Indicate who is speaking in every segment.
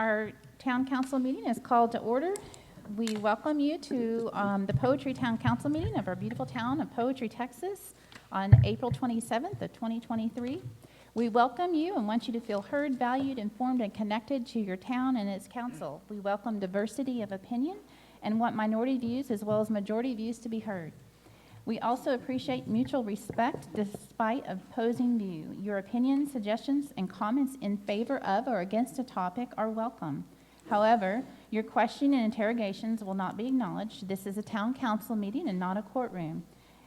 Speaker 1: Our town council meeting is called to order. We welcome you to the Poetry Town Council meeting of our beautiful town of Poetry, Texas on April 27th of 2023. We welcome you and want you to feel heard, valued, informed, and connected to your town and its council. We welcome diversity of opinion and want minority views as well as majority views to be heard. We also appreciate mutual respect despite opposing view. Your opinions, suggestions, and comments in favor of or against a topic are welcome. However, your question and interrogations will not be acknowledged. This is a town council meeting and not a courtroom.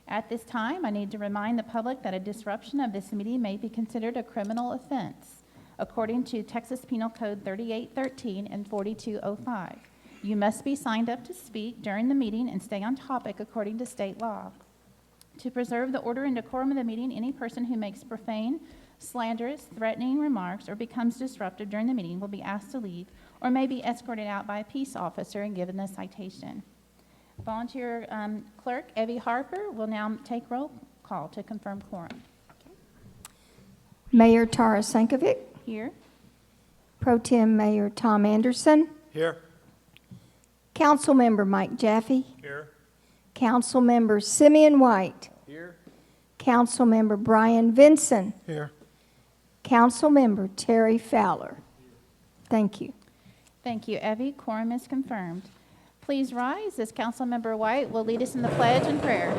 Speaker 1: At this time, I need to remind the public that a disruption of this meeting may be considered a criminal offense, according to Texas Penal Code 3813 and 4205. You must be signed up to speak during the meeting and stay on topic according to state law. To preserve the order and decorum of the meeting, any person who makes profane, slanderous, threatening remarks or becomes disruptive during the meeting will be asked to leave or may be escorted out by a peace officer and given a citation. Volunteer clerk Evie Harper will now take roll call to confirm quorum.
Speaker 2: Mayor Tara Sankovic,
Speaker 1: Here.
Speaker 2: Pro Tem Mayor Tom Anderson,
Speaker 3: Here.
Speaker 2: Councilmember Mike Jaffe,
Speaker 3: Here.
Speaker 2: Councilmember Simeon White,
Speaker 3: Here.
Speaker 2: Councilmember Brian Vinson,
Speaker 3: Here.
Speaker 2: Councilmember Terry Fowler. Thank you.
Speaker 1: Thank you, Evie. Quorum is confirmed. Please rise as Councilmember White will lead us in the pledge and prayer.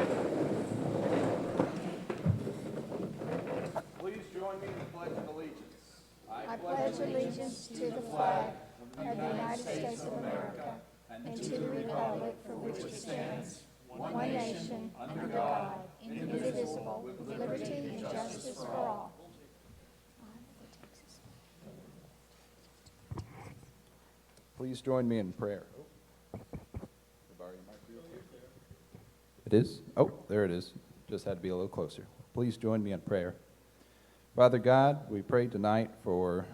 Speaker 4: Please join me in the Pledge of Allegiance.
Speaker 2: I pledge allegiance to the flag of the United States of America and to the republic for which it stands, one nation, under God, indivisible, with liberty and justice for all.
Speaker 4: Please join me in prayer. It is? Oh, there it is. Just had to be a little closer. Please join me in prayer. Father God, we pray tonight for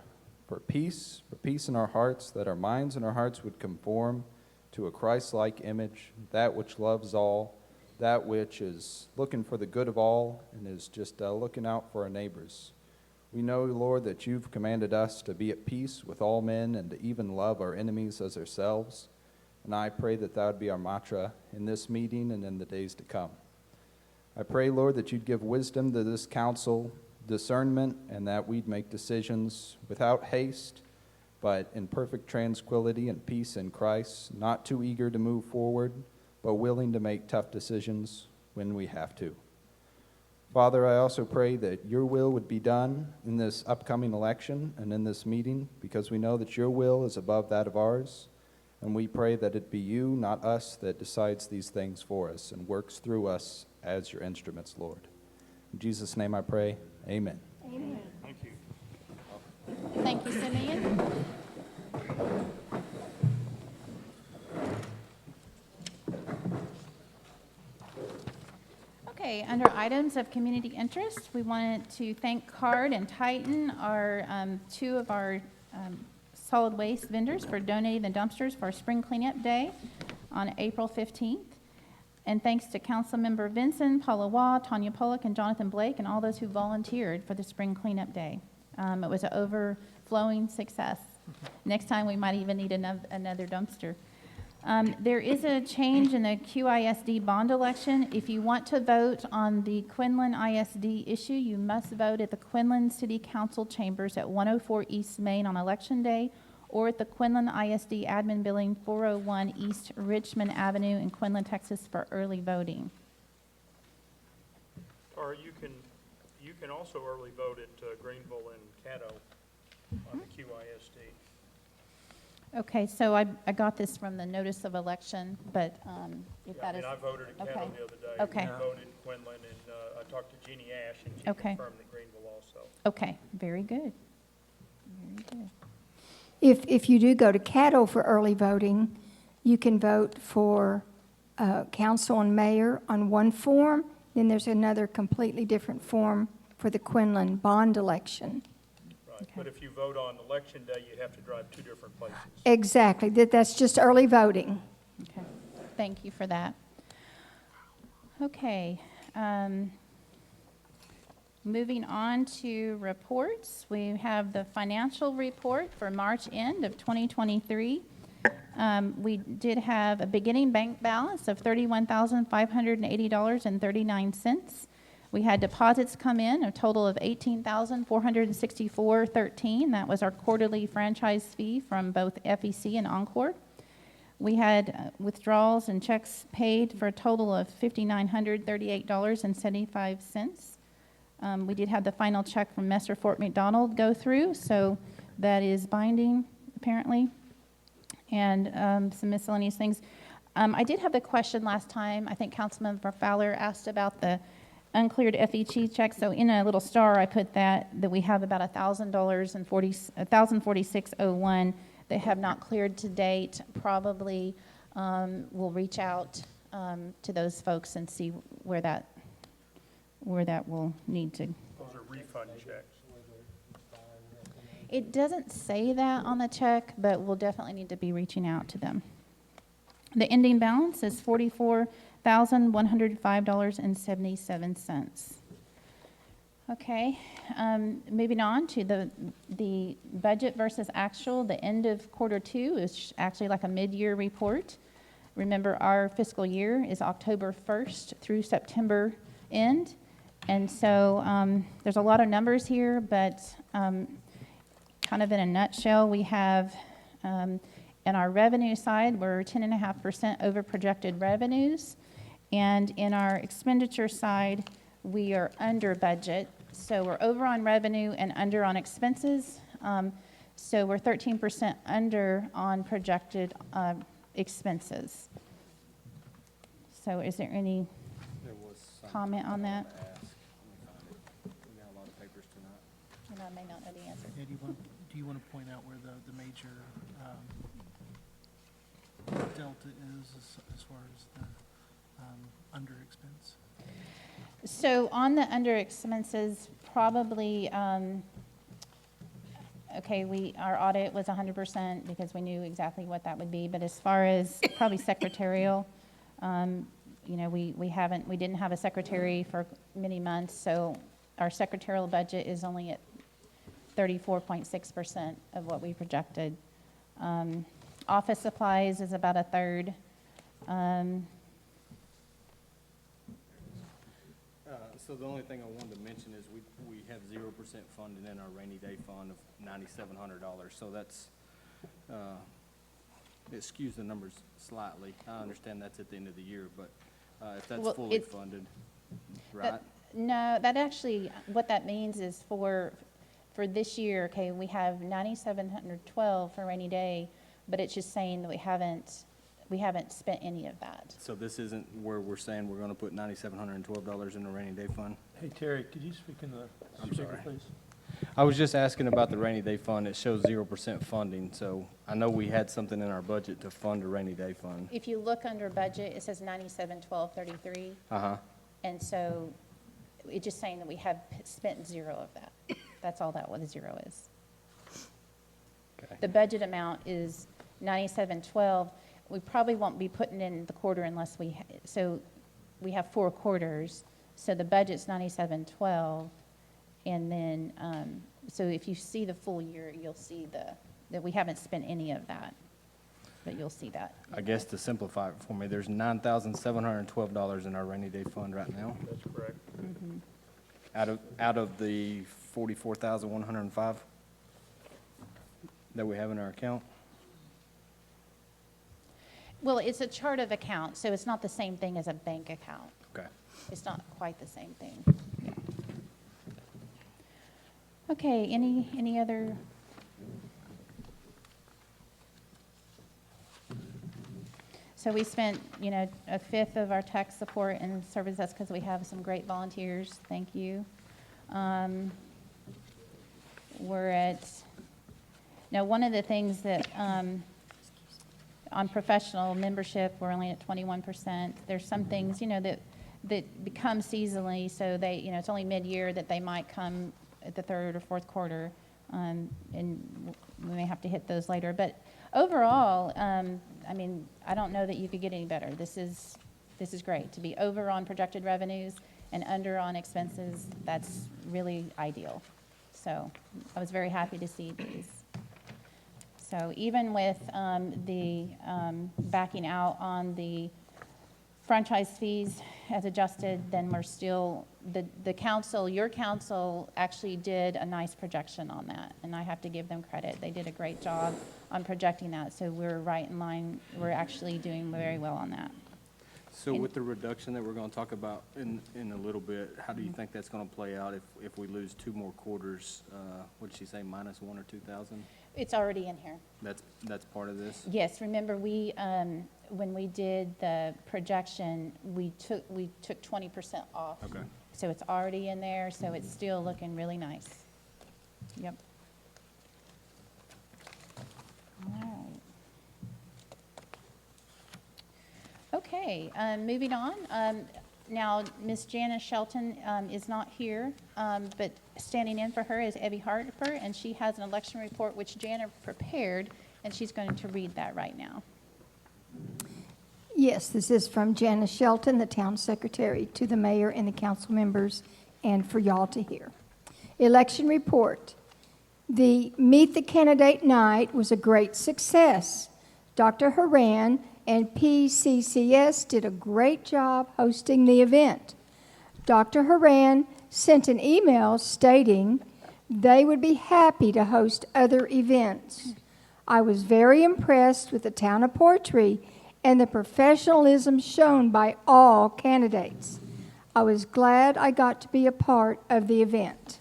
Speaker 4: peace in our hearts, that our minds and our hearts would conform to a Christ-like image, that which loves all, that which is looking for the good of all and is just looking out for our neighbors. We know, Lord, that you've commanded us to be at peace with all men and to even love our enemies as ourselves. And I pray that that would be our mantra in this meeting and in the days to come. I pray, Lord, that you'd give wisdom to this council, discernment, and that we'd make decisions without haste, but in perfect tranquility and peace in Christ, not too eager to move forward, but willing to make tough decisions when we have to. Father, I also pray that your will would be done in this upcoming election and in this meeting, because we know that your will is above that of ours, and we pray that it be you, not us, that decides these things for us and works through us as your instruments, Lord. In Jesus' name I pray, amen.
Speaker 2: Amen.
Speaker 3: Thank you.
Speaker 1: Thank you, Simeon. Okay, under items of community interest, we wanted to thank CARD and Titan, our two of our solid waste vendors, for donating the dumpsters for our spring cleanup day on April 15th. And thanks to Councilmember Vinson, Paula Waugh, Tanya Pollock, and Jonathan Blake, and all those who volunteered for the spring cleanup day. It was an overflowing success. Next time, we might even need another dumpster. There is a change in the QISD bond election. If you want to vote on the Quinlan ISD issue, you must vote at the Quinlan City Council chambers at 104 East Main on Election Day, or at the Quinlan ISD Admin Building, 401 East Richmond Avenue in Quinlan, Texas, for early voting.
Speaker 3: Or you can also early vote at Greenville and Caddo on the QISD.
Speaker 1: Okay, so I got this from the notice of election, but if
Speaker 3: Yeah,
Speaker 1: that is...
Speaker 3: I voted at
Speaker 1: okay.
Speaker 3: Caddo the other day.
Speaker 1: Okay.
Speaker 3: I voted Quinlan, and I talked to Jeannie Ash, and she
Speaker 1: Okay.
Speaker 3: confirmed that Greenville also.
Speaker 1: Okay, very good. Very good.
Speaker 2: If you do go to Caddo for early voting, you can vote for council and mayor on one form, then there's another completely different form for the Quinlan bond election.
Speaker 3: Right.
Speaker 1: Okay.
Speaker 3: But if you vote on Election Day, you have to drive two different places.
Speaker 2: Exactly, that's just early voting.
Speaker 1: Okay, thank you for that. Okay, Moving on to reports, we have the financial report for March end of 2023. We did have a beginning bank balance of $31,580.39. We had deposits come in, a total of $18,464.13. That was our quarterly franchise fee from both FEC and Encore. We had withdrawals and checks paid for a total of $5,938.75. We did have the final check from Messer Fort McDonald go through, so that is binding, apparently, and some miscellaneous things. I did have the question last time. I think Councilmember Fowler asked about the uncleared FEC check. So in a little star, I put that we have about $1,046.01 that have not cleared to date. Probably we'll reach out to those folks and see where that will need to.
Speaker 3: Those are refund checks.
Speaker 1: It doesn't say that on the check, but we'll definitely need to be reaching out to them. The ending balance is $44,105.77. Okay, moving on to the budget versus actual. The end of quarter 2 is actually like a mid-year report. Remember, our fiscal year is October 1st through September end. And so there's a lot of numbers here, but kind of in a nutshell, we have in our revenue side, we're 10.5% over projected revenues. And in our expenditure side, we are under budget. So we're over on revenue and under on expenses. So we're 13% under on projected expenses. So is there any comment on that? And I may not know the answer.
Speaker 5: Yeah, do you want to point out where the major delta is as far as the under expense?
Speaker 1: So on the under expenses, probably, okay, our audit was 100% because we knew exactly what that would be. But as far as probably secretarial, you know, we didn't have a secretary for many months, so our secretarial budget is only at 34.6% of what we projected. Office supplies is about a third.
Speaker 6: So the only thing I wanted to mention is we have 0% funding in our rainy day fund of $9,700. So that's, it skews the numbers slightly. I understand that's at the end of the year, but if that's
Speaker 1: Well,
Speaker 6: fully funded, right?
Speaker 1: No, that actually, what that means is for this year, okay, we have 9,712 for rainy day, but it's just saying that we haven't spent any of that.
Speaker 6: So this isn't where we're saying we're gonna put $9,712 in the rainy day fund?
Speaker 7: Hey, Terry, could you speak in the
Speaker 6: I'm
Speaker 7: speaker,
Speaker 6: sorry.
Speaker 7: please?
Speaker 6: I was just asking about the rainy day fund. It shows 0% funding, so I know we had something in our budget to fund a rainy day fund.
Speaker 1: If you look under budget, it says 971233,
Speaker 6: Uh-huh.
Speaker 1: and so it's just saying that we have spent zero of that. That's all that what the zero is.
Speaker 6: Okay.
Speaker 1: The budget amount is 9712. We probably won't be putting in the quarter unless so we have 4 quarters, so the budget's 9712, and then, so if you see the full year, you'll see that we haven't spent any of that, but you'll see that.
Speaker 6: I guess to simplify it for me, there's $9,712 in our rainy day fund right now,
Speaker 3: That's correct.
Speaker 6: out of the 44,105 that we have in our account.
Speaker 1: Well, it's a chart of account, so it's not the same thing as a bank account.
Speaker 6: Okay.
Speaker 1: It's not quite the same thing. Yeah. Okay, any other? So we spent, you know, a fifth of our tech support and service desk because we have some great volunteers. Thank you. Now one of the things that, on professional membership, we're only at 21%. There's some things, you know, that become seasonally, so they, you know, it's only mid-year that they might come at the third or fourth quarter, and we may have to hit those later. But overall, I mean, I don't know that you could get any better. This is great to be over on projected revenues and under on expenses, that's really ideal. So I was very happy to see these. So even with the backing out on the franchise fees as adjusted, then we're still, the council, your council actually did a nice projection on that, and I have to give them credit. They did a great job on projecting that, so we're right in line. We're actually doing very well on that.
Speaker 6: So with the reduction that we're gonna talk about in a little bit, how do you think that's gonna play out if we lose 2 more quarters? What did she say, -1 or 2,000?
Speaker 1: It's already in here.
Speaker 6: That's part of this?
Speaker 1: Yes, remember we, when we did the projection, we took 20% off.
Speaker 6: Okay.
Speaker 1: So it's already in there, so it's still looking really nice. Yep. All right. Okay, moving on. Now, Ms. Janice Shelton is not here, but standing in for her is Evie Harper, and she has an election report which Jana prepared, and she's going to read that right now.
Speaker 2: Yes, this is from Janice Shelton, the town secretary, to the mayor and the council members, and for y'all to hear. Election report. The Meet the Candidate Night was a great success. Dr. Haran and PCCS did a great job hosting the event. Dr. Haran sent an email stating they would be happy to host other events. I was very impressed with the town of Poetry and the professionalism shown by all candidates. I was glad I got to be a part of the event.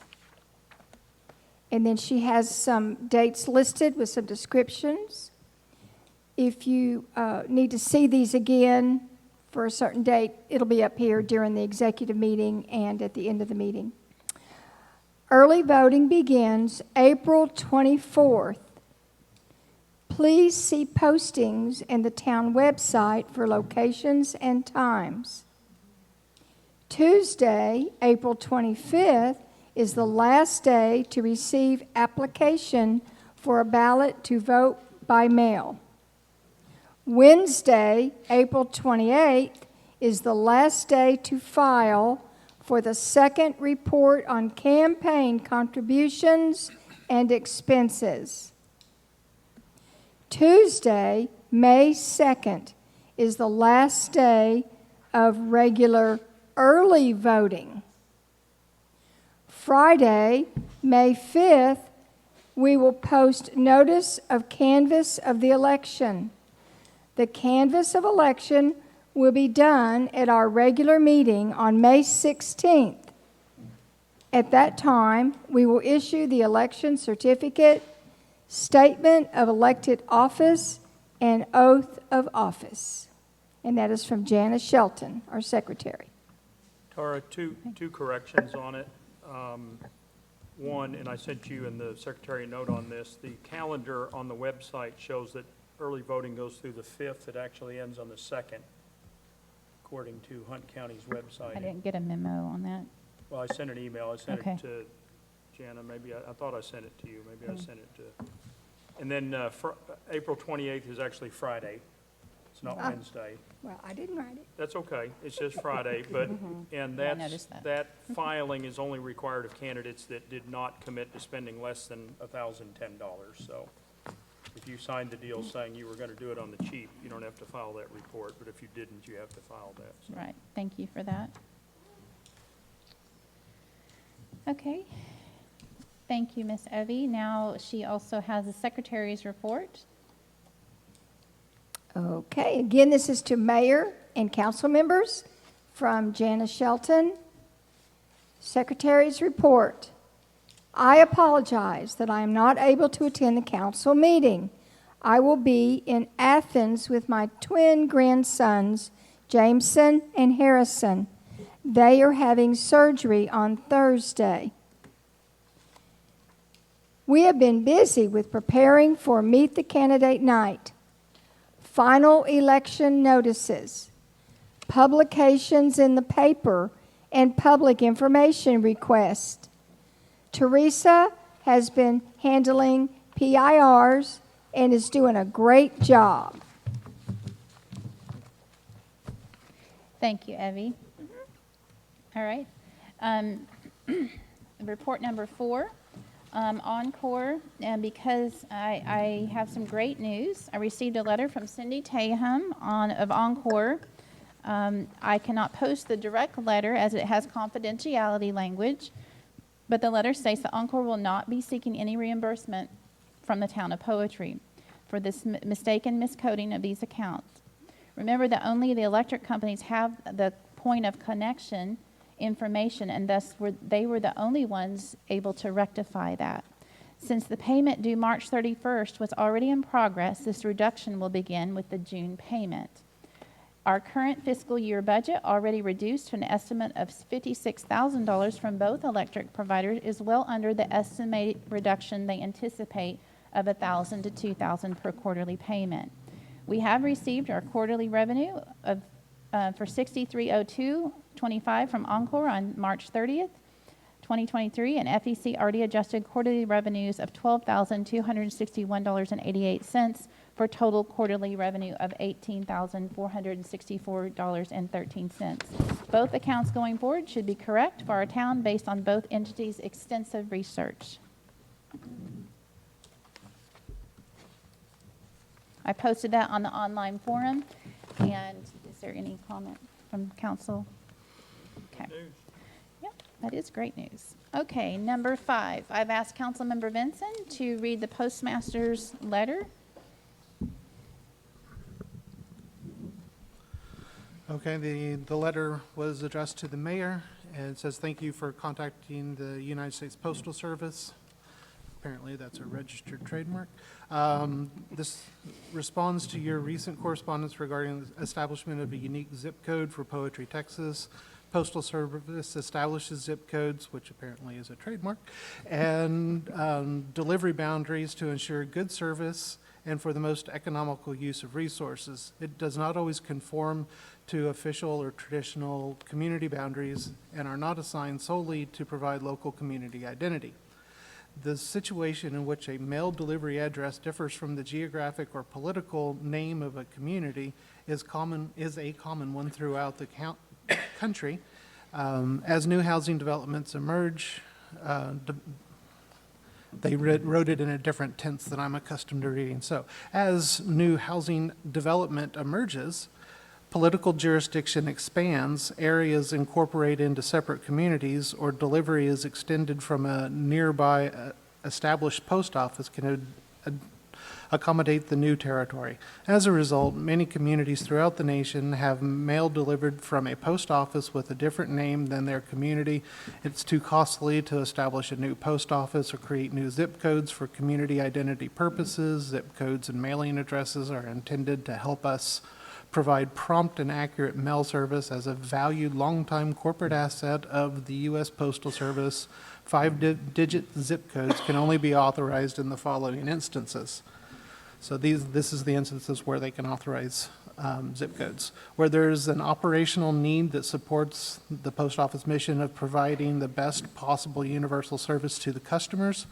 Speaker 2: And then she has some dates listed with some descriptions. If you need to see these again for a certain date, it'll be up here during the executive meeting and at the end of the meeting. Early voting begins April 24th. Please see postings in the town website for locations and times. Tuesday, April 25th, is the last day to receive application for a ballot to vote by mail. Wednesday, April 28th, is the last day to file for the second report on campaign contributions and expenses. Tuesday, May 2nd, is the last day of regular early voting. Friday, May 5th, we will post notice of canvass of the election. The canvass of election will be done at our regular meeting on May 16th. At that time, we will issue the election certificate, statement of elected office, and oath of office. And that is from Janice Shelton, our secretary.
Speaker 3: Tara, two corrections on it. One, and I sent you and the secretary a note on this, the calendar on the website shows that early voting goes through the 5th. It actually ends on the 2nd, according to Hunt County's website.
Speaker 1: I didn't get a memo on that.
Speaker 3: Well, I sent an email. I sent
Speaker 1: Okay.
Speaker 3: it to Jana. Maybe I thought I sent it to you. Maybe I sent it to. And then April 28th is actually Friday. It's not Wednesday.
Speaker 2: Well, I didn't write it.
Speaker 3: That's okay. It's just Friday, but, and
Speaker 1: Yeah, I
Speaker 3: that's,
Speaker 1: noticed that.
Speaker 3: that filing is only required of candidates that did not commit to spending less than $1,010. So if you signed the deal saying you were going to do it on the cheap, you don't have to file that report, but if you didn't, you have to file that. So.
Speaker 1: Right, thank you for that. Okay, thank you, Miss Evie. Now, she also has a secretary's report.
Speaker 2: Okay, again, this is to mayor and council members from Janice Shelton. Secretary's report. I apologize that I am not able to attend the council meeting. I will be in Athens with my twin grandsons, Jameson and Harrison. They are having surgery on Thursday. We have been busy with preparing for Meet the Candidate Night. Final election notices, publications in the paper, and public information requests. Teresa has been handling PIRs and is doing a great job.
Speaker 1: Thank you, Evie. All right. Report number 4, Encore, and because I have some great news. I received a letter from Cindy Taham of Encore. I cannot post the direct letter as it has confidentiality language, but the letter states that Encore will not be seeking any reimbursement from the town of Poetry for this mistaken miscoding of these accounts. Remember that only the electric companies have the point of connection information, and thus they were the only ones able to rectify that. Since the payment due March 31st was already in progress, this reduction will begin with the June payment. Our current fiscal year budget, already reduced to an estimate of $56,000 from both electric providers, is well under the estimated reduction they anticipate of $1,000 to $2,000 per quarterly payment. We have received our quarterly revenue of for $6302.25 from Encore on March 30th, 2023, and FEC already adjusted quarterly revenues of $12,261.88 for total quarterly revenue of $18,464.13. Both accounts going forward should be correct for our town based on both entities' extensive research. I posted that on the online forum, and is there any comment from council? Okay.
Speaker 3: News.
Speaker 1: Yep, that is great news. Okay, number 5, I've asked Councilmember Vinson to read the postmaster's letter.
Speaker 5: Okay, the letter was addressed to the mayor, and it says, "Thank you for contacting the United States Postal Service." Apparently, that's a registered trademark. This responds to your recent correspondence regarding the establishment of a unique zip code for Poetry, Texas. Postal Service establishes zip codes, which apparently is a trademark, and delivery boundaries to ensure good service and for the most economical use of resources. It does not always conform to official or traditional community boundaries and are not assigned solely to provide local community identity. The situation in which a mail delivery address differs from the geographic or political name of a community is a common one throughout the country. As new housing developments emerge, they wrote it in a different tense than I'm accustomed to reading. So, as new housing development emerges, political jurisdiction expands, areas incorporate into separate communities, or delivery is extended from a nearby established post office can accommodate the new territory. As a result, many communities throughout the nation have mail delivered from a post office with a different name than their community. It's too costly to establish a new post office or create new zip codes for community identity purposes. Zip codes and mailing addresses are intended to help us provide prompt and accurate mail service as a valued longtime corporate asset of the U.S. Postal Service. 5-digit zip codes can only be authorized in the following instances. So this is the instances where they can authorize zip codes. Where there's an operational need that supports the post office mission of providing the best possible universal service to the customers.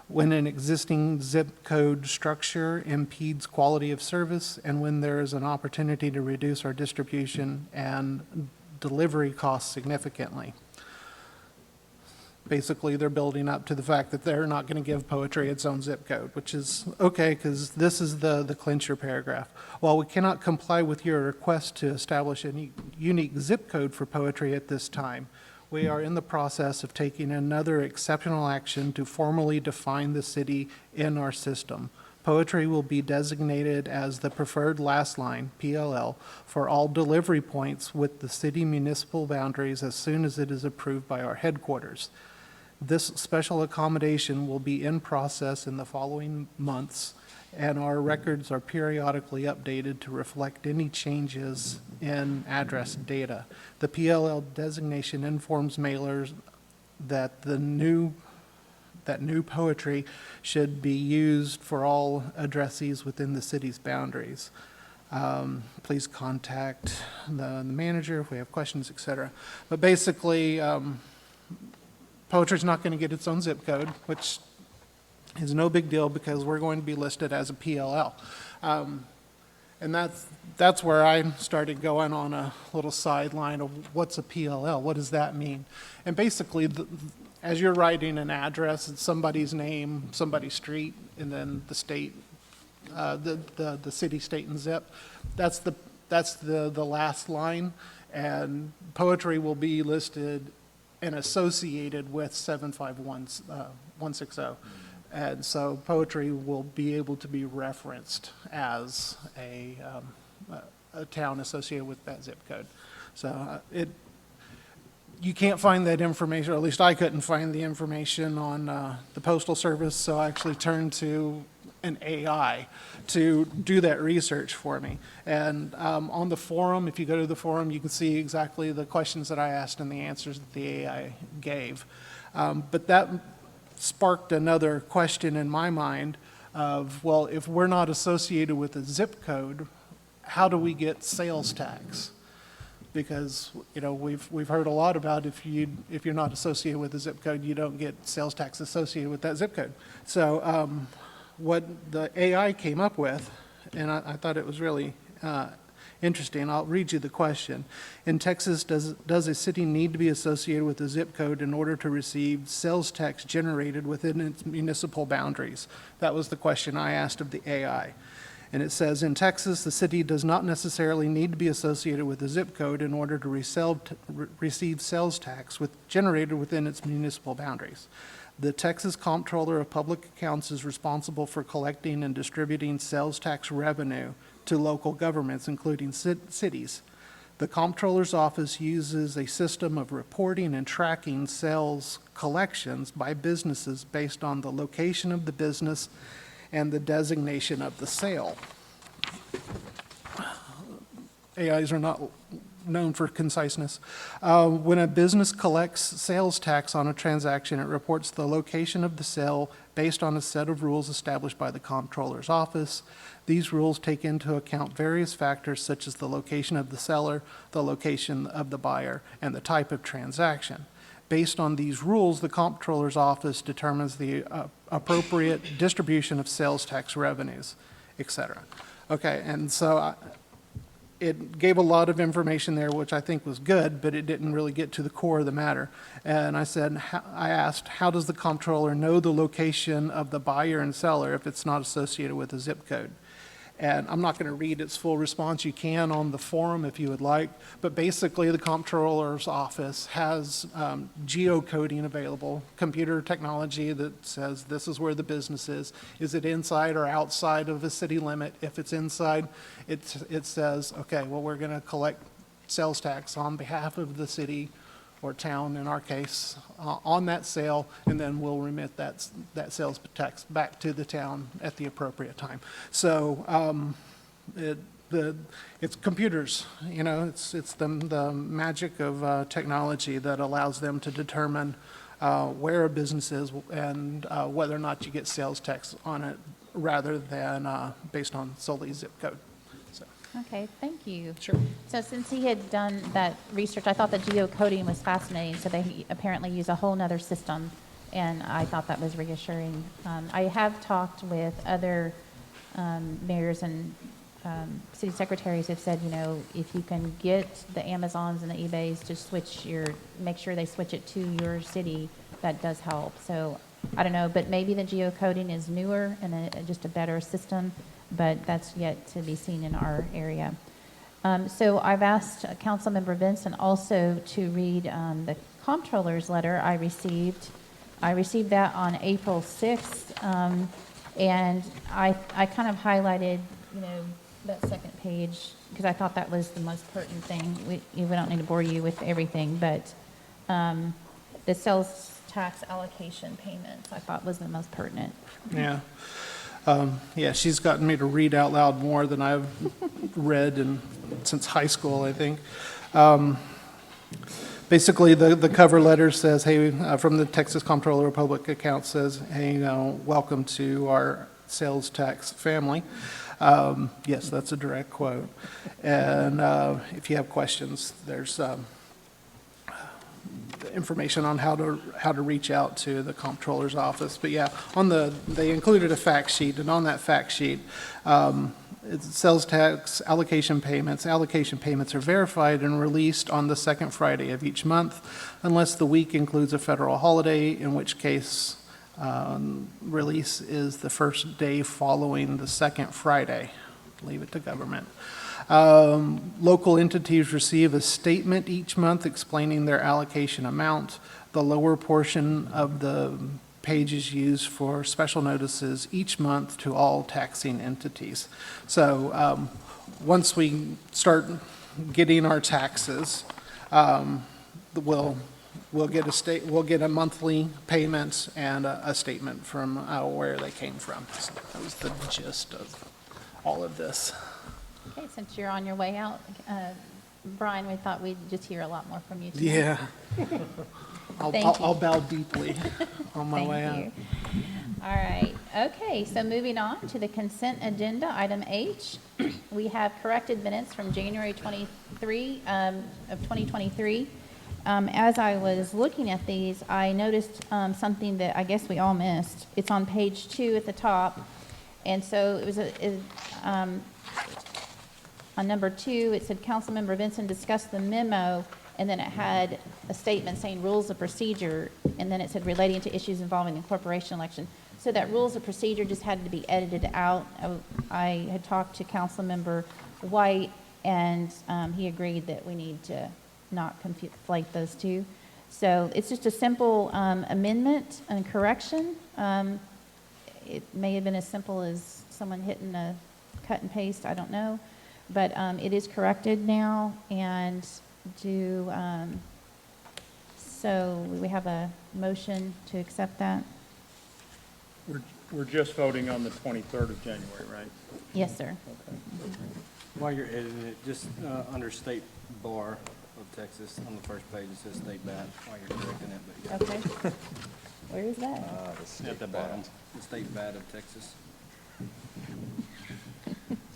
Speaker 5: When an existing zip code structure impedes quality of service, and when there is an opportunity to reduce our distribution and delivery costs significantly. Basically, they're building up to the fact that they're not going to give Poetry its own zip code, which is okay, because this is the clincher paragraph. While we cannot comply with your request to establish a unique zip code for Poetry at this time, we are in the process of taking another exceptional action to formally define the city in our system. Poetry will be designated as the preferred last line, PLL, for all delivery points with the city municipal boundaries as soon as it is approved by our headquarters. This special accommodation will be in process in the following months, and our records are periodically updated to reflect any changes in address data. The PLL designation informs mailers that new Poetry should be used for all addressees within the city's boundaries. Please contact the manager if we have questions, etc. But basically, Poetry's not going to get its own zip code, which is no big deal because we're going to be listed as a PLL. And that's where I started going on a little sideline of what's a PLL? What does that mean? And basically, as you're writing an address, it's somebody's name, somebody's street, and then the state, the city, state, and zip. That's the last line, and poetry will be listed and associated with 75160. And so poetry will be able to be referenced as a town associated with that zip code. So you can't find that information, or at least I couldn't find the information on the Postal Service, so I actually turned to an AI to do that research for me. And on the forum, if you go to the forum, you can see exactly the questions that I asked and the answers that the AI gave. But that sparked another question in my mind of, well, if we're not associated with a zip code, how do we get sales tax? Because, you know, we've heard a lot about if you're not associated with a zip code, you don't get sales tax associated with that zip code. So what the AI came up with, and I thought it was really interesting. I'll read you the question. In Texas, does a city need to be associated with a zip code in order to receive sales tax generated within its municipal boundaries? That was the question I asked of the AI. And it says, in Texas, the city does not necessarily need to be associated with a zip code in order to receive sales tax generated within its municipal boundaries. The Texas Comptroller of Public Accounts is responsible for collecting and distributing sales tax revenue to local governments, including cities. The Comptroller's Office uses a system of reporting and tracking sales collections by businesses based on the location of the business and the designation of the sale. AIs are not known for conciseness. When a business collects sales tax on a transaction, it reports the location of the sale based on a set of rules established by the Comptroller's Office. These rules take into account various factors such as the location of the seller, the location of the buyer, and the type of transaction. Based on these rules, the Comptroller's Office determines the appropriate distribution of sales tax revenues, et cetera. Okay, and so it gave a lot of information there, which I think was good, but it didn't really get to the core of the matter. And I asked, how does the comptroller know the location of the buyer and seller if it's not associated with a zip code? And I'm not going to read its full response. You can on the forum if you would like. But basically, the comptroller's office has geocoding available, computer technology that says this is where the business is. Is it inside or outside of a city limit? If it's inside, it says, okay, well, we're going to collect sales tax on behalf of the city or town, in our case, on that sale, and then we'll remit that sales tax back to the town at the appropriate time. So it's computers, you know, it's the magic of technology that allows them to determine where a business is and whether or not you get sales tax on it, rather than based on solely zip code.
Speaker 1: Okay, thank you.
Speaker 5: Sure.
Speaker 1: So since he had done that research, I thought that geocoding was fascinating, so they apparently use a whole nother system, and I thought that was reassuring. I have talked with other mayors and city secretaries who've said, you know, if you can get the Amazons and the eBays to make sure they switch it to your city, that does help. So I don't know, but maybe the geocoding is newer and just a better system, but that's yet to be seen in our area. So I've asked Councilmember Vincent also to read the comptroller's letter I received. I received that on April 6th, and I kind of highlighted, you know, that second page because I thought that was the most pertinent thing. We don't need to bore you with everything, but the sales tax allocation payments I thought was the most pertinent.
Speaker 5: Yeah. Yeah, she's gotten me to read out loud more than I've read since high school, I think. Basically, the cover letter says, hey, from the Texas Comptroller of Public Accounts says, hey, welcome to our sales tax family. Yes, that's a direct quote. And if you have questions, there's information on how to reach out to the comptroller's office. But yeah, they included a fact sheet, and on that fact sheet, sales tax allocation payments. Allocation payments are verified and released on the second Friday of each month, unless the week includes a federal holiday, in which case release is the first day following the second Friday. Leave it to government. Local entities receive a statement each month explaining their allocation amount. The lower portion of the page is used for special notices each month to all taxing entities. So once we start getting our taxes, we'll get a monthly payment and a statement from where they came from. So that was the gist of all of this.
Speaker 1: Okay, since you're on your way out, Brian, we thought we'd just hear a lot more from you tonight.
Speaker 5: Yeah.
Speaker 1: Thank you.
Speaker 5: I'll bow deeply on my way out.
Speaker 1: Thank you. All right, okay, so moving on to the consent agenda, item H. We have corrected minutes from January 23 of 2023. As I was looking at these, I noticed something that I guess we all missed. It's on page 2 at the top. And so it was on number 2, it said Councilmember Vinson discussed the memo, and then it had a statement saying rules of procedure, and then it said relating to issues involving the corporation election. So that rules of procedure just had to be edited out. I had talked to Councilmember White, and he agreed that we need to not conflate those two. So it's just a simple amendment and correction. It may have been as simple as someone hitting a cut and paste, I don't know. But it is corrected now, and so we have a motion to accept that?
Speaker 3: We're just voting on the 23rd of January, right?
Speaker 1: Yes, sir.
Speaker 3: Okay.
Speaker 6: While you're editing it, just under State Bar of Texas, on the first page, it says State BAT while you're correcting it, but yeah.
Speaker 1: Okay. Where is that?
Speaker 6: At the bottom, the State BAT of Texas.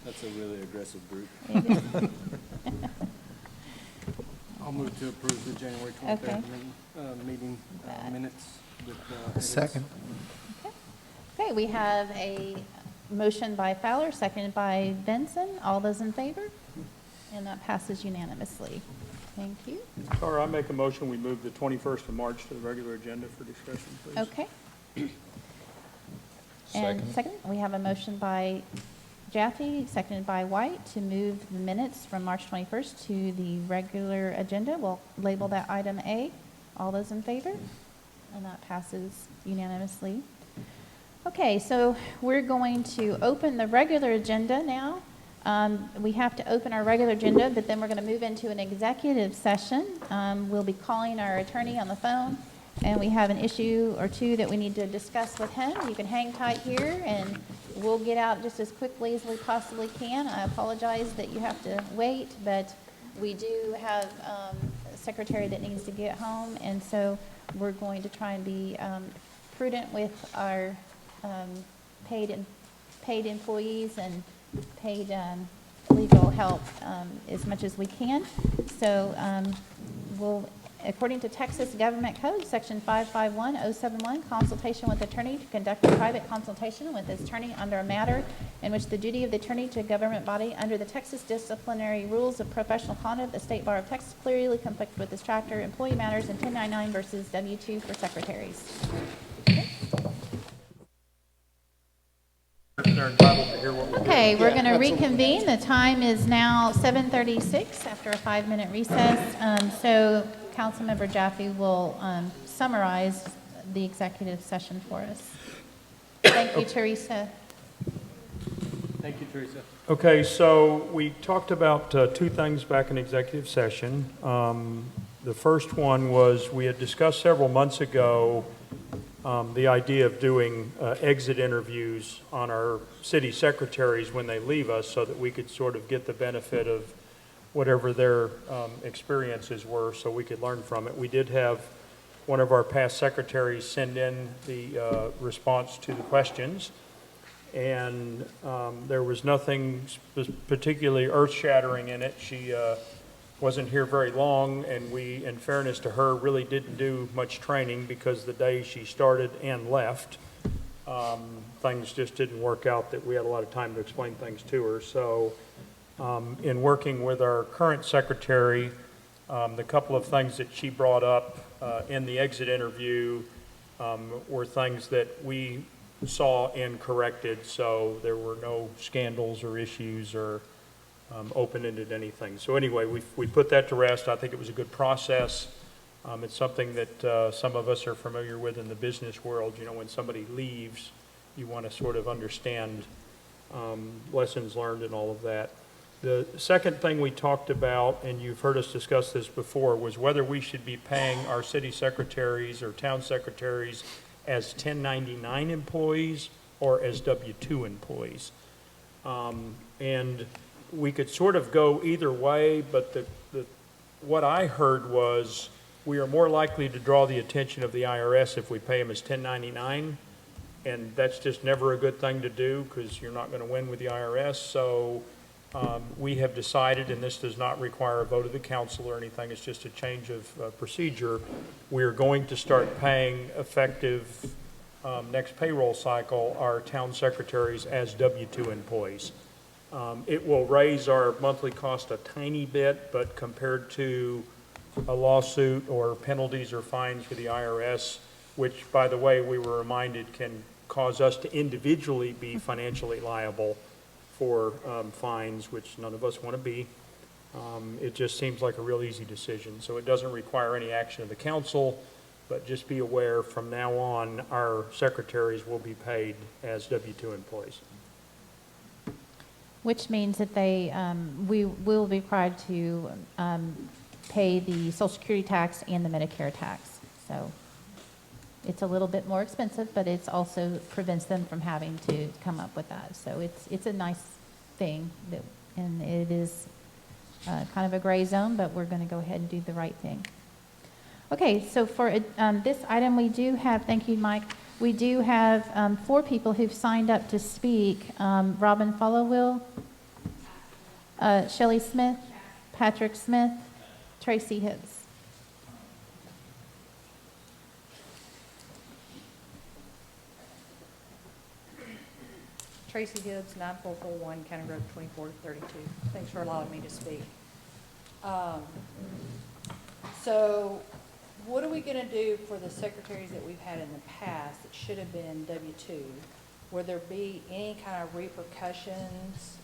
Speaker 6: That's a really aggressive group.
Speaker 1: It is.
Speaker 6: I'll move to approve the January
Speaker 1: Okay.
Speaker 6: 23rd meeting minutes with edits.
Speaker 5: Second.
Speaker 1: Okay, we have a motion by Fowler, seconded by Benson. All those in favor? And that passes unanimously. Thank you.
Speaker 3: Tara, I make a motion, we move the 21st of March to the regular agenda for discussion, please.
Speaker 1: Okay. And second, we have a motion by Jaffe, seconded by White, to move the minutes from March 21st to the regular agenda. We'll label that item A. All those in favor? And that passes unanimously. Okay, so we're going to open the regular agenda now. We have to open our regular agenda, but then we're going to move into an executive session. We'll be calling our attorney on the phone, and we have an issue or two that we need to discuss with him. You can hang tight here, and we'll get out just as quickly as we possibly can. I apologize that you have to wait, but we do have a secretary that needs to get home, and so we're going to try and be prudent with our paid employees and paid legal help as much as we can. So we'll, according to Texas Government Code, Section 551071, consultation with attorney to conduct a private consultation with his attorney under a matter in which the duty of the attorney to a government body under the Texas disciplinary rules of professional conduct, the State Bar of Texas clearly conflict with this chapter, employee matters, and 1099 versus W-2 for secretaries.
Speaker 3: They're entitled to hear what we do.
Speaker 1: Okay, we're going to reconvene. The time is now 7:36 after a 5-minute recess. So Councilmember Jaffe will summarize the executive session for us. Thank you, Teresa.
Speaker 6: Thank you, Teresa.
Speaker 3: Okay, so we talked about two things back in executive session. The first one was we had discussed several months ago the idea of doing exit interviews on our city secretaries when they leave us so that we could sort of get the benefit of whatever their experiences were so we could learn from it. We did have one of our past secretaries send in the response to the questions, and there was nothing particularly earth-shattering in it. She wasn't here very long, and we, in fairness to her, really didn't do much training because the day she started and left, things just didn't work out, that we had a lot of time to explain things to her. So in working with our current secretary, the couple of things that she brought up in the exit interview were things that we saw and corrected, so there were no scandals or issues or open-ended anything. So anyway, we put that to rest. I think it was a good process. It's something that some of us are familiar with in the business world. You know, when somebody leaves, you want to sort of understand lessons learned and all of that. The second thing we talked about, and you've heard us discuss this before, was whether we should be paying our city secretaries or town secretaries as 1099 employees or as W-2 employees. And we could sort of go either way, but what I heard was we are more likely to draw the attention of the IRS if we pay them as 1099, and that's just never a good thing to do because you're not going to win with the IRS. So we have decided, and this does not require a vote of the council or anything, it's just a change of procedure. We are going to start paying effective next payroll cycle our town secretaries as W-2 employees. It will raise our monthly cost a tiny bit, but compared to a lawsuit or penalties or fines for the IRS, which, by the way, we were reminded can cause us to individually be financially liable for fines, which none of us want to be. It just seems like a real easy decision. So it doesn't require any action of the council, but just be aware from now on, our secretaries will be paid as W-2 employees.
Speaker 1: Which means that we will be required to pay the Social Security tax and the Medicare tax. So it's a little bit more expensive, but it's also prevents them from having to come up with that. So it's a nice thing, and it is kind of a gray zone, but we're going to go ahead and do the right thing. Okay, so for this item, we do have, thank you, Mike, we do have 4 people who've signed up to speak. Robin Followill, Shelley Smith, Patrick Smith, Tracy Hibbs.
Speaker 8: Tracy Hibbs, 9441 County Road 2432. Thanks for allowing me to speak. So what are we going to do for the secretaries that we've had in the past that should have been W-2? Will there be any kind of repercussions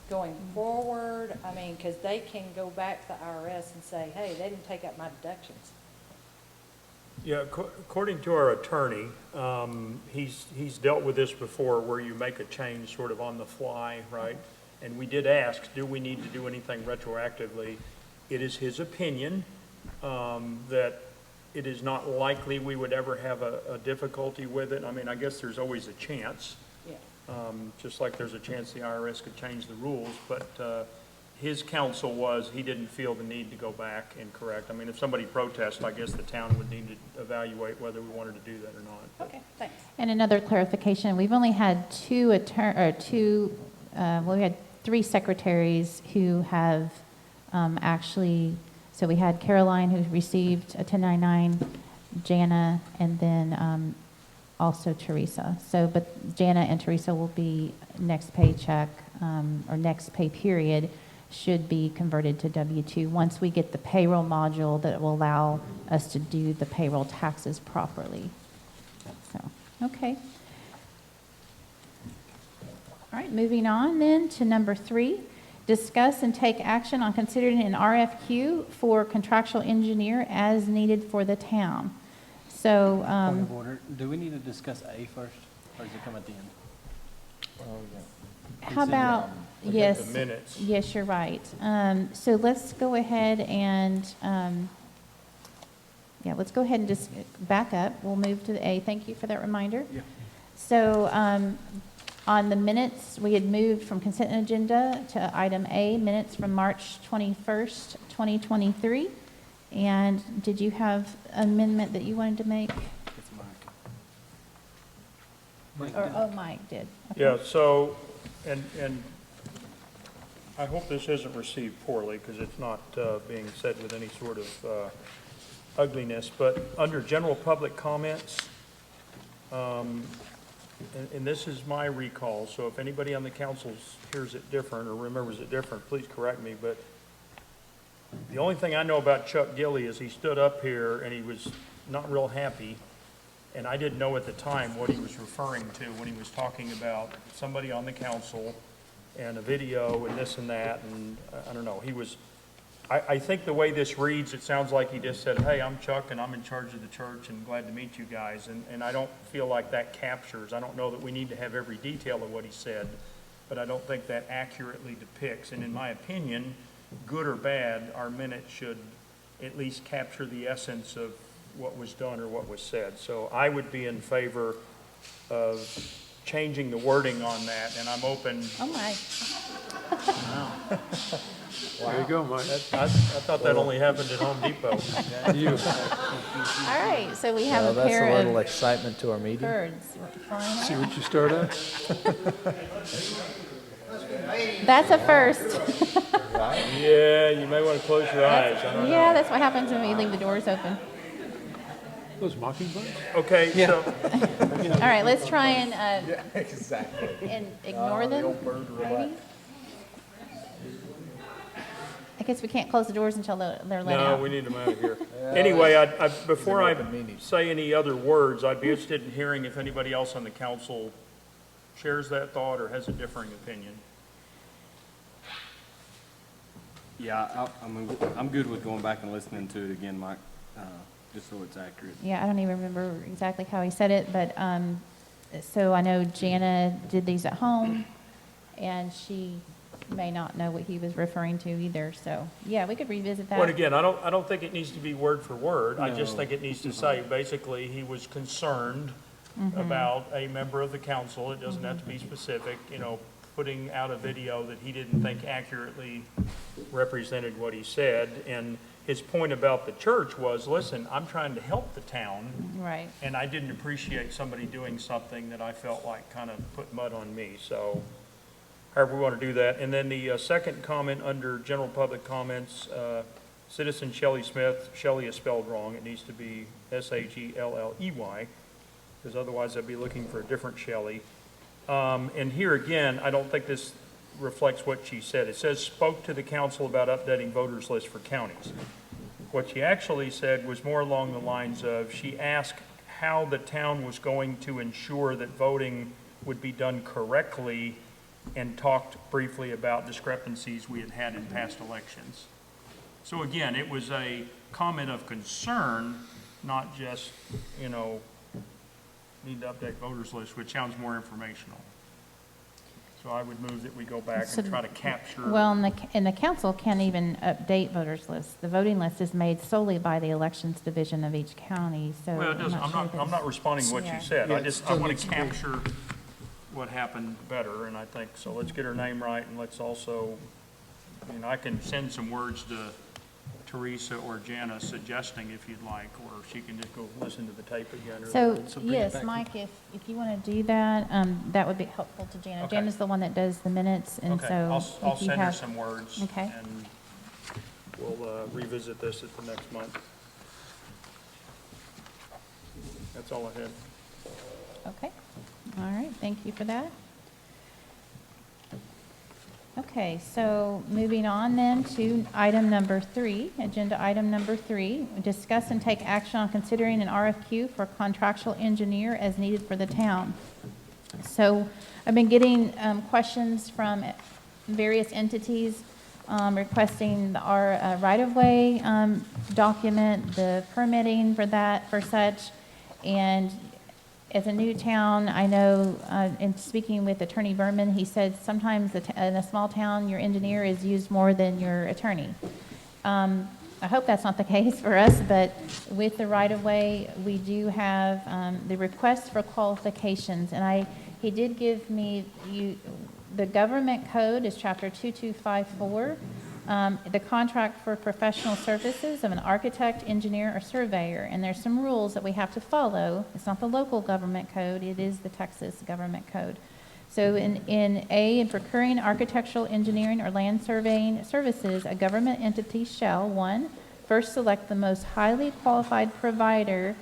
Speaker 8: going forward? I mean, because they can go back to the IRS and say, hey, they didn't take out my deductions.
Speaker 3: Yeah, according to our attorney, he's dealt with this before where you make a change sort of on the fly, right? And we did ask, do we need to do anything retroactively? It is his opinion that it is not likely we would ever have a difficulty with it. I mean, I guess there's always a chance,
Speaker 8: Yeah.
Speaker 3: just like there's a chance the IRS could change the rules, but his counsel was he didn't feel the need to go back and correct. I mean, if somebody protests, I guess the town would need to evaluate whether we wanted to do that or not.
Speaker 8: Okay, thanks.
Speaker 1: And another clarification, we've only had we had 3 secretaries who have actually, so we had Caroline who received a 1099, Jana, and then also Teresa. So, but Jana and Teresa will be next paycheck or next pay period should be converted to W-2 once we get the payroll module that will allow us to do the payroll taxes properly. So, okay. All right, moving on then to number 3, discuss and take action on considering an RFQ for contractual engineer as needed for the town. So,
Speaker 6: Point of order, do we need to discuss A first, or does it come at the end?
Speaker 1: how about,
Speaker 3: Look at
Speaker 1: yes,
Speaker 3: the minutes.
Speaker 1: yes, you're right. So let's go ahead and, let's go ahead and just back up. We'll move to the A. Thank you for that reminder.
Speaker 6: Yeah.
Speaker 1: So on the minutes, we had moved from consent agenda to item A, minutes from March 21st, 2023. And did you have an amendment that you wanted to make?
Speaker 6: It's Mike.
Speaker 1: Or, Mike did. Okay.
Speaker 3: Yeah, so, and I hope this isn't received poorly because it's not being said with any sort of ugliness, but under general public comments, and this is my recall, so if anybody on the council hears it different or remembers it different, please correct me, but the only thing I know about Chuck Gilly is he stood up here and he was not real happy, and I didn't know at the time what he was referring to when he was talking about somebody on the council and a video and this and that, and I don't know, he was, I think the way this reads, it sounds like he just said, hey, I'm Chuck and I'm in charge of the church and glad to meet you guys, and I don't feel like that captures, I don't know that we need to have every detail of what he said, but I don't think that accurately depicts, and in my opinion, good or bad, our minutes should at least capture the essence of what was done or what was said. So I would be in favor of changing the wording on that, and I'm open.
Speaker 1: Oh, my.
Speaker 7: There you go, Mike.
Speaker 3: I thought that only happened at Home Depot.
Speaker 7: You.
Speaker 1: All right, so we have
Speaker 9: Well,
Speaker 1: a
Speaker 9: that's a
Speaker 1: pair
Speaker 9: little
Speaker 1: of
Speaker 9: excitement to our meeting.
Speaker 1: birds flying
Speaker 7: See
Speaker 1: out.
Speaker 7: what you start at?
Speaker 1: That's a first.
Speaker 3: Yeah, you may want to close your eyes. I don't know.
Speaker 1: Yeah, that's what happens when we leave the doors open.
Speaker 7: Those mockingbirds?
Speaker 3: Okay, so,
Speaker 1: All right, let's try and,
Speaker 9: Exactly.
Speaker 1: and ignore them, maybe? I guess we can't close the doors until they're let
Speaker 3: no,
Speaker 1: out.
Speaker 3: we need them out of here. Anyway, before I say any other words, I'd be interested in hearing if anybody else on the council shares that thought or has a differing opinion.
Speaker 6: Yeah, I'm good with going back and listening to it again, Mike, just so it's accurate.
Speaker 1: Yeah, I don't even remember exactly how he said it, but, so I know Jana did these at home, and she may not know what he was referring to either, so, yeah, we could revisit that.
Speaker 3: But again, I don't think it needs to be word for word. I just
Speaker 6: No.
Speaker 3: think it needs to say, basically, he was concerned about a member of the council, it doesn't have to be specific, putting out a video that he didn't think accurately represented what he said. And his point about the church was, listen, I'm trying to help the town,
Speaker 1: Right.
Speaker 3: and I didn't appreciate somebody doing something that I felt like kind of put mud on me. So however we want to do that. And then the second comment under general public comments, citizen Shelley Smith, Shelley is spelled wrong. It needs to be Shelley, because otherwise I'd be looking for a different Shelley. And here again, I don't think this reflects what she said. It says, spoke to the council about updating voters list for counties. What she actually said was more along the lines of, she asked how the town was going to ensure that voting would be done correctly, and talked briefly about discrepancies we had had in past elections. So again, it was a comment of concern, not just, need to update voters list, which sounds more informational. So I would move that we go back
Speaker 1: So-
Speaker 3: and try to capture.
Speaker 1: Well, and the council can't even update voters lists. The voting list is made solely by the elections division of each county, so.
Speaker 3: Well, it doesn't, I'm
Speaker 1: sure
Speaker 3: not,
Speaker 1: if
Speaker 3: I'm not responding to what
Speaker 1: Yeah.
Speaker 3: you said.
Speaker 5: Yeah,
Speaker 3: I
Speaker 5: it
Speaker 3: just, I
Speaker 5: still
Speaker 3: want
Speaker 5: needs
Speaker 3: to
Speaker 5: to be-
Speaker 3: capture what happened better, and I think, so let's get her name right, and let's also, I can send some words to Teresa or Jana suggesting if you'd like, or she can just go listen to the tape again. Or
Speaker 1: So,
Speaker 6: bring it
Speaker 1: yes,
Speaker 6: back.
Speaker 1: Mike, if you want to do that, that would be helpful to Jana.
Speaker 3: Okay.
Speaker 1: Jana's the one that does the minutes, and
Speaker 3: Okay,
Speaker 1: so
Speaker 3: I'll
Speaker 1: if you
Speaker 3: send her
Speaker 1: have.
Speaker 3: some words.
Speaker 1: Okay.
Speaker 3: And we'll revisit this at the next month. That's all I had.
Speaker 1: Okay, all right, thank you for that. Okay, so moving on then to item number 3, agenda item number 3, discuss and take action on considering an RFQ for contractual engineer as needed for the town. So I've been getting questions from various entities requesting our right-of-way document, the permitting for that, for such, and as a new town, I know, in speaking with Attorney Berman, he said sometimes in a small town, your engineer is used more than your attorney. I hope that's not the case for us, but with the right-of-way, we do have the request for qualifications, and he did give me, the government code is chapter 2254. The contract for professional services of an architect, engineer, or surveyor, and there's some rules that we have to follow. It's not the local government code, it is the Texas government code. So in procuring architectural, engineering, or land surveying services, a government entity shall, 1, first select the most highly qualified provider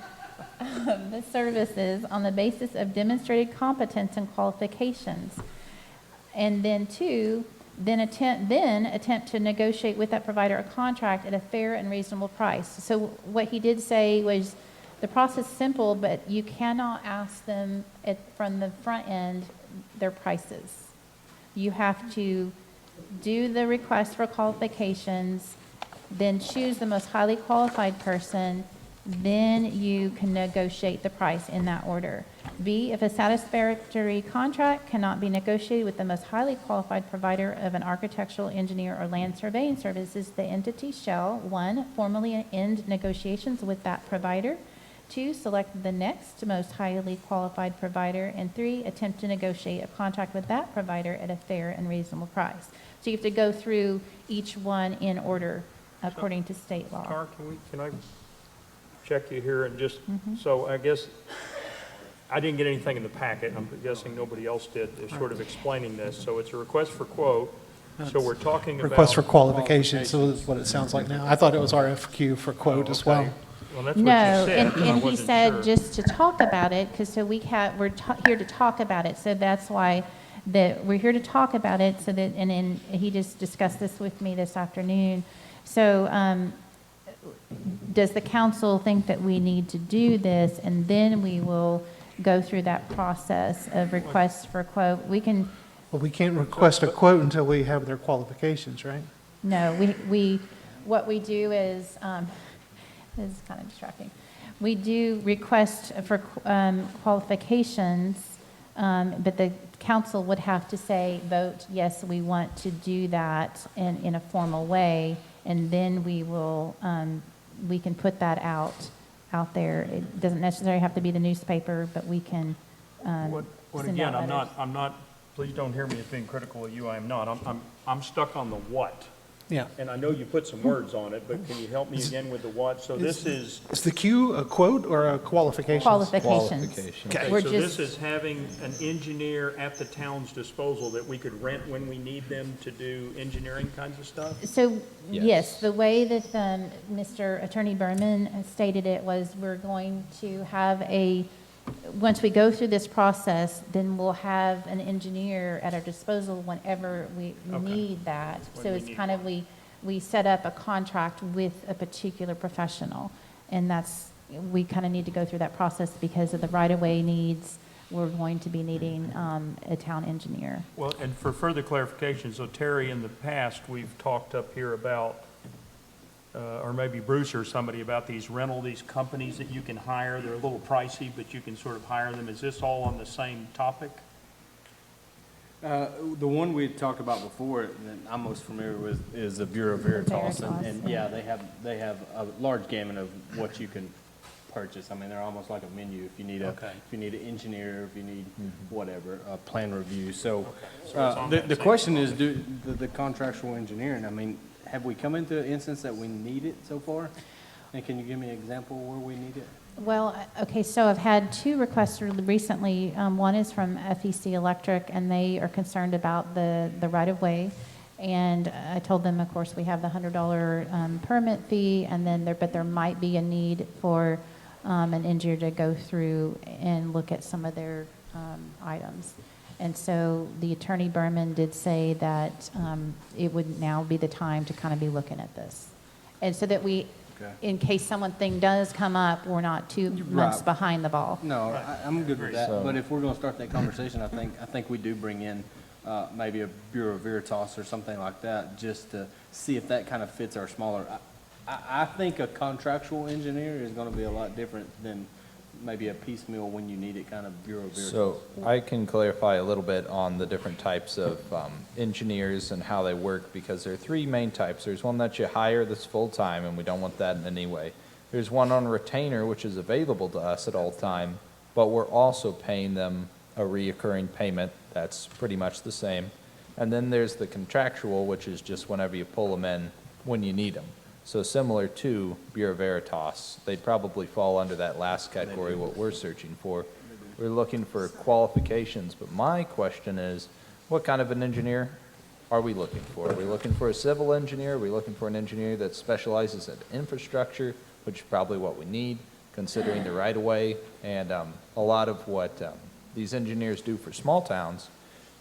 Speaker 1: the services on the basis of demonstrated competence and qualifications. And then two, then attempt to negotiate with that provider a contract at a fair and reasonable price. So what he did say was, the process is simple, but you cannot ask them from the front end their prices. You have to do the request for qualifications, then choose the most highly qualified person, then you can negotiate the price in that order. B, if a satisfactory contract cannot be negotiated with the most highly qualified provider of an architectural, engineer, or land surveying services, the entity shall, 1, formally end negotiations with that provider, 2, select the next most highly qualified provider, and 3, attempt to negotiate a contract with that provider at a fair and reasonable price. So you have to go through each one in order according to state law.
Speaker 3: Tara, can I check you here and just, so I guess, I didn't get anything in the packet, I'm guessing nobody else did, is sort of explaining this. So it's a request for quote, so we're talking about.
Speaker 5: Request for qualifications, so that's what it sounds like now. I thought it was RFQ for quote as well.
Speaker 3: Okay. Well, that's what you
Speaker 1: No,
Speaker 3: said,
Speaker 1: and
Speaker 3: I
Speaker 1: he
Speaker 3: wasn't
Speaker 1: said
Speaker 3: sure.
Speaker 1: just to talk about it, because so we're here to talk about it, so that's why we're here to talk about it, so that, and then he just discussed this with me this afternoon. So, does the council think that we need to do this, and then we will go through that process of requests for quote? We can,
Speaker 5: Well, we can't request a quote until we have their qualifications, right?
Speaker 1: no, what we do is, this is kind of distracting. We do request for qualifications, but the council would have to say, vote, yes, we want to do that in a formal way, and then we will, we can put that out there. It doesn't necessarily have to be the newspaper, but we can
Speaker 3: What
Speaker 1: send
Speaker 3: again,
Speaker 1: out letters.
Speaker 3: I'm not, please don't hear me as being critical of you, I am not. I'm stuck on the what.
Speaker 5: Yeah.
Speaker 3: And I know you put some words on it, but can you help me again with the what? So this is,
Speaker 5: Is the Q a quote or a qualifications?
Speaker 1: Qualifications.
Speaker 4: Qualifications.
Speaker 3: okay,
Speaker 1: We're
Speaker 3: so this
Speaker 1: just-
Speaker 3: is having an engineer at the town's disposal that we could rent when we need them to do engineering kinds of stuff?
Speaker 1: So,
Speaker 4: Yes.
Speaker 1: yes, the way that Mr. Attorney Berman stated it was, we're going to have once we go through this process, then we'll have an engineer at our disposal whenever we
Speaker 3: Okay.
Speaker 1: need that.
Speaker 3: When
Speaker 1: So
Speaker 3: we
Speaker 1: it's
Speaker 3: need
Speaker 1: kind of, we set up a contract with a particular professional. And we kind of need to go through that process because of the right-of-way needs. We're going to be needing a town engineer.
Speaker 3: Well, and for further clarification, so Terry, in the past, we've talked up here about, or maybe Bruce or somebody, about these companies that you can hire. They're a little pricey, but you can sort of hire them. Is this all on the same topic?
Speaker 6: The one we had talked about before that I'm most familiar with is the Bureau Veritas. And
Speaker 1: Veritas,
Speaker 6: yeah, they have a large gamut of what you can purchase. I mean, they're almost like a menu if you need
Speaker 3: Okay.
Speaker 6: if you need an engineer, if you need whatever, a plan review. So,
Speaker 3: So it's on that
Speaker 6: the
Speaker 3: same
Speaker 6: question is, the contractual engineering, I mean, have we come into an instance that we need it so far? And can you give me an example where we need it?
Speaker 1: Well, okay, so I've had two requests recently. One is from FEC Electric, and they are concerned about the right-of-way. And I told them, of course, we have the $100 permit fee, and then but there might be a need for an engineer to go through and look at some of their items. And so the Attorney Berman did say that it would now be the time to kind of be looking at this. And so that
Speaker 6: Okay.
Speaker 1: in case something does come up, we're not 2 months
Speaker 6: Right.
Speaker 1: behind the ball.
Speaker 6: No, I'm good with that,
Speaker 4: So-
Speaker 6: but if we're gonna start that conversation, I think we do bring in, maybe a Bureau Veritas or something like that, just to see if that kind of fits our smaller, I think a contractual engineer is gonna be a lot different than maybe a piecemeal when you need it kind of Bureau Veritas.
Speaker 4: So I can clarify a little bit on the different types of engineers and how they work, because there are three main types. There's one that you hire that's full-time, and we don't want that in any way. There's one on retainer, which is available to us at all time, but we're also paying them a reoccurring payment that's pretty much the same. And then there's the contractual, which is just whenever you pull them in when you need them. So similar to Bureau Veritas, they'd probably fall under that last category, what we're searching for. We're looking for qualifications, but my question is, what kind of an engineer are we looking for? Are we looking for a civil engineer? Are we looking for an engineer that specializes in infrastructure, which is probably what we need?
Speaker 9: considering the right-of-way. And a lot of what these engineers do for small towns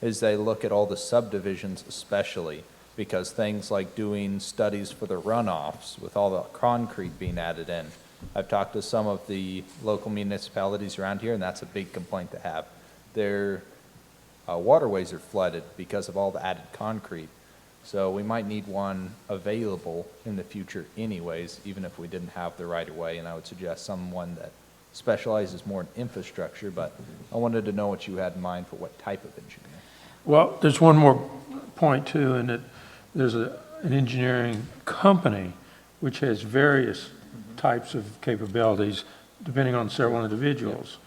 Speaker 9: is they look at all the subdivisions especially, because things like doing studies for the runoffs with all the concrete being added in. I've talked to some of the local municipalities around here, and that's a big complaint to have. Their waterways are flooded because of all the added concrete. So we might need one available in the future anyways, even if we didn't have the right-of-way, and I would suggest someone that specializes more in infrastructure, but I wanted to know what you had in mind for what type of engineer.
Speaker 7: Well, there's one more point too, in that there's an engineering company which has various types of capabilities depending on several individuals.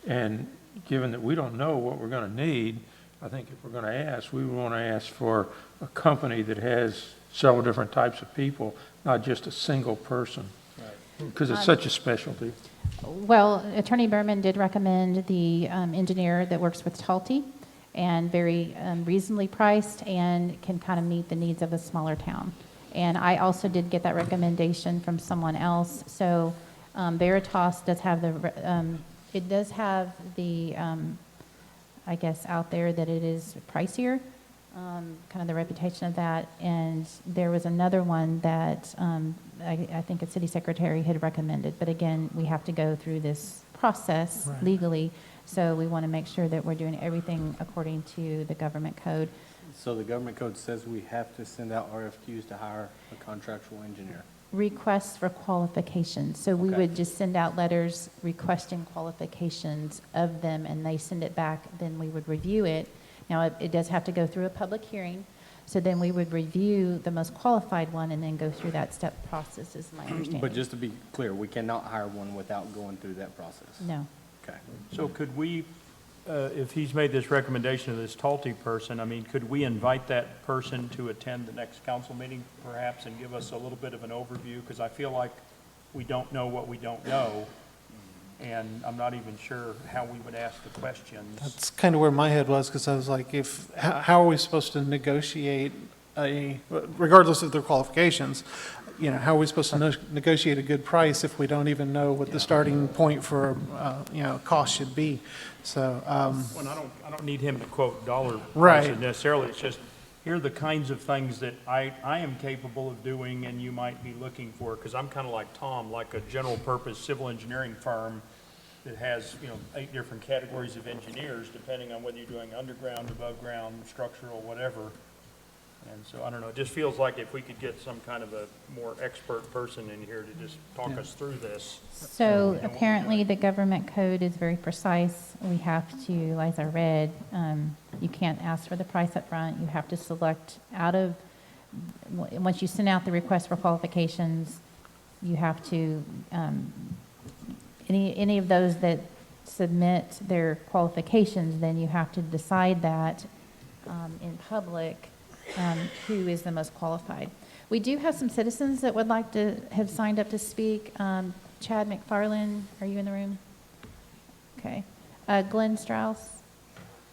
Speaker 7: And given that we don't know what we're going to need, I think if we're going to ask, we want to ask for a company that has several different types of people, not just a single person, because it's such a specialty.
Speaker 1: Well, Attorney Berman did recommend the engineer that works with Talty, and very reasonably priced and can kind of meet the needs of a smaller town. And I also did get that recommendation from someone else. So Veritas does have it does have the, I guess, out there that it is pricier, kind of the reputation of that. And there was another one that I think a city secretary had recommended. But again, we have to go through this process legally. So we want to make sure that we're doing everything according to the government code.
Speaker 6: So the government code says we have to send out RFQs to hire a contractual engineer.
Speaker 1: Requests for qualifications. So we
Speaker 6: Okay.
Speaker 1: would just send out letters requesting qualifications of them, and they send it back, then we would review it. Now, it does have to go through a public hearing, so then we would review the most qualified one and then go through that step process, is my understanding.
Speaker 6: But just to be clear, we cannot hire one without going through that process.
Speaker 1: No.
Speaker 6: Okay.
Speaker 3: So could we, if he's made this recommendation to this Talty person, I mean, could we invite that person to attend the next council meeting perhaps and give us a little bit of an overview? Because I feel like we don't know what we don't know, and I'm not even sure how we would ask the questions.
Speaker 5: That's kind of where my head was, because I was like, how are we supposed to negotiate regardless of their qualifications, how are we supposed to negotiate a good price if we don't even know what the starting point for, cost should be? So,
Speaker 3: Well, I don't need him to quote dollar
Speaker 5: Right.
Speaker 3: prices necessarily. It's just, here are the kinds of things that I am capable of doing and you might be looking for. Because I'm kind of like Tom, like a general purpose civil engineering firm that has, 8 different categories of engineers, depending on whether you're doing underground, above ground, structural, whatever. And so, I don't know, it just feels like if we could get some kind of a more expert person in here to just talk us through this.
Speaker 1: So apparently, the government code is very precise. We have to, as I read, you can't ask for the price up front. You have to select out of, once you send out the request for qualifications, you have to, any of those that submit their qualifications, then you have to decide that in public, who is the most qualified. We do have some citizens that would like to have signed up to speak. Chad McFarland, are you in the room? Okay. Glenn Strauss?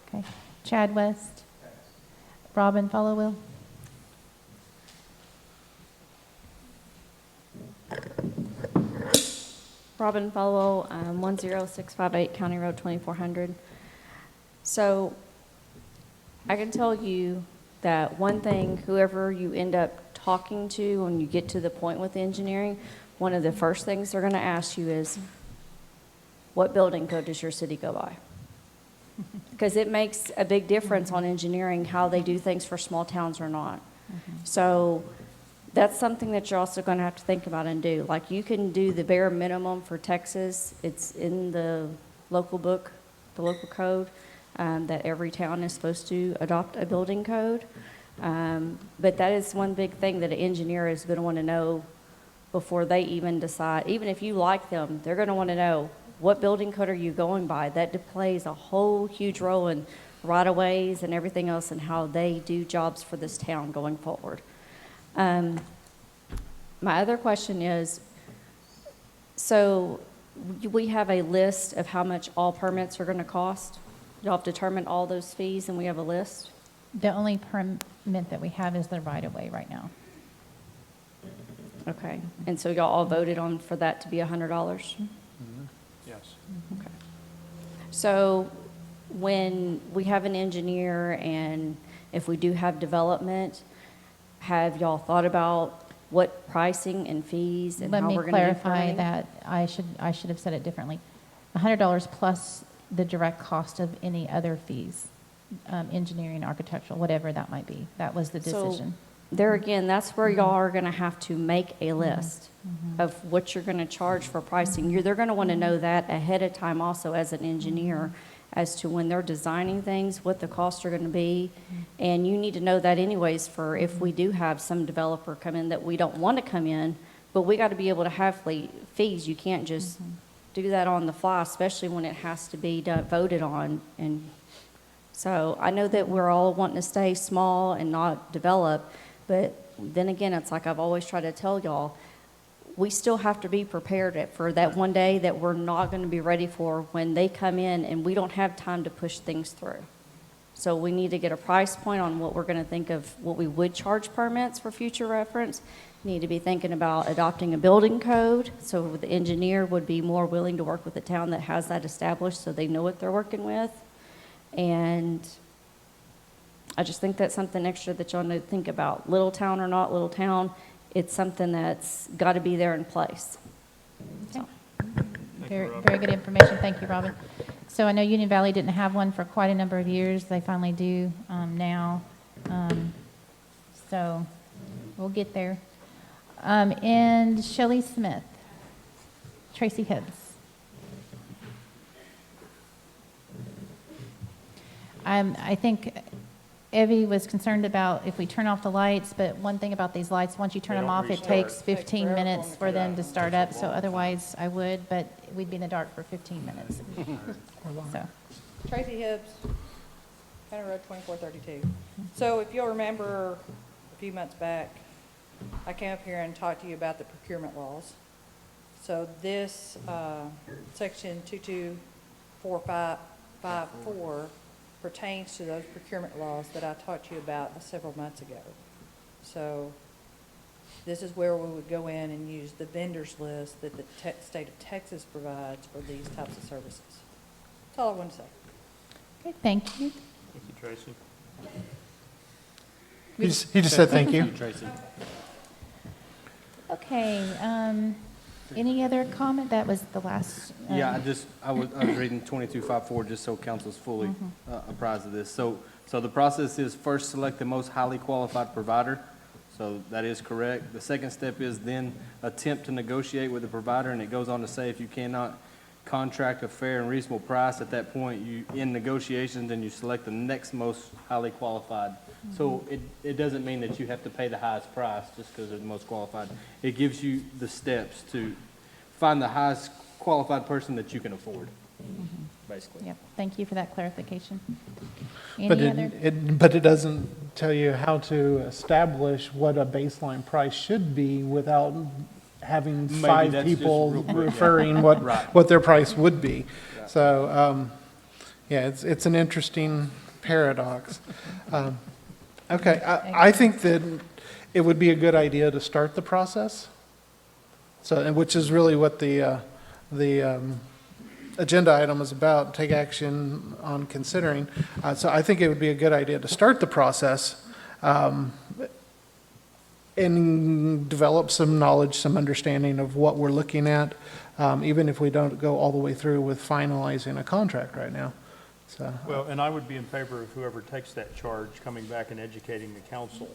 Speaker 1: Okay. Chad West? Robin Followill?
Speaker 10: Robin Follow, 10658 County Road 2400. So I can tell you that one thing, whoever you end up talking to when you get to the point with engineering, one of the first things they're going to ask you is, what building code does your city go by? Because it makes a big difference on engineering, how they do things for small towns or not. So that's something that you're also going to have to think about and do. Like, you can do the bare minimum for Texas. It's in the local book, the local code, that every town is supposed to adopt a building code. But that is one big thing that an engineer is going to want to know before they even decide. Even if you like them, they're going to want to know, what building code are you going by? That plays a whole huge role in right-of-ways and everything else and how they do jobs for this town going forward. My other question is, so we have a list of how much all permits are going to cost? Y'all have determined all those fees and we have a list?
Speaker 1: The only permit that we have is the right-of-way right now.
Speaker 10: Okay, and so y'all all voted on for that to be $100?
Speaker 7: costs.
Speaker 10: So when we have an engineer and if we do have development, have y'all thought about what pricing and fees and
Speaker 1: Let
Speaker 10: how
Speaker 1: me
Speaker 10: we're going to do
Speaker 1: clarify
Speaker 10: permitting?
Speaker 1: that. I should have said it differently. $100 plus the direct cost of any other fees, engineering, architectural, whatever that might be. That was the
Speaker 10: So,
Speaker 1: decision.
Speaker 10: There again, that's where y'all are going to have to make a list of what you're going to charge for pricing. They're going to want to know that ahead of time also as an engineer as to when they're designing things, what the costs are going to be. And you need to know that anyways for if we do have some developer come in that we don't want to come in, but we got to be able to have fees. You can't just do that on the fly, especially when it has to be voted on. And so I know that we're all wanting to stay small and not develop, but then again, it's like I've always tried to tell y'all, we still have to be prepared for that one day that we're not going to be ready for when they come in and we don't have time to push things through. So we need to get a price point on what we're going to think of what we would charge permits for future reference. Need to be thinking about adopting a building code, so the engineer would be more willing to work with the town that has that established so they know what they're working with. And I just think that's something extra that y'all need to think about. Little town or not little town, it's something that's got to be there in place. So,
Speaker 1: Very, very good information. Thank you, Robin. So I know Union Valley didn't have one for quite a number of years. They finally do now. So we'll get there. And Shelley Smith, Tracy Hibbs. I think Evie was concerned about if we turn off the lights, but one thing about these lights, once you turn
Speaker 3: They
Speaker 1: them
Speaker 3: don't
Speaker 1: off, it
Speaker 3: restart.
Speaker 1: takes
Speaker 8: Take
Speaker 1: 15
Speaker 8: forever
Speaker 1: minutes
Speaker 8: for
Speaker 1: for them to start up, so otherwise I would, but we'd be in the dark for 15 minutes. So,
Speaker 8: Tracy Hibbs, County Road 2432. So if you'll remember, a few months back, I came up here and talked to you about the procurement laws. So this, section 224554 pertains to those procurement laws that I talked to you about several months ago. So this is where we would go in and use the vendors list that the state of Texas provides for these types of services. That's all I want to say.
Speaker 1: okay, thank you.
Speaker 3: Thank you, Tracy.
Speaker 5: He just said thank you.
Speaker 6: Tracy.
Speaker 1: Okay, any other comment? That was the last.
Speaker 6: Yeah, I was reading 2254, just so council's fully apprised of this. So the process is first select the most highly qualified provider. So that is correct. The second step is then attempt to negotiate with the provider, and it goes on to say if you cannot contract a fair and reasonable price, at that point, you, in negotiations, then you select the next most highly qualified. So it doesn't mean that you have to pay the highest price just because they're the most qualified. It gives you the steps to find the highest qualified person that you can afford, basically.
Speaker 1: Yep, thank you for that clarification.
Speaker 5: But
Speaker 1: Any other?
Speaker 5: but it doesn't tell you how to establish what a baseline price should be without having
Speaker 6: Maybe
Speaker 5: five
Speaker 6: that's just
Speaker 5: people
Speaker 6: real quick, yeah.
Speaker 5: referring
Speaker 6: Right.
Speaker 5: what their price would be. So, yeah, it's an interesting paradox. Okay, I think that it would be a good idea to start the process. So, and which is really what the agenda item is about, take action on considering. So I think it would be a good idea to start the process and develop some knowledge, some understanding of what we're looking at, even if we don't go all the way through with finalizing a contract right now. So,
Speaker 3: Well, and I would be in favor of whoever takes that charge coming back and educating the council,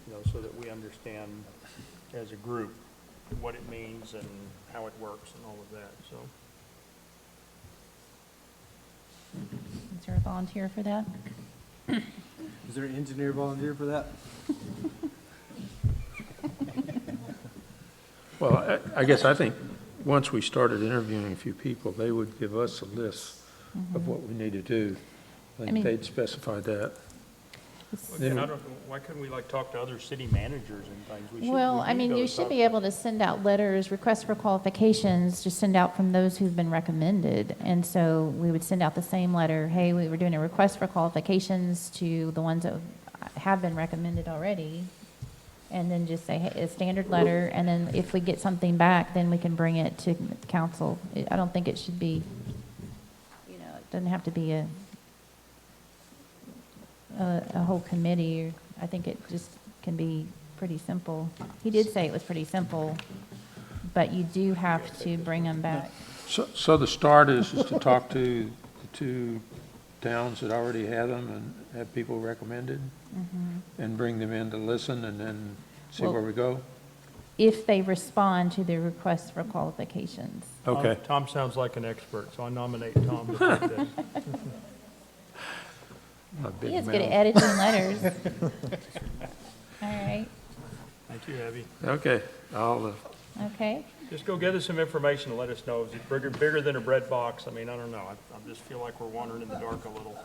Speaker 3: you know, so that we understand as a group what it means and how it works and all of that, so.
Speaker 1: Is there a volunteer for that?
Speaker 6: Is there an engineer volunteer for that?
Speaker 7: Well, I guess I think once we started interviewing a few people, they would give us a list of what we need to do. I
Speaker 1: I
Speaker 7: think
Speaker 1: mean-
Speaker 7: they'd specify that.
Speaker 3: And I don't, why couldn't we like talk to other city managers and things? We should-
Speaker 1: Well,
Speaker 3: we
Speaker 1: I
Speaker 3: need
Speaker 1: mean,
Speaker 3: to go
Speaker 1: you should
Speaker 3: talk-
Speaker 1: be able to send out letters, requests for qualifications, just send out from those who've been recommended. And so we would send out the same letter, hey, we were doing a request for qualifications to the ones that have been recommended already. and then just say, hey, a standard letter, and then if we get something back, then we can bring it to council. I don't think it should be, you know, it doesn't have to be a whole committee. Or I think it just can be pretty simple. He did say it was pretty simple, but you do have to bring them back.
Speaker 7: So the start is to talk to the two towns that already had them and have people recommended, and bring them in to listen, and then see
Speaker 1: Well-
Speaker 7: where we go?
Speaker 1: If they respond to the request for qualifications.
Speaker 7: Okay.
Speaker 3: Tom sounds like an expert, so I nominate Tom to take this.
Speaker 7: A big
Speaker 1: He is good at
Speaker 7: mouth.
Speaker 1: editing letters. All right,
Speaker 3: Thank you, Abby.
Speaker 7: Okay, I'll,
Speaker 1: okay.
Speaker 3: Just go get us some information and let us know. Is it bigger than a bread box? I mean, I don't know. I just feel like we're wandering in the dark a little.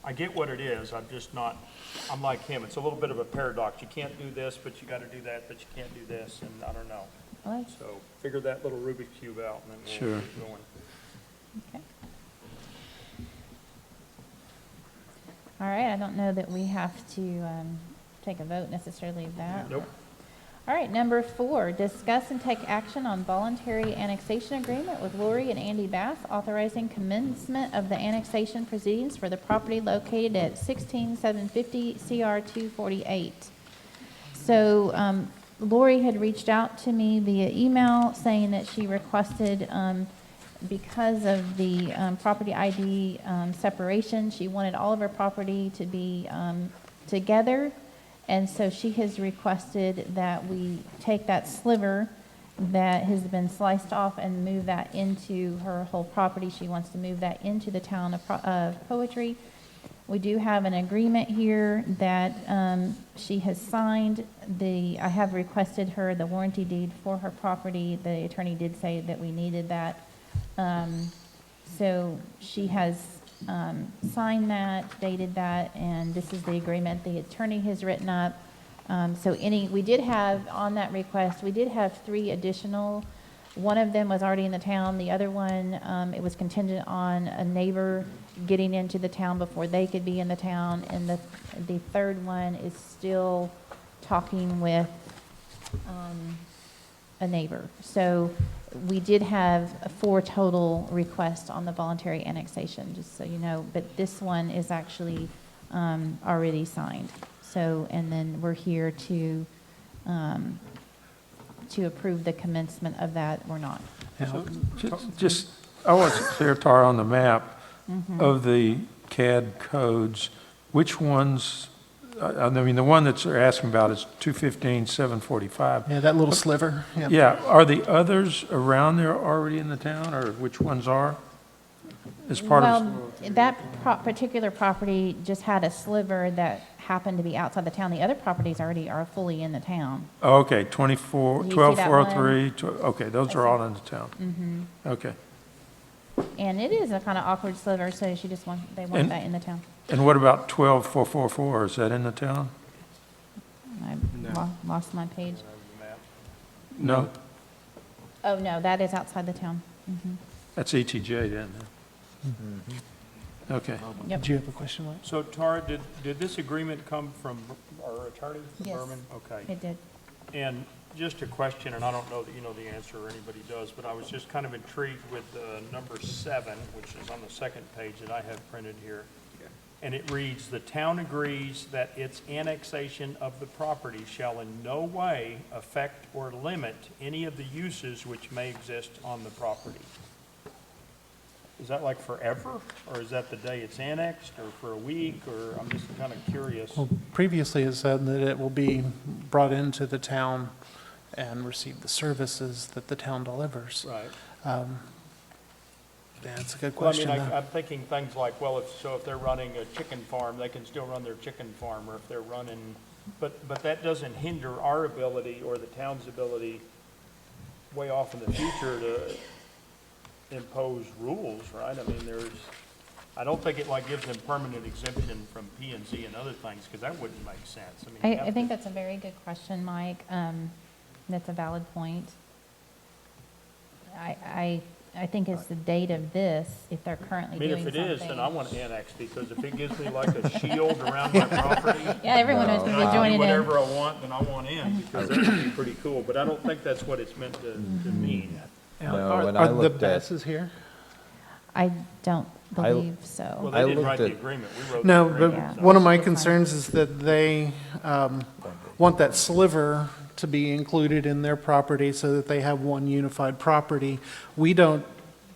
Speaker 3: I get what it is. I'm just not, I'm like him. It's a little bit of a paradox. You can't do this, but you got to do that, but you can't do this, and I don't know.
Speaker 1: Well,
Speaker 3: So figure that little Rubik's Cube out, and then
Speaker 7: Sure.
Speaker 3: we'll keep going.
Speaker 1: okay. All right, I don't know that we have to take a vote necessarily of that.
Speaker 3: Nope.
Speaker 1: All right, number 4, discuss and take action on voluntary annexation agreement with Lori and Andy Bass, authorizing commencement of the annexation proceedings for the property located at 16750 CR 248. So Lori had reached out to me via email saying that she requested, because of the property ID separation, she wanted all of her property to be together. And so she has requested that we take that sliver that has been sliced off and move that into her whole property. She wants to move that into the town of Poetry. We do have an agreement here that she has signed. I have requested her the warranty deed for her property. The attorney did say that we needed that. So she has signed that, dated that, and this is the agreement the attorney has written up. We did have, on that request, we did have 3 additional. One of them was already in the town. The other one, it was contingent on a neighbor getting into the town before they could be in the town. And the third one is still talking with a neighbor. So we did have 4 total requests on the voluntary annexation, just so you know, but this one is actually already signed. So, and then we're here to approve the commencement of that or not.
Speaker 7: yeah, just, I wasn't clear, Tara, on the map of the CAD codes, which ones, I mean, the one that they're asking about is 215-745.
Speaker 5: Yeah, that little sliver, yeah.
Speaker 7: Yeah, are the others around there already in the town, or which ones are? As part of,
Speaker 1: Well, that particular property just had a sliver that happened to be outside the town. The other properties already are fully in the town.
Speaker 7: oh, okay, 24,
Speaker 1: You see
Speaker 7: 12403, okay, those are all in the town. Okay.
Speaker 1: And it is a kind of awkward sliver, so they want
Speaker 7: And-
Speaker 1: that in the town.
Speaker 7: And what about 12444, is that in the town?
Speaker 1: I lost my page.
Speaker 7: No,
Speaker 1: Oh, no, that is outside the town.
Speaker 7: that's ETJ then. Okay.
Speaker 1: Yep.
Speaker 5: Did you have a question, Mike?
Speaker 3: So Tara, did this agreement come from our attorney,
Speaker 1: Yes.
Speaker 3: Berman? Okay.
Speaker 1: It did.
Speaker 3: And just a question, and I don't know that you know the answer or anybody does, but I was just kind of intrigued with number 7, which is on the second page that I have printed here. And it reads, "The town agrees that its annexation of the property shall in no way affect or limit any of the uses which may exist on the property." Is that like forever, or is that the day it's annexed, or for a week, or I'm just kind of curious?
Speaker 5: Well, previously it said that it will be brought into the town and receive the services that the town delivers.
Speaker 3: Right.
Speaker 5: That's a good
Speaker 3: Well, I
Speaker 5: question.
Speaker 3: mean, I'm thinking things like, well, if they're running a chicken farm, they can still run their chicken farm, or if they're running, but that doesn't hinder our ability or the town's ability way off in the future to impose rules, right? I mean, I don't think it like gives them permanent exemption from P and Z and other things, because that wouldn't make sense. I mean, you
Speaker 1: I
Speaker 3: have
Speaker 1: think
Speaker 3: to-
Speaker 1: that's a very good question, Mike. That's a valid point. I think it's the date of this, if they're
Speaker 3: I
Speaker 1: currently
Speaker 3: mean,
Speaker 1: doing
Speaker 3: if
Speaker 1: something.
Speaker 3: it is, then I want to annex, because if it gives me like a shield around my property,
Speaker 1: Yeah, everyone is
Speaker 3: and
Speaker 1: going to
Speaker 3: I
Speaker 1: be
Speaker 3: can do
Speaker 1: joining in.
Speaker 3: whatever I want, then I want in, because that would be pretty cool. But I don't think that's what it's meant to mean.
Speaker 4: No, when
Speaker 5: Are
Speaker 4: I
Speaker 5: the
Speaker 4: looked at-
Speaker 5: Basses here?
Speaker 1: I don't
Speaker 4: I-
Speaker 1: believe
Speaker 3: Well,
Speaker 1: so.
Speaker 3: they
Speaker 4: I
Speaker 3: didn't write
Speaker 4: looked
Speaker 3: the
Speaker 4: at-
Speaker 3: agreement, we wrote the
Speaker 5: No,
Speaker 3: agreement.
Speaker 1: Yeah.
Speaker 5: but one of my
Speaker 1: It's fine.
Speaker 5: concerns is that they want that sliver to be included in their property so that they have one unified property. We don't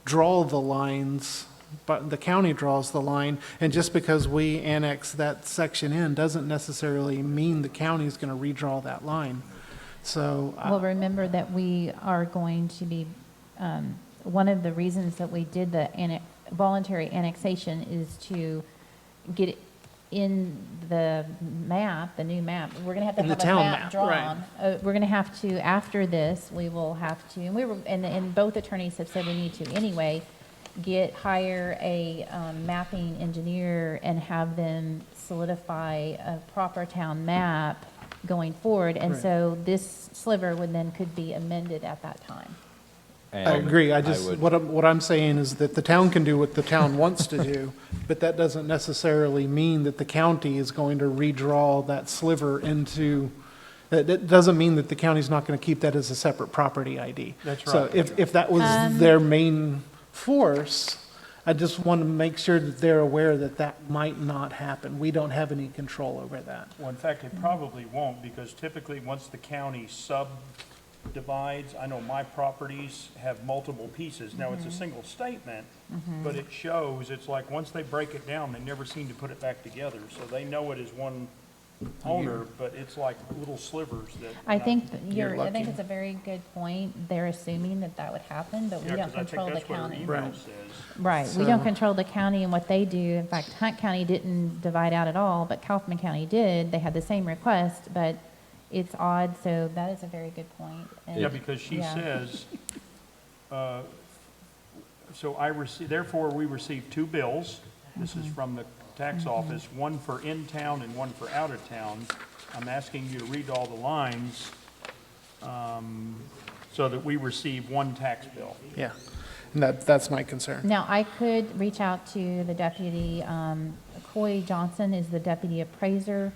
Speaker 5: draw the lines, but the county draws the line, and just because we annex that section in doesn't necessarily mean the county's going to redraw that line. So,
Speaker 1: Well, remember that we are going to be, one of the reasons that we did the voluntary annexation is to get it in the map, the new map. We're gonna have to
Speaker 5: In the
Speaker 1: have a
Speaker 5: town
Speaker 1: map
Speaker 5: map,
Speaker 1: drawn.
Speaker 5: right.
Speaker 1: We're gonna have to, after this, we will have to, and both attorneys have said we need to anyway, hire a mapping engineer and have them solidify a proper town map going forward. And
Speaker 5: Right.
Speaker 1: so this sliver could be amended at that time.
Speaker 5: I agree. I just,
Speaker 4: would-
Speaker 5: what I'm saying is that the town can do what the town wants to do, but that doesn't necessarily mean that the county is going to redraw that sliver into, that doesn't mean that the county's not going to keep that as a separate property ID.
Speaker 3: That's
Speaker 5: So
Speaker 3: right.
Speaker 5: if that was their main force, I just want to make sure that they're aware that that might not happen. We don't have any control over that.
Speaker 3: Well, in fact, it probably won't, because typically, once the county subdivides, I know my properties have multiple pieces. Now, it's a single statement, but it shows, it's like, once they break it down, they never seem to put it back together. So they know it is one owner, but it's like little slivers that.
Speaker 1: I think that
Speaker 3: you're
Speaker 1: I think
Speaker 3: lucky.
Speaker 1: it's a very good point. They're assuming that that would happen, but we
Speaker 3: Yeah,
Speaker 1: don't
Speaker 3: 'cause I think
Speaker 1: control the
Speaker 3: that's what her
Speaker 1: county.
Speaker 3: email
Speaker 5: Right.
Speaker 3: says.
Speaker 1: Right, we don't
Speaker 5: So-
Speaker 1: control the county and what they do. In fact, Hunt County didn't divide out at all, but Kaufman County did. They had the same request, but it's odd, so that is a very good point. And-
Speaker 3: Yeah, because she
Speaker 1: yeah.
Speaker 3: says, so therefore, we received two bills. This is from the tax office, one for in-town and one for out-of-town. I'm asking you to read all the lines, so that we receive one tax bill.
Speaker 5: Yeah, and that's my concern.
Speaker 1: Now, I could reach out to the deputy, Coy Johnson is the deputy appraiser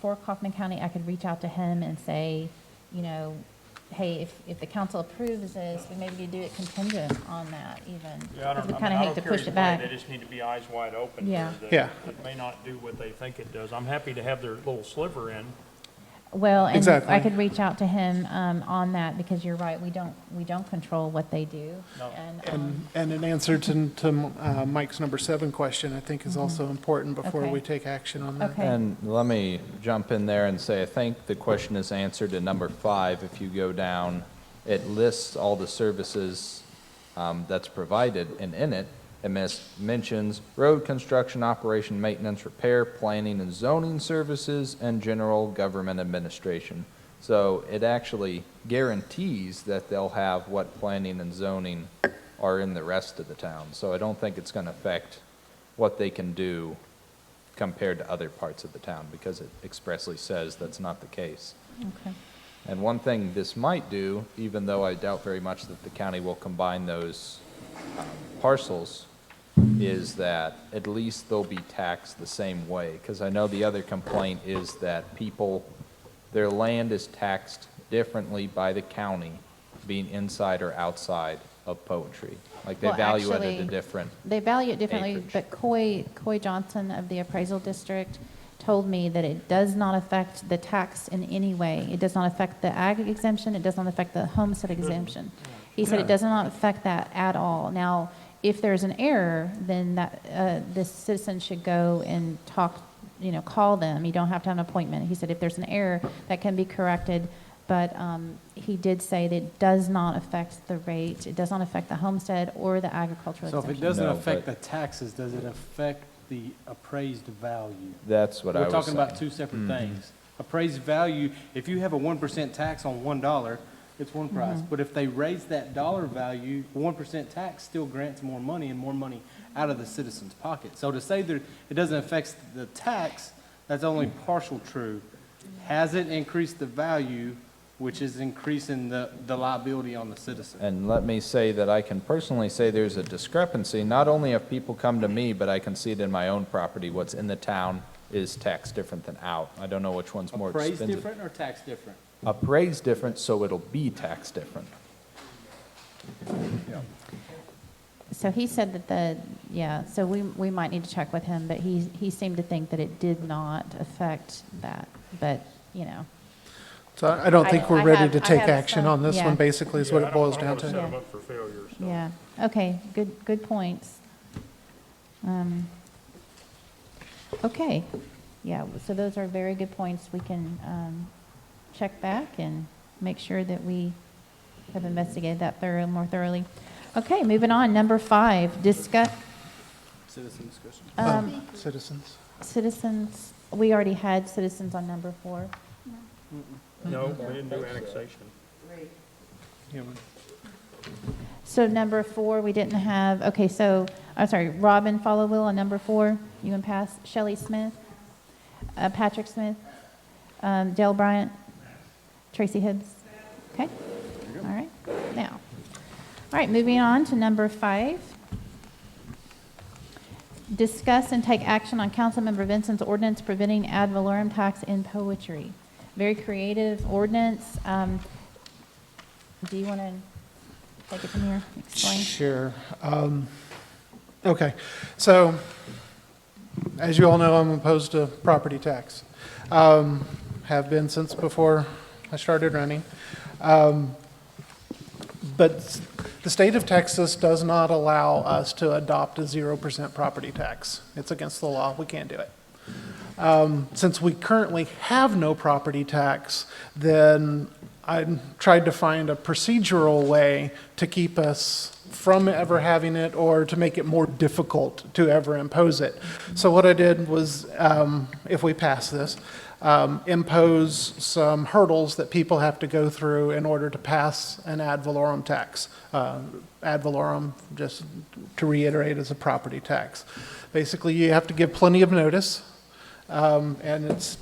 Speaker 1: for Kaufman County. I could reach out to him and say, you know, hey, if the council approves this, we maybe do it contingent on that even.
Speaker 3: Yeah, I
Speaker 1: Because
Speaker 3: don't,
Speaker 1: we
Speaker 3: I
Speaker 1: kind
Speaker 3: mean,
Speaker 1: of
Speaker 3: I
Speaker 1: hate to
Speaker 3: don't care
Speaker 1: push
Speaker 3: either
Speaker 1: it
Speaker 3: way,
Speaker 1: back.
Speaker 3: they just need to be eyes wide open.
Speaker 1: Yeah.
Speaker 3: for
Speaker 5: Yeah.
Speaker 3: It may not do what they think it does. I'm happy to have their little sliver in.
Speaker 1: Well, and
Speaker 5: Exactly.
Speaker 1: I could reach out to him on that, because you're right, we don't control what they do.
Speaker 3: No.
Speaker 5: And an answer to Mike's number 7 question, I think, is also important before
Speaker 1: Okay.
Speaker 5: we take action on that.
Speaker 1: Okay.
Speaker 4: And let me jump in there and say, I think the question is answered in number 5. If you go down, it lists all the services that's provided, and in it, it mentions road construction, operation, maintenance, repair, planning and zoning services, and general government administration. So it actually guarantees that they'll have what planning and zoning are in the rest of the town. So I don't think it's going to affect what they can do compared to other parts of the town, because it expressly says that's not the case.
Speaker 1: Okay.
Speaker 4: And one thing this might do, even though I doubt very much that the county will combine those parcels, is that at least they'll be taxed the same way. Because I know the other complaint is that people, their land is taxed differently by the county, being inside or outside of Poetry. Like they
Speaker 1: Well,
Speaker 4: value it at a
Speaker 1: actually,
Speaker 4: different,
Speaker 1: They value it differently,
Speaker 4: acreage.
Speaker 1: but Coy Johnson of the appraisal district told me that it does not affect the tax in any way. It does not affect the ag exemption, it does not affect the homestead exemption. He said it does not affect that at all. Now, if there's an error, then the citizen should go and talk, call them. You don't have to have an appointment. He said if there's an error, that can be corrected. But he did say that it does not affect the rate. It does not affect the homestead or the agricultural
Speaker 6: So if
Speaker 1: exemption.
Speaker 6: it doesn't
Speaker 4: No,
Speaker 6: affect
Speaker 4: but-
Speaker 6: the taxes, does it affect the appraised value?
Speaker 4: that's what I
Speaker 6: We're
Speaker 4: was
Speaker 6: talking about
Speaker 4: saying.
Speaker 6: two separate things. Appraised value, if you have a 1% tax on $1, it's one price. But if they raise that dollar value, 1% tax still grants more money and more money out of the citizen's pocket. So to say that it doesn't affect the tax, that's only partial true. Has it increased the value which is increasing the liability on the citizen.
Speaker 9: And let me say that I can personally say there's a discrepancy, not only if people come to me, but I can see it in my own property. What's in the town is taxed different than out. I don't know which one's more
Speaker 6: Appraised
Speaker 9: expensive.
Speaker 6: different or taxed different?
Speaker 9: Appraised different, so it'll be taxed different.
Speaker 1: So he said that so we might need to check with him, but he seemed to think that it did not affect that, but, you know.
Speaker 5: So I don't think we're
Speaker 1: I
Speaker 5: ready
Speaker 1: have-
Speaker 5: to
Speaker 1: I
Speaker 5: take
Speaker 1: have
Speaker 5: action
Speaker 1: some-
Speaker 5: on this
Speaker 1: yeah.
Speaker 5: one, basically, is
Speaker 3: Yeah,
Speaker 5: what
Speaker 3: I
Speaker 5: it
Speaker 3: don't-
Speaker 5: boils
Speaker 3: I don't
Speaker 5: down
Speaker 3: wanna
Speaker 5: to.
Speaker 3: set 'em
Speaker 1: Yeah.
Speaker 3: up for failure, so.
Speaker 1: Yeah, okay, good points. Okay, yeah, so those are very good points. We can check back and make sure that we have investigated that more thoroughly. Okay, moving on, number 5, discuss,
Speaker 6: Citizen discussion.
Speaker 5: Citizens.
Speaker 1: citizens, we already had citizens on number 4.
Speaker 3: No, we didn't do annexation.
Speaker 5: Yeah,
Speaker 1: So number 4, we didn't have, okay, so, I'm sorry, Robin Followwill on number 4, you can pass. Shelley Smith, Patrick Smith, Dale Bryant, Tracy Hibbs. Okay? All right, now. All right, moving on to number 5. Discuss and take action on Councilmember Vincent's ordinance preventing ad valorem tax in poetry. Very creative ordinance. Do you want to take it from here? Explain.
Speaker 5: Sure. Okay, so, as you all know, I'm opposed to property tax. Have been since before I started running. But the state of Texas does not allow us to adopt a 0% property tax. It's against the law, we can't do it. Since we currently have no property tax, then I tried to find a procedural way to keep us from ever having it or to make it more difficult to ever impose it. So what I did was, if we pass this, impose some hurdles that people have to go through in order to pass an ad valorem tax. Ad valorem, just to reiterate, is a property tax. Basically, you have to give plenty of notice, and it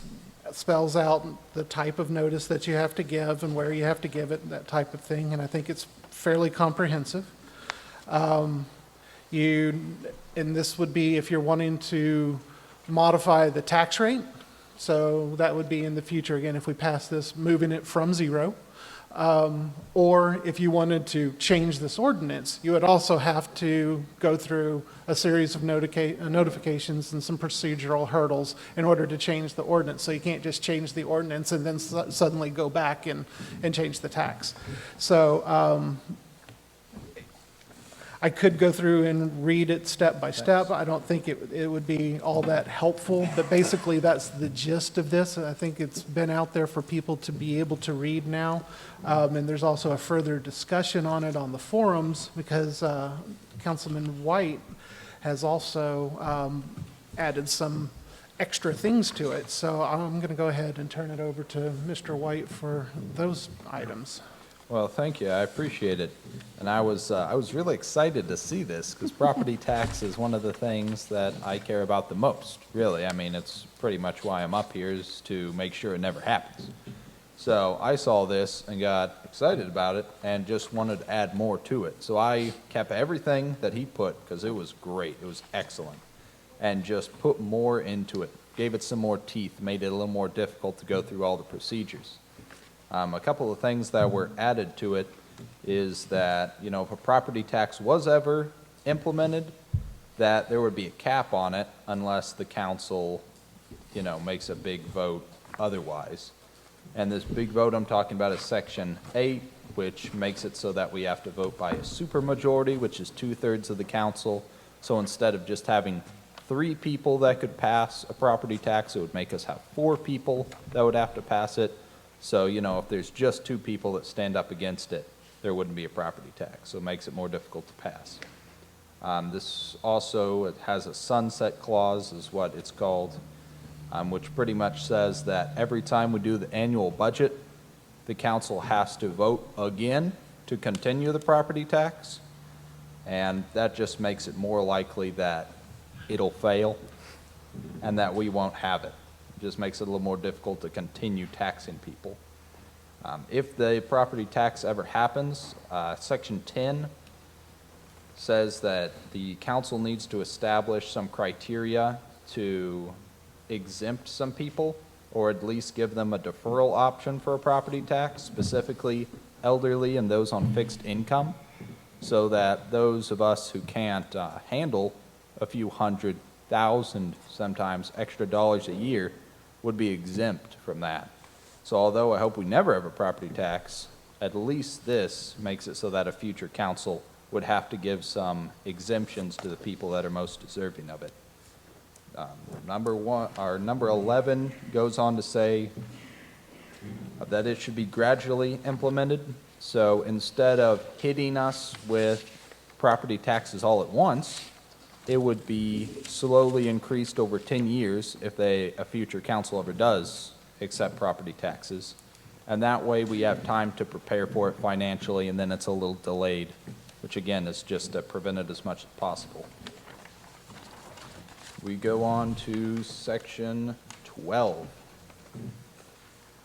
Speaker 5: spells out the type of notice that you have to give and where you have to give it, that type of thing, and I think it's fairly comprehensive. And this would be if you're wanting to modify the tax rate, so that would be in the future, again, if we pass this, moving it from 0. Or if you wanted to change this ordinance, you would also have to go through a series of notifications and some procedural hurdles in order to change the ordinance. So you can't just change the ordinance and then suddenly go back and change the tax. So I could go through and read it step by step. I don't think it would be all that helpful, but basically that's the gist of this. I think it's been out there for people to be able to read now. And there's also a further discussion on it on the forums because Councilman White has also added some extra things to it. So I'm going to go ahead and turn it over to Mr. White for those items.
Speaker 9: Well, thank you, I appreciate it. And I was really excited to see this, because property tax is one of the things that I care about the most, really. I mean, it's pretty much why I'm up here, is to make sure it never happens. So I saw this and got excited about it, and just wanted to add more to it. So I kept everything that he put, because it was great, it was excellent, and just put more into it, gave it some more teeth, made it a little more difficult to go through all the procedures. A couple of things that were added to it is that, you know, if a property tax was ever implemented, that there would be a cap on it unless the council, you know, makes a big vote otherwise. And this big vote I'm talking about is Section 8, which makes it so that we have to vote by a supermajority, which is 2/3 of the council. So instead of just having 3 people that could pass a property tax, it would make us have 4 people that would have to pass it. So, you know, if there's just 2 people that stand up against it, there wouldn't be a property tax, so it makes it more difficult to pass. This also, it has a sunset clause, is what it's called, which pretty much says that every time we do the annual budget, the council has to vote again to continue the property tax, and that just makes it more likely that it'll fail and that we won't have it. Just makes it a little more difficult to continue taxing people. If the property tax ever happens, Section 10 says that the council needs to establish some criteria to exempt some people, or at least give them a deferral option for a property tax, specifically elderly and those on fixed income, so that those of us who can't handle a few $100,000, sometimes extra dollars a year, would be exempt from that. So although I hope we never have a property tax, at least this makes it so that a future council would have to give some exemptions to the people that are most deserving of it. Number 11 goes on to say that it should be gradually implemented. So instead of hitting us with property taxes all at once, it would be slowly increased over 10 years if a future council ever does accept property taxes. And that way we have time to prepare for it financially, and then it's a little delayed, which again is just to prevent it as much as possible. We go on to section 12,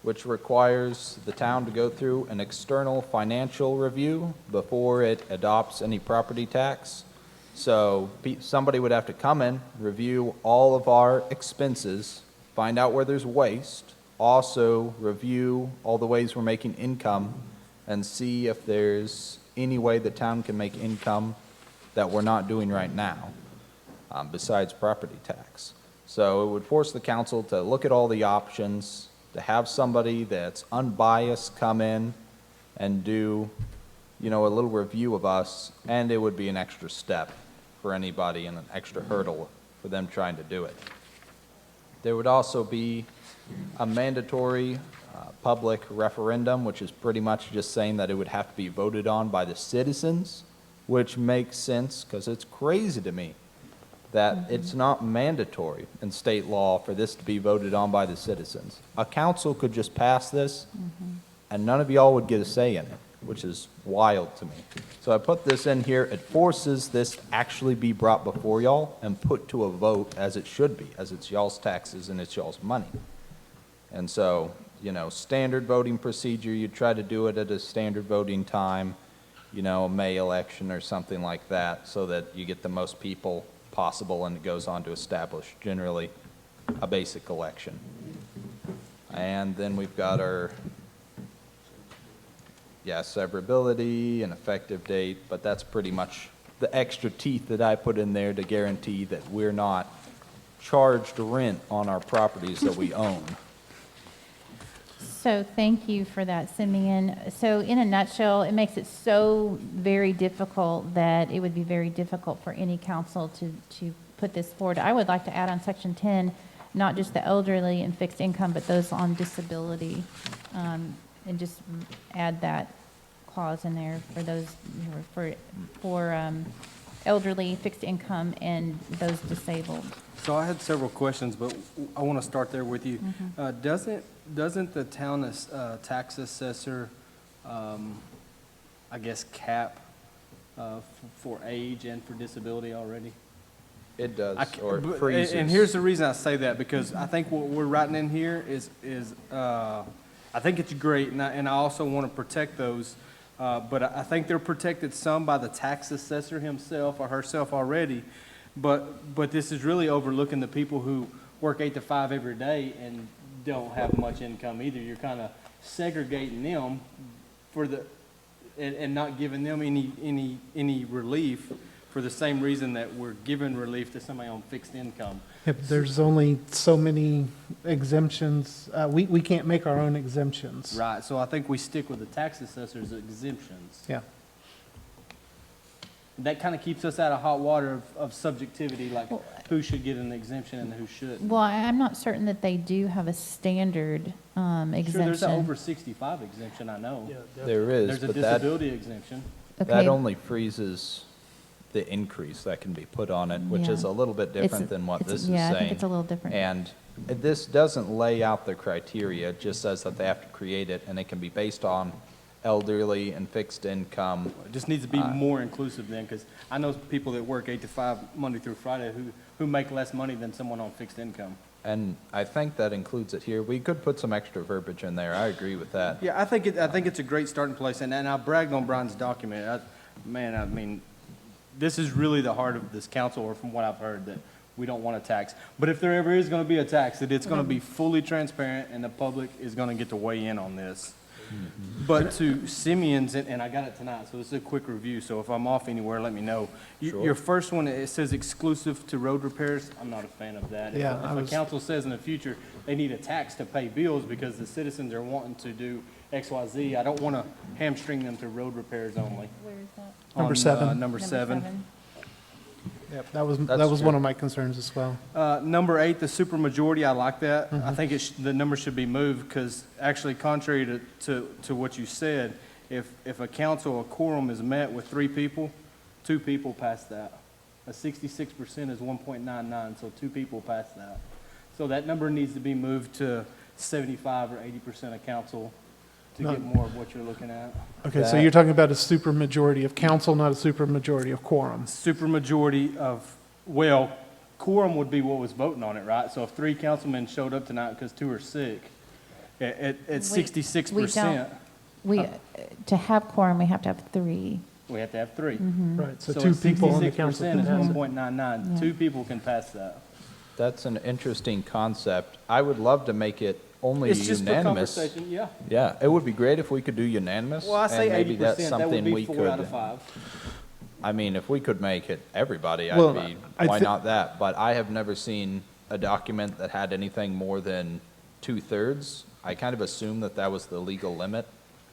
Speaker 9: which requires the town to go through an external financial review before it adopts any property tax. So somebody would have to come in, review all of our expenses, find out where there's waste, also review all the ways we're making income, and see if there's any way the town can make income that we're not doing right now, besides property tax. So it would force the council to look at all the options, to have somebody that's unbiased come in and do, a little review of us, and it would be an extra step for anybody and an extra hurdle for them trying to do it. There would also be a mandatory public referendum, which is pretty much just saying that it would have to be voted on by the citizens, which makes sense because it's crazy to me that it's not mandatory in state law for this to be voted on by the citizens. A council could just pass this, and none of y'all would get a say in it, which is wild to me. So I put this in here. It forces this to actually be brought before y'all and put to a vote as it should be, as it's y'all's taxes and it's y'all's money. And so, standard voting procedure, you try to do it at a standard voting time, a May election or something like that, so that you get the most people possible, and it goes on to establish generally a basic election. And then we've got our, severability and effective date, but that's pretty much the extra teeth that I put in there to guarantee that we're not charged rent on our properties that we own.
Speaker 1: So thank you for that, Simeon. So in a nutshell, it makes it so very difficult that it would be very difficult for any council to put this forward. I would like to add on section 10, not just the elderly and fixed income, but those on disability, and just add that clause in there for those, for elderly, fixed income, and those disabled.
Speaker 6: So I had several questions, but I want to start there with you. Doesn't the town tax assessor, cap for age and for disability already?
Speaker 9: It does, or it freezes.
Speaker 6: And here's the reason I say that, because I think what we're writing in here is I think it's great, and I also want to protect those, but I think they're protected some by the tax assessor himself or herself already, but this is really overlooking the people who work 8 to 5 every day and don't have much income either. You're kind of segregating them and not giving them any relief for the same reason that we're giving relief to somebody on fixed income.
Speaker 5: If there's only so many exemptions, we can't make our own exemptions.
Speaker 6: Right, so I think we stick with the tax assessor's exemptions.
Speaker 5: Yeah.
Speaker 6: That kind of keeps us out of hot water of subjectivity, like who should get an exemption and who shouldn't.
Speaker 1: Well, I'm not certain that they do have a standard exemption.
Speaker 6: Sure, there's an over 65 exemption, I know.
Speaker 9: There is,
Speaker 6: There's a
Speaker 9: but that,
Speaker 6: disability exemption.
Speaker 1: Okay.
Speaker 9: that only freezes the increase that can be put on it, which is
Speaker 1: Yeah.
Speaker 9: a little bit different than what this is saying.
Speaker 1: Yeah, I think it's a little different.
Speaker 9: And this doesn't lay out the criteria, it just says that they have to create it, and it can be based on elderly and fixed income.
Speaker 6: It just needs to be more inclusive then, because I know people that work 8 to 5 Monday through Friday who make less money than someone on fixed income.
Speaker 9: And I think that includes it here. We could put some extra verbiage in there. I agree with that.
Speaker 6: Yeah, I think it's a great starting place, and I bragged on Brian's document. I mean, this is really the heart of this council, or from what I've heard, that we don't want a tax. But if there ever is gonna be a tax, that it's gonna be fully transparent, and the public is gonna get to weigh in on this. But to Simeon's, and I got it tonight, so this is a quick review, so if I'm off anywhere, let me know.
Speaker 9: Sure.
Speaker 6: Your first one, it says exclusive to road repairs. I'm not a fan of that.
Speaker 5: Yeah,
Speaker 6: If
Speaker 5: I
Speaker 6: a
Speaker 5: was-
Speaker 6: council says in the future, they need a tax to pay bills because the citizens are wanting to do X, Y, Z, I don't want to hamstring them to road repairs only.
Speaker 1: Where is that?
Speaker 5: Number
Speaker 6: On,
Speaker 5: 7.
Speaker 6: Number seven.
Speaker 5: Yep, that was
Speaker 9: That's
Speaker 5: one
Speaker 9: true.
Speaker 5: of my concerns as well.
Speaker 6: Number 8, the supermajority, I like that.
Speaker 5: Mm-hmm.
Speaker 6: I think the number should be moved, because actually contrary to what you said, if a council, a quorum is met with 3 people, 2 people pass that. A 66% is 1.99, so 2 people pass that. So that number needs to be moved to 75 or 80% of council to
Speaker 5: No.
Speaker 6: get more of what you're looking at.
Speaker 5: Okay, so
Speaker 9: That-
Speaker 5: you're talking about a supermajority of council, not a supermajority of quorum.
Speaker 6: Supermajority of, well, quorum would be what was voting on it, right? So if 3 councilmen showed up tonight because 2 are sick, at
Speaker 1: We
Speaker 6: 66%,
Speaker 1: We, to have quorum, we have to have 3.
Speaker 6: we have to have 3.
Speaker 5: Right, so
Speaker 6: So
Speaker 5: 2
Speaker 6: at
Speaker 5: people on the council
Speaker 6: 66%
Speaker 5: can
Speaker 6: is
Speaker 5: pass it.
Speaker 6: 1.99.
Speaker 1: Yeah.
Speaker 6: 2 people can pass that.
Speaker 9: That's an interesting concept. I would love to make it only
Speaker 6: It's just for
Speaker 9: unanimous.
Speaker 6: conversation, yeah.
Speaker 9: Yeah, it would be great if we could do unanimous.
Speaker 6: Well, I say
Speaker 9: and maybe that's
Speaker 6: 80%, that would
Speaker 9: something
Speaker 6: be
Speaker 9: we
Speaker 6: 4 out
Speaker 9: could-
Speaker 6: of 5.
Speaker 9: I mean, if we could make it everybody,
Speaker 5: Well,
Speaker 9: I'd be,
Speaker 5: I
Speaker 9: why
Speaker 5: thi-
Speaker 9: not that? But I have never seen a document that had anything more than 2/3. I kind of assumed that that was the legal limit.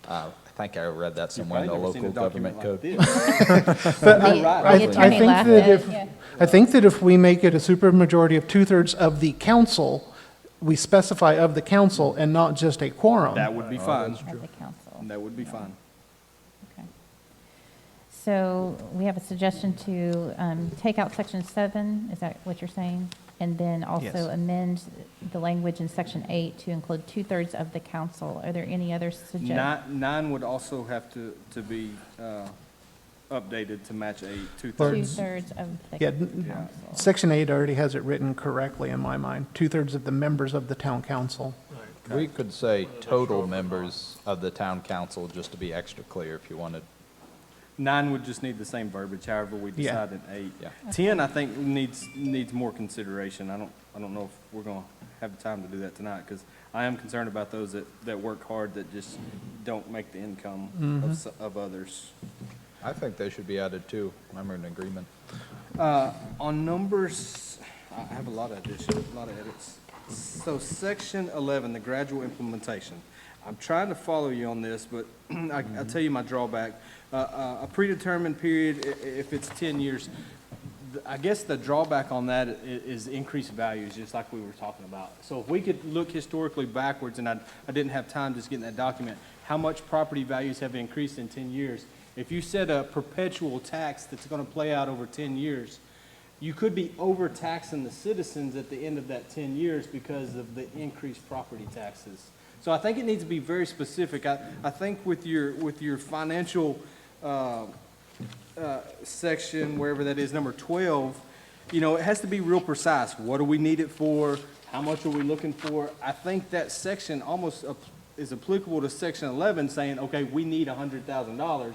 Speaker 9: I think I read that
Speaker 6: You've
Speaker 9: somewhere in the
Speaker 6: probably never seen
Speaker 9: local
Speaker 6: a document
Speaker 9: government
Speaker 6: like
Speaker 9: code.
Speaker 6: this.
Speaker 5: But
Speaker 6: You're right.
Speaker 5: I
Speaker 1: The attorney
Speaker 5: think
Speaker 1: laughed
Speaker 5: that
Speaker 1: at
Speaker 5: if,
Speaker 1: it, yeah.
Speaker 5: I think that if we make it a supermajority of 2/3 of the council, we specify of the council and not just a quorum.
Speaker 6: That would be fine.
Speaker 1: Of the council.
Speaker 6: That would be fine.
Speaker 1: Okay. So we have a suggestion to take out section 7, is that what you're saying? And then
Speaker 6: Yes.
Speaker 1: also amend the language in section 8 to include 2/3 of the council. Are there any other suggestions?
Speaker 6: 9 would also have to be updated to match 8, 2/3.
Speaker 1: 2/3 of the
Speaker 5: Yeah,
Speaker 1: council.
Speaker 5: Section 8 already has it written correctly in my mind, 2/3 of the members of the town council.
Speaker 9: We could say total members of the town council, just to be extra clear if you wanted.
Speaker 6: 9 would just need the same verbiage, however we
Speaker 5: Yeah.
Speaker 6: decide in 8.
Speaker 9: Yeah.
Speaker 6: 10, I think, needs more consideration. I don't know if we're gonna have the time to do that tonight, because I am concerned about those that work hard, that just don't make the income of others.
Speaker 9: I think they should be added too. I'm in agreement.
Speaker 6: On numbers, I have a lot of additions, a lot of edits. So section 11, the gradual implementation. I'm trying to follow you on this, but I'll tell you my drawback. A predetermined period, if it's 10 years, I guess the drawback on that is increased values, just like we were talking about. So if we could look historically backwards, and I didn't have time just getting that document, how much property values have increased in 10 years? If you set a perpetual tax that's going to play out over 10 years, you could be overtaxing the citizens at the end of that 10 years because of the increased property taxes. So I think it needs to be very specific. I think with your financial section, wherever that is, number 12, you know, it has to be real precise. What do we need it for? How much are we looking for? I think that section almost is applicable to section 11, saying, okay, we need $100,000,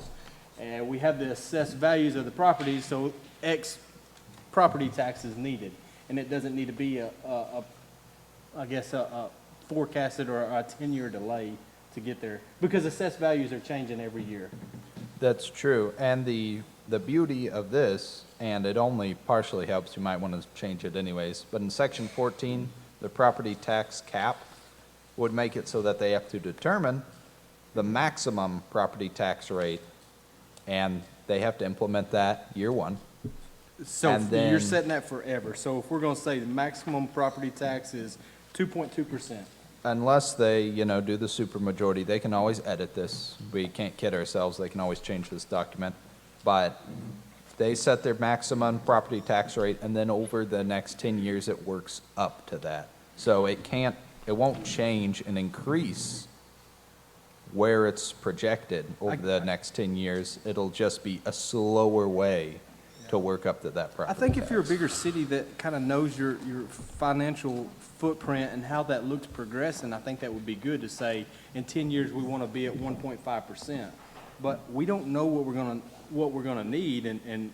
Speaker 6: and we have the assessed values of the properties, so X property tax is needed. And it doesn't need to be a forecasted or a 10-year delay to get there, because assessed values are changing every year.
Speaker 9: That's true. And the beauty of this, and it only partially helps, you might want to change it anyways, but in section 14, the property tax cap would make it so that they have to determine the maximum property tax rate, and they have to implement that year 1.
Speaker 6: So
Speaker 9: And
Speaker 6: you're
Speaker 9: then-
Speaker 6: setting that forever. So if we're going to say the maximum property tax is 2.2%,
Speaker 9: Unless they, do the supermajority, they can always edit this. We can't kid ourselves, they can always change this document. But they set their maximum property tax rate, and then over the next 10 years, it works up to that. So it won't change and increase where it's projected over the next 10 years. It'll just be a slower way to work up to that
Speaker 6: I
Speaker 9: property
Speaker 6: think if you're a
Speaker 9: tax.
Speaker 6: bigger city that kind of knows your financial footprint and how that looks progressing, I think that would be good to say, in 10 years, we want to be at 1.5%. But we don't know what we're gonna need, and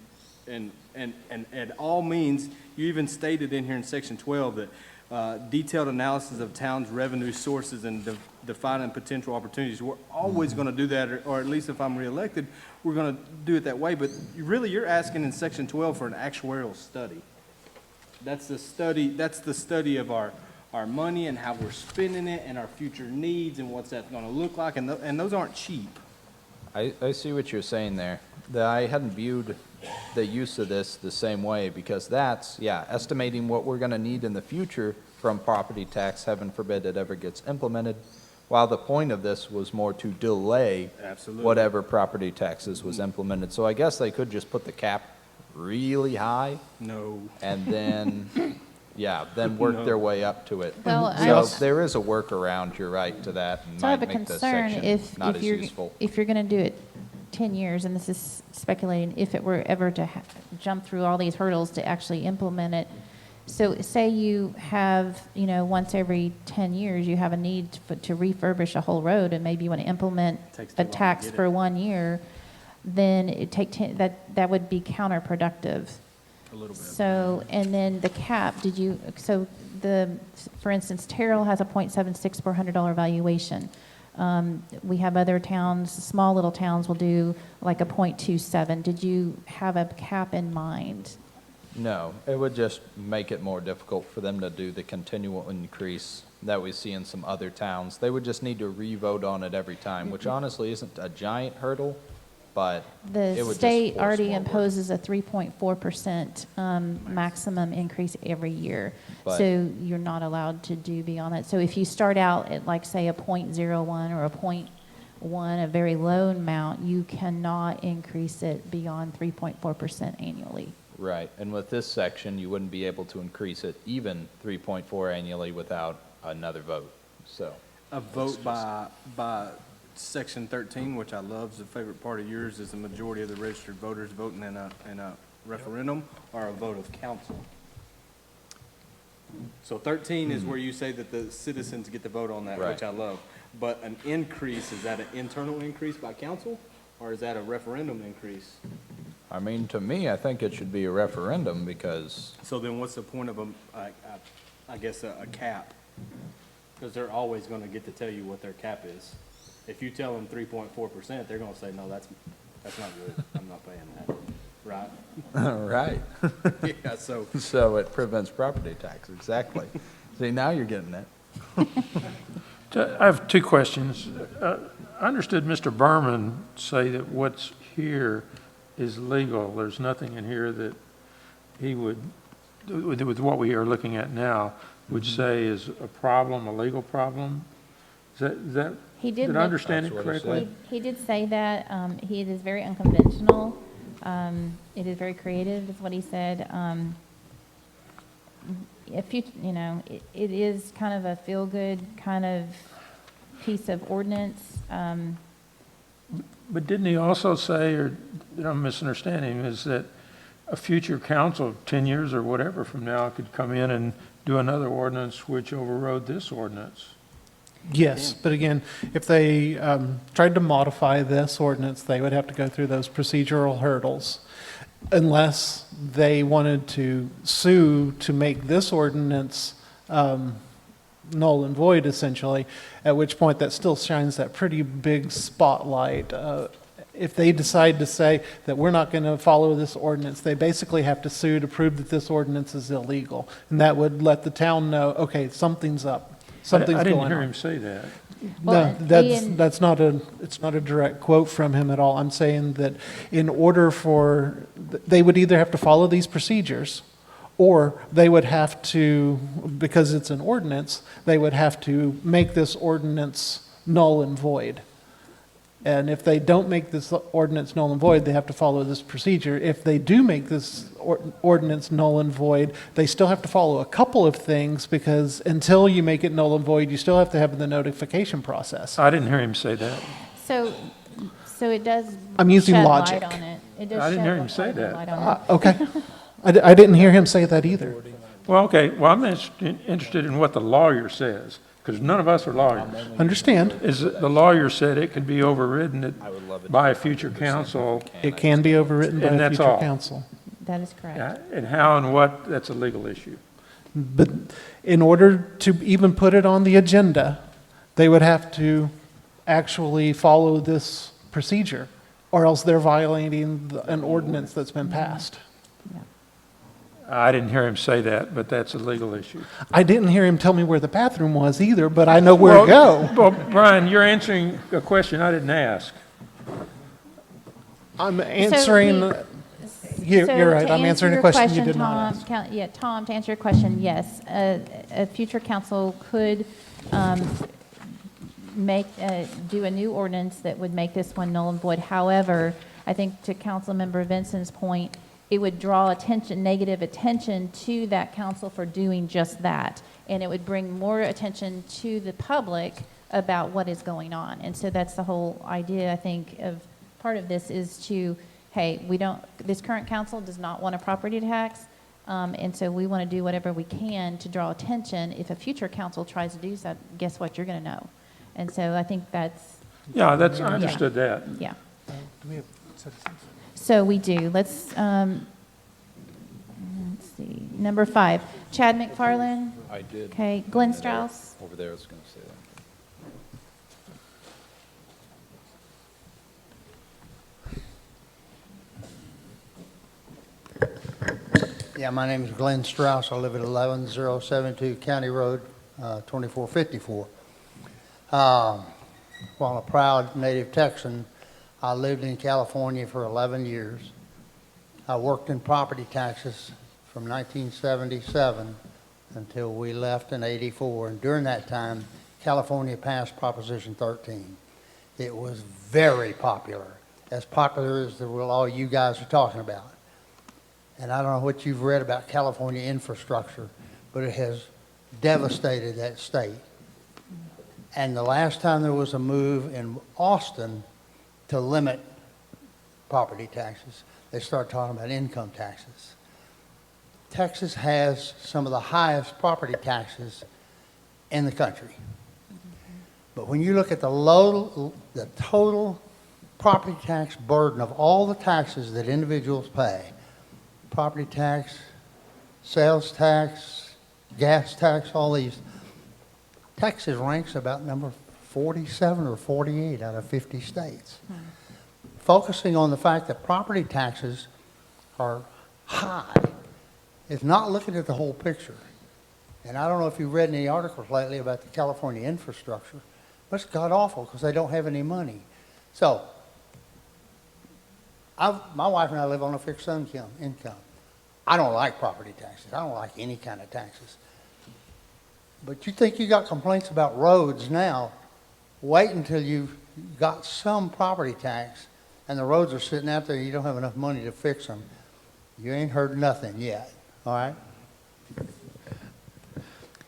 Speaker 6: it all means, you even stated in here in section 12 that detailed analysis of town's revenue sources and defining potential opportunities. We're always gonna do that, or at least if I'm reelected, we're gonna do it that way. But you're asking in section 12 for an actuarial study. That's the study of our money and how we're spending it and our future needs and what's that gonna look like, and those aren't cheap.
Speaker 9: I see what you're saying there. That I hadn't viewed the use of this the same way, because that's, yeah, estimating what we're gonna need in the future from property tax, heaven forbid it ever gets implemented, while the point of this was more to delay
Speaker 6: Absolutely.
Speaker 9: whatever property taxes was implemented. So I guess they could just put the cap really high
Speaker 6: No.
Speaker 9: and then, yeah, then work their way up to it.
Speaker 1: Well, I
Speaker 9: So
Speaker 1: also-
Speaker 9: there is a workaround, you're right, to that, and
Speaker 1: So I have
Speaker 9: might
Speaker 1: a
Speaker 9: make this
Speaker 1: concern
Speaker 9: section not as
Speaker 1: if
Speaker 9: useful.
Speaker 1: you're going to do it 10 years, and this is speculating, if it were ever to jump through all these hurdles to actually implement it. So say you have, once every 10 years, you have a need to refurbish a whole road, and maybe you want to implement
Speaker 6: Takes too
Speaker 1: a
Speaker 6: long to
Speaker 1: tax
Speaker 6: get
Speaker 1: for
Speaker 6: it.
Speaker 1: 1 year, then that would be counterproductive.
Speaker 6: A little bit.
Speaker 1: So, and then the cap, for instance, Terrell has a .76 per $100 valuation. We have other towns, small little towns will do like a .27. Did you have a cap in mind?
Speaker 9: No, it would just make it more difficult for them to do the continual increase that we see in some other towns. They would just need to re-vote on it every time, which honestly isn't a giant hurdle, but it
Speaker 1: The
Speaker 9: would just
Speaker 1: state
Speaker 9: force
Speaker 1: already
Speaker 9: more work.
Speaker 1: imposes a 3.4% maximum increase every year.
Speaker 9: But-
Speaker 1: So you're not allowed to do beyond that. So if you start out at like, say, a .01 or a .1, a very low amount, you cannot increase it beyond 3.4% annually.
Speaker 9: Right, and with this section, you wouldn't be able to increase it even 3.4 annually without another vote, so.
Speaker 6: A vote by section 13, which I love, is a favorite part of yours, is the majority of the registered voters voting in a referendum or a vote of council. So 13 is where you say that the citizens get to vote on that, which
Speaker 9: Right.
Speaker 6: I love. But an increase, is that an internal increase by council, or is that a referendum increase?
Speaker 9: I mean, to me, I think it should be a referendum because,
Speaker 6: So then what's the point of I guess, a cap? Because they're always going to get to tell you what their cap is. If you tell them 3.4%, they're going to say, no, that's not good. I'm not paying that, right?
Speaker 9: right,
Speaker 6: Yeah, so,
Speaker 9: so it prevents property tax, exactly. See, now you're getting it.
Speaker 7: So I have two questions. I understood Mr. Berman say that what's here is legal. There's nothing in here that he would, with what we are looking at now, would say is a problem, a legal problem? Is that,
Speaker 1: He did
Speaker 7: did I
Speaker 1: look-
Speaker 7: understand it
Speaker 9: That's what he
Speaker 7: correctly?
Speaker 9: said.
Speaker 1: He did say that. It is very unconventional. It is very creative, is what he said. If you, it is kind of a feel-good kind of piece of ordinance.
Speaker 7: But didn't he also say, or did I misunderstand him, is that a future council, 10 years or whatever from now, could come in and do another ordinance which overrode this ordinance?
Speaker 5: Yes, but again, if they tried to modify this ordinance, they would have to go through those procedural hurdles. Unless they wanted to sue to make this ordinance null and void, essentially, at which point that still shines that pretty big spotlight. If they decide to say that we're not going to follow this ordinance, they basically have to sue to prove that this ordinance is illegal. And that would let the town know, okay, something's up, something's
Speaker 7: I
Speaker 5: going
Speaker 7: didn't
Speaker 5: on.
Speaker 7: hear him say that.
Speaker 1: Well,
Speaker 5: No,
Speaker 1: Ian-
Speaker 5: it's not a direct quote from him at all. I'm saying that in order for, they would either have to follow these procedures, or they would have to, because it's an ordinance, they would have to make this ordinance null and void. And if they don't make this ordinance null and void, they have to follow this procedure. If they do make this ordinance null and void, they still have to follow a couple of things, because until you make it null and void, you still have to have the notification process.
Speaker 7: I didn't hear him say that.
Speaker 1: So it does
Speaker 5: I'm using
Speaker 1: shed
Speaker 5: logic.
Speaker 1: light on it. It does
Speaker 7: I didn't
Speaker 1: show
Speaker 7: hear him
Speaker 1: what
Speaker 7: say
Speaker 1: color the
Speaker 7: that.
Speaker 1: light on it.
Speaker 5: Okay. I didn't hear him say that either.
Speaker 7: Well, okay, well, I'm interested in what the lawyer says, because none of us are lawyers.
Speaker 5: Understand,
Speaker 7: Is it, the lawyer said it could be overridden
Speaker 4: I would love it.
Speaker 7: by a future council,
Speaker 5: it can be overwritten by
Speaker 7: And
Speaker 5: a
Speaker 7: that's
Speaker 5: future
Speaker 7: all.
Speaker 5: council.
Speaker 1: That is correct.
Speaker 7: and how and what, that's a legal issue.
Speaker 5: But in order to even put it on the agenda, they would have to actually follow this procedure, or else they're violating an ordinance that's been passed.
Speaker 7: I didn't hear him say that, but that's a legal issue.
Speaker 5: I didn't hear him tell me where the bathroom was either, but I know where to go.
Speaker 7: Well, Brian, you're answering a question I didn't ask.
Speaker 5: I'm answering,
Speaker 1: So
Speaker 5: you're right,
Speaker 1: to
Speaker 5: I'm
Speaker 1: answer
Speaker 5: answering a
Speaker 1: your
Speaker 5: question you did
Speaker 1: Tom,
Speaker 5: not ask.
Speaker 1: Yeah, Tom, to answer your question, yes. A future council could do a new ordinance that would make this one null and void. However, I think to Councilmember Vincent's point, it would draw negative attention to that council for doing just that. And it would bring more attention to the public about what is going on. And so that's the whole idea, I think, of part of this is to, hey, this current council does not want a property tax. And so we want to do whatever we can to draw attention. If a future council tries to do that, guess what? You're going to know. And so I think that's,
Speaker 7: Yeah, I understood that.
Speaker 1: yeah. So we do. Let's see. Number 5, Chad McFarland.
Speaker 4: I did.
Speaker 1: Okay, Glenn Strauss.
Speaker 4: Over there, I was going to say that.
Speaker 11: Yeah, my name is Glenn Strauss. I live at 11072 County Road, 2454. While a proud native Texan, I lived in California for 11 years. I worked in property taxes from 1977 until we left in '84. And during that time, California passed Proposition 13. It was very popular as all you guys are talking about. And I don't know what you've read about California infrastructure, but it has devastated that state. And the last time there was a move in Austin to limit property taxes, they started talking about income taxes. Texas has some of the highest property taxes in the country. But when you look at the total property tax burden of all the taxes that individuals pay, property tax, sales tax, gas tax, all these, Texas ranks about number 47 or 48 out of 50 states. Focusing on the fact that property taxes are high is not looking at the whole picture. And I don't know if you've read any articles lately about the California infrastructure, but it's god-awful because they don't have any money. So, my wife and I live on a fixed income. I don't like property taxes. I don't like any kind of taxes. But you think you got complaints about roads now, wait until you've got some property tax and the roads are sitting out there and you don't have enough money to fix them. You ain't heard nothing yet, all right?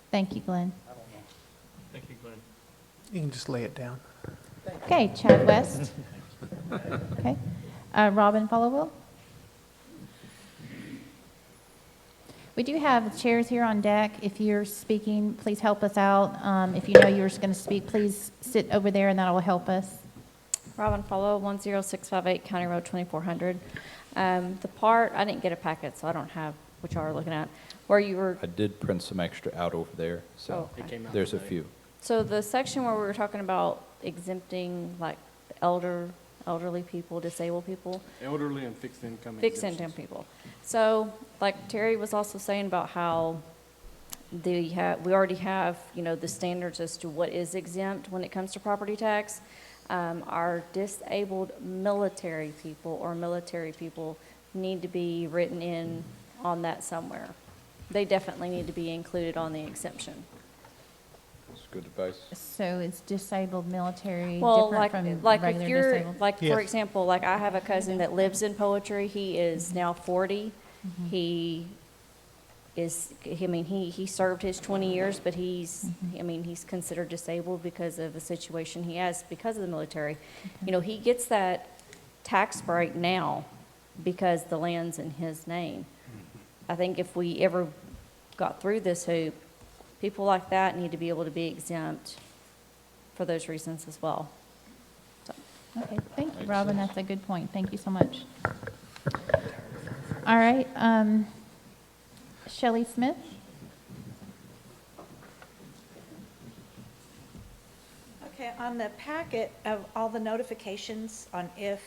Speaker 1: Thank you, Glenn.
Speaker 3: Thank you, Glenn.
Speaker 5: You can just lay it down.
Speaker 1: Okay, Chad West. Okay. Robin Followwill. We do have chairs here on deck. If you're speaking, please help us out. If you know you're going to speak, please sit over there and that will help us.
Speaker 10: Robin Follow, 10658 County Road 2400. The part, I didn't get a packet, so I don't have what y'all are looking at, where you were,
Speaker 4: I did print some extra out over there,
Speaker 10: oh,
Speaker 4: so
Speaker 10: okay.
Speaker 4: there's a few.
Speaker 10: So the section where we were talking about exempting like elderly people, disabled people,
Speaker 6: Elderly and fixed income
Speaker 10: fixed income
Speaker 6: exemptions.
Speaker 10: people. So like Terry was also saying about how we already have, the standards as to what is exempt when it comes to property tax. Our disabled military people need to be written in on that somewhere. They definitely need to be included on the exemption.
Speaker 4: That's good advice.
Speaker 1: So it's disabled military,
Speaker 10: Well,
Speaker 1: different from
Speaker 10: if
Speaker 1: regular
Speaker 10: you're,
Speaker 1: disabled?
Speaker 10: like, for
Speaker 5: Yes.
Speaker 10: example, like I have a cousin that lives in Poetry. He is now 40. He served his 20 years, but he's considered disabled because of the situation he has because of the military. He gets that tax break now because the land's in his name. I think if we ever got through this hoop, people like that need to be able to be exempt for those reasons as well. So,
Speaker 1: Okay, thank you, Robin, that's a good point, thank you so much. All right, Shelley Smith?
Speaker 12: Okay, on the packet of all the notifications on if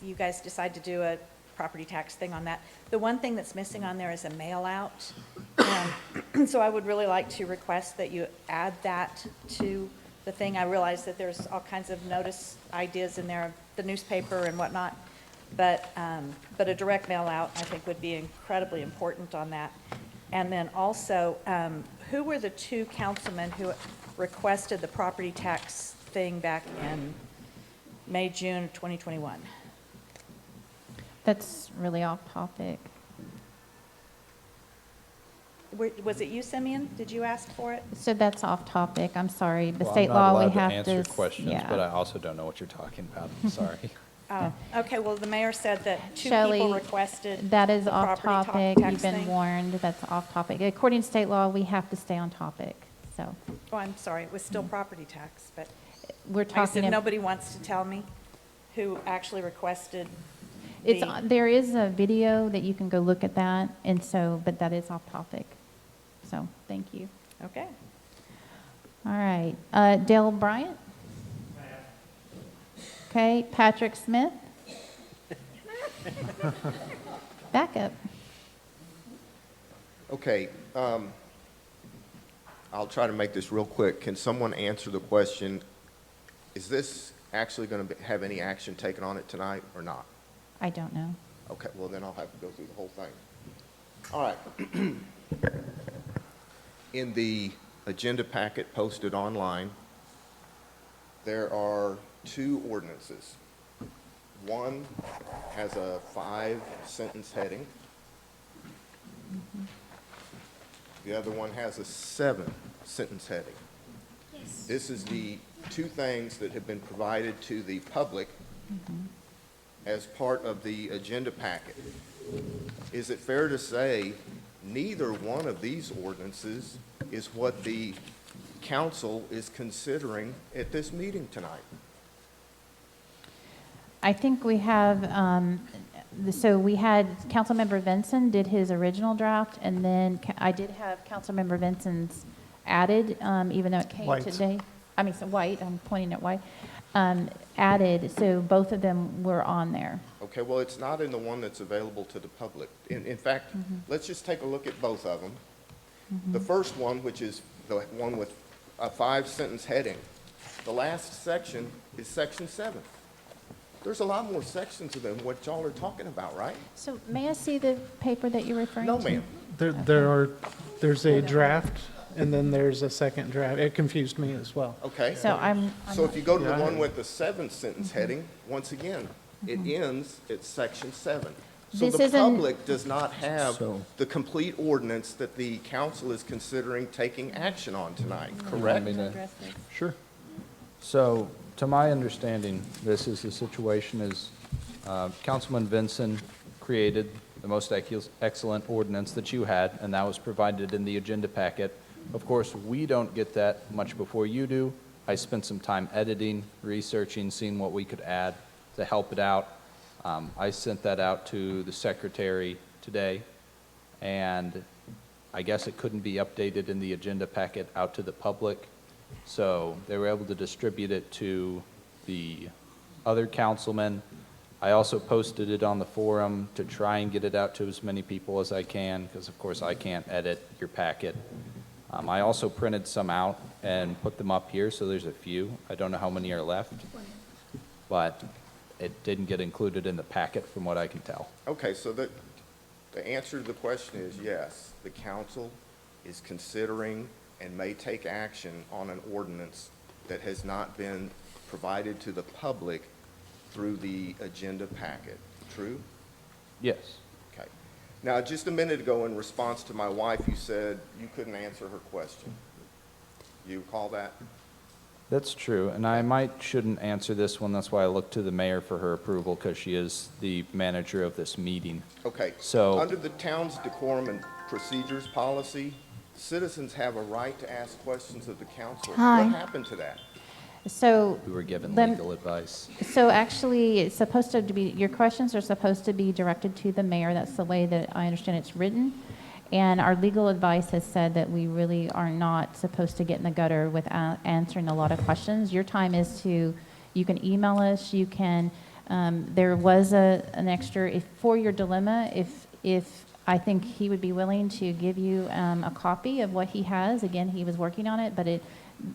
Speaker 12: you guys decide to do a property tax thing on that, the one thing that's missing on there is a mail out. So I would really like to request that you add that to the thing. I realize that there's all kinds of notice ideas in there, the newspaper and whatnot, but a direct mail out, I think, would be incredibly important on that. And then also, who were the two councilmen who requested the property tax thing back in May, June of 2021?
Speaker 1: That's really off topic.
Speaker 12: Was it you, Simeon? Did you ask for it?
Speaker 1: So that's off topic, I'm sorry. The
Speaker 4: Well,
Speaker 1: state law, we have to.
Speaker 9: I'm not allowed to answer questions,
Speaker 1: yeah.
Speaker 9: but I also don't know what you're talking about. I'm sorry.
Speaker 12: Oh, okay, well, the mayor said that two
Speaker 1: Shelley,
Speaker 12: people requested
Speaker 1: That is
Speaker 12: the
Speaker 1: off
Speaker 12: property
Speaker 1: topic,
Speaker 12: tax
Speaker 1: you've been
Speaker 12: thing.
Speaker 1: warned, that's off topic. According to state law, we have to stay on topic, so
Speaker 12: Oh, I'm sorry, it was still property tax, but
Speaker 1: we're
Speaker 12: I guess
Speaker 1: talking.
Speaker 12: if
Speaker 1: ab-
Speaker 12: nobody wants to tell me who actually requested
Speaker 1: It's,
Speaker 12: the,
Speaker 1: there is a video that you can go look at that, and so, but that is off topic. So, thank you.
Speaker 12: okay.
Speaker 1: All right, Dale Bryant? Okay, Patrick Smith? Back up.
Speaker 13: Okay, I'll try to make this real quick. Can someone answer the question, is this actually going to have any action taken on it tonight or not?
Speaker 1: I don't know.
Speaker 13: Okay, well, then I'll have to go through the whole thing. All right. In the agenda packet posted online, there are two ordinances. One has a 5-sentence heading. The other one has a 7-sentence heading. This is the two things that have been provided to the public as part of the agenda packet. Is it fair to say neither one of these ordinances is what the council is considering at this meeting tonight?
Speaker 1: I think we have, so we had Councilmember Vinson did his original draft, and then I did have Councilmember Vinson's added, even though it came
Speaker 5: White.
Speaker 1: today. I mean, so White, I'm pointing at White, added, so both of them were on there.
Speaker 13: Okay, well, it's not in the one that's available to the public. In fact, let's just take a look at both of them. The first one, which is the one with a 5-sentence heading, the last section is section 7. There's a lot more sections than what y'all are talking about, right?
Speaker 1: So may I see the paper that you're referring to?
Speaker 13: No, ma'am.
Speaker 5: There's a draft, and then there's a second draft. It confused me as well.
Speaker 13: Okay.
Speaker 1: So I'm
Speaker 13: So if you go to the
Speaker 5: Yeah, I
Speaker 13: one
Speaker 5: have-
Speaker 13: with the 7-sentence heading, once again, it ends at section 7. So
Speaker 1: This
Speaker 13: the
Speaker 1: isn't-
Speaker 13: public does not have the complete ordinance that the council is considering taking action on tonight, correct?
Speaker 9: Sure. So, to my understanding, this is the situation is, Councilman Vinson created the most excellent ordinance that you had, and that was provided in the agenda packet. Of course, we don't get that much before you do. I spent some time editing, researching, seeing what we could add to help it out. I sent that out to the secretary today, and I guess it couldn't be updated in the agenda packet out to the public. So they were able to distribute it to the other councilmen. I also posted it on the forum to try and get it out to as many people as I can, because of course I can't edit your packet. I also printed some out and put them up here, so there's a few. I don't know how many are left, but it didn't get included in the packet from what I can tell.
Speaker 13: Okay, so the answer to the question is yes, the council is considering and may take action on an ordinance that has not been provided to the public through the agenda packet. True?
Speaker 9: Yes.
Speaker 13: Okay. Now, just a minute ago, in response to my wife, you said you couldn't answer her question. You recall that?
Speaker 4: That's true, and I shouldn't answer this one. That's why I look to the mayor for her approval, because she is the manager of this meeting.
Speaker 13: Okay.
Speaker 4: So-
Speaker 13: Under the town's decorum and procedures policy, citizens have a right to ask questions of the council.
Speaker 2: Hi.
Speaker 13: What happened to that?
Speaker 1: So.
Speaker 4: We were given
Speaker 1: lem-
Speaker 4: legal advice.
Speaker 1: So actually, it's supposed to be, your questions are supposed to be directed to the mayor. That's the way that I understand it's written. And our legal advice has said that we really are not supposed to get in the gutter with answering a lot of questions. Your time is to, you can email us, you can, there was an extra, if for your dilemma, if I think he would be willing to give you a copy of what he has. Again, he was working on it, but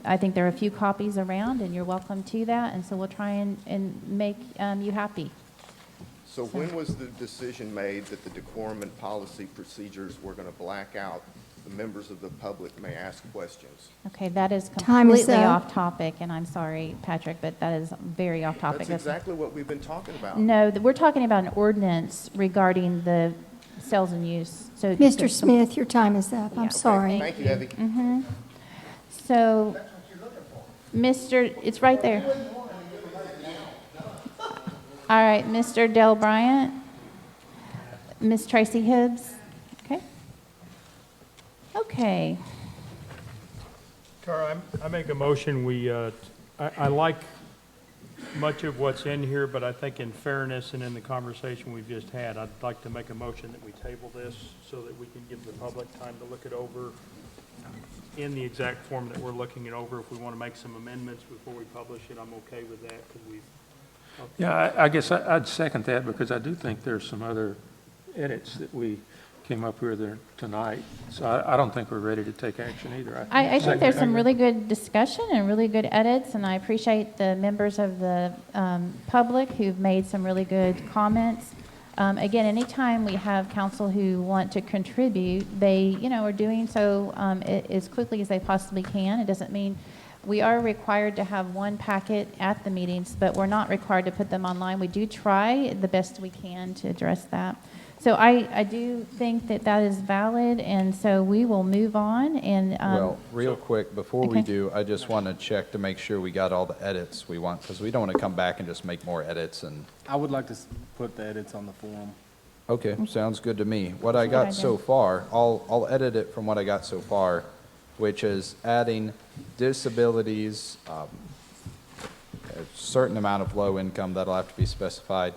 Speaker 1: I think there are a few copies around, and you're welcome to that. And so we'll try and make you happy.
Speaker 13: So when was the decision made that the decorum and policy procedures were going to black out the members of the public may ask questions?
Speaker 1: Okay, that is
Speaker 2: Time is
Speaker 1: completely
Speaker 2: up.
Speaker 1: off topic, and I'm sorry, Patrick, but that is very off topic.
Speaker 13: That's exactly what we've been talking about.
Speaker 1: No, we're talking about an ordinance regarding the sales and use. So
Speaker 2: Mr. Smith, your time is up.
Speaker 1: Yeah.
Speaker 2: I'm sorry.
Speaker 13: Thank you, Evie.
Speaker 1: So, it's right there. All right, Mr. Del Bryant, Ms. Tracy Hibbs, okay? Okay,
Speaker 3: Tara, I make a motion, I like much of what's in here, but I think in fairness and in the conversation we've just had, I'd like to make a motion that we table this so that we can give the public time to look it over in the exact form that we're looking it over. If we want to make some amendments before we publish it, I'm okay with that, because we've.
Speaker 7: Yeah, I guess I'd second that, because I do think there's some other edits that we came up with there tonight. So I don't think we're ready to take action either.
Speaker 1: I think
Speaker 7: second
Speaker 1: there's
Speaker 7: that.
Speaker 1: some really good discussion and really good edits, and I appreciate the members of the public who've made some really good comments. Again, anytime we have council who want to contribute, they, are doing so as quickly as they possibly can. It doesn't mean we are required to have one packet at the meetings, but we're not required to put them online. We do try the best we can to address that. So I do think that that is valid, and so we will move on and.
Speaker 4: Well, real quick, before we
Speaker 1: Okay.
Speaker 4: do, I just want to check to make sure we got all the edits we want, because we don't want to come back and just make more edits and,
Speaker 6: I would like to put the edits on the forum.
Speaker 4: okay, sounds good to me. What I
Speaker 1: That's what I
Speaker 4: got so
Speaker 1: did.
Speaker 4: far, I'll edit it from what I got so far, which is adding disabilities, a certain amount of low income that'll have to be specified,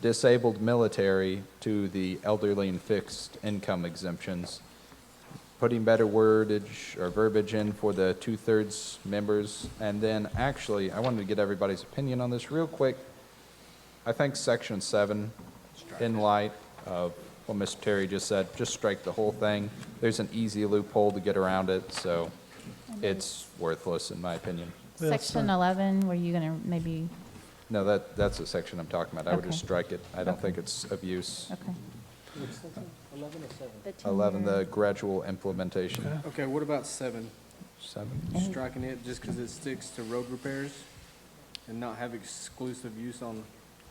Speaker 4: disabled military to the elderly and fixed income exemptions, putting better wordage or verbiage in for the 2/3 members, and then actually, I wanted to get everybody's opinion on this real quick. I think Section 7, in light of what Mr. Terry just said, just strike the whole thing. There's an easy loophole to get around it, so it's worthless in my opinion.
Speaker 1: Section 11, were you going to maybe,
Speaker 4: No, that's the section I'm talking about. I would just
Speaker 1: Okay.
Speaker 4: strike it. I don't
Speaker 1: Okay.
Speaker 4: think it's of use.
Speaker 1: okay.
Speaker 4: 11, the gradual implementation.
Speaker 6: Okay, what about 7?
Speaker 4: 7.
Speaker 6: Striking it just because it sticks to road repairs and not have exclusive use on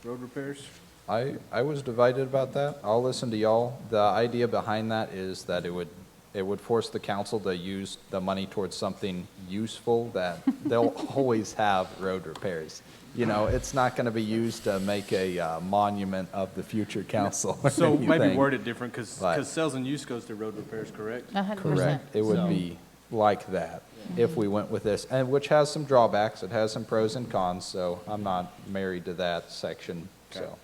Speaker 6: road repairs?
Speaker 4: I was divided about that. I'll listen to y'all. The idea behind that is that it would force the council to use the money towards something useful that they'll always have road repairs. It's not going to be used to make a monument of the future council or
Speaker 6: So maybe
Speaker 4: anything.
Speaker 6: word it different because
Speaker 4: Right.
Speaker 6: sales and use goes to road repairs, correct?
Speaker 1: 100%.
Speaker 4: Correct. It would
Speaker 6: So-
Speaker 4: be like that if we went with this, and which has some drawbacks. It has some pros and cons, so I'm not married to that section, so.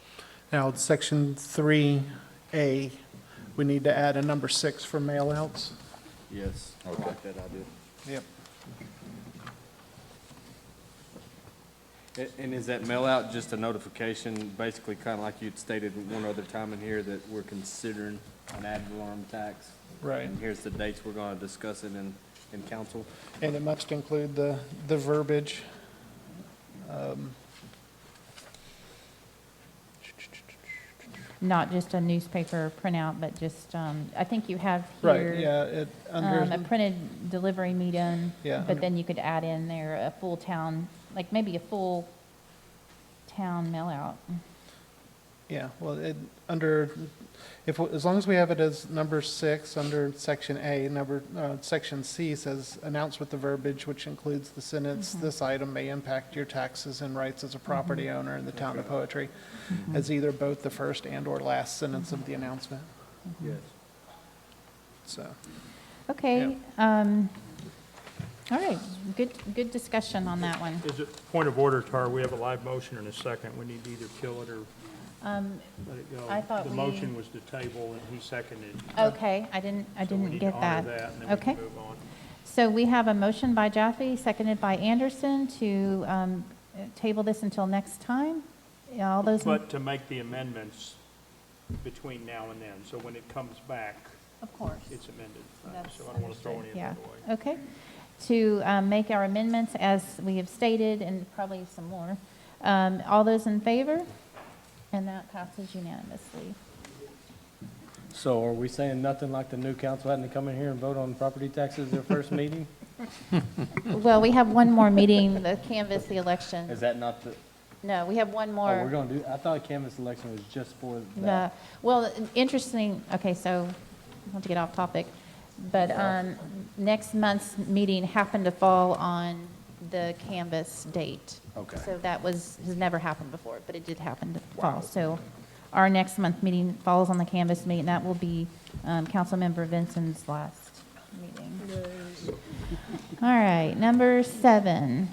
Speaker 5: Now, Section 3A, we need to add a number 6 for mail-outs.
Speaker 6: Yes, I
Speaker 4: Okay.
Speaker 6: like that idea.
Speaker 5: Yep.
Speaker 6: And is that mail out just a notification, basically kind of like you'd stated one other time in here, that we're considering an ad valorem tax?
Speaker 5: Right.
Speaker 6: And here's the dates we're going to discuss it in council?
Speaker 5: And it must include the verbiage.
Speaker 1: Not just a newspaper printout, but just, I think you have
Speaker 5: Right,
Speaker 1: here.
Speaker 5: yeah,
Speaker 1: A printed delivery medium.
Speaker 5: Yeah.
Speaker 1: But then you could add in there a full town, like maybe a full town mail out.
Speaker 5: Yeah, well, as long as we have it as number 6 under section A, section C says announce with the verbiage which includes the sentence, this item may impact your taxes and rights as a property owner in the town of Poetry, as either both the first and or last sentence of the announcement.
Speaker 3: Yes.
Speaker 5: So,
Speaker 1: Okay, all right, good discussion on that one.
Speaker 3: Is it, point of order, Tara, we have a live motion in a second. We need to either kill it or
Speaker 1: Um,
Speaker 3: let it go.
Speaker 1: I thought
Speaker 3: The
Speaker 1: we-
Speaker 3: motion was to table, and he seconded.
Speaker 1: Okay, I didn't
Speaker 3: So we
Speaker 1: get
Speaker 3: need to honor
Speaker 1: that.
Speaker 3: that, and then we
Speaker 1: Okay.
Speaker 3: can move on.
Speaker 1: So we have a motion by Jaffe, seconded by Anderson to table this until next time. All those,
Speaker 3: But to make the amendments between now and then, so when it comes back,
Speaker 1: of course.
Speaker 3: it's amended.
Speaker 1: That's
Speaker 3: So I don't want to throw any of
Speaker 1: yeah.
Speaker 3: that away.
Speaker 1: Okay. To make our amendments as we have stated, and probably some more. All those in favor? And that passes unanimously.
Speaker 6: So are we saying nothing like the new council having to come in here and vote on property taxes their first meeting?
Speaker 1: Well, we have one more meeting, the canvass, the election.
Speaker 6: Is that not the,
Speaker 1: No, we have one
Speaker 6: oh,
Speaker 1: more.
Speaker 6: we're gonna do, I thought canvas election was just for
Speaker 1: No,
Speaker 6: that.
Speaker 1: well, interesting, okay, so, not to get off topic, but next month's meeting happened to fall on the canvas date.
Speaker 6: Okay.
Speaker 1: So that has never happened before, but it did happen to fall. So our next month meeting falls on the canvas meeting, that will be Councilmember Vinson's last meeting. All right, number 6.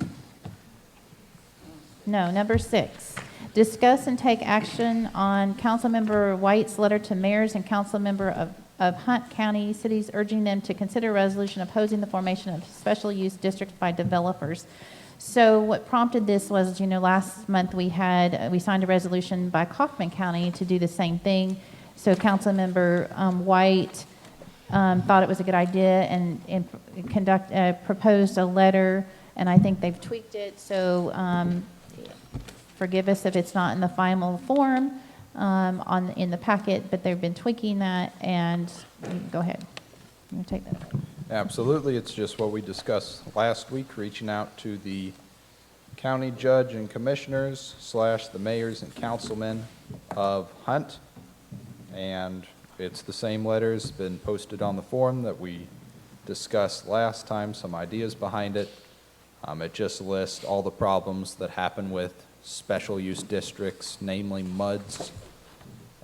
Speaker 1: Discuss and take action on Councilmember White's letter to mayors and councilmember of Hunt County cities urging them to consider a resolution opposing the formation of special use districts by developers. So what prompted this was, last month we signed a resolution by Kaufman County to do the same thing. So Councilmember White thought it was a good idea and proposed a letter, and I think they've tweaked it. So forgive us if it's not in the final form in the packet, but they've been tweaking that, and go ahead. You want to take that?
Speaker 4: Absolutely, it's just what we discussed last week, reaching out to the county judge and commissioners / the mayors and councilmen of Hunt. And it's the same letters, been posted on the forum that we discussed last time, some ideas behind it. It just lists all the problems that happen with special use districts, namely MUDs,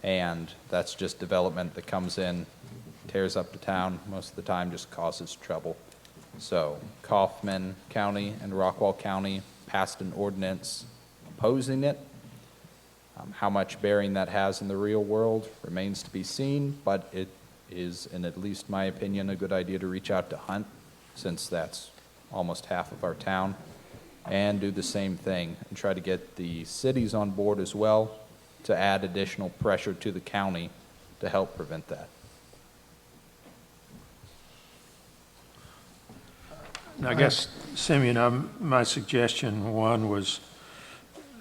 Speaker 4: and that's just development that comes in, tears up the town, most of the time just causes trouble. So Kaufman County and Rockwall County passed an ordinance opposing it. How much bearing that has in the real world remains to be seen, but it is, in at least my opinion, a good idea to reach out to Hunt, since that's almost half of our town, and do the same thing and try to get the cities on board as well to add additional pressure to the county to help prevent that.
Speaker 7: I guess, Simeon, my suggestion, one, was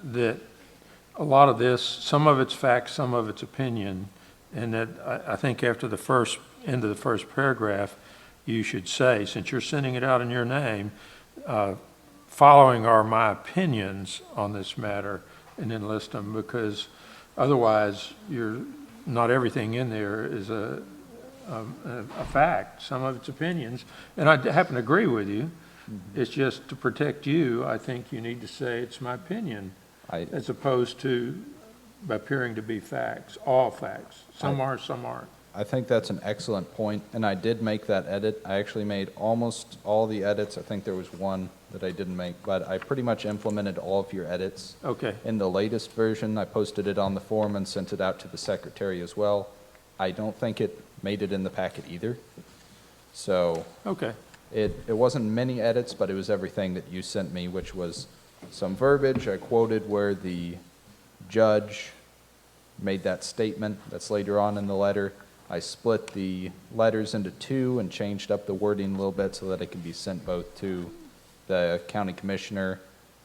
Speaker 7: that a lot of this, some of it's fact, some of it's opinion, and that I think after the end of the first paragraph, you should say, since you're sending it out in your name, following are my opinions on this matter, and then list them, because otherwise, not everything in there is a fact. Some of it's opinions, and I happen to agree with you. It's just to protect you, I think you need to say it's my opinion, as opposed to appearing to be facts, all facts. Some are, some aren't.
Speaker 4: I think that's an excellent point, and I did make that edit. I actually made almost all the edits. I think there was one that I didn't make, but I pretty much implemented all of your edits.
Speaker 7: Okay.
Speaker 4: In the latest version, I posted it on the forum and sent it out to the secretary as well. I don't think it made it in the packet either. So
Speaker 7: Okay.
Speaker 4: it wasn't many edits, but it was everything that you sent me, which was some verbiage. I quoted where the judge made that statement that's later on in the letter. I split the letters into two and changed up the wording a little bit so that it could be sent both to the county commissioner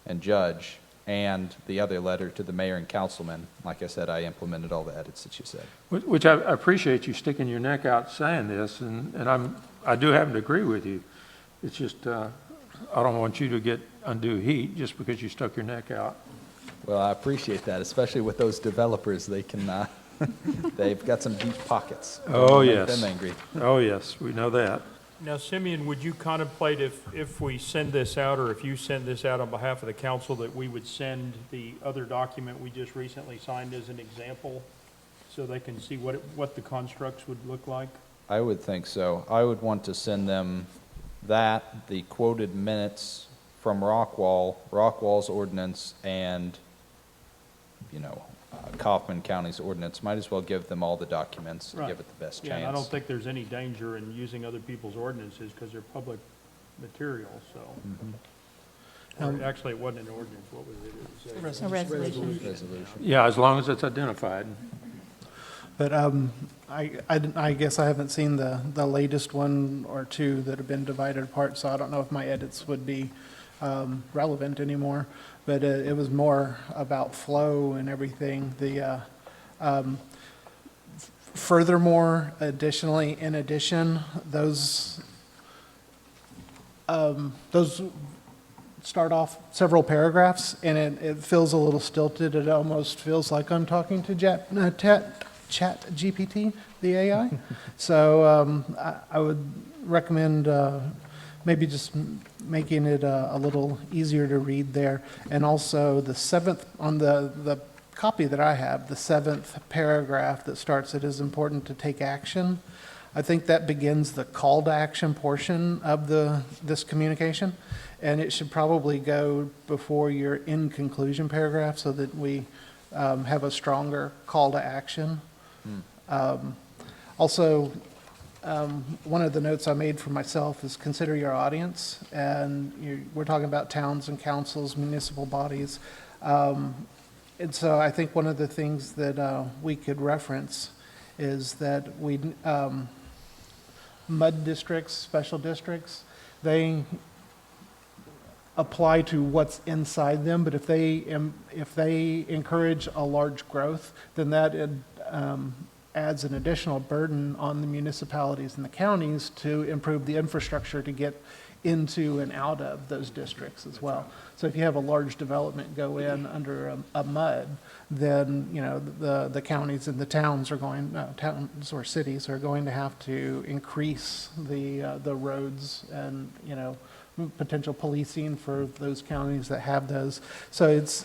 Speaker 4: and judge and the other letter to the mayor and councilman. Like I said, I implemented all the edits that you said.
Speaker 7: Which I appreciate you sticking your neck out saying this, and I do happen to agree with you. It's just, I don't want you to get undue heat just because you stuck your neck out.
Speaker 4: Well, I appreciate that, especially with those developers. They can, they've got some deep pockets.
Speaker 7: Oh,
Speaker 4: Don't make
Speaker 7: yes.
Speaker 4: them angry.
Speaker 7: Oh, yes, we know that.
Speaker 3: Now, Simeon, would you contemplate if we send this out, or if you send this out on behalf of the council, that we would send the other document we just recently signed as an example, so they can see what the constructs would look like?
Speaker 4: I would think so. I would want to send them that, the quoted minutes from Rockwall's ordinance, and, Kaufman County's ordinance. Might as well give them all the documents and
Speaker 3: Right.
Speaker 4: give it the best
Speaker 3: Yeah, and I don't
Speaker 4: chance.
Speaker 3: think there's any danger in using other people's ordinances, because they're public material, so. Or actually, it wasn't an ordinance, what was it? It was
Speaker 1: A resolution.
Speaker 4: Resolution.
Speaker 7: Yeah, as long as it's identified.
Speaker 5: But I guess I haven't seen the latest one or two that have been divided apart, so I don't know if my edits would be relevant anymore. But it was more about flow and everything. Furthermore, additionally, in addition, those start off several paragraphs, and it feels a little stilted. It almost feels like I'm talking to Chat GPT, the AI. So I would recommend maybe just making it a little easier to read there. And also the seventh, on the copy that I have, the seventh paragraph that starts, "It is important to take action." I think that begins the call to action portion of this communication, and it should probably go before your in conclusion paragraph so that we have a stronger call to action. Also, one of the notes I made for myself is consider your audience, and we're talking about towns and councils, municipal bodies. And so I think one of the things that we could reference is that MUD districts, special districts, they apply to what's inside them, but if they encourage a large growth, then that adds an additional burden on the municipalities and the counties to improve the infrastructure to get into and out of those districts as well. So if you have a large development go in under a MUD, then, the counties and the towns towns or cities are going to have to increase the roads and, potential policing for those counties that have those. So it's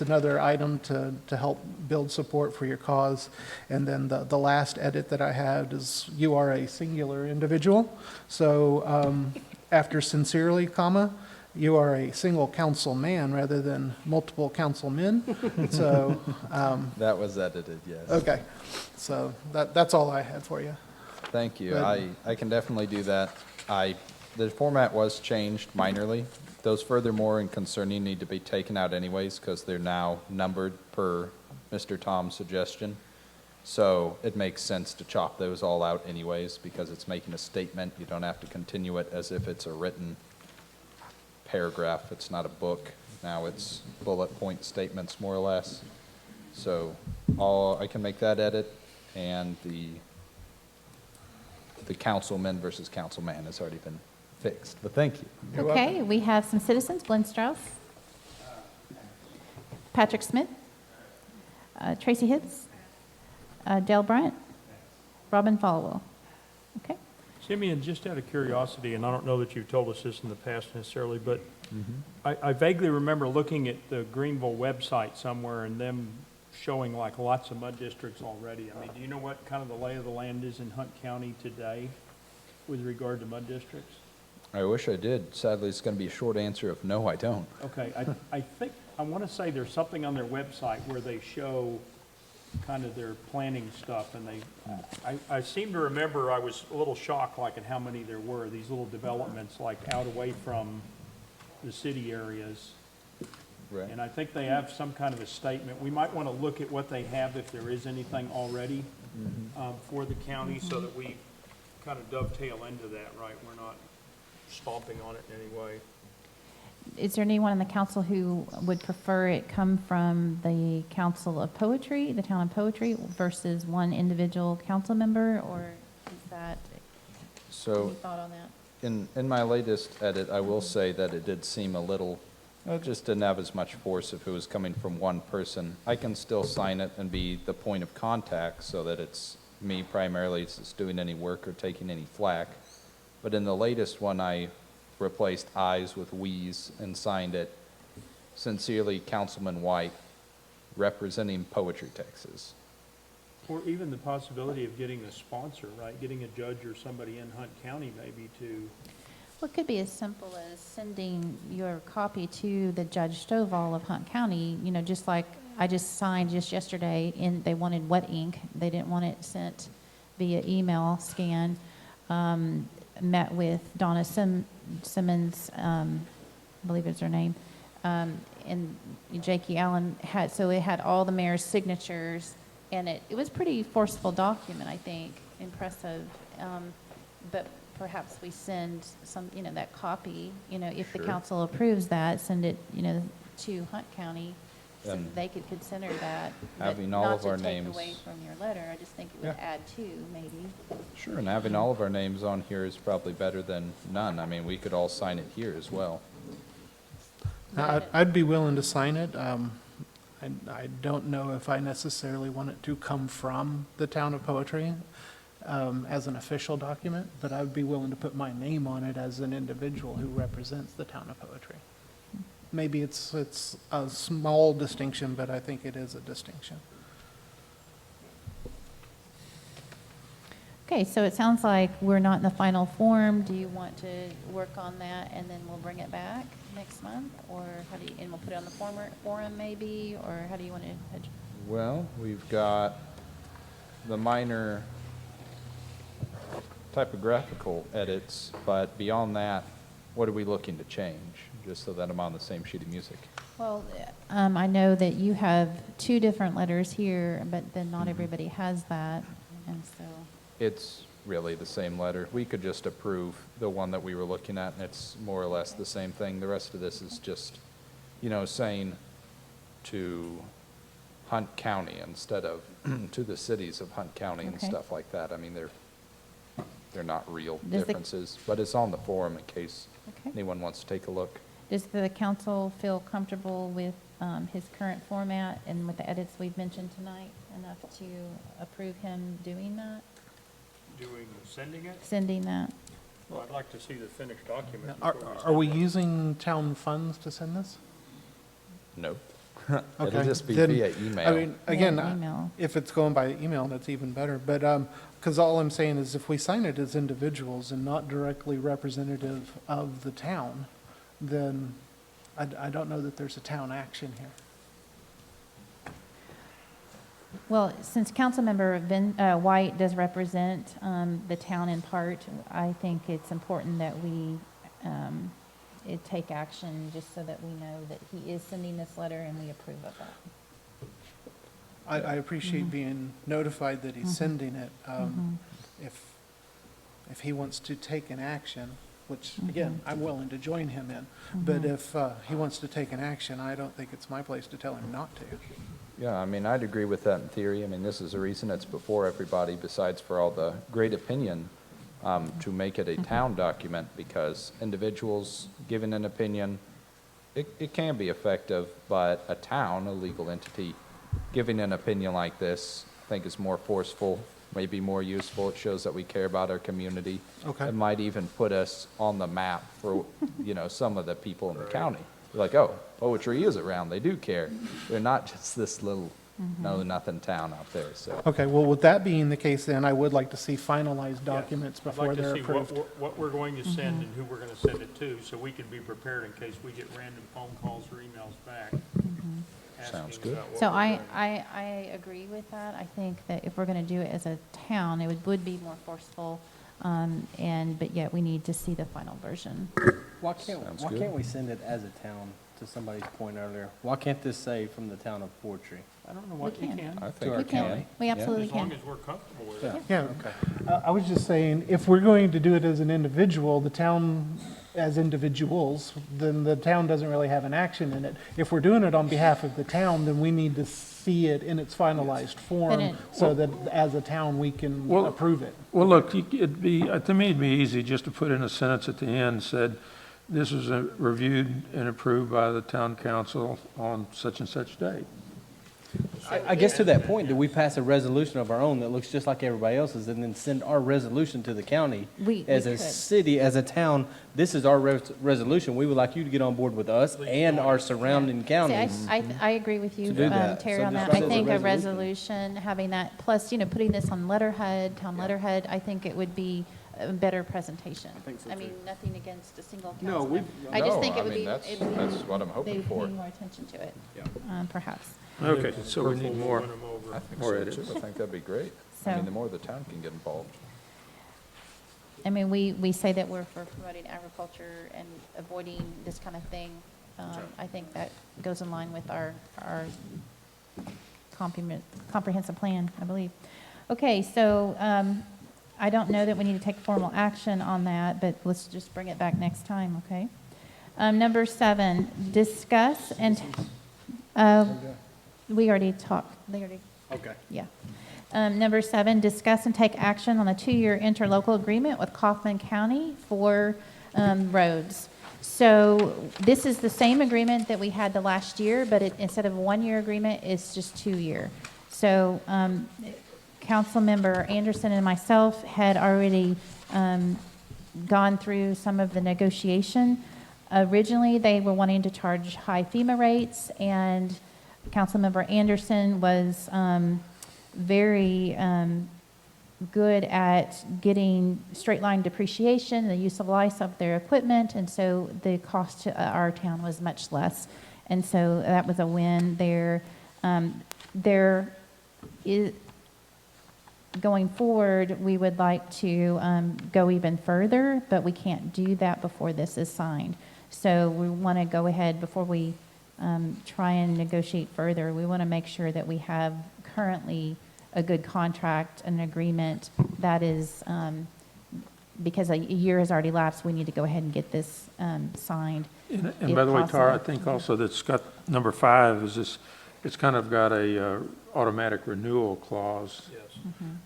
Speaker 5: another item to help build support for your cause. And then the last edit that I had is, you are a singular individual. So after sincerely, comma, you are a single council man rather than multiple councilmen. So,
Speaker 4: That was edited, yes.
Speaker 5: okay. So that's all I had for you.
Speaker 4: Thank you.
Speaker 5: Good.
Speaker 4: I can definitely do that. The format was changed minorly. Those furthermore and concerning need to be taken out anyways because they're now numbered per Mr. Tom's suggestion. So it makes sense to chop those all out anyways because it's making a statement. You don't have to continue it as if it's a written paragraph. It's not a book. Now it's bullet point statements more or less. So I can make that edit, and the councilman versus councilman has already been fixed, but thank you.
Speaker 1: Okay, we have some citizens, Glenn Strauss, Patrick Smith, Tracy Hibbs, Dale Bryant, Robin Falwell. Okay,
Speaker 3: Simeon, just out of curiosity, and I don't know that you've told us this in the past necessarily, but I vaguely remember looking at the Greenville website somewhere and them showing like lots of MUD districts already. I mean, do you know what kind of the lay of the land is in Hunt County today with regard to MUD districts?
Speaker 4: I wish I did. Sadly, it's going to be a short answer of no, I don't.
Speaker 3: Okay, I want to say there's something on their website where they show kind of their planning stuff, and I seem to remember I was a little shocked like at how many there were, these little developments like out away from the city areas.
Speaker 4: Right.
Speaker 3: And I think they have some kind of a statement. We might want to look at what they have if there is anything already for the county so that we kind of dovetail into that, right? We're not stomping on it in any way.
Speaker 1: is there anyone in the council who would prefer it come from the Council of Poetry, the Town of Poetry, versus one individual council member, or is that,
Speaker 4: So
Speaker 1: any thought on that?
Speaker 4: in my latest edit, I will say that it did seem a little It just didn't have as much force if it was coming from one person. I can still sign it and be the point of contact so that it's me primarily that's doing any work or taking any flack. But in the latest one, I replaced I's with we's and signed it, "Sincerely, Councilman White, representing Poetry, Texas."
Speaker 3: Or even the possibility of getting a sponsor, right? Getting a judge or somebody in Hunt County maybe to,
Speaker 1: Well, it could be as simple as sending your copy to the Judge Stovall of Hunt County, you know, just like I just signed just yesterday, and they wanted wet ink. They didn't want it sent via email scan. Met with Donna Simmons, I believe is her name, and Jakey Allen had, so it had all the mayor's signatures, and it was pretty forceful document, I think, impressive. But perhaps we send some, you know, that copy, you know, if the
Speaker 4: Sure.
Speaker 1: council approves that, send it, you know, to Hunt County, so
Speaker 4: And
Speaker 1: they could consider that. but
Speaker 4: having all of our
Speaker 1: Not
Speaker 4: names-
Speaker 1: to take away from your letter, I just think it would add to, maybe.
Speaker 4: Sure, and having all of our names on here is probably better than none. I mean, we could all sign it here as well.
Speaker 5: I'd be willing to sign it. I don't know if I necessarily want it to come from the town of Poetry as an official document, but I would be willing to put my name on it as an individual who represents the town of Poetry. Maybe it's a small distinction, but I think it is a distinction.
Speaker 1: Okay, so it sounds like we're not in the final form. Do you want to work on that and then we'll bring it back next month? Or how do you, and we'll put it on the forum maybe, or how do you want to?
Speaker 4: Well, we've got the minor typographical edits, but beyond that, what are we looking to change? Just so that I'm on the same sheet of music.
Speaker 1: Well, I know that you have two different letters here, but then not
Speaker 4: Mhm.
Speaker 1: everybody has that, and so.
Speaker 4: It's really the same letter. We could just approve the one that we were looking at, and it's more or less the same thing. The rest of this is just, you know, saying to Hunt County instead of to the cities of Hunt County and
Speaker 1: Okay.
Speaker 4: stuff like that. I mean, they're not real
Speaker 1: Does the-
Speaker 4: differences, but it's on the forum in case
Speaker 1: Okay.
Speaker 4: anyone wants to take a look.
Speaker 1: Does the council feel comfortable with his current format and with the edits we've mentioned tonight enough to approve him doing that,
Speaker 3: sending it?
Speaker 1: sending that?
Speaker 3: Well, I'd like to see the finished document.
Speaker 5: Are
Speaker 3: before
Speaker 5: are we
Speaker 3: send it.
Speaker 5: using town funds to send this?
Speaker 4: No. It'll
Speaker 5: Okay,
Speaker 4: just be
Speaker 5: then-
Speaker 4: via email.
Speaker 5: I mean, again,
Speaker 1: Yeah, email.
Speaker 5: if it's going by email, that's even better. But, because all I'm saying is if we sign it as individuals and not directly representative of the town, then I don't know that there's a town action here.
Speaker 1: Well, since Councilmember White does represent the town in part, I think it's important that we take action just so that we know that he is sending this letter and we approve of that.
Speaker 5: I appreciate being notified that he's sending it. If he wants to take an action, which, again, I'm willing to join him in, but if he wants to take an action, I don't think it's my place to tell him not to.
Speaker 4: Yeah, I mean, I'd agree with that in theory. I mean, this is the reason it's before everybody, besides for all the great opinion, to make it a town document, because individuals giving an opinion, it can be effective, but a town, a legal entity, giving an opinion like this, I think is more forceful, maybe more useful. It shows that we care about our community.
Speaker 5: Okay.
Speaker 4: It might even put us on the map for, you know, some of the people in the county. Like, oh, Poetry is around, they do care. They're not just this little know-nothing town out there, so.
Speaker 5: Okay, well, with that being the case, then I would like to see finalized documents
Speaker 3: I'd
Speaker 5: before
Speaker 3: like to
Speaker 5: they're
Speaker 3: see what
Speaker 5: approved.
Speaker 3: what we're going to send and who we're going to send it to, so we can be prepared in case we get random phone calls or emails back.
Speaker 4: Sounds
Speaker 3: asking
Speaker 4: good.
Speaker 3: about what
Speaker 1: So
Speaker 3: we're
Speaker 1: I,
Speaker 3: doing.
Speaker 1: I agree with that. I think that if we're going to do it as a town, it would be more forceful, but yet we need to see the final version.
Speaker 6: Why can't
Speaker 4: Sounds good.
Speaker 6: we send it as a town, to somebody's point earlier? Why can't this say from the town of Poetry?
Speaker 3: I don't know what
Speaker 1: We
Speaker 3: you
Speaker 1: can.
Speaker 3: can,
Speaker 4: I
Speaker 6: To
Speaker 4: think
Speaker 6: our
Speaker 1: We can,
Speaker 6: county?
Speaker 1: we absolutely
Speaker 3: as long
Speaker 1: can.
Speaker 3: as we're comfortable with it.
Speaker 5: Yeah, I was just saying, if we're going to do it as an individual, the town as individuals, then the town doesn't really have an action in it. If we're doing it on behalf of the town, then we need to see it in its finalized form,
Speaker 1: it-
Speaker 5: so that as a town, we can
Speaker 7: Well-
Speaker 5: approve it.
Speaker 7: Well, look, it'd be, to me, it'd be easy just to put in a sentence at the end, said, this was reviewed and approved by the town council on such and such date.
Speaker 6: I guess to that point, do we pass a resolution of our own that looks just like everybody else's and then send our resolution to the county?
Speaker 10: We
Speaker 6: As a
Speaker 10: could.
Speaker 6: city, as a town, this is our resolution. We would like you to get on board with us and our surrounding
Speaker 1: See,
Speaker 6: counties.
Speaker 1: I agree with you,
Speaker 6: To do that.
Speaker 1: Terry,
Speaker 6: So
Speaker 1: on
Speaker 6: just
Speaker 1: that. I
Speaker 6: as a
Speaker 1: think a
Speaker 6: resolution.
Speaker 1: resolution, having that, plus, putting this on letterhead, town letterhead, I think it would be a better presentation. I mean, nothing against a single
Speaker 6: No,
Speaker 1: councilman.
Speaker 6: we-
Speaker 1: I just
Speaker 4: No,
Speaker 1: think
Speaker 4: I
Speaker 1: it would
Speaker 4: mean,
Speaker 1: be.
Speaker 4: that's-
Speaker 1: it'd be-
Speaker 4: that's what I'm hoping
Speaker 1: they'd
Speaker 4: for.
Speaker 1: pay more attention to it, perhaps.
Speaker 7: Okay, so we need more,
Speaker 4: I think
Speaker 7: more
Speaker 4: so
Speaker 7: edits.
Speaker 4: too. I think that'd be great. I
Speaker 1: So-
Speaker 4: mean, the more the town can get involved.
Speaker 1: I mean, we say that we're for promoting agriculture and avoiding this kind of thing. I think that goes in line with our comprehensive plan, I believe. Okay, so I don't know that we need to take formal action on that, but let's just bring it back next time, okay? Number 7, discuss and, we already talked,
Speaker 6: Okay.
Speaker 1: yeah. Number 7, discuss and take action on a 2-year interlocal agreement with Kaufman County for roads. So this is the same agreement that we had the last year, but instead of a 1-year agreement, it's just 2-year. So Councilmember Anderson and myself had already gone through some of the negotiation. Originally, they were wanting to charge high FEMA rates, and Councilmember Anderson was very good at getting straight line depreciation, the use of life of their equipment, and so the cost to our town was much less. And so that was a win there. There is, going forward, we would like to go even further, but we can't do that before this is signed. So we want to go ahead before we try and negotiate further. We want to make sure that we have currently a good contract, an agreement that is, because a year has already lapsed, we need to go ahead and get this signed.
Speaker 7: And
Speaker 1: if
Speaker 7: by the way, Tara, I
Speaker 1: possible.
Speaker 7: think also that's got, number 5 is this, it's kind of got a automatic renewal clause.
Speaker 3: Yes.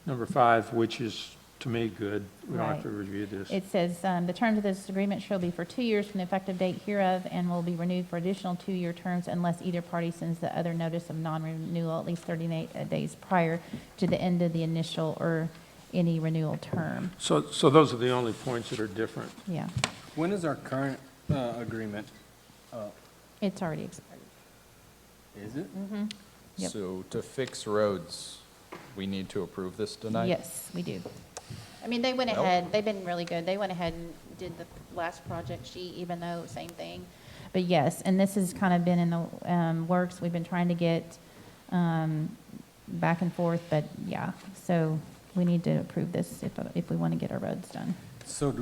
Speaker 7: Number 5, which is, to me, good. We don't have
Speaker 1: Right.
Speaker 7: to review this.
Speaker 1: It says, the terms of this agreement shall be for 2 years from the effective date hereof and will be renewed for additional 2-year terms unless either party sends the other notice of non-renewal at least 30 days prior to the end of the initial or any renewal term.
Speaker 7: So those are the only points that are different.
Speaker 1: Yeah,
Speaker 6: When is our current agreement up?
Speaker 1: it's already expired.
Speaker 6: Is it?
Speaker 1: Yep.
Speaker 4: So to fix roads, we need to approve this tonight?
Speaker 1: Yes, we do. I mean, they went
Speaker 4: Nope.
Speaker 1: ahead, they've been really good. They went ahead and did the last project sheet, even though same thing. But yes, and this has kind of been in the works. We've been trying to get back and forth, but yeah. So we need to approve this if we want to get our roads done.
Speaker 6: So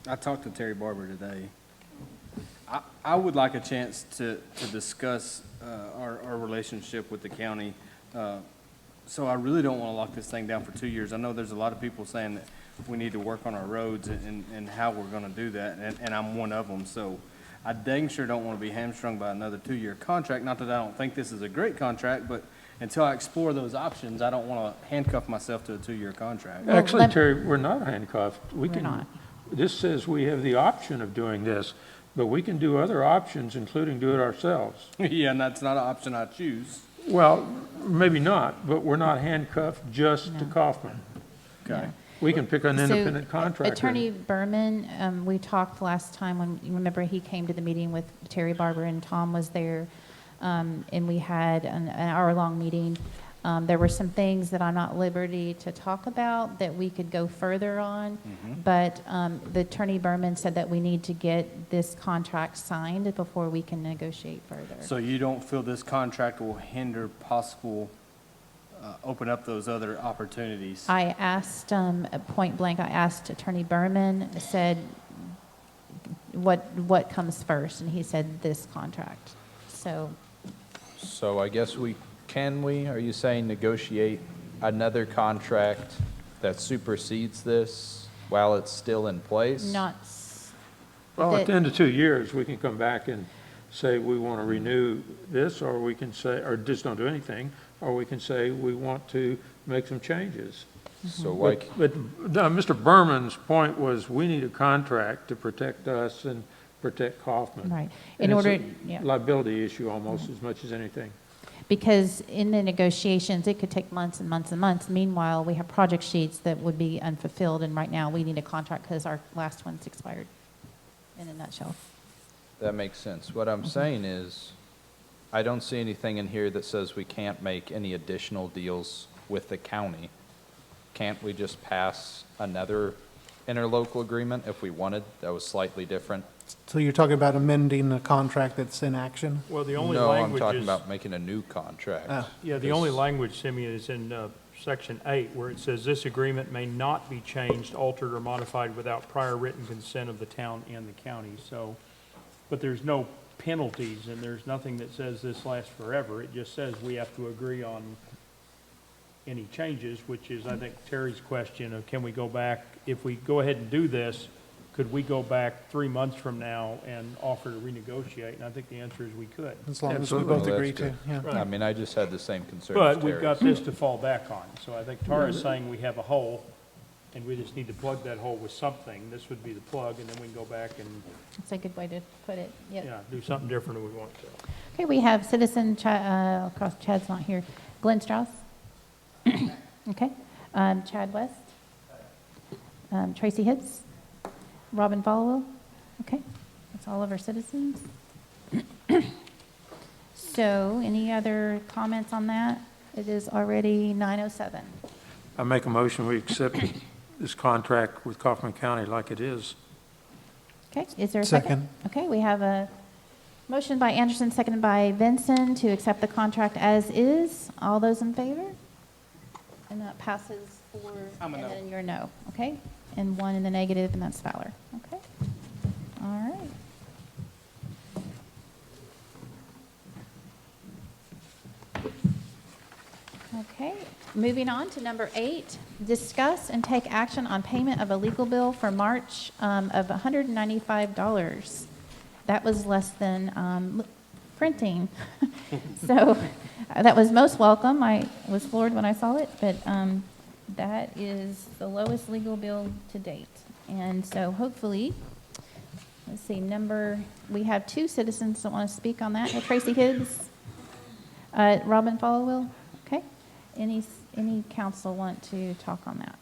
Speaker 6: I talked to Terry Barber today. I would like a chance to discuss our relationship with the county. So I really don't want to lock this thing down for 2 years. I know there's a lot of people saying that we need to work on our roads and how we're going to do that, and I'm one of them. So I dang sure don't want to be hamstrung by another 2-year contract. Not that I don't think this is a great contract, but until I explore those options, I don't want to handcuff myself to a 2-year contract.
Speaker 1: Well,
Speaker 7: Actually,
Speaker 1: let-
Speaker 7: Terry, we're not handcuffed. We
Speaker 1: We're
Speaker 7: can.
Speaker 1: not.
Speaker 7: This says we have the option of doing this, but we can do other options, including do it ourselves.
Speaker 6: Yeah, and that's not an option I choose.
Speaker 7: Well, maybe not, but we're not handcuffed just to
Speaker 1: No.
Speaker 7: Kaufman.
Speaker 6: Okay.
Speaker 7: We can pick an
Speaker 1: So,
Speaker 7: independent contractor.
Speaker 1: Attorney Berman, we talked last time when, you remember he came to the meeting with Terry Barber and Tom was there, and we had an hour-long meeting. There were some things that I'm not at liberty to talk about that we could go further on, but the Attorney Berman said that we need to get this contract signed before we can negotiate further.
Speaker 6: So you don't feel this contract will hinder possible, open up those other opportunities?
Speaker 1: I asked, point blank, I asked Attorney Berman, said, what comes first? And he said, this contract. So,
Speaker 4: So I guess are you saying negotiate another contract that supersedes this while it's still in place?
Speaker 1: not,
Speaker 7: Well, at the
Speaker 1: that-
Speaker 7: end of 2 years, we can come back and say we want to renew this, or we can say, or just don't do anything, or we can say we want to make some changes.
Speaker 4: So why,
Speaker 7: But Mr. Berman's point was, we need a contract to protect us and protect Kaufman.
Speaker 1: Right.
Speaker 7: And
Speaker 1: In
Speaker 7: it's
Speaker 1: order,
Speaker 7: a
Speaker 1: yeah.
Speaker 7: liability issue almost as much as anything.
Speaker 1: Because in the negotiations, it could take months and months and months. Meanwhile, we have project sheets that would be unfulfilled, and right now, we need a contract because our last one's expired, in a nutshell.
Speaker 4: that makes sense. What I'm saying is, I don't see anything in here that says we can't make any additional deals with the county. Can't we just pass another interlocal agreement if we wanted that was slightly different?
Speaker 5: So you're talking about amending the contract that's in action?
Speaker 3: Well, the only
Speaker 4: No, I'm
Speaker 3: language
Speaker 4: talking
Speaker 3: is,
Speaker 4: about making a new contract.
Speaker 5: Ah.
Speaker 3: yeah, the only language, Simeon, is in Section 8, where it says, "This agreement may not be changed, altered, or modified without prior written consent of the town and the county." So, but there's no penalties, and there's nothing that says this lasts forever. It just says we have to agree on any changes, which is, I think, Terry's question of, can we go back, if we go ahead and do this, could we go back 3 months from now and offer to renegotiate? And I think the answer is we could.
Speaker 5: As long as we
Speaker 7: Absolutely.
Speaker 5: both
Speaker 4: Well,
Speaker 5: agree
Speaker 4: that's
Speaker 5: to,
Speaker 4: good.
Speaker 5: yeah.
Speaker 4: I mean, I just had the same concern
Speaker 3: But
Speaker 4: as
Speaker 3: we've got
Speaker 4: Terry's.
Speaker 3: this to fall back on. So I think Tara's saying we have a hole, and we just need to plug that hole with something. This would be the plug, and then we can go back and,
Speaker 1: That's a good way to put it, yep.
Speaker 3: yeah, do something different if we want to.
Speaker 1: Okay, we have citizen, across, Chad's not here. Glenn Strauss? Okay. Chad West? Tracy Hibbs? Robin Followell? Okay, that's all of our citizens. So, any other comments on that? It is already 9:07.
Speaker 7: I make a motion, we accept this contract with Kaufman County like it is.
Speaker 1: Okay, is there a second? Okay, we have a motion by Anderson, seconded by Benson to accept the contract as is. All those in favor? And that passes for, and then you're no, okay? And one in the negative, and that's Fowler, okay? All right. Okay, moving on to number 8, discuss and take action on payment of a legal bill for March of $195. That was less than printing. So that was most welcome. I was floored when I saw it, but that is the lowest legal bill to date. And so hopefully, let's see, we have 2 citizens that want to speak on that. Tracy Hibbs, Robin Followell, okay? Any council want to talk on that?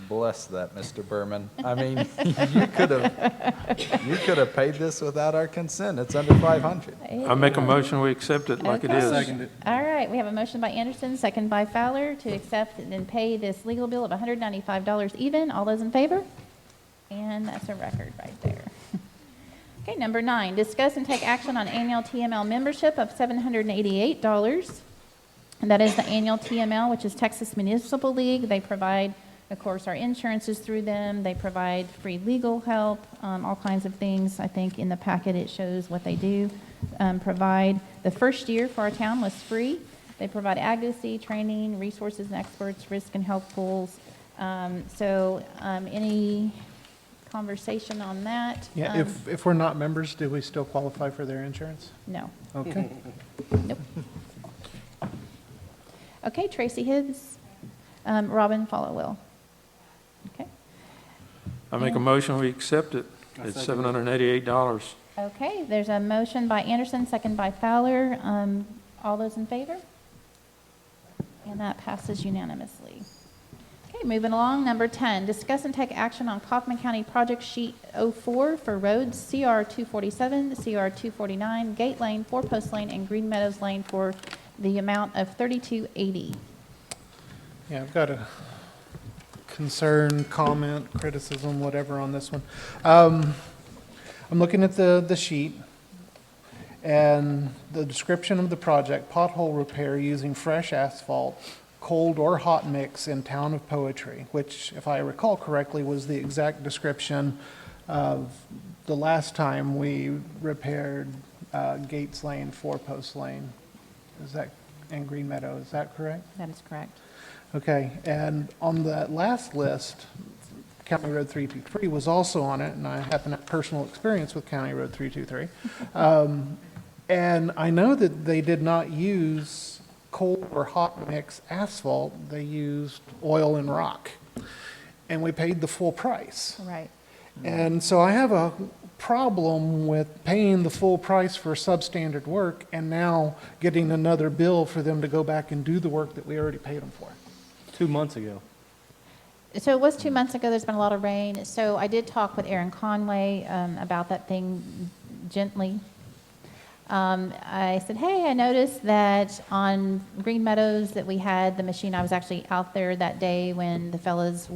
Speaker 4: Bless that, Mr. Berman. I mean, you could have paid this without our consent. It's under 500.
Speaker 7: I make a motion, we accept it like it
Speaker 1: Okay.
Speaker 7: is.
Speaker 1: All right, we have a motion by Anderson, second by Fowler, to accept and pay this legal bill of $195 even. All those in favor? And that's a record right there. Okay, number 9, discuss and take action on annual TML membership of $788. And that is the annual TML, which is Texas Municipal League. They provide, of course, our insurances through them. They provide free legal help, all kinds of things. I think in the packet it shows what they do provide. The first year for our town was free. They provide advocacy, training, resources and experts, risk and health pools. Any conversation on that?
Speaker 5: Yeah, if we're not members, do we still qualify for their insurance?
Speaker 1: No.
Speaker 5: Okay.
Speaker 1: Nope. Okay, Tracy Hibbs, Robin Followell. Okay.
Speaker 7: I make a motion, we accept it. It's $788.
Speaker 1: Okay, there's a motion by Anderson, second by Fowler. All those in favor? And that passes unanimously. Okay, moving along, number 10, discuss and take action on Kaufman County Project Sheet 04 for roads CR 247, CR 249, Gate Lane, 4-Post Lane, and Green Meadows Lane for the amount of $3280.
Speaker 5: Yeah, I've got a concern, comment, criticism, whatever on this one. I'm looking at the sheet, and the description of the project, pothole repair using fresh asphalt, cold or hot mix in Town of Poetry, which, if I recall correctly, was the exact description of the last time we repaired Gates Lane, 4-Post Lane. Is that, and Green Meadow, is that correct?
Speaker 1: That is correct.
Speaker 5: Okay, and on that last list, County Road 323 was also on it, and I happen to have personal experience with County Road 323. And I know that they did not use cold or hot mix asphalt, they used oil and rock. and we paid the full price.
Speaker 1: Right.
Speaker 5: And so I have a problem with paying the full price for substandard work and now getting another bill for them to go back and do the work that we already paid them for.
Speaker 6: 2 months ago.
Speaker 1: So it was 2 months ago, there's been a lot of rain, so I did talk with Aaron Conway about that thing gently. I said, hey, I noticed that on Green Meadows that we had the machine, I was actually out there that day when the fellas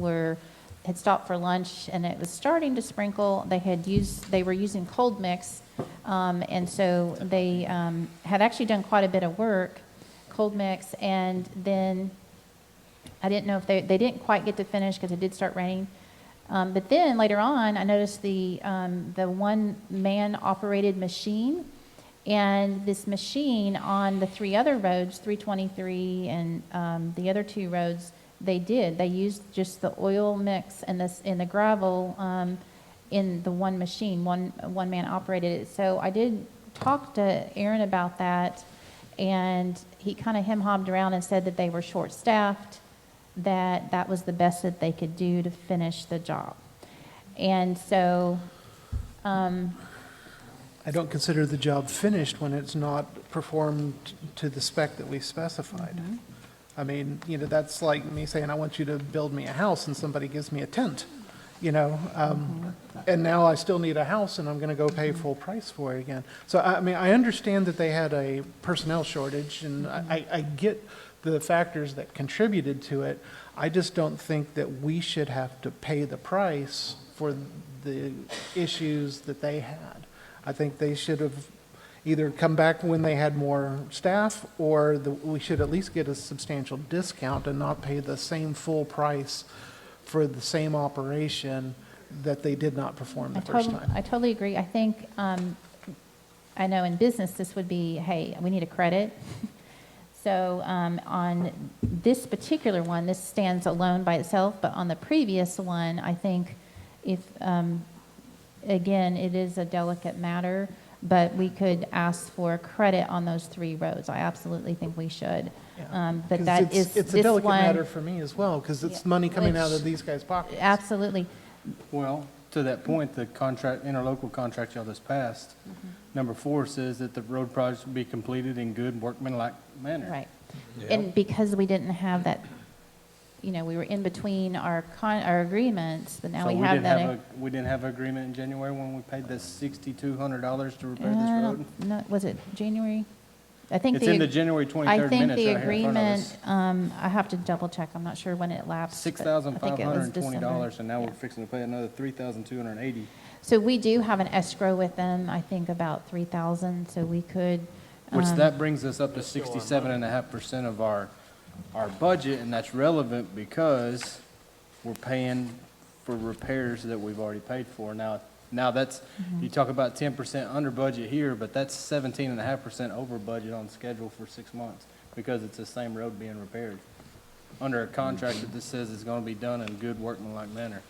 Speaker 1: had stopped for lunch and it was starting to sprinkle. They were using cold mix, and so they had actually done quite a bit of work, cold mix, and then I didn't know if they didn't quite get to finish because it did start raining. But then later on, I noticed the one-man operated machine, and this machine on the 3 other roads, 323 and the other 2 roads, they used just the oil mix and the gravel in the one machine, one man operated it. So I did talk to Aaron about that, and he kind of hem-hobbed around and said that they were short-staffed, that was the best that they could do to finish the job. And so,
Speaker 5: I don't consider the job finished when it's not performed to the spec that we specified. I mean, that's like me saying, I want you to build me a house, and somebody gives me a tent, and now I still need a house, and I'm going to go pay full price for it again. So, I mean, I understand that they had a personnel shortage, and I get the factors that contributed to it. I just don't think that we should have to pay the price for the issues that they had. I think they should have either come back when they had more staff, or we should at least get a substantial discount and not pay the same full price for the same operation that they did not perform the first time.
Speaker 1: I totally agree. I think, I know in business this would be, hey, we need a credit. So on this particular one, this stands alone by itself, but on the previous one, I think if, again, it is a delicate matter, but we could ask for credit on those 3 roads. I absolutely think we should. But
Speaker 5: 'Cause
Speaker 1: that is
Speaker 5: it's a
Speaker 1: this
Speaker 5: delicate
Speaker 1: one.
Speaker 5: matter for me as well, because it's money coming out of these guys' pockets.
Speaker 1: Absolutely.
Speaker 6: Well, to that point, the interlocal contract y'all just passed, number 4 says that the road project will be completed in good workmanlike manner.
Speaker 1: Right. And because we didn't have that, we were in between our agreements, but now
Speaker 6: So
Speaker 1: we have that.
Speaker 6: we didn't have an agreement in January when we paid the $6,200 to repair this road?
Speaker 1: No, was it January? I think
Speaker 6: It's in the January 23rd
Speaker 1: I
Speaker 6: minutes
Speaker 1: think
Speaker 6: right
Speaker 1: the
Speaker 6: here in front of us.
Speaker 1: agreement, I have to double check. I'm not sure when it lapsed. but I think it was December.
Speaker 6: $6,520, and now
Speaker 1: Yeah.
Speaker 6: we're fixing to pay another $3,280.
Speaker 1: So we do have an escrow with them, I think about 3,000, so we could.
Speaker 6: Which that brings us up to 67.5% of our budget, and that's relevant because we're paying for repairs that we've already paid for. Now that's, you talk about 10% under budget here, but that's 17.5% over budget on schedule for 6 months because it's the same road being repaired under a contract that just says it's gonna be done in good workmanlike manner.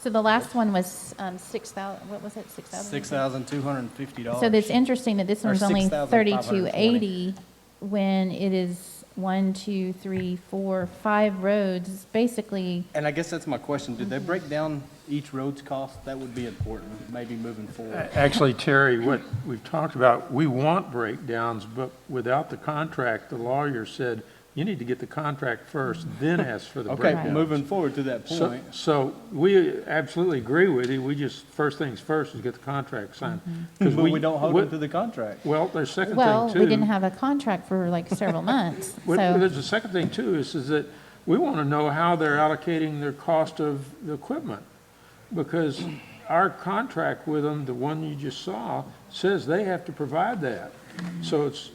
Speaker 1: So the last one was 6,000, what was it, 6,000?
Speaker 6: $6,250.
Speaker 1: So it's interesting that this
Speaker 6: Or
Speaker 1: one's only
Speaker 6: 6,520.
Speaker 1: 3,280 when it is 1, 2, 3, 4, 5 roads. It's basically,
Speaker 6: And I guess that's my question. Did they break down each road's cost? That would be important, maybe moving forward.
Speaker 7: Actually, Terry, what we've talked about, we want breakdowns, but without the contract, the lawyer said, you need to get the contract first, then ask for the
Speaker 6: Okay,
Speaker 7: breakdowns.
Speaker 6: moving forward to that
Speaker 7: So,
Speaker 6: point.
Speaker 7: so we absolutely agree with you. We just, first things first is get the contract signed. 'Cause
Speaker 6: But we don't hold them to the contract.
Speaker 7: Well, there's a second
Speaker 1: well,
Speaker 7: thing too.
Speaker 1: we didn't have a contract for like several months,
Speaker 7: Well,
Speaker 1: so.
Speaker 7: there's a second thing too, is that we want to know how they're allocating their cost of the equipment. Because our contract with them, the one you just saw, says they have to provide that. So it's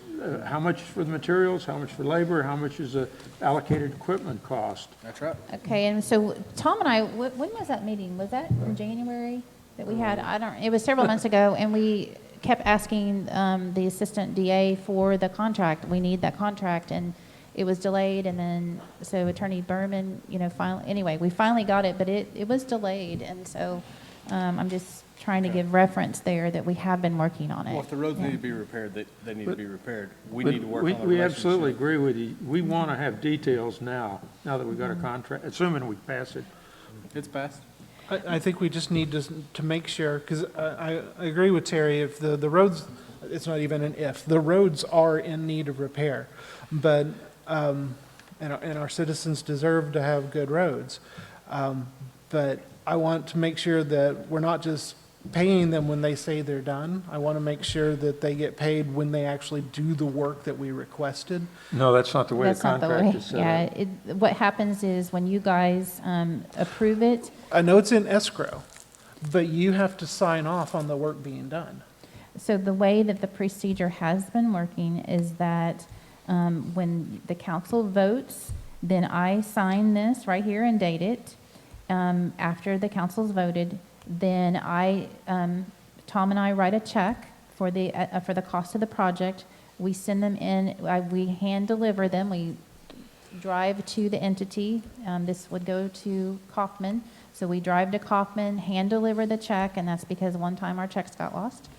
Speaker 7: how much for the materials, how much for labor, how much is the allocated equipment cost?
Speaker 6: That's right.
Speaker 1: Okay, and so Tom and I, when was that meeting? Was that in January that we had? It was several months ago, and we kept asking the assistant DA for the contract. We need that contract, and it was delayed, and then, so Attorney Berman, finally, anyway, we finally got it, but it was delayed, and so I'm just trying to give reference there that we have been working on it.
Speaker 6: Well, if the roads
Speaker 1: Yeah.
Speaker 6: need to be repaired, they need to be repaired. We
Speaker 7: But
Speaker 6: need to work on the
Speaker 7: We absolutely
Speaker 6: relationship.
Speaker 7: agree with you. We want to have details now that we've got a contract, assuming we pass it.
Speaker 6: It's passed.
Speaker 5: I think we just need to make sure, because I agree with Terry, if the roads, it's not even an if, the roads are in need of repair. But, and our citizens deserve to have good roads. But I want to make sure that we're not just paying them when they say they're done. I want to make sure that they get paid when they actually do the work that we requested.
Speaker 7: No, that's not the way the
Speaker 1: That's not the
Speaker 7: contract
Speaker 1: way,
Speaker 7: is set
Speaker 1: yeah.
Speaker 7: up.
Speaker 1: What happens is when you guys approve it,
Speaker 5: I know it's in escrow, but you have to sign off on the work being done.
Speaker 1: so the way that the procedure has been working is that when the council votes, then I sign this right here and date it. After the council's voted, then Tom and I write a check for the cost of the project. We send them in, we hand deliver them, we drive to the entity. This would go to Kaufman. So we drive to Kaufman, hand deliver the check, and that's because one time our checks got lost.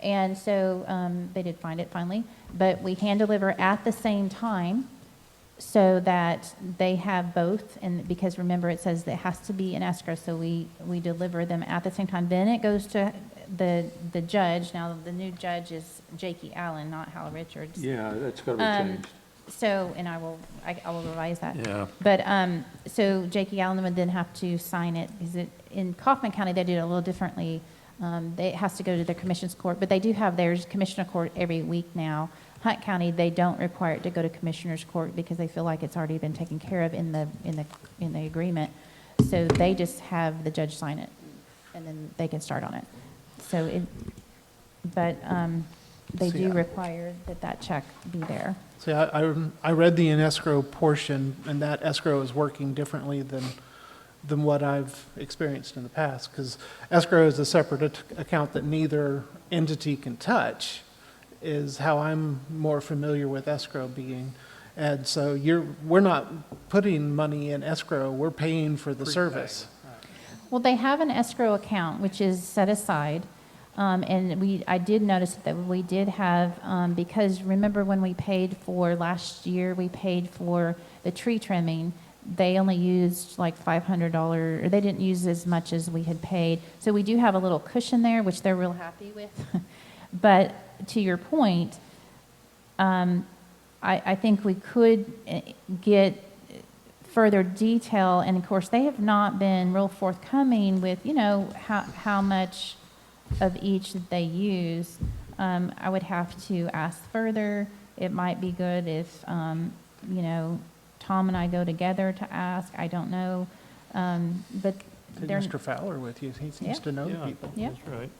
Speaker 1: And so they did find it finally. But we hand deliver at the same time so that they have both. And because remember, it says that it has to be in escrow, so we deliver them at the same time. Then it goes to the judge. Now, the new judge is Jakey Allen, not Hal Richards.
Speaker 7: Yeah, that's got to be changed.
Speaker 1: So, and I will revise that.
Speaker 7: Yeah.
Speaker 1: But, so Jakey Allen would then have to sign it, because in Kaufman County, they do it a little differently. It has to go to the commissioner's court, but they do have theirs commissioner court every week now. Hunt County, they don't require it to go to commissioner's court because they feel like it's already been taken care of in the agreement. So they just have the judge sign it, and then they can start on it. So they do require that check be there.
Speaker 5: See, I read the in escrow portion, and that escrow is working differently than what I've experienced in the past, because escrow is a separate account that neither entity can touch, is how I'm more familiar with escrow being. And so we're not putting money in escrow, we're paying for the service.
Speaker 1: Well, they have an escrow account, which is set aside. And I did notice that we did have, because remember when we paid for last year, we paid for the tree trimming, they only used like $500, or they didn't use as much as we had paid. So we do have a little cushion there, which they're real happy with. But to your point, I think we could get further detail, and of course, they have not been real forthcoming with, how much of each that they use. I would have to ask further. It might be good if, Tom and I go together to ask. I don't know. But
Speaker 5: Take
Speaker 1: they're,
Speaker 5: Mr. Fowler with you, he seems to know the people.
Speaker 1: Yeah.
Speaker 3: That's right.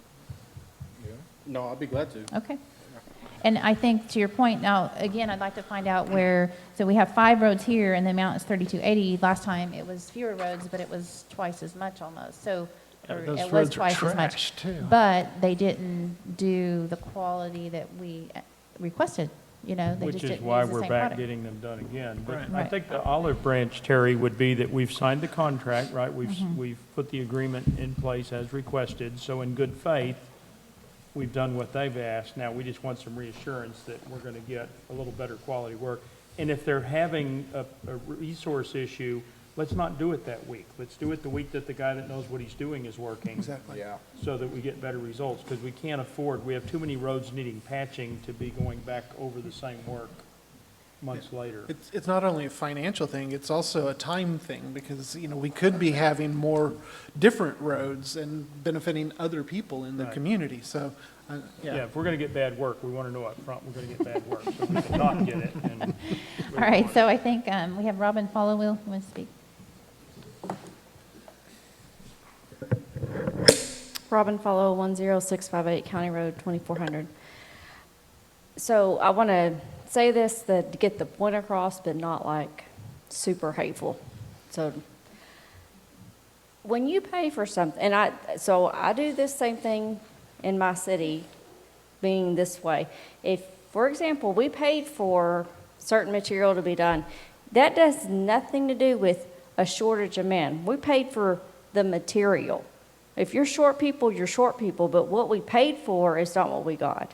Speaker 6: No, I'll be glad to.
Speaker 1: Okay. And I think to your point, now, again, I'd like to find out so we have 5 roads here and the amount is 3280. Last time it was fewer roads, but it was twice as much almost. So
Speaker 5: Yeah,
Speaker 1: or
Speaker 5: those
Speaker 1: it was
Speaker 5: roads are
Speaker 1: twice as much.
Speaker 5: trash, too.
Speaker 1: But they didn't do the quality that we requested, they
Speaker 3: Which
Speaker 1: just
Speaker 3: is
Speaker 1: didn't
Speaker 3: why
Speaker 1: use the
Speaker 3: we're
Speaker 1: same
Speaker 3: back
Speaker 1: product.
Speaker 3: getting them done again. But
Speaker 5: Right.
Speaker 3: I
Speaker 1: Right.
Speaker 3: think the olive branch, Terry, would be that we've signed the contract, right? We've put the agreement in place as requested, so in good faith, we've done what they've asked. Now, we just want some reassurance that we're going to get a little better quality work. And if they're having a resource issue, let's not do it that week. Let's do it the week that the guy that knows what he's doing is working.
Speaker 5: Exactly.
Speaker 13: Yeah.
Speaker 3: So that we get better results, because we can't afford, we have too many roads needing patching to be going back over the same work months later.
Speaker 5: It's not only a financial thing, it's also a time thing, because, we could be having more different roads and benefiting other people in the
Speaker 3: Right.
Speaker 5: community, so,
Speaker 3: Yeah, if we're going to get bad work, we want to know up front we're going to get bad work, so we can not get it. And
Speaker 1: All right, so I think we have Robin Followill who wants to speak.
Speaker 10: Robin Follow, 10658 County Road, 2400. So I want to say this to get the point across, but not like super hateful. So when you pay for something, and I do this same thing in my city, being this way. If, for example, we paid for certain material to be done, that does nothing to do with a shortage of men. We paid for the material. If you're short people, you're short people, but what we paid for is not what we got.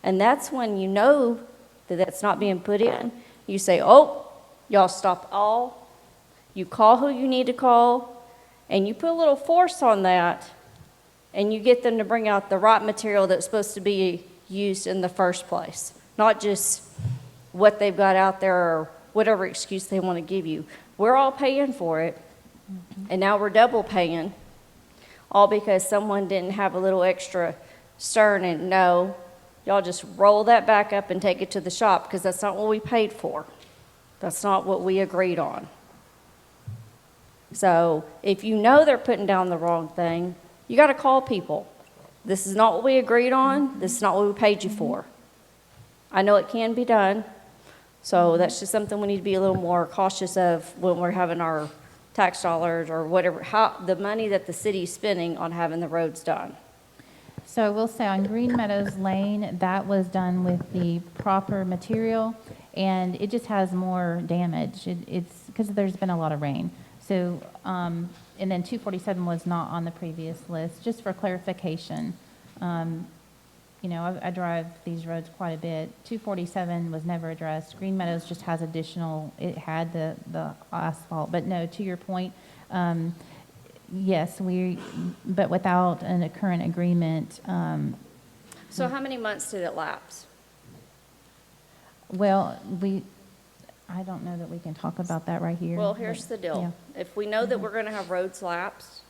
Speaker 10: And that's when you know that that's not being put in. You say, oh, y'all stop all. You call who you need to call, and you put a little force on that, and you get them to bring out the right material that's supposed to be used in the first place, not just what they've got out there or whatever excuse they want to give you. We're all paying for it, and now we're double paying, all because someone didn't have a little extra stern and no, y'all just roll that back up and take it to the shop, because that's not what we paid for. That's not what we agreed on. So if you know they're putting down the wrong thing, you got to call people. This is not what we agreed on. This is not what we paid you for. I know it can be done, so that's just something we need to be a little more cautious of when we're having our tax dollars or whatever, the money that the city's spending on having the roads done.
Speaker 1: So I will say on Green Meadows Lane, that was done with the proper material, and it just has more damage. It's because there's been a lot of rain. So, and then 247 was not on the previous list, just for clarification. You know, I drive these roads quite a bit. 247 was never addressed. Green Meadows just has additional, it had the asphalt. But no, to your point, yes, but without a current agreement.
Speaker 10: So how many months did it lapse?
Speaker 1: Well, I don't know that we can talk about that right here.
Speaker 10: Well, here's the deal.
Speaker 1: Yeah.
Speaker 10: If we know that we're going to have roads lapse,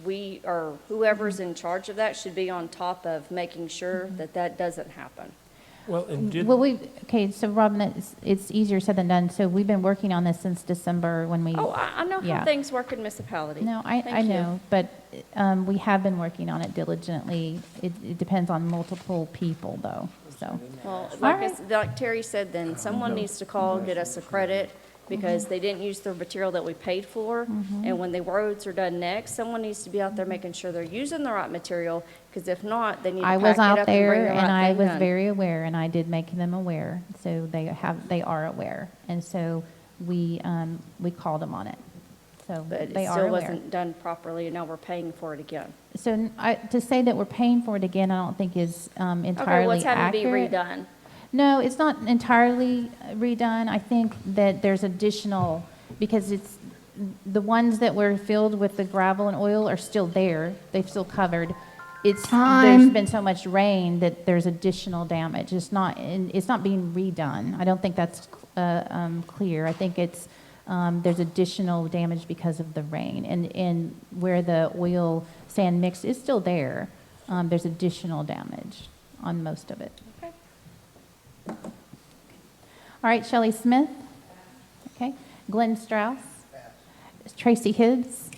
Speaker 10: we, or whoever's in charge of that, should be on top of making sure that that doesn't happen.
Speaker 3: Well, and
Speaker 1: Well, okay, so Robin, it's easier said than done. So we've been working on this since December when we.
Speaker 10: Oh, I know how
Speaker 1: Yeah.
Speaker 10: things work in municipality.
Speaker 1: No,
Speaker 10: Thank
Speaker 1: I
Speaker 10: you.
Speaker 1: know, but we have been working on it diligently. It depends on multiple people, though, so.
Speaker 10: Well,
Speaker 1: All
Speaker 10: like,
Speaker 1: right.
Speaker 10: like Terry said, then someone needs to call, get us a credit, because they didn't use the material that we paid for. And when the roads are done next, someone needs to be out there making sure they're using the right material, because if not, they need to
Speaker 1: I
Speaker 10: pack
Speaker 1: was
Speaker 10: it
Speaker 1: out
Speaker 10: up and bring
Speaker 1: there
Speaker 10: the
Speaker 1: and
Speaker 10: right
Speaker 1: I
Speaker 10: thing
Speaker 1: was
Speaker 10: done.
Speaker 1: very aware and I did make them aware. So they are aware. And so we called them on it. So
Speaker 10: But it
Speaker 1: they are
Speaker 10: still
Speaker 1: aware.
Speaker 10: wasn't done properly, and now we're paying for it again.
Speaker 1: So to say that we're paying for it again, I don't think is
Speaker 10: Okay,
Speaker 1: entirely
Speaker 10: what's having to be
Speaker 1: accurate.
Speaker 10: redone?
Speaker 1: No, it's not entirely redone. I think that there's additional, because it's, the ones that were filled with the gravel and oil are still there. They've still covered. There's been so much rain that there's additional damage. It's not being redone. I don't think that's clear. I think it's, there's additional damage because of the rain. And where the oil sand mix is still there, there's additional damage on most of it.
Speaker 10: Okay.
Speaker 1: All right, Shelley Smith. Okay. Glenn Strauss. Tracy Hibbs.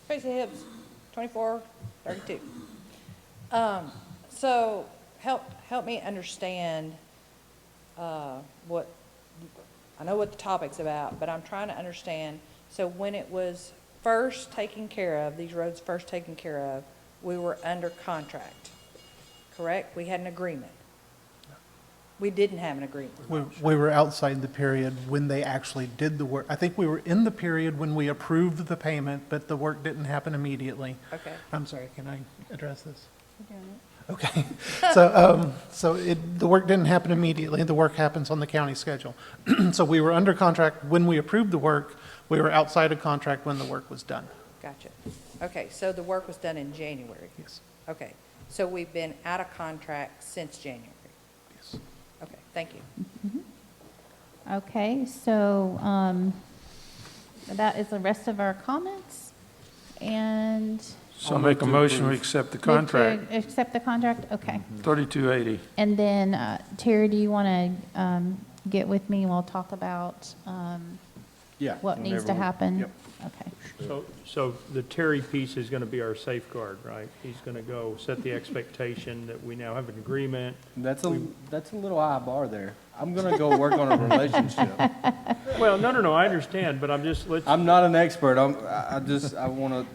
Speaker 8: Tracy Hibbs, 2432. So help me understand what, I know what the topic's about, but I'm trying to understand. So when it was first taken care of, these roads first taken care of, we were under contract, correct? We had an agreement. We didn't have an agreement.
Speaker 5: We were outside the period when they actually did the work. I think we were in the period when we approved the payment, but the work didn't happen immediately.
Speaker 8: Okay.
Speaker 5: I'm sorry, can I address this?
Speaker 10: We're doing it.
Speaker 5: Okay, so the work didn't happen immediately, the work happens on the county schedule. So we were under contract when we approved the work, we were outside of contract when the work was done.
Speaker 8: Gotcha. Okay, so the work was done in January.
Speaker 5: Yes,
Speaker 8: Okay, so we've been out of contract since January.
Speaker 5: yes.
Speaker 8: Okay, thank you.
Speaker 1: Okay, so that is the rest of our comments. And
Speaker 7: So I'll make a motion, we accept the contract,
Speaker 1: Move to accept the contract, okay.
Speaker 7: 3280.
Speaker 1: And then Terry, do you want to get with me and we'll talk about
Speaker 6: Yeah.
Speaker 1: what needs to
Speaker 6: whenever we-
Speaker 1: happen?
Speaker 6: Yep.
Speaker 1: Okay.
Speaker 3: So the Terry piece is going to be our safeguard, right? He's going to go set the expectation that we now have an agreement.
Speaker 6: That's a little high bar there. I'm gonna go work on a relationship.
Speaker 3: Well, no, I understand, but I'm just,
Speaker 6: I'm not an expert. I wanna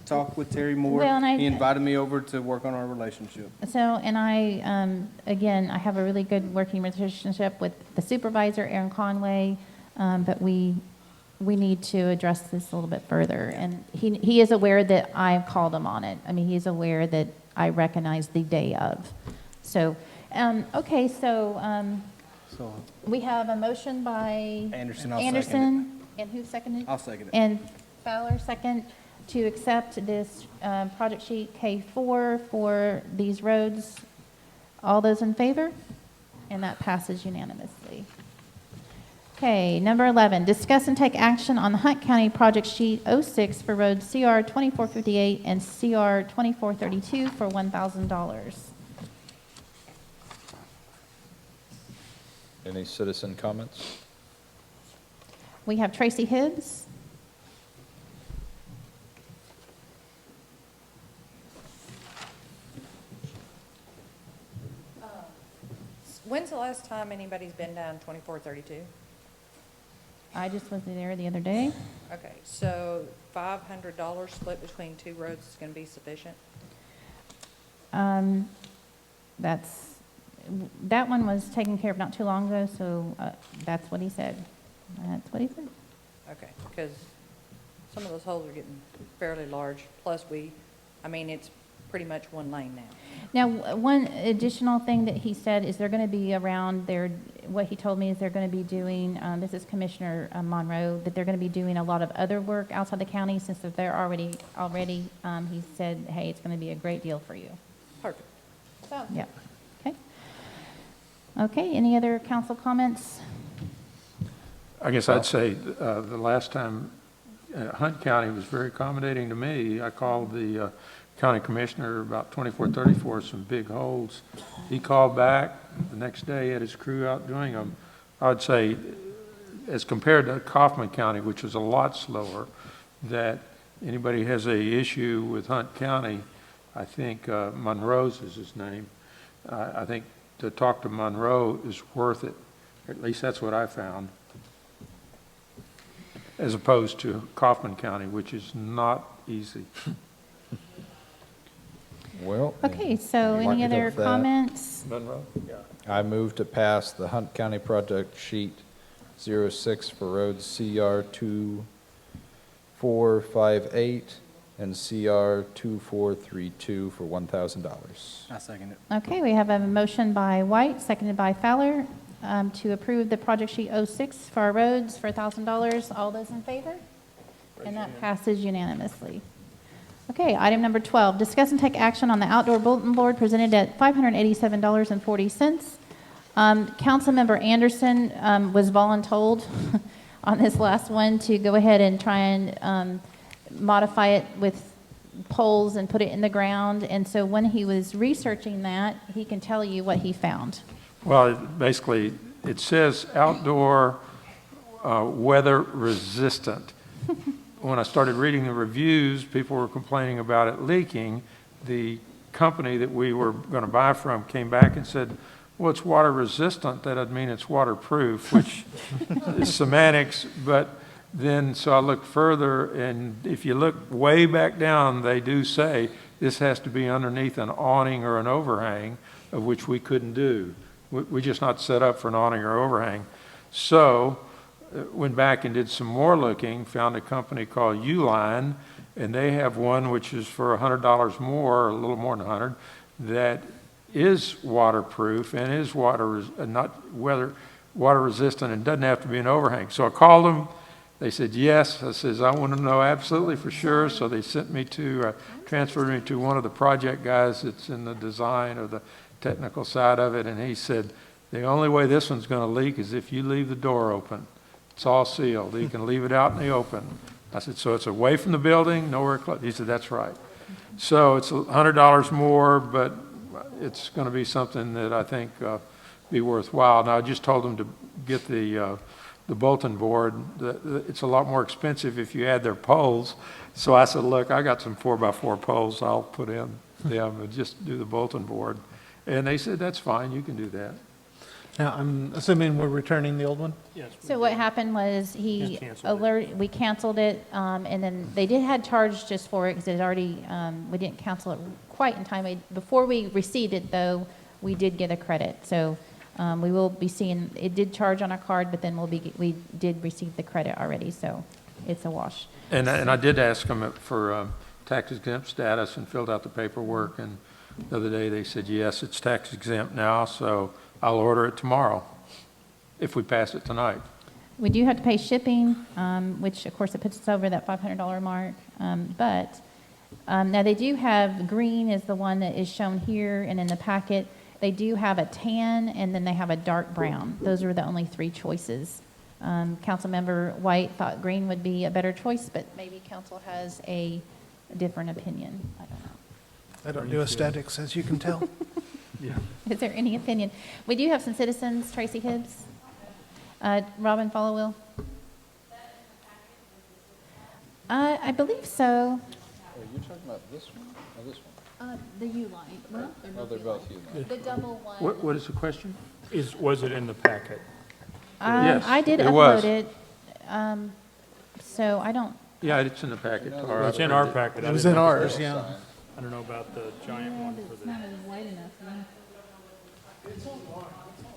Speaker 6: talk with Terry Moore.
Speaker 1: Well, and I-
Speaker 6: He invited me over to work on our relationship.
Speaker 1: So, and again, I have a really good working relationship with the supervisor, Aaron Conway, but we need to address this a little bit further. And he is aware that I've called him on it. I mean, he's aware that I recognize the day of. So, okay, so
Speaker 6: So
Speaker 1: we have a motion by
Speaker 6: Anderson, I'll second
Speaker 1: Anderson, and who seconded?
Speaker 6: I'll second it.
Speaker 1: And Fowler, second, to accept this project sheet K4 for these roads. All those in favor? And that passes unanimously. Okay, number 11, discuss and take action on the Hunt County Project Sheet 06 for roads CR 2458 and CR 2432 for $1,000.
Speaker 4: Any citizen comments?
Speaker 1: We have Tracy Hibbs.
Speaker 8: When's the last time anybody's been down 2432?
Speaker 1: I just was there the other day.
Speaker 8: Okay, so $500 split between two roads is going to be sufficient?
Speaker 1: That one was taken care of not too long ago, so that's what he said. That's what he said.
Speaker 8: Okay, because some of those holes are getting fairly large, plus it's pretty much one lane now.
Speaker 1: Now, one additional thing that he said is they're going to be around there, what he told me is they're going to be doing, this is Commissioner Monroe, that they're going to be doing a lot of other work outside the county since if they're already, he said, hey, it's going to be a great deal for you.
Speaker 8: Perfect.
Speaker 1: Yeah, okay. Okay, any other council comments?
Speaker 7: I guess I'd say the last time Hunt County was very accommodating to me. I called the county commissioner about 2434, some big holes. He called back the next day, had his crew out doing them. I'd say, as compared to Kaufman County, which was a lot slower, that anybody has a issue with Hunt County, I think Monroe's is his name. I think to talk to Monroe is worth it. At least that's what I found. As opposed to Kaufman County, which is not easy.
Speaker 4: Well.
Speaker 1: Okay, so
Speaker 4: mark
Speaker 1: any
Speaker 4: it
Speaker 1: other
Speaker 4: up that.
Speaker 1: comments?
Speaker 7: Monroe? Yeah.
Speaker 4: I move to pass the Hunt County Project Sheet 06 for roads CR 2458 and CR 2432 for $1,000.
Speaker 6: I second it.
Speaker 1: Okay, we have a motion by White, seconded by Fowler, to approve the project sheet 06 for our roads for $1,000. All those in favor? And that passes unanimously. Okay, item number 12, discuss and take action on the outdoor bulletin board presented at $587.40. Councilmember Anderson was voluntold on this last one to go ahead and try and modify it with poles and put it in the ground. And so when he was researching that, he can tell you what he found.
Speaker 7: Well, basically, it says outdoor weather resistant. When I started reading the reviews, people were complaining about it leaking. The company that we were going to buy from came back and said, well, it's water resistant. That'd mean it's waterproof, which is semantics. But then, so I looked further, and if you look way back down, they do say this has to be underneath an awning or an overhang, of which we couldn't do. We're just not set up for an awning or overhang. So went back and did some more looking, found a company called Uline, and they have one which is for $100 more, a little more than 100, that is waterproof and is water resistant and doesn't have to be an overhang. So I called them. They said yes. I says, I want to know absolutely for sure. So they sent me to, transferred me to one of the project guys that's in the design or the technical side of it, and he said, the only way this one's going to leak is if you leave the door open. It's all sealed. You can leave it out in the open. I said, so it's away from the building, nowhere close. He said, that's right. So it's $100 more, but it's going to be something that I think be worthwhile. Now, I just told them to get the bulletin board. It's a lot more expensive if you add their poles. So I said, look, I got some 4x4 poles I'll put in them and just do the bulletin board. And they said, that's fine, you can do that.
Speaker 5: Now, I'm assuming we're returning the old one?
Speaker 3: Yes.
Speaker 1: So what happened was
Speaker 3: Just canceled it.
Speaker 1: we canceled it, and then they had charged just for it because it already, we didn't cancel it quite in time. Before we received it, though, we did get a credit. So we will be seeing, it did charge on our card, but then we did receive the credit already, so it's a wash.
Speaker 7: And I did ask them for tax exempt status and filled out the paperwork, and the other day they said, yes, it's tax exempt now, so I'll order it tomorrow, if we pass it tonight.
Speaker 1: We do have to pay shipping, which of course it puts us over that $500 mark. But now they do have, green is the one that is shown here and in the packet. They do have a tan and then they have a dark brown. Those are the only three choices. Councilmember White thought green would be a better choice, but maybe council has a different opinion. I don't know.
Speaker 5: I don't do aesthetics, as you can tell.
Speaker 1: Is there any opinion? We do have some citizens, Tracy Hibbs, Robin Followill. I believe so.
Speaker 4: Are you talking about this one or this one?
Speaker 1: The U-line. Well,
Speaker 4: They're both U-line.
Speaker 1: the double one.
Speaker 7: What is the question?
Speaker 3: Was it in the packet?
Speaker 7: Yes,
Speaker 1: I did
Speaker 7: it was.
Speaker 1: upload it, so I don't,
Speaker 7: Yeah, it's in the packet. Tara.
Speaker 3: It's in our packet.
Speaker 5: It was in ours, yeah.
Speaker 3: I don't know about the giant one for the.
Speaker 1: wide enough.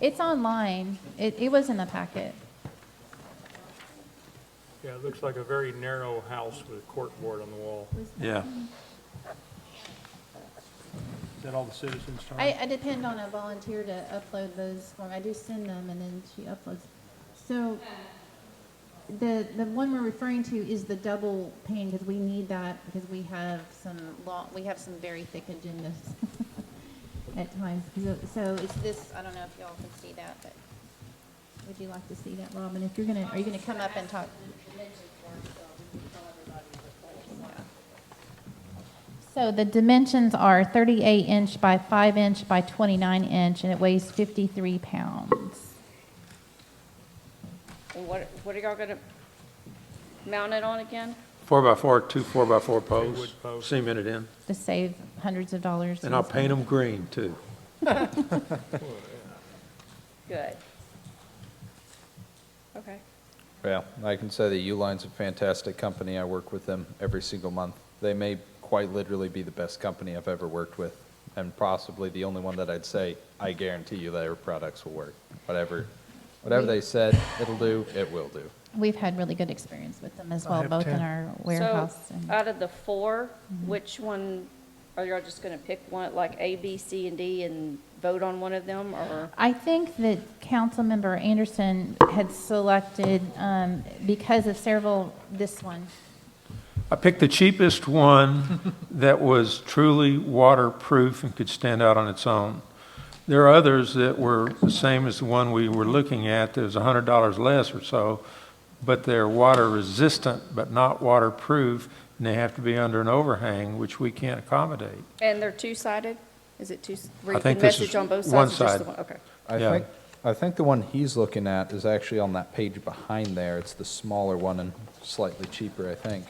Speaker 1: It's online. It was in the packet.
Speaker 3: Yeah, it looks like a very narrow house with a corkboard on the wall.
Speaker 7: Yeah.
Speaker 3: Is that all the citizens, Tom?
Speaker 1: I depend on a volunteer to upload those for me. I do send them and then she uploads. So the one we're referring to is the double pane because we need that because we have some very thick agendas at times. So it's this, I don't know if y'all can see that, but would you like to see that, Robin? If are you gonna come up and talk? So the dimensions are 38 inch by 5 inch by 29 inch, and it weighs 53 pounds.
Speaker 10: And what are y'all gonna mount it on again?
Speaker 7: 4x4, two 4x4
Speaker 3: wood
Speaker 7: posts,
Speaker 3: posts.
Speaker 7: cement it in,
Speaker 1: To save hundreds of dollars.
Speaker 7: and I'll paint them green, too.
Speaker 10: Good. Okay.
Speaker 4: Well, I can say that U-Line's a fantastic company. I work with them every single month. They may quite literally be the best company I've ever worked with, and possibly the only one that I'd say, I guarantee you their products will work. Whatever they said it'll do, it will do.
Speaker 1: We've had really good experience with them as
Speaker 5: I
Speaker 1: well,
Speaker 5: have
Speaker 1: both in
Speaker 5: 10.
Speaker 1: our warehouse.
Speaker 10: So,
Speaker 1: and-
Speaker 10: out of the four, which one, are y'all just gonna pick one, like A, B, C, and D, and vote on one of them, or?
Speaker 1: I think that Councilmember Anderson had selected, because of several, this one.
Speaker 7: I picked the cheapest one that was truly waterproof and could stand out on its own. There are others that were the same as the one we were looking at, that was $100 less or so, but they're water resistant but not waterproof, and they have to be under an overhang, which we can't accommodate.
Speaker 10: And they're two-sided? Is it where
Speaker 7: I
Speaker 10: you can
Speaker 7: think this is
Speaker 10: message on both
Speaker 7: one
Speaker 10: sides, or just the
Speaker 7: side.
Speaker 10: one? Okay.
Speaker 7: Yeah.
Speaker 4: I think the one he's looking at is actually on that page behind there. It's the smaller one and slightly cheaper, I think.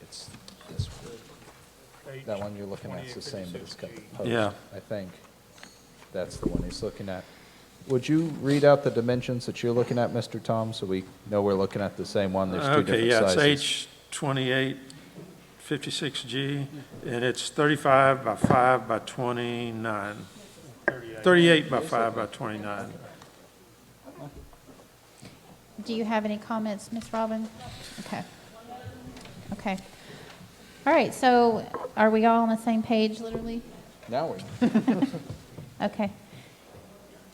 Speaker 4: It's this one. That one you're looking at is the same, but it's got the post.
Speaker 7: Yeah.
Speaker 4: I think that's the one he's looking at. Would you read out the dimensions that you're looking at, Mr. Tom, so we know we're looking at the same one? There's two
Speaker 7: Okay,
Speaker 4: different
Speaker 7: yeah,
Speaker 4: sizes.
Speaker 7: it's H2856G, and it's 35 by 5 by 29. 38 by 5 by 29.
Speaker 1: Do you have any comments, Ms. Robin? Okay. Okay. All right, so are we all on the same page, literally?
Speaker 4: Now we.
Speaker 1: Okay.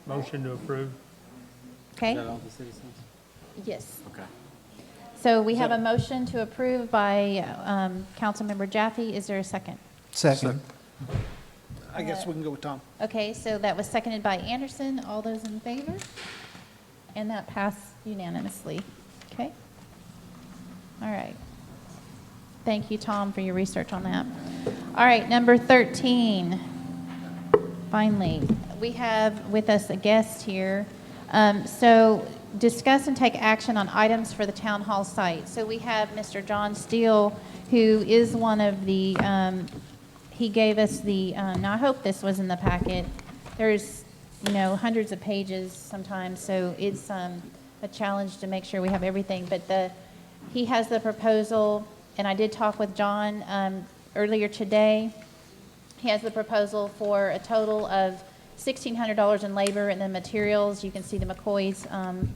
Speaker 3: Motion to approve?
Speaker 1: Okay?
Speaker 6: Is that all the citizens?
Speaker 1: Yes.
Speaker 6: Okay.
Speaker 1: So we have a motion to approve by Councilmember Jaffe. Is there a second?
Speaker 5: Second. I guess we can go with Tom.
Speaker 1: Okay, so that was seconded by Anderson. All those in favor? And that passed unanimously. Okay? All right. Thank you, Tom, for your research on that. All right, number 13. Finally, we have with us a guest here. So discuss and take action on items for the town hall site. So we have Mr. John Steele, who is one of the, he gave us the, now I hope this was in the packet. There's hundreds of pages sometimes, so it's a challenge to make sure we have everything. But he has the proposal, and I did talk with John earlier today. He has the proposal for a total of $1,600 in labor, and then materials. You can see the McCoy's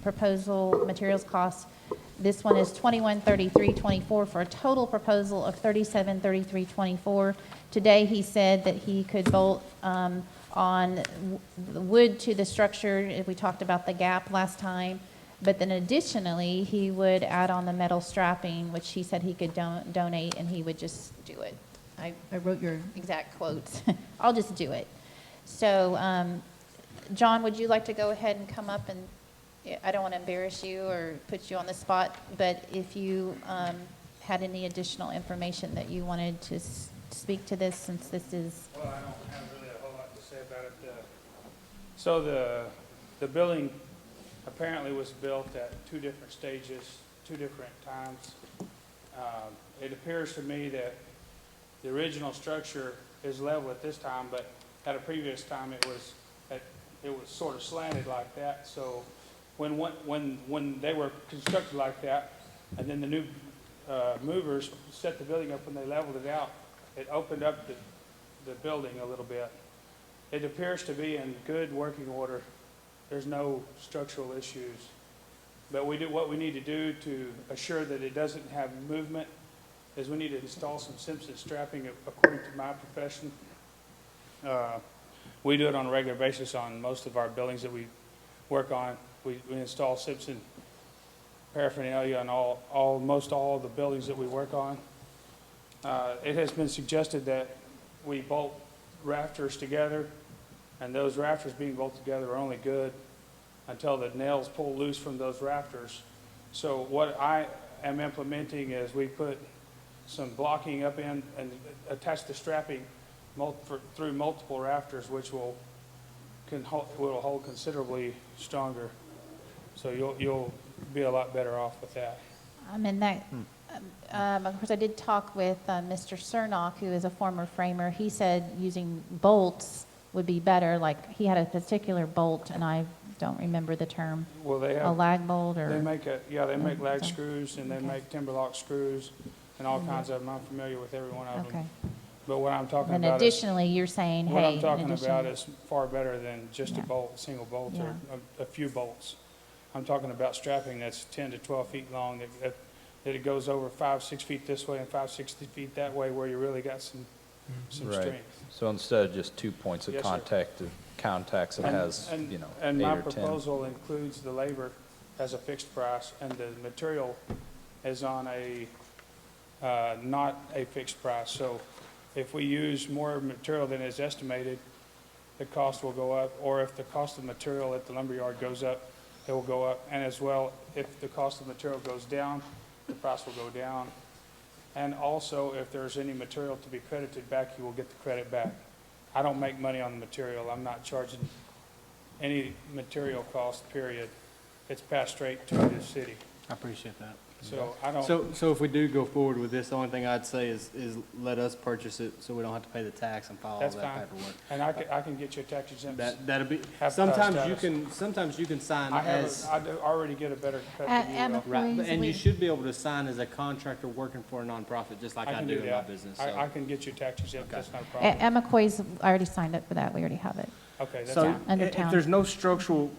Speaker 1: proposal materials cost. This one is $2133.24 for a total proposal of $3733.24. Today, he said that he could bolt on the wood to the structure. We talked about the gap last time. But then additionally, he would add on the metal strapping, which he said he could donate, and he would just do it. I wrote your exact quotes. I'll just do it. So, John, would you like to go ahead and come up and, I don't want to embarrass you or put you on the spot, but if you had any additional information that you wanted to speak to this, since this is...
Speaker 14: Well, I don't have really a whole lot to say about it. So the building apparently was built at 2 different stages, 2 different times. It appears to me that the original structure is level at this time, but at a previous time it was sort of slanted like that. So when they were constructed like that, and then the new movers set the building up when they leveled it out, it opened up the building a little bit. It appears to be in good working order. There's no structural issues. But what we need to do to assure that it doesn't have movement is we need to install some Simpson strapping according to my profession. We do it on a regular basis on most of our buildings that we work on. We install Simpson paraphernalia on most all of the buildings that we work on. It has been suggested that we bolt rafters together, and those rafters being bolted together are only good until the nails pull loose from those rafters. So what I am implementing is we put some blocking up in and attach the strapping through multiple rafters, which will hold considerably stronger. So you'll be a lot better off with that.
Speaker 1: And that, of course, I did talk with Mr. Cernock, who is a former framer. He said using bolts would be better. Like, he had a particular bolt, and I don't remember the term.
Speaker 14: Well, they have
Speaker 1: a lag bolt, or
Speaker 14: they make lag screws, and they make timberlock screws and all kinds of them. I'm familiar with every one of them. But what I'm talking
Speaker 1: and
Speaker 14: about
Speaker 1: additionally, you're saying,
Speaker 14: what
Speaker 1: hey,
Speaker 14: I'm talking about is far better than just a bolt, single bolt,
Speaker 1: Yeah.
Speaker 14: or a few bolts. I'm talking about strapping that's 10 to 12 feet long, that it goes over 5-6 feet this way and 5-6 feet that way, where you really got some
Speaker 9: Right.
Speaker 14: strength.
Speaker 9: So instead of just 2 points of
Speaker 14: Yes, sir.
Speaker 9: contacts, it has,
Speaker 14: And
Speaker 9: 8
Speaker 14: my
Speaker 9: or 10.
Speaker 14: proposal includes the labor as a fixed price, and the material is on a, not a fixed price. So if we use more material than is estimated, the cost will go up, or if the cost of material at the lumberyard goes up, it will go up. And as well, if the cost of material goes down, the price will go down. And also, if there's any material to be credited back, you will get the credit back. I don't make money on the material. I'm not charging any material cost, period. It's passed straight to the city.
Speaker 6: I appreciate that.
Speaker 14: So I don't.
Speaker 6: So if we do go forward with this, the only thing I'd say is let us purchase it so we don't have to pay the tax and file all
Speaker 14: That's
Speaker 6: that
Speaker 14: fine.
Speaker 6: paperwork.
Speaker 14: And I can get you a tax exempt.
Speaker 6: That'll be,
Speaker 14: Have
Speaker 6: sometimes
Speaker 14: status.
Speaker 6: you can sign
Speaker 14: I
Speaker 6: as,
Speaker 14: already get a better cut than you will.
Speaker 6: right,
Speaker 1: Please,
Speaker 6: and you
Speaker 1: we-
Speaker 6: should be able to sign as a contractor working for a nonprofit, just like
Speaker 14: I
Speaker 6: I
Speaker 14: can
Speaker 6: do
Speaker 14: do
Speaker 6: in my
Speaker 14: that.
Speaker 6: business,
Speaker 14: I
Speaker 6: so.
Speaker 14: can get you tax exempt.
Speaker 6: Okay.
Speaker 14: That's not a problem.
Speaker 1: At McCoy's, I already signed up for that. We already have it.
Speaker 14: Okay, that's
Speaker 6: So,
Speaker 14: fine.
Speaker 1: Under
Speaker 6: if
Speaker 1: town.
Speaker 6: there's no structural,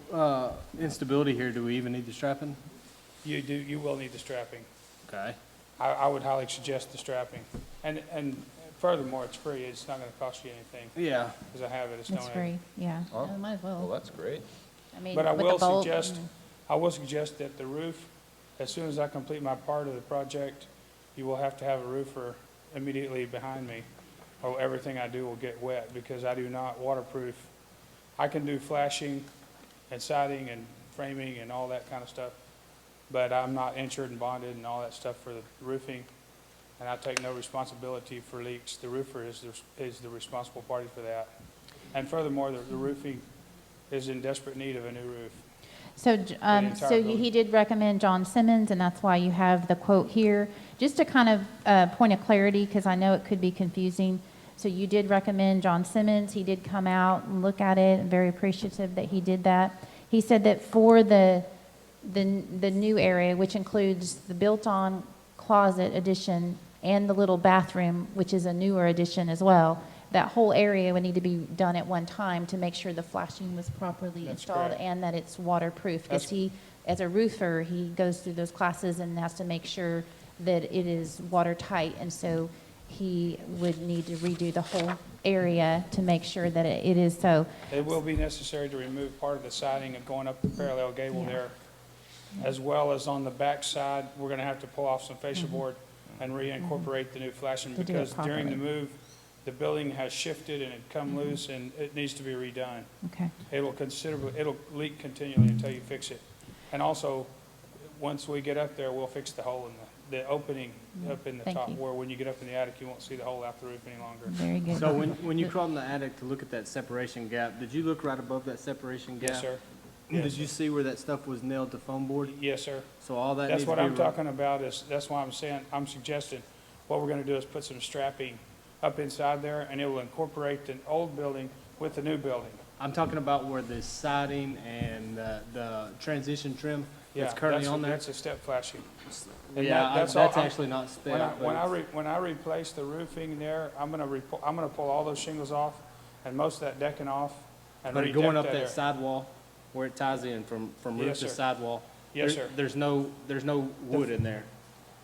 Speaker 6: instability here, do we even need the strapping?
Speaker 14: You will need the strapping.
Speaker 6: Okay.
Speaker 14: I would highly suggest the strapping. And furthermore, it's free. It's not gonna cost you anything,
Speaker 6: Yeah.
Speaker 14: because I have it. It's
Speaker 1: It's
Speaker 14: donated.
Speaker 1: free, yeah.
Speaker 4: Oh,
Speaker 1: Might as
Speaker 4: Well,
Speaker 1: well.
Speaker 4: that's great.
Speaker 1: I mean,
Speaker 14: But I
Speaker 1: with the
Speaker 14: will
Speaker 1: bolt,
Speaker 14: suggest that the roof, as soon as I complete my part of the project, you will have to have a roofer immediately behind me, or everything I do will get wet, because I do not waterproof. I can do flashing and siding and framing and all that kind of stuff, but I'm not insured and bonded and all that stuff for the roofing, and I take no responsibility for leaks. The roofer is the responsible party for that. And furthermore, the roofing is in desperate need of a new roof.
Speaker 1: So,
Speaker 14: entire building.
Speaker 1: he did recommend John Simmons, and that's why you have the quote here. Just to kind of point of clarity, because I know it could be confusing, So you did recommend John Simmons. He did come out and look at it. I'm very appreciative that he did that. He said that for the new area, which includes the built-on closet addition and the little bathroom, which is a newer addition as well, that whole area would need to be done at one time to make sure the flashing was properly
Speaker 3: That's
Speaker 1: installed
Speaker 3: correct.
Speaker 1: and that it's waterproof. Because
Speaker 3: That's-
Speaker 1: he, as a roofer, he goes through those classes and has to make sure that it is watertight. And so he would need to redo the whole area to make sure that it is so.
Speaker 14: It will be necessary to remove part of the siding and going up the parallel gable
Speaker 1: Yeah.
Speaker 14: there, as well as on the back side, we're gonna have to pull off some fascia board and reincorporate the new flashing,
Speaker 1: To do it
Speaker 14: because during the
Speaker 1: properly.
Speaker 14: move, the building has shifted and it come loose and it needs to be redone.
Speaker 1: Okay.
Speaker 14: It'll leak continually until you fix it. And also, once we get up there, we'll fix the hole in the opening up in the
Speaker 1: Thank
Speaker 14: top,
Speaker 1: you.
Speaker 14: where when you get up in the attic, you won't see the hole out the roof any longer.
Speaker 1: Very good.
Speaker 6: So when you crawled in the attic to look at that separation gap, did you look right above that separation gap?
Speaker 14: Yes, sir.
Speaker 6: Did you see where that stuff was nailed to foam board?
Speaker 14: Yes, sir.
Speaker 6: So all that
Speaker 14: That's
Speaker 6: needs to
Speaker 14: what
Speaker 6: be
Speaker 14: I'm talking about is, that's why I'm saying, I'm suggesting, what we're gonna do is put some strapping up inside there, and it will incorporate the old building with the new building.
Speaker 6: I'm talking about where the siding and the transition trim
Speaker 14: Yeah,
Speaker 6: that's currently on there.
Speaker 14: That's a step flashing. And
Speaker 6: Yeah,
Speaker 14: that's
Speaker 6: that's
Speaker 14: all.
Speaker 6: actually not
Speaker 14: When I,
Speaker 6: spec,
Speaker 14: when I,
Speaker 6: but
Speaker 14: when I replace the roofing there, I'm gonna pull all those shingles off and most of that decking off and
Speaker 6: but
Speaker 14: redeck
Speaker 6: going up
Speaker 14: that
Speaker 6: that
Speaker 14: area.
Speaker 6: sidewall where it ties in from roof
Speaker 14: Yes,
Speaker 6: to
Speaker 14: sir.
Speaker 6: sidewall.
Speaker 14: Yes,
Speaker 6: there-
Speaker 14: sir.
Speaker 6: There's no wood in there.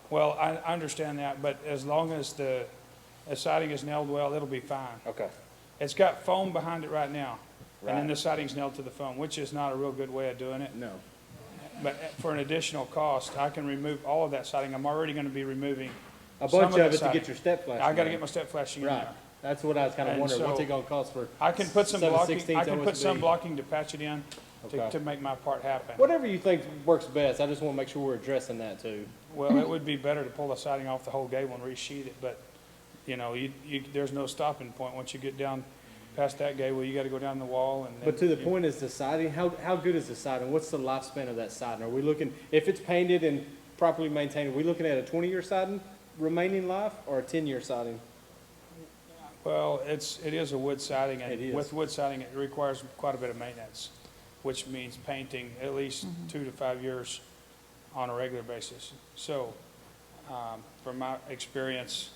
Speaker 14: Well, I understand that, but as long as the siding is nailed well, it'll be fine.
Speaker 6: Okay.
Speaker 14: It's got foam behind it right now. And then
Speaker 6: Right.
Speaker 14: the siding's nailed to the foam, which is not a real good way of doing it.
Speaker 6: No.
Speaker 14: But for an additional cost, I can remove all of that siding. I'm already gonna be removing
Speaker 6: A
Speaker 14: some
Speaker 6: bunch
Speaker 14: that
Speaker 6: of it to
Speaker 14: siding.
Speaker 6: get your step flashing.
Speaker 14: I gotta
Speaker 6: in.
Speaker 14: get my step flashing in
Speaker 6: Right.
Speaker 14: there.
Speaker 6: That's what I was kind of
Speaker 14: And
Speaker 6: wondering. What's
Speaker 14: so-
Speaker 6: it gonna cost for?
Speaker 14: I can put some blocking,
Speaker 6: 7/16
Speaker 14: I can put some
Speaker 6: OSB?
Speaker 14: blocking to patch it in
Speaker 6: Okay.
Speaker 14: to make my part happen.
Speaker 6: Whatever you think works best. I just want to make sure we're addressing that too.
Speaker 14: Well, it would be better to pull the siding off the whole gable and resheet it, but, you know, there's no stopping point. Once you get down past that gable, you gotta go down the wall and.
Speaker 6: But to the
Speaker 14: then
Speaker 6: point is the siding, how good is the siding? What's the lifespan of that siding? Are we looking, if it's painted and properly maintained, are we looking at a 20-year siding remaining life or a 10-year siding?
Speaker 14: Well, it is a wood siding,
Speaker 6: It
Speaker 14: and
Speaker 6: is.
Speaker 14: with wood siding, it requires quite a bit of maintenance, which means painting at least 2 to 5 years on a regular basis. So, from my experience,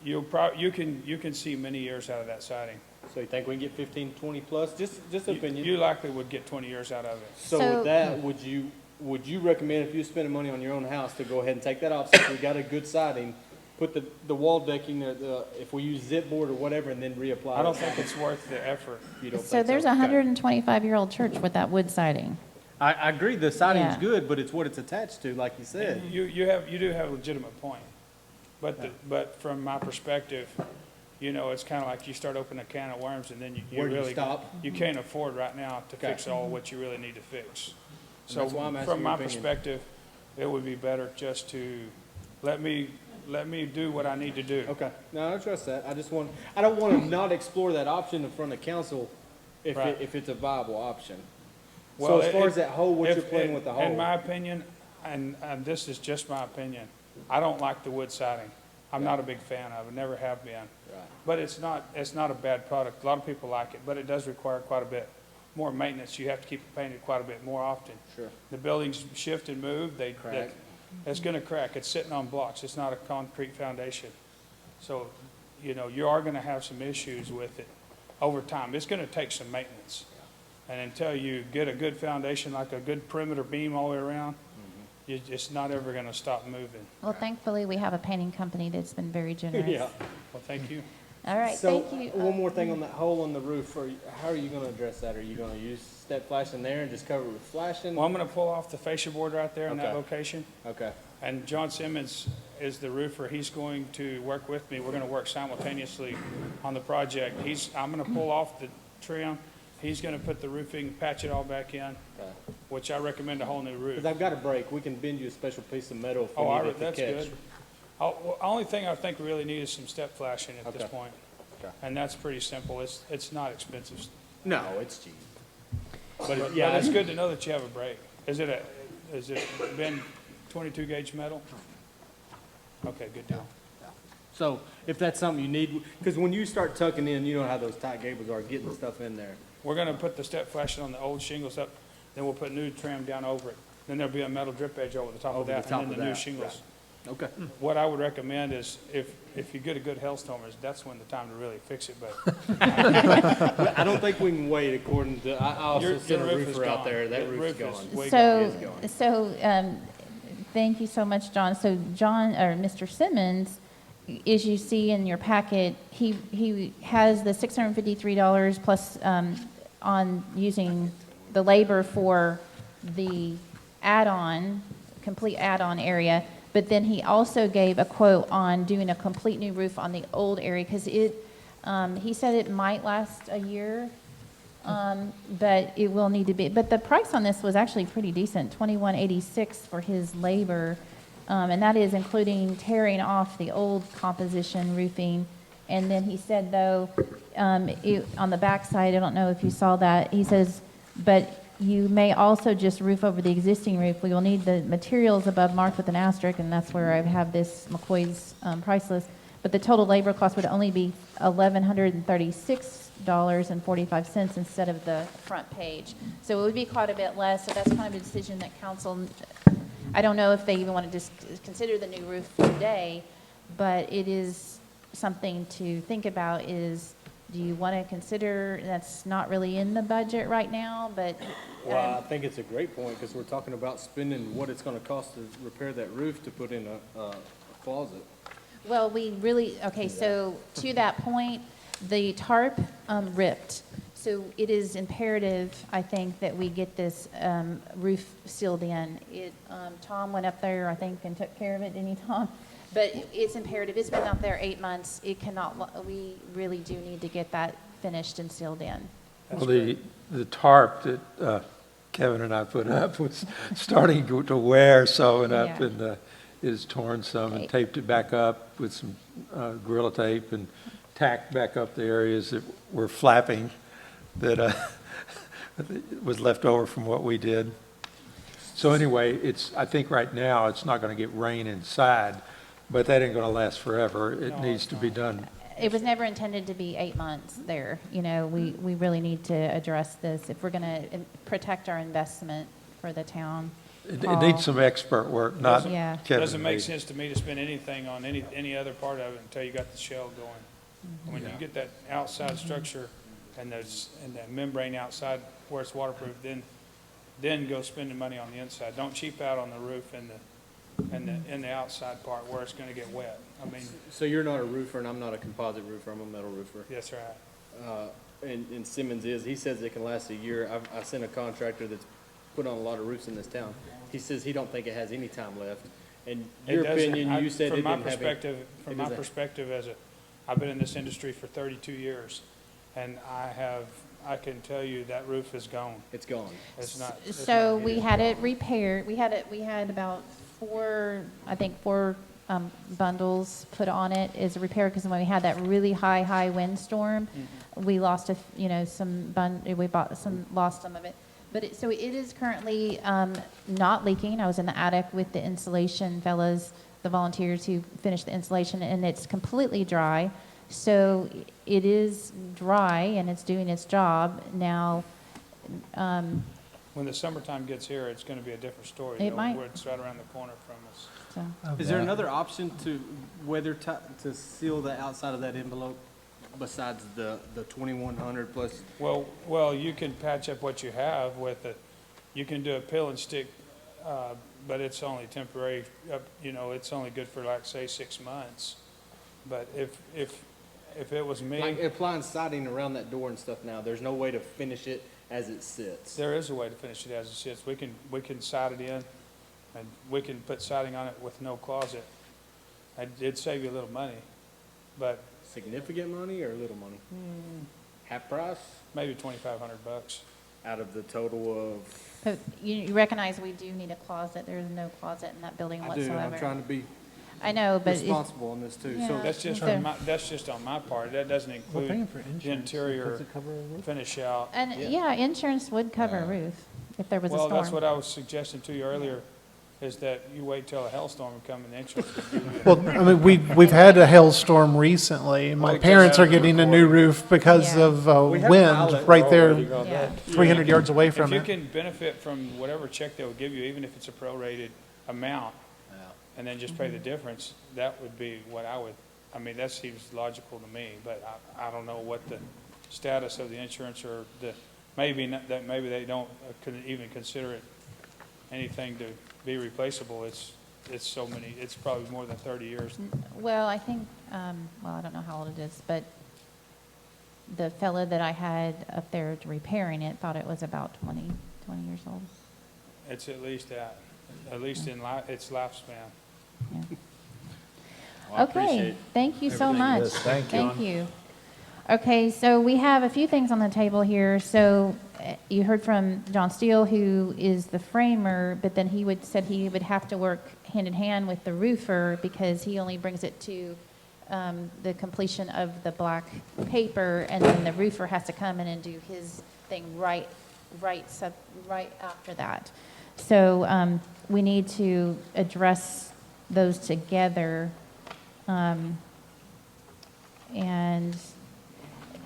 Speaker 14: you can see many years out of that siding.
Speaker 6: So you think we can get 15, 20 plus? Just opinion.
Speaker 14: You likely would get 20 years out of it.
Speaker 6: So
Speaker 1: So-
Speaker 6: with that, would you recommend if you're spending money on your own house to go ahead and take that off since we got a good siding, put the wall decking, if we use zip board or whatever, and then reapply?
Speaker 14: I don't
Speaker 6: it?
Speaker 14: think it's worth the effort.
Speaker 6: You don't
Speaker 1: So
Speaker 6: think
Speaker 1: there's a
Speaker 6: Okay.
Speaker 1: 125-year-old church with that wood siding.
Speaker 6: I agree, the siding's
Speaker 1: Yeah.
Speaker 6: good, but it's what it's attached to, like you said.
Speaker 14: You do have a legitimate point. But from my perspective, you know, it's kind of like you start opening a can of worms and then you
Speaker 6: Where do you
Speaker 14: really.
Speaker 6: stop?
Speaker 14: You can't afford right now to
Speaker 6: Okay.
Speaker 14: fix all what you really need to fix.
Speaker 6: And
Speaker 14: So
Speaker 6: that's why I'm asking
Speaker 14: from
Speaker 6: your
Speaker 14: my
Speaker 6: opinion.
Speaker 14: perspective, it would be better just to let me do what I need to do.
Speaker 6: Okay, no, I trust that. I don't want to not explore that option in front of council if
Speaker 14: Right.
Speaker 6: if it's a viable option. So
Speaker 14: Well,
Speaker 6: as far
Speaker 14: it-
Speaker 6: as that hole, what
Speaker 14: if-
Speaker 6: you're planning with the hole?
Speaker 14: In my opinion, and this is just my opinion, I don't like the wood siding. I'm not a big fan of it, never have been.
Speaker 6: Right.
Speaker 14: But it's not a bad product. A lot of people like it, but it does require quite a bit more maintenance. You have to keep it painted quite a bit more often.
Speaker 6: Sure.
Speaker 14: The buildings shift and move,
Speaker 6: Crack.
Speaker 14: it's gonna crack. It's sitting on blocks. It's not a concrete foundation. So, you know, you are gonna have some issues with it over time. It's gonna take some maintenance. And until you get a good foundation, like a good perimeter beam all the way around, it's not ever gonna stop moving.
Speaker 1: Well, thankfully, we have a painting company that's been very generous.
Speaker 6: Yeah.
Speaker 14: Well, thank you.
Speaker 1: All right,
Speaker 6: So,
Speaker 1: thank you.
Speaker 6: one more thing on that hole in the roof, how are you gonna address that? Are you gonna use step flashing there and just cover it with flashing?
Speaker 14: Well, I'm gonna pull off the fascia board right there in that
Speaker 6: Okay.
Speaker 14: location.
Speaker 6: Okay,
Speaker 14: And John Simmons is the roofer. He's going to work with me. We're gonna work simultaneously on the project. I'm gonna pull off the trim. He's gonna put the roofing, patch it all back in,
Speaker 6: okay.
Speaker 14: which I recommend a whole new roof.
Speaker 6: Because I've got a break, we can bend you a special piece of metal if we
Speaker 14: Oh,
Speaker 6: need it to
Speaker 14: that's
Speaker 6: catch.
Speaker 14: good. Only thing I think we really need is some step flashing at this
Speaker 6: Okay.
Speaker 14: point.
Speaker 6: Okay.
Speaker 14: And that's pretty simple. It's not expensive.
Speaker 6: No, it's cheap.
Speaker 14: But
Speaker 6: yeah,
Speaker 14: it's good to know that you have a break. Is it been 22 gauge metal? Okay, good deal.
Speaker 6: So if that's something you need, because when you start tucking in, you know how those tight gables are, getting stuff in there.
Speaker 14: We're gonna put the step flashing on the old shingles up, then we'll put new trim down over it. Then there'll be a metal drip edge over the top of
Speaker 6: Over the
Speaker 14: that,
Speaker 6: top
Speaker 14: and then
Speaker 6: of
Speaker 14: the new
Speaker 6: that,
Speaker 14: shingles.
Speaker 6: Okay.
Speaker 14: What I would recommend is, if you get a good hailstorm, is that's when the time to really fix it, but
Speaker 6: I don't think we can wait according to, I also
Speaker 14: your
Speaker 6: sent a
Speaker 14: roof is
Speaker 6: roofer out
Speaker 14: gone.
Speaker 6: there, that
Speaker 14: Your
Speaker 6: roof's
Speaker 14: roof is
Speaker 6: gone.
Speaker 14: way
Speaker 1: So,
Speaker 6: gone.
Speaker 1: thank you so much, John. So John, or Mr. Simmons, as you see in your packet, he has the $653 plus on using the labor for the add-on, complete add-on area, but then he also gave a quote on doing a complete new roof on the old area, because he said it might last a year, but it will need to be, but the price on this was actually pretty decent, $21.86 for his labor, and that is including tearing off the old composition roofing. And then he said, though, on the backside, I don't know if you saw that, he says, but you may also just roof over the existing roof. We will need the materials above marked with an asterisk, and that's where I have this McCoy's price list. But the total labor cost would only be $1,136.45 instead of the front page. So it would be quite a bit less, so that's kind of a decision that council, I don't know if they even want to just consider the new roof today, but it is something to think about is, do you want to consider, that's not really in the budget right now, but.
Speaker 6: Well, I think it's a great point, because we're talking about spending what it's gonna cost to repair that roof to put in a closet.
Speaker 1: Well, we really, okay, so to that point, the tarp ripped. So it is imperative, I think, that we get this roof sealed in. Tom went up there, I think, and took care of it, didn't he, Tom? But it's imperative. It's been out there 8 months. It cannot, we really do need to get that finished and sealed in.
Speaker 7: Well, the tarp that Kevin and I put up was starting to wear, sewing up,
Speaker 1: Yeah.
Speaker 7: and is torn some,
Speaker 1: Okay.
Speaker 7: and taped it back up with some Gorilla Tape, and tacked back up the areas that were flapping that was left over from what we did. So anyway, I think right now, it's not going to get rain inside, but that ain't going to last forever. It
Speaker 14: No,
Speaker 7: needs
Speaker 14: it's
Speaker 7: to be done.
Speaker 1: It was never intended to be 8 months there. You know, we really need to address this if we're going to protect our investment for the town.
Speaker 7: It
Speaker 1: hall.
Speaker 7: needs some expert work, not
Speaker 1: Yeah.
Speaker 7: Kevin.
Speaker 14: doesn't make
Speaker 7: made.
Speaker 14: sense to me to spend anything on any other part of it until you got the shell going. When you get that outside structure and that membrane outside where it's waterproof, then go spending money on the inside. Don't cheap out on the roof and the outside part where it's gonna get wet. I mean,
Speaker 6: So you're not a roofer, and I'm not a composite roofer, I'm a metal roofer.
Speaker 14: that's right.
Speaker 6: And Simmons is, he says it can last a year. I sent a contractor that's put on a lot of roofs in this town. He says he don't think it has any time left. In
Speaker 14: It
Speaker 6: your
Speaker 14: doesn't-
Speaker 6: opinion, you said it
Speaker 14: From my
Speaker 6: didn't have any.
Speaker 14: perspective,
Speaker 6: it doesn't-
Speaker 14: I've been in this industry for 32 years, and I can tell you that roof is gone.
Speaker 6: It's gone.
Speaker 14: It's not. it's
Speaker 1: So
Speaker 14: not-
Speaker 1: we had it repaired. We had about four bundles put on it as a repair, because when we had that really high windstorm, we lost lost some of it. But so it is currently not leaking. I was in the attic with the insulation fellas, the volunteers who finished the insulation, and it's completely dry. So it is dry and it's doing its job. Now,
Speaker 14: When the summertime gets here, it's gonna be a different story.
Speaker 1: It
Speaker 14: though,
Speaker 1: might.
Speaker 14: Where it's right around the corner from us.
Speaker 1: so.
Speaker 6: Is there another option to to seal the outside of that envelope besides the 2,100 plus?
Speaker 14: Well, you can patch up what you have with you can do a peel and stick, but it's only temporary, it's only good for like, say, 6 months. But if it was me.
Speaker 6: Like applying siding around that door and stuff now, there's no way to finish it as it sits.
Speaker 14: There is a way to finish it as it sits. We can side it in, and we can put siding on it with no closet. It'd save you a little money, but
Speaker 6: Significant money or little money? Half price
Speaker 14: maybe $2,500.
Speaker 6: out of the total of?
Speaker 1: But you recognize we do need a closet. There is no closet in that building
Speaker 6: I do,
Speaker 1: whatsoever.
Speaker 6: I'm trying to be
Speaker 1: I know, but
Speaker 6: responsible on this too. So
Speaker 1: Yeah.
Speaker 14: That's just
Speaker 1: There-
Speaker 14: that's just on my part. That doesn't include the interior finish out.
Speaker 1: and yeah, insurance would cover a roof if there was a
Speaker 14: Well,
Speaker 1: storm.
Speaker 14: that's what I was suggesting to you earlier. is that you wait till a hailstorm and come and the insurance will give you.
Speaker 5: Well, I mean, we've had a hailstorm recently. My
Speaker 14: Well, we just
Speaker 5: parents
Speaker 14: had
Speaker 5: are
Speaker 14: it
Speaker 5: getting a new
Speaker 14: recorded.
Speaker 5: roof because
Speaker 1: Yeah.
Speaker 5: of
Speaker 6: We have
Speaker 5: wind
Speaker 6: pilot
Speaker 5: right there,
Speaker 6: already on
Speaker 1: Yeah.
Speaker 5: 300 yards away
Speaker 14: If
Speaker 5: from
Speaker 14: you
Speaker 5: it.
Speaker 14: can benefit from whatever check they will give you, even if it's a prorated amount, and then just pay the difference, that would be what I mean, that seems logical to me, but I don't know what the status of the insurance or maybe they don't even consider it anything to be replaceable. It's probably more than 30 years.
Speaker 1: Well, I think, well, I don't know how old it is, but the fellow that I had up there repairing it thought it was about 20 years old.
Speaker 14: It's at least in its lifespan.
Speaker 1: Yeah.
Speaker 6: Well, I
Speaker 1: Okay,
Speaker 6: appreciate
Speaker 1: thank you so
Speaker 6: everything.
Speaker 1: much.
Speaker 4: Yes, thank you.
Speaker 1: Thank you. Okay, so we have a few things on the table here. So you heard from John Steele, who is the framer, but then said he would have to work hand in hand with the roofer because he only brings it to the completion of the black paper, and then the roofer has to come in and do his thing right after that. So we need to address those together. And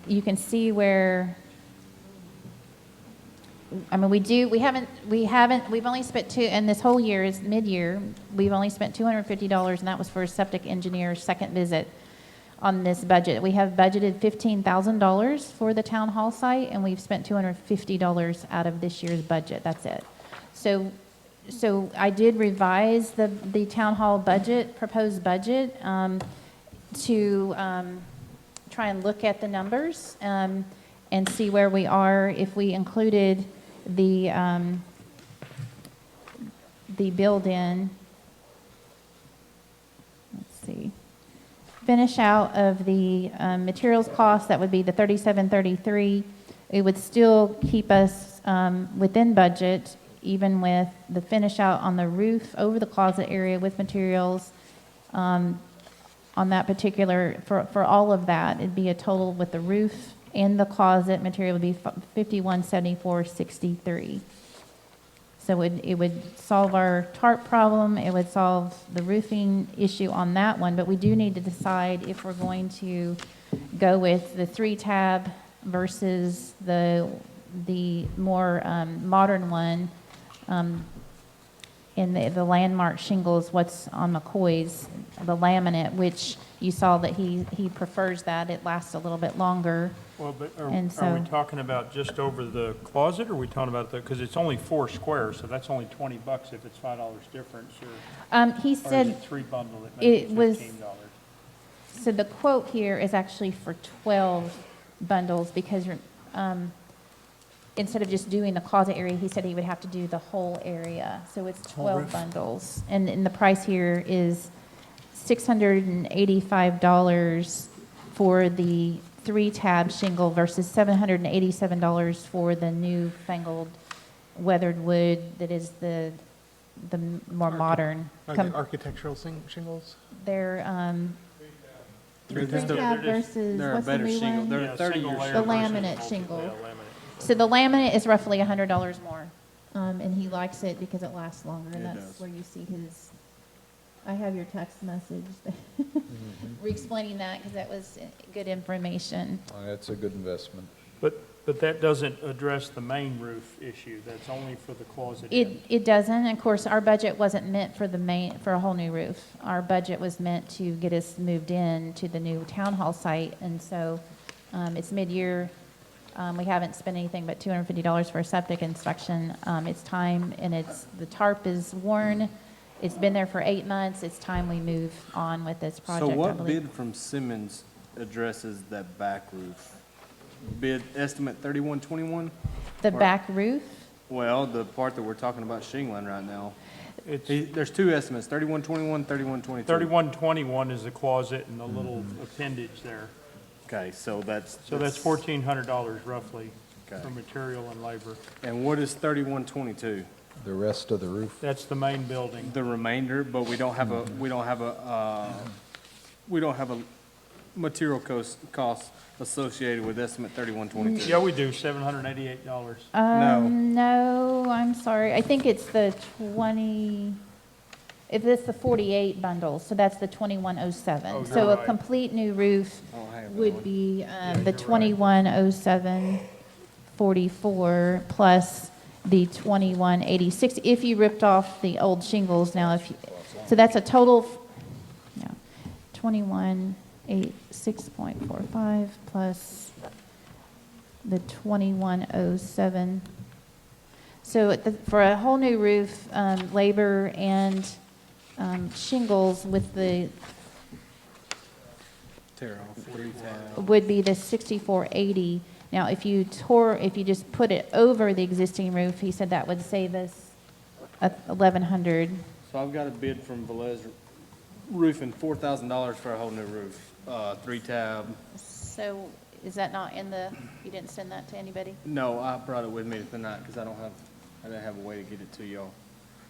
Speaker 1: you can see where, I mean, we've only spent and this whole year is mid-year, we've only spent $250, and that was for a septic engineer's second visit on this budget. We have budgeted $15,000 for the town hall site, and we've spent $250 out of this year's budget. That's it. So I did revise the town hall budget, proposed budget, to try and look at the numbers and see where we are if we included the build-in. Let's see. Finish out of the materials cost, that would be the $37.33. It would still keep us within budget, even with the finish out on the roof over the closet area with materials. On that particular, for all of that, it'd be a total with the roof and the closet material would be $5174.63. So it would solve our tarp problem, it would solve the roofing issue on that one, but we do need to decide if we're going to go with the 3-tab versus the more modern one, in the landmark shingles, what's on McCoy's, the laminate, which you saw that he prefers that. It lasts a little bit longer.
Speaker 3: Well, but
Speaker 1: And
Speaker 3: are we
Speaker 1: so-
Speaker 3: talking about just over the closet, or are we talking about because it's only 4 squares, so that's only $20 if it's $5 difference,
Speaker 1: He
Speaker 3: or is
Speaker 1: said
Speaker 3: it 3 bundle that makes
Speaker 1: it was,
Speaker 3: $15?
Speaker 1: so the quote here is actually for 12 bundles because instead of just doing the closet area, he said he would have to do the whole area. So it's 12 bundles. And the price here is $685 for the 3-tab shingle versus $787 for the newfangled weathered wood that is the more modern.
Speaker 5: Are they architectural shingles?
Speaker 1: They're,
Speaker 6: They're just-
Speaker 1: 3-tab
Speaker 6: they're
Speaker 1: versus,
Speaker 6: They're a
Speaker 1: what's the
Speaker 6: better
Speaker 1: new
Speaker 6: shingle.
Speaker 1: one?
Speaker 6: They're
Speaker 3: Yeah,
Speaker 6: 30
Speaker 3: single
Speaker 6: years.
Speaker 3: layer
Speaker 1: The
Speaker 3: versus
Speaker 1: laminate
Speaker 3: multi-
Speaker 1: shingle.
Speaker 3: yeah, laminate.
Speaker 1: So the laminate is roughly $100 more, and he likes it because it lasts longer, and
Speaker 6: It
Speaker 1: that's
Speaker 6: does.
Speaker 1: where you see his, I have your text message, re-explaining that, because that was good information.
Speaker 4: That's a good investment.
Speaker 3: But that doesn't address the main roof issue, that's only for the closet end.
Speaker 1: It doesn't, of course, our budget wasn't meant for for a whole new roof. Our budget was meant to get us moved in to the new town hall site, and so it's mid-year. We haven't spent anything but $250 for a septic inspection. It's time, and the tarp is worn. It's been there for 8 months. It's time we move on with this project,
Speaker 6: So
Speaker 1: I
Speaker 6: what
Speaker 1: believe.
Speaker 6: bid from Simmons addresses that back roof? Bid estimate 3121?
Speaker 1: The
Speaker 6: Or-
Speaker 1: back roof,
Speaker 6: Well, the part that we're talking about shingling right now.
Speaker 3: It's,
Speaker 6: There's 2 estimates, 3121, 3122.
Speaker 3: 3121 is the closet and the little appendage there.
Speaker 6: Okay, so that's.
Speaker 3: So that's $1,400 roughly
Speaker 6: Okay.
Speaker 3: for material and labor.
Speaker 6: And what is 3122?
Speaker 4: The rest of the roof,
Speaker 3: That's the main building.
Speaker 6: The remainder, but we don't have a material cost associated with estimate 3122.
Speaker 3: Yeah, we do, $788.
Speaker 1: no, I'm sorry. I think it's the 20, if it's the 48 bundles, so that's the 2107.
Speaker 3: Oh,
Speaker 1: So
Speaker 3: you're
Speaker 1: a
Speaker 3: right.
Speaker 1: complete new roof
Speaker 6: Oh, I have that
Speaker 1: would
Speaker 6: one.
Speaker 1: be the 2107.44 plus the 2186, if you ripped off the old shingles. Now, if you, so that's a total, yeah, 2186.45 plus the 2107. So for a whole new roof, labor and shingles with the,
Speaker 6: Tear off 3 tab.
Speaker 1: would be the 6480. Now, if you just put it over the existing roof, he said that would save us $1,100.
Speaker 6: So I've got a bid from Velez Roofing, $4,000 for a whole new roof, 3 tab.
Speaker 1: So is that not in the, you didn't send that to anybody?
Speaker 6: No, I brought it with me tonight because I didn't have a way to get it to y'all.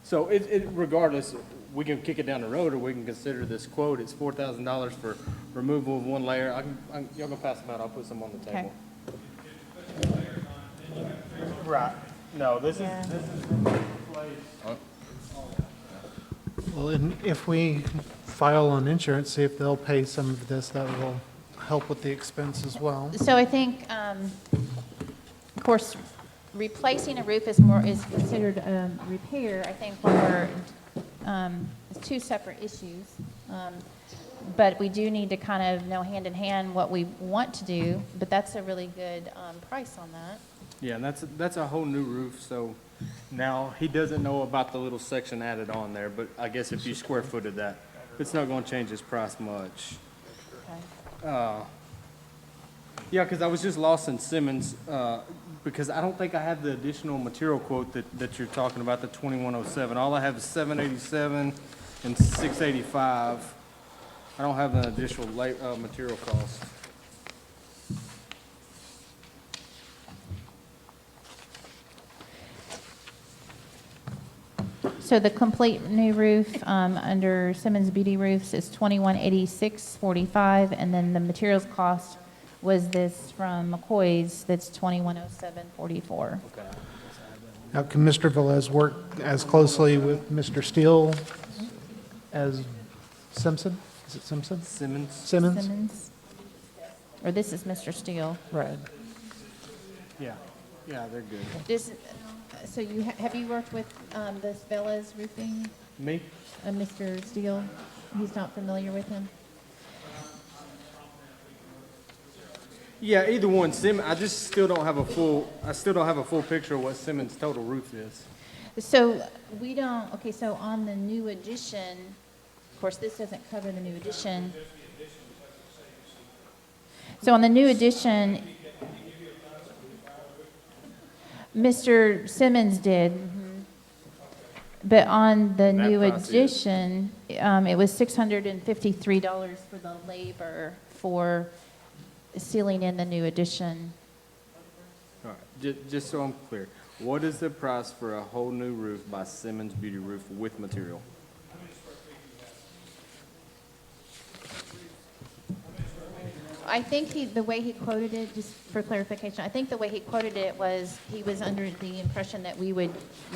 Speaker 6: So regardless, we can kick it down the road or we can consider this quote. It's $4,000 for removal of 1 layer. Y'all can pass them out. I'll put some on the
Speaker 1: Okay.
Speaker 6: table. Right. No, this is.
Speaker 5: Well, and if we file on insurance, see if they'll pay some of this, that will help with the expense as well.
Speaker 1: So I think, of course, replacing a roof is considered a repair. I think when we're, it's 2 separate issues. But we do need to kind of know hand in hand what we want to do, but that's a really good price on that.
Speaker 6: Yeah, and that's a whole new roof, so now he doesn't know about the little section added on there, but I guess if you square footed that, it's not gonna change his price much.
Speaker 1: Okay.
Speaker 6: Yeah, because I was just lost in Simmons, because I don't think I have the additional material quote that you're talking about, the 2107. All I have is 787 and 685. I don't have an additional material cost.
Speaker 1: So the complete new roof under Simmons Beauty Roofs is $2186.45, and then the materials cost was this from McCoy's, that's $2107.44.
Speaker 5: Now, can Mr. Velez work as closely with Mr. Steele as Simpson? Is it Simpson?
Speaker 6: Simmons?
Speaker 5: Simmons?
Speaker 1: Simmons? Or this is Mr. Steele.
Speaker 5: Right.
Speaker 6: Yeah, they're good.
Speaker 1: So have you worked with this Velez Roofing,
Speaker 6: Me?
Speaker 1: Mr. Steele? He's not familiar with him?
Speaker 6: Yeah, either one. I just still don't have a full picture of what Simmons' total roof is.
Speaker 1: So so on the new addition, of course, this doesn't cover the new addition. So on the new addition, Mr. Simmons did, but on the new
Speaker 6: price, yeah.
Speaker 1: addition, it was $653 for the labor for sealing in the new addition.
Speaker 6: All right, just so I'm clear, what is the price for a whole new roof by Simmons Beauty Roof with material?
Speaker 1: I think the way he quoted it, just for clarification, I think the way he quoted it was he was under the impression that we would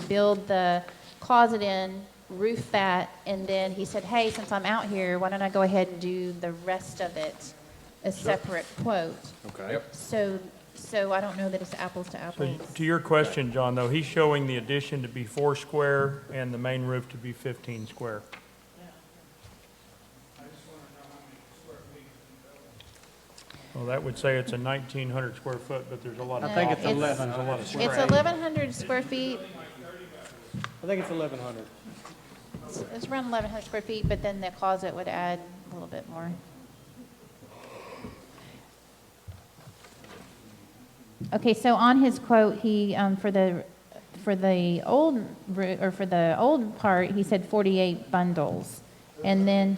Speaker 1: build the closet in, roof that, and then he said, hey, since I'm out here, why don't I go ahead and do the rest of it, a separate quote.
Speaker 6: Okay.
Speaker 1: So I don't know that it's apples to
Speaker 3: So
Speaker 1: apples.
Speaker 3: to your question, John, though, he's showing the addition to be 4 square and the main roof to be 15 square. Well, that would say it's a 1,900 square foot, but there's a lot of.
Speaker 6: I think it's
Speaker 1: No,
Speaker 6: 11.
Speaker 3: There's a lot of
Speaker 1: It's
Speaker 3: spray.
Speaker 1: 1,100 square feet.
Speaker 6: I think it's 1,100.
Speaker 1: It's around 1,100 square feet, but then the closet would add a little bit more. Okay, so on his quote, he, for the old part, he said 48 bundles. And then,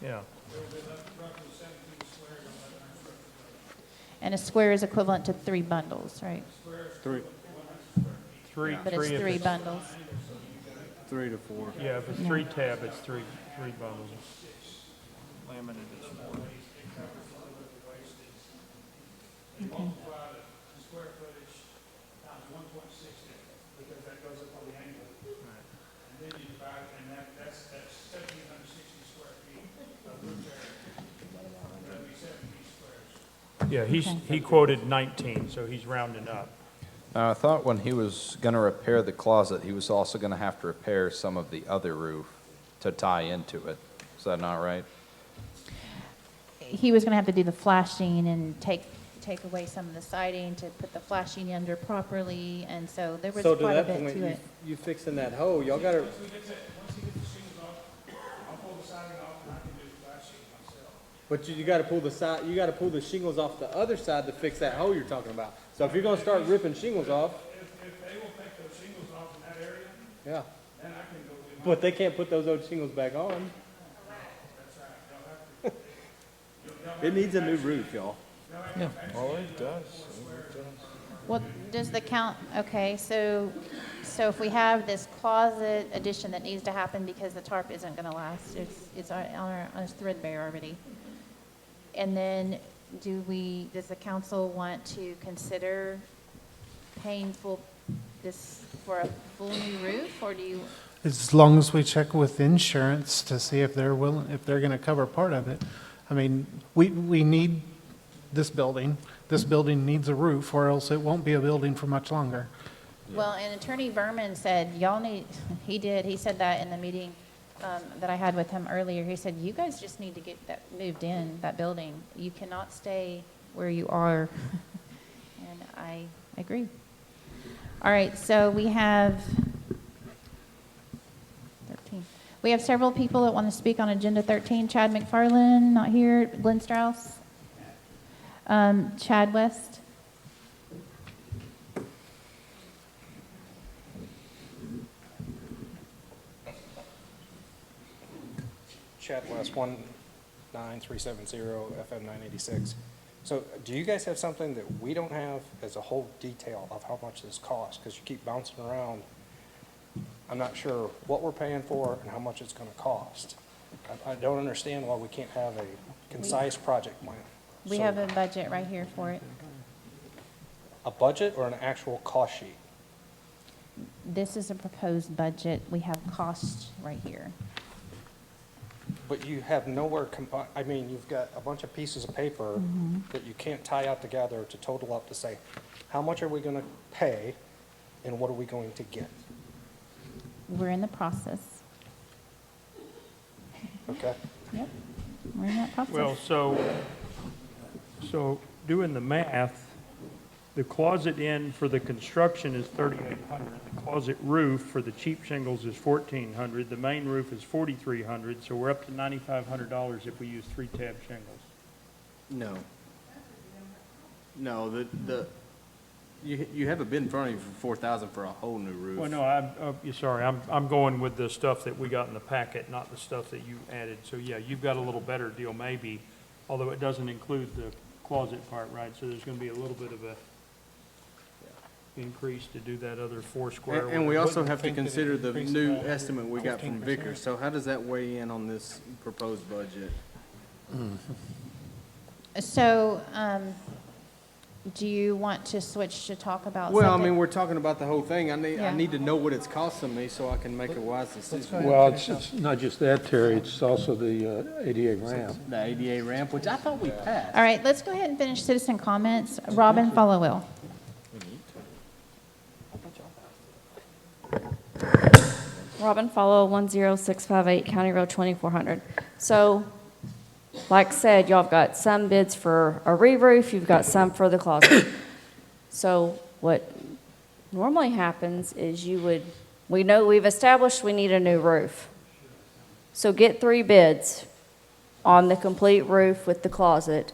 Speaker 3: Yeah.
Speaker 1: and a square is equivalent to 3 bundles, right?
Speaker 6: 3
Speaker 1: But it's
Speaker 3: if
Speaker 1: 3 bundles.
Speaker 6: 3 to 4.
Speaker 3: Yeah, if it's 3 tab, it's three bundles. Laminated is 4.
Speaker 1: Okay.
Speaker 14: because that goes up on the angle. And then you divide, and that's 1,760 square feet of roof area. That'd be 7 feet squares.
Speaker 3: Yeah, he quoted 19, so he's rounding up.
Speaker 4: I thought when he was going to repair the closet, he was also going to have to repair some of the other roof to tie into it. Is that not right?
Speaker 1: He was going to have to do the flashing and take away some of the siding to put the flashing under properly, and so there was
Speaker 6: So to
Speaker 1: quite a
Speaker 6: that
Speaker 1: bit
Speaker 6: point,
Speaker 1: to it.
Speaker 6: you fixing that hole, y'all gotta,
Speaker 14: Once he gets the shingles off, I'll pull the siding off and I can do the flashing myself.
Speaker 6: but you gotta pull the side, you gotta pull the shingles off the other side to fix that hole you're talking about. So if you're gonna start ripping shingles off,
Speaker 14: If they will take those shingles off in that area,
Speaker 6: yeah.
Speaker 14: then I can go do my.
Speaker 6: But they can't put those old shingles back on.
Speaker 14: That's right. They'll have to.
Speaker 6: It needs a new roof, y'all.
Speaker 9: Oh, it does.
Speaker 1: Well, does the count, okay, so if we have this closet addition that needs to happen because the tarp isn't going to last, it's on its threadbare already. And then does the council want to consider paying for a full new roof, or do you?
Speaker 5: As long as we check with insurance to see if they're willing, if they're going to cover part of it. I mean, we need this building. This building needs a roof, or else it won't be a building for much longer.
Speaker 1: Well, and Attorney Berman said, he said that in the meeting that I had with him earlier. He said, you guys just need to get that moved in, that building. You cannot stay where you are. And I agree. All right, so we have 13. We have several people that want to speak on Agenda 13. Chad McFarland, not here. Glenn Strauss. Chad West.
Speaker 15: Chad West, 19370 FM 986. So do you guys have something that we don't have as a whole detail of how much this costs? Because you keep bouncing around. I'm not sure what we're paying for and how much it's going to cost. I don't understand why we can't have a concise project plan.
Speaker 1: We
Speaker 15: So,
Speaker 1: have a budget right here for it.
Speaker 15: a budget or an actual cost sheet?
Speaker 1: This is a proposed budget. We have costs right here.
Speaker 15: But you have nowhere I mean, you've got a bunch of pieces of paper that you can't tie out together to total up to say, how much are we going to pay and what are we going to get?
Speaker 1: We're in the process.
Speaker 15: Okay?
Speaker 1: Yep, we're in that process.
Speaker 3: Well, so doing the math, the closet in for the construction is $3,800. The closet roof for the cheap shingles is $1,400. The main roof is $4,300, so we're up to $9,500 if we use 3-tab shingles.
Speaker 6: No. No, you have a bid in front of you for 4,000 for a whole new roof.
Speaker 3: Well, no, I'm going with the stuff that we got in the packet, not the stuff that you added. So, yeah, you've got a little better deal maybe, although it doesn't include the closet part, right? So there's going to be a little bit of a increase to do that other 4 square.
Speaker 6: And we also
Speaker 15: Wouldn't
Speaker 6: have to
Speaker 15: think that it
Speaker 6: consider the
Speaker 15: increased
Speaker 6: new
Speaker 15: by
Speaker 6: estimate we got from
Speaker 15: 15%.
Speaker 6: Vickers. So how does that weigh in on this proposed budget?
Speaker 1: So, do you want to switch to talk about
Speaker 6: Well, I
Speaker 1: something?
Speaker 6: mean, we're talking about the whole thing. I
Speaker 1: Yeah.
Speaker 6: need to know what it's costing me so I can make a wise decision.
Speaker 7: Well, it's not just that, Terry, it's also the ADA ramp.
Speaker 6: The ADA ramp, which I thought we passed.
Speaker 1: All right, let's go ahead and finish citizen comments. Robin Followill.
Speaker 10: Robin Follow, 10658 County Road 2400. So, like I said, y'all have got some bids for a re-roof, you've got some for the closet. So what normally happens is we know we've established we need a new roof. So get 3 bids on the complete roof with the closet.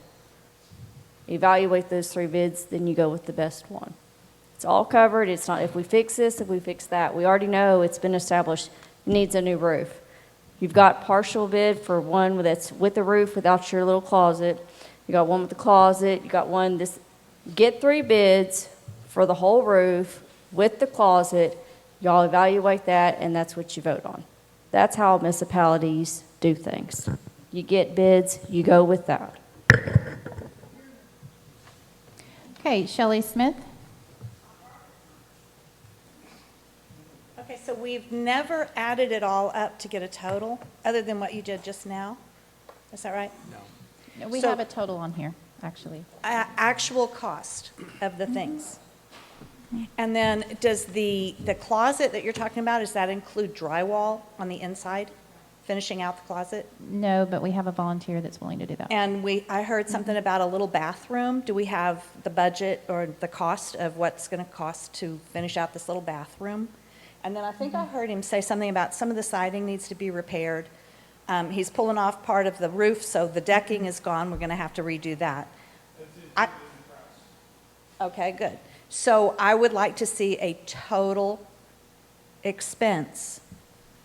Speaker 10: Evaluate those 3 bids, then you go with the best one. It's all covered. It's not if we fix this, if we fix that. We already know it's been established, needs a new roof. You've got partial bid for one that's with the roof without your little closet. You got one with the closet. You got one this. Get 3 bids for the whole roof with the closet. Y'all evaluate that, and that's what you vote on. That's how municipalities do things. You get bids, you go with that.
Speaker 1: Okay, Shelley Smith.
Speaker 12: so we've never added it all up to get a total, other than what you did just now? Is that right?
Speaker 1: We
Speaker 12: So-
Speaker 1: have a total on here, actually.
Speaker 12: Actual cost of the things. And then, does the closet that you're talking about, does that include drywall on the inside, finishing out the closet?
Speaker 1: No, but we have a volunteer that's willing to do that.
Speaker 12: And I heard something about a little bathroom. Do we have the budget or the cost of what's going to cost to finish out this little bathroom? And then I think I heard him say something about some of the siding needs to be repaired. He's pulling off part of the roof, so the decking is gone. We're going to have to redo that. Okay, good. So I would like to see a total expense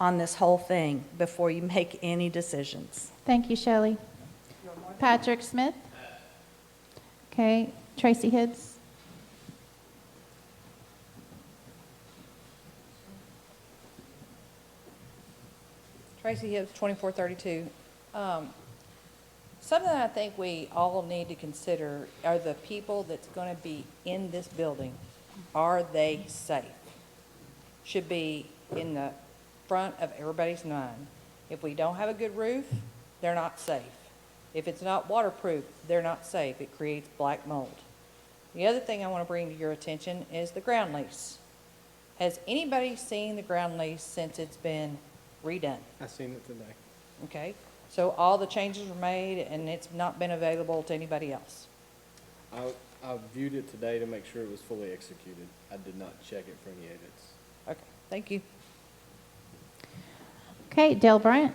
Speaker 12: on this whole thing before you make any decisions.
Speaker 1: Thank you, Shelley. Patrick Smith? Okay, Tracy Hibbs?
Speaker 8: Tracy Hibbs, 2432. Something I think we all need to consider are the people that's going to be in this building. Are they safe? Should be in the front of everybody's mind. If we don't have a good roof, they're not safe. If it's not waterproof, they're not safe. It creates black mold. The other thing I want to bring to your attention is the ground lease. Has anybody seen the ground lease since it's been redone?
Speaker 6: I seen it today.
Speaker 8: Okay, so all the changes were made and it's not been available to anybody else?
Speaker 6: I viewed it today to make sure it was fully executed. I did not check it for any edits.
Speaker 8: Okay, thank you.
Speaker 1: Okay, Dale Bryant?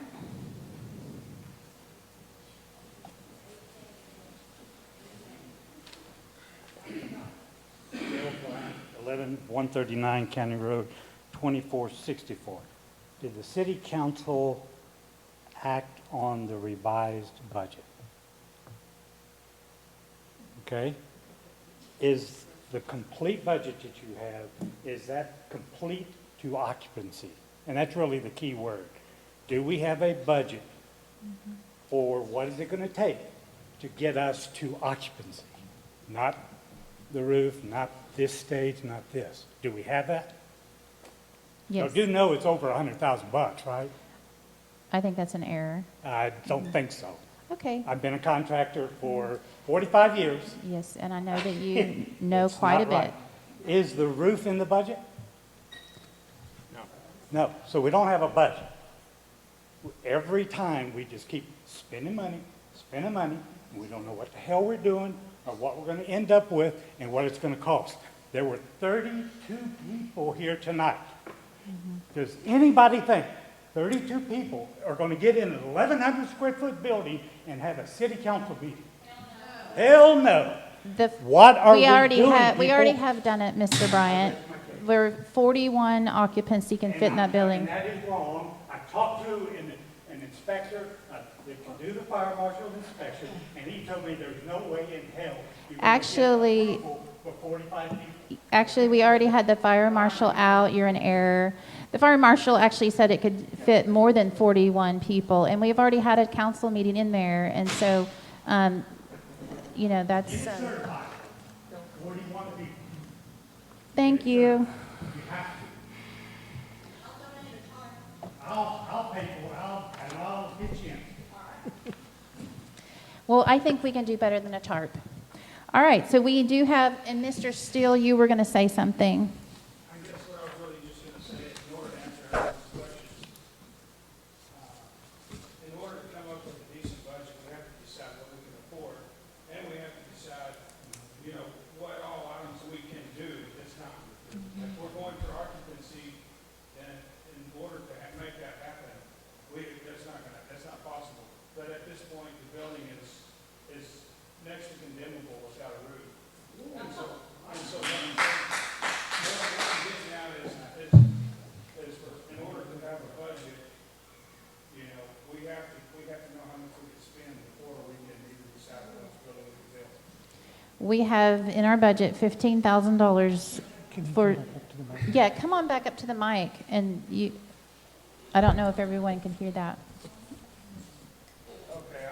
Speaker 16: 139 County Road, 2464. Did the city council act on the revised budget? Okay? Is the complete budget that you have, is that complete to occupancy? And that's really the key word. Do we have a budget for what is it going to take to get us to occupancy? Not the roof, not this stage, not this. Do we have that?
Speaker 1: Yes.
Speaker 16: I do know it's over $100,000, right?
Speaker 1: I think that's an error.
Speaker 16: I don't think so.
Speaker 1: Okay.
Speaker 16: I've been a contractor for 45 years.
Speaker 1: Yes, and I know that you know
Speaker 16: It's
Speaker 1: quite a
Speaker 16: not
Speaker 1: bit.
Speaker 16: right. Is the roof in the budget? No. No, so we don't have a budget. Every time, we just keep spending money, and we don't know what the hell we're doing, or what we're going to end up with, and what it's going to cost. There were 32 people here tonight. Does anybody think 32 people are going to get in an 1,100 square foot building and have a city council meeting? Hell no. What are we
Speaker 1: already
Speaker 16: doing,
Speaker 1: We already
Speaker 16: people?
Speaker 1: have done it, Mr. Bryant. Where 41 occupancy can fit in that building.
Speaker 16: And that is wrong. I talked to an inspector that can do the fire marshal inspection, and he told me there's no way in hell you can
Speaker 1: Actually-
Speaker 16: get approval for 45 people.
Speaker 1: Actually, we already had the fire marshal out. You're in error. The fire marshal actually said it could fit more than 41 people, and we've already had a council meeting in there, and so, you know, that's.
Speaker 16: Get certified. 41 people.
Speaker 1: Thank you.
Speaker 16: You have to. I'll pay for it. I'll get you in.
Speaker 1: Well, I think we can do better than a tarp. All right, so we do have, and Mr. Steele, you were going to say something.
Speaker 14: I guess what I was really just going to say is in order to answer Alex's questions, in order to come up with a decent budget, we have to decide what we can afford, and we have to decide, you know, what all items we can do at this time. If we're going for occupancy, then in order to make that happen, that's not possible. But at this point, the building is next to condemnable without a roof. And so what I'm getting at is in order to have a budget, you know, we have to know how much we can spend before we can even decide what building we can build.
Speaker 1: We have in our budget $15,000 for, yeah, come on back up to the mic, and you, I don't know if everyone can hear that.
Speaker 14: Okay,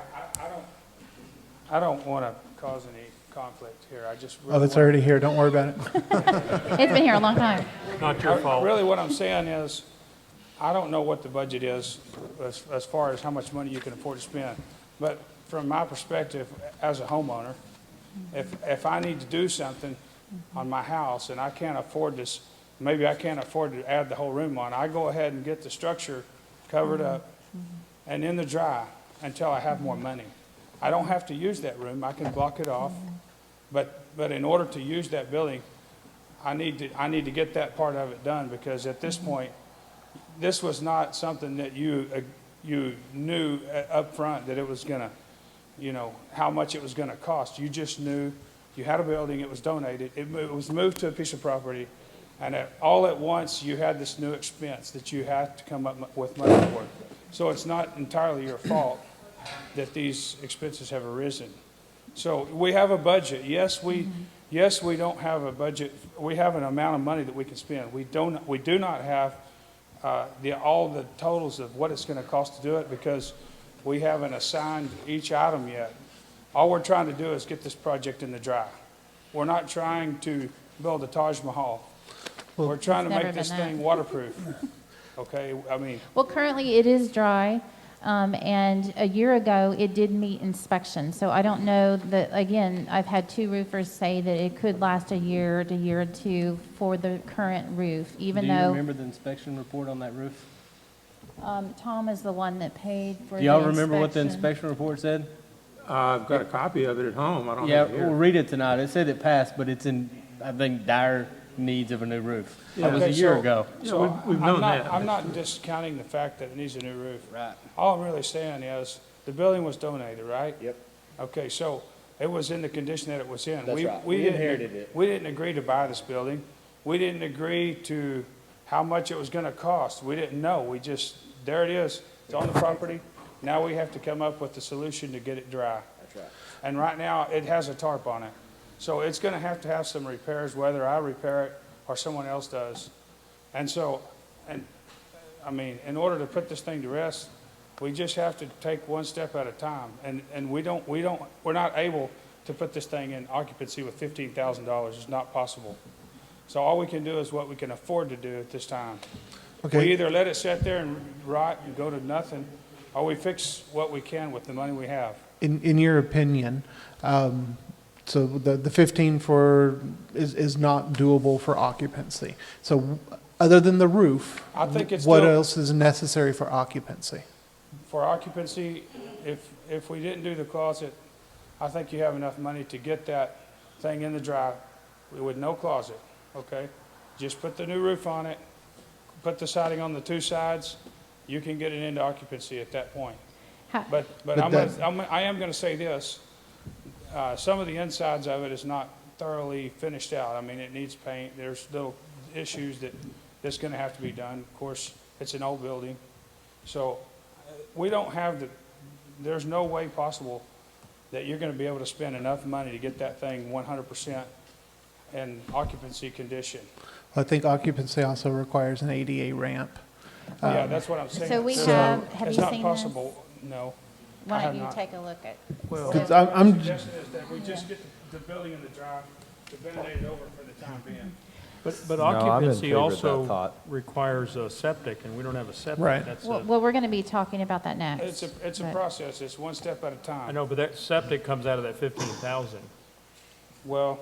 Speaker 14: I don't want to cause any conflict here. I just.
Speaker 5: Oh, it's already here, don't worry about it.
Speaker 1: It's been here a long time.
Speaker 3: Not your fault.
Speaker 14: Really, what I'm saying is, I don't know what the budget is as far as how much money you can afford to spend. But from my perspective, as a homeowner, if I need to do something on my house and I can't afford this, maybe I can't afford to add the whole room on, I go ahead and get the structure covered up and in the dry until I have more money. I don't have to use that room, I can block it off. But in order to use that building, I need to get that part of it done, because at this point, this was not something that you knew up front that it was gonna, how much it was gonna cost. You just knew you had a building, it was donated, it was moved to a piece of property, and all at once, you had this new expense that you had to come up with money for. So it's not entirely your fault that these expenses have arisen. So we have a budget. Yes, we don't have a budget. We have an amount of money that we can spend. We do not have all the totals of what it's going to cost to do it, because we haven't assigned each item yet. All we're trying to do is get this project in the dry. We're not trying to build a Taj Mahal. We're trying to
Speaker 1: It's never
Speaker 14: make this
Speaker 1: been that.
Speaker 14: thing waterproof. Okay, I mean,
Speaker 1: Well, currently it is dry, and a year ago it did meet inspection. So I don't know that, again, I've had 2 roofers say that it could last a year to year or 2 for the current roof, even
Speaker 6: Do you
Speaker 1: though
Speaker 6: remember the inspection report on that roof?
Speaker 1: Tom is the one that paid for the
Speaker 6: Do y'all remember what the
Speaker 1: inspection.
Speaker 6: inspection report said?
Speaker 7: I've got a copy of it at home. I don't
Speaker 6: Yeah,
Speaker 7: have it
Speaker 6: we'll
Speaker 7: here.
Speaker 6: read it tonight. It said it passed, but it's in, I think, dire needs of a new roof. That was a
Speaker 14: Okay,
Speaker 6: year
Speaker 14: so-
Speaker 6: ago.
Speaker 14: So
Speaker 7: we've
Speaker 14: I'm
Speaker 7: known
Speaker 14: not,
Speaker 7: that.
Speaker 14: I'm not discounting the fact that it needs a new roof.
Speaker 6: Right.
Speaker 14: All I'm really saying is, the building was donated, right?
Speaker 6: Yep.
Speaker 14: Okay, so it was in the condition that it was in.
Speaker 6: That's right. We
Speaker 14: didn't-
Speaker 6: inherited it.
Speaker 14: We didn't agree to buy this building. We didn't agree to how much it was gonna cost. We didn't know. We just, there it is. It's on the property. Now we have to come up with the solution to get it dry.
Speaker 6: That's right.
Speaker 14: And right now, it has a tarp on it. So it's gonna have to have some repairs, whether I repair it or someone else does. And so, I mean, in order to put this thing to rest, we just have to take one step at a time. And we're not able to put this thing in occupancy with $15,000. It's not possible. So all we can do is what we can afford to do at this time.
Speaker 5: Okay.
Speaker 14: We either let it sit there and rot and go to nothing, or we fix what we can with the money we have.
Speaker 5: In your opinion, so the 15 is not doable for occupancy. So other than the roof,
Speaker 14: I think it's
Speaker 5: what
Speaker 14: still-
Speaker 5: else is necessary for occupancy?
Speaker 14: For occupancy, if we didn't do the closet, I think you have enough money to get that thing in the dry with no closet, okay? Just put the new roof on it, put the siding on the 2 sides, you can get it into occupancy at that point.
Speaker 1: How-
Speaker 14: But
Speaker 5: But
Speaker 14: I am gonna say this, some of the insides of it is not thoroughly finished out. I mean, it needs paint, there's little issues that's gonna have to be done. Of course, it's an old building, so we don't have there's no way possible that you're gonna be able to spend enough money to get that thing 100% in occupancy condition.
Speaker 5: I think occupancy also requires an ADA ramp.
Speaker 14: Yeah, that's what I'm saying.
Speaker 1: So we
Speaker 14: So
Speaker 1: have you
Speaker 14: It's not
Speaker 1: seen
Speaker 14: possible, no. I
Speaker 1: Why
Speaker 14: have
Speaker 1: don't you
Speaker 14: not.
Speaker 1: take a look at?
Speaker 5: It's-
Speaker 1: so-
Speaker 5: I'm-
Speaker 14: Suggestion is that we just get the building in the dry, to ventilate it over for the time being.
Speaker 3: But
Speaker 4: No, I'm in
Speaker 3: occupancy
Speaker 4: favor of that
Speaker 3: also
Speaker 4: thought.
Speaker 3: requires a septic, and we don't have a septic.
Speaker 5: Right.
Speaker 3: That's
Speaker 1: Well,
Speaker 3: a,
Speaker 1: well, we're going to be talking about that next.
Speaker 14: It's a
Speaker 1: but-
Speaker 14: process, it's one step at a time.
Speaker 3: I know, but that septic comes out of that 15,000.
Speaker 14: Well,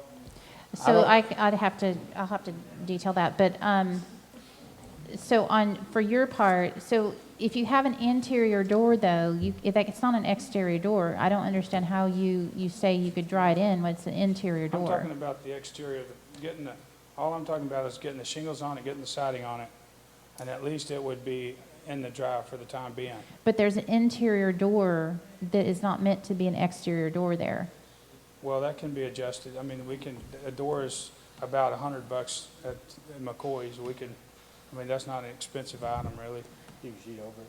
Speaker 1: So I'll have to detail that, but, so for your part, so if you have an interior door though, it's not an exterior door, I don't understand how you say you could dry it in when it's an interior
Speaker 14: I'm
Speaker 1: door.
Speaker 14: talking about the exterior, all I'm talking about is getting the shingles on it, getting the siding on it, and at least it would be in the dry for the time being.
Speaker 1: But there's an interior door that is not meant to be an exterior door there.
Speaker 14: Well, that can be adjusted, I mean, a door is about $100 at McCoy's, that's not an expensive item, really.
Speaker 6: You can sheet over it.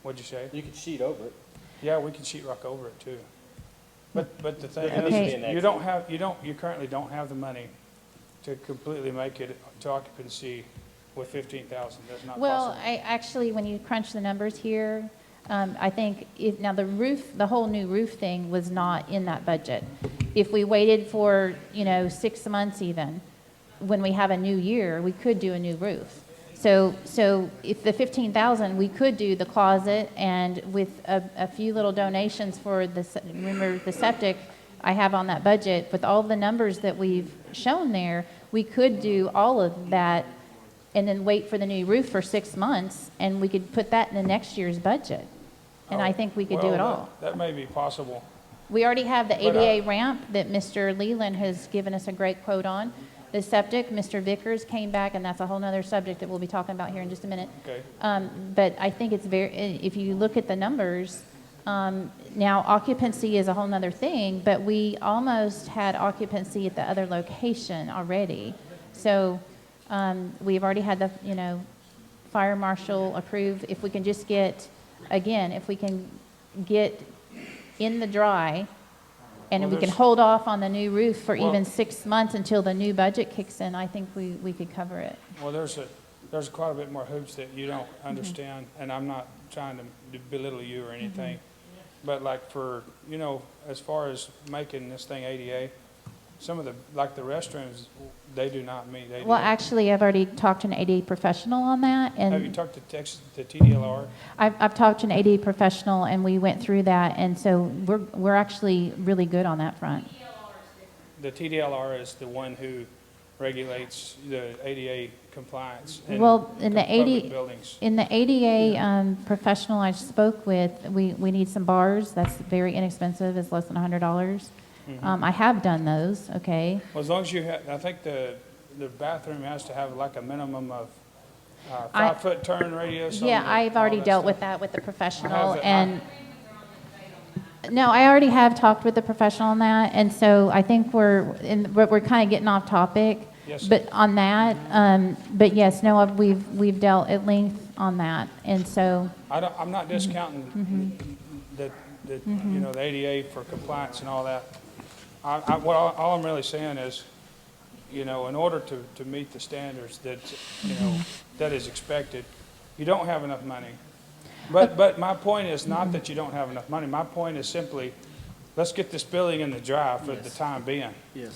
Speaker 14: What'd you say?
Speaker 6: You can sheet over it.
Speaker 14: Yeah, we can sheet rock over it too. But the thing
Speaker 1: There needs to be
Speaker 14: is,
Speaker 6: an
Speaker 14: you currently don't have the money to completely make it to occupancy with 15,000. That's not
Speaker 1: Well,
Speaker 14: possible.
Speaker 1: actually, when you crunch the numbers here, I think if, now the roof, the whole new roof thing was not in that budget. If we waited for, 6 months even, when we have a new year, we could do a new roof. So if the 15,000, we could do the closet, and with a few little donations for remember the septic I have on that budget, with all the numbers that we've shown there, we could do all of that and then wait for the new roof for 6 months, and we could put that in the next year's budget. And I think we could do it all.
Speaker 14: That may be possible.
Speaker 1: We already have the
Speaker 14: But,
Speaker 1: ADA ramp that Mr. Leland has given us a great quote on. The septic, Mr. Vickers came back, and that's a whole nother subject that we'll be talking about here in just a minute.
Speaker 14: Okay.
Speaker 1: But I think it's if you look at the numbers, now occupancy is a whole nother thing, but we almost had occupancy at the other location already. So we've already had the, fire marshal approve. If we can just get, again, if we can get in the dry, and
Speaker 14: Well,
Speaker 1: we can
Speaker 14: there's-
Speaker 1: hold off on the new roof for
Speaker 14: Well-
Speaker 1: even 6 months until the new budget kicks in, I think we could cover it.
Speaker 14: Well, there's quite a bit more hoops that you don't understand, and I'm not trying to belittle you or anything. But like for, as far as making this thing ADA, some of the restrooms, they do not meet ADA.
Speaker 1: Well, actually, I've already talked to an ADA professional on that,
Speaker 14: Have you
Speaker 1: and
Speaker 14: talked to TDLR?
Speaker 1: I've talked to an ADA professional, and we went through that, and so we're actually really good on that front.
Speaker 14: The TDLR is the one who regulates the ADA compliance in
Speaker 1: Well, in the
Speaker 14: public buildings.
Speaker 1: In the ADA professional I spoke with, we need some bars. That's very inexpensive. It's less than $100. I have done those, okay?
Speaker 14: Well, as long as you have, I think the bathroom has to have like a minimum of 5-foot turn radius. on
Speaker 1: Yeah,
Speaker 14: the-
Speaker 1: I've
Speaker 14: all
Speaker 1: already
Speaker 14: that
Speaker 1: dealt
Speaker 14: stuff.
Speaker 1: with that with the professional,
Speaker 14: it.
Speaker 1: and, no, I already have talked with the professional on that, and so I think we're kind of getting off topic.
Speaker 14: Yes.
Speaker 1: But on that, but yes, no, we've dealt at length on that, and so,
Speaker 14: I'm not discounting the the ADA for compliance and all that. All I'm really saying is, in order to meet the standards that, that is expected, you don't have enough money. But my point is not that you don't have enough money. My point is simply, let's get this building in the dry for the time being.
Speaker 6: Yes.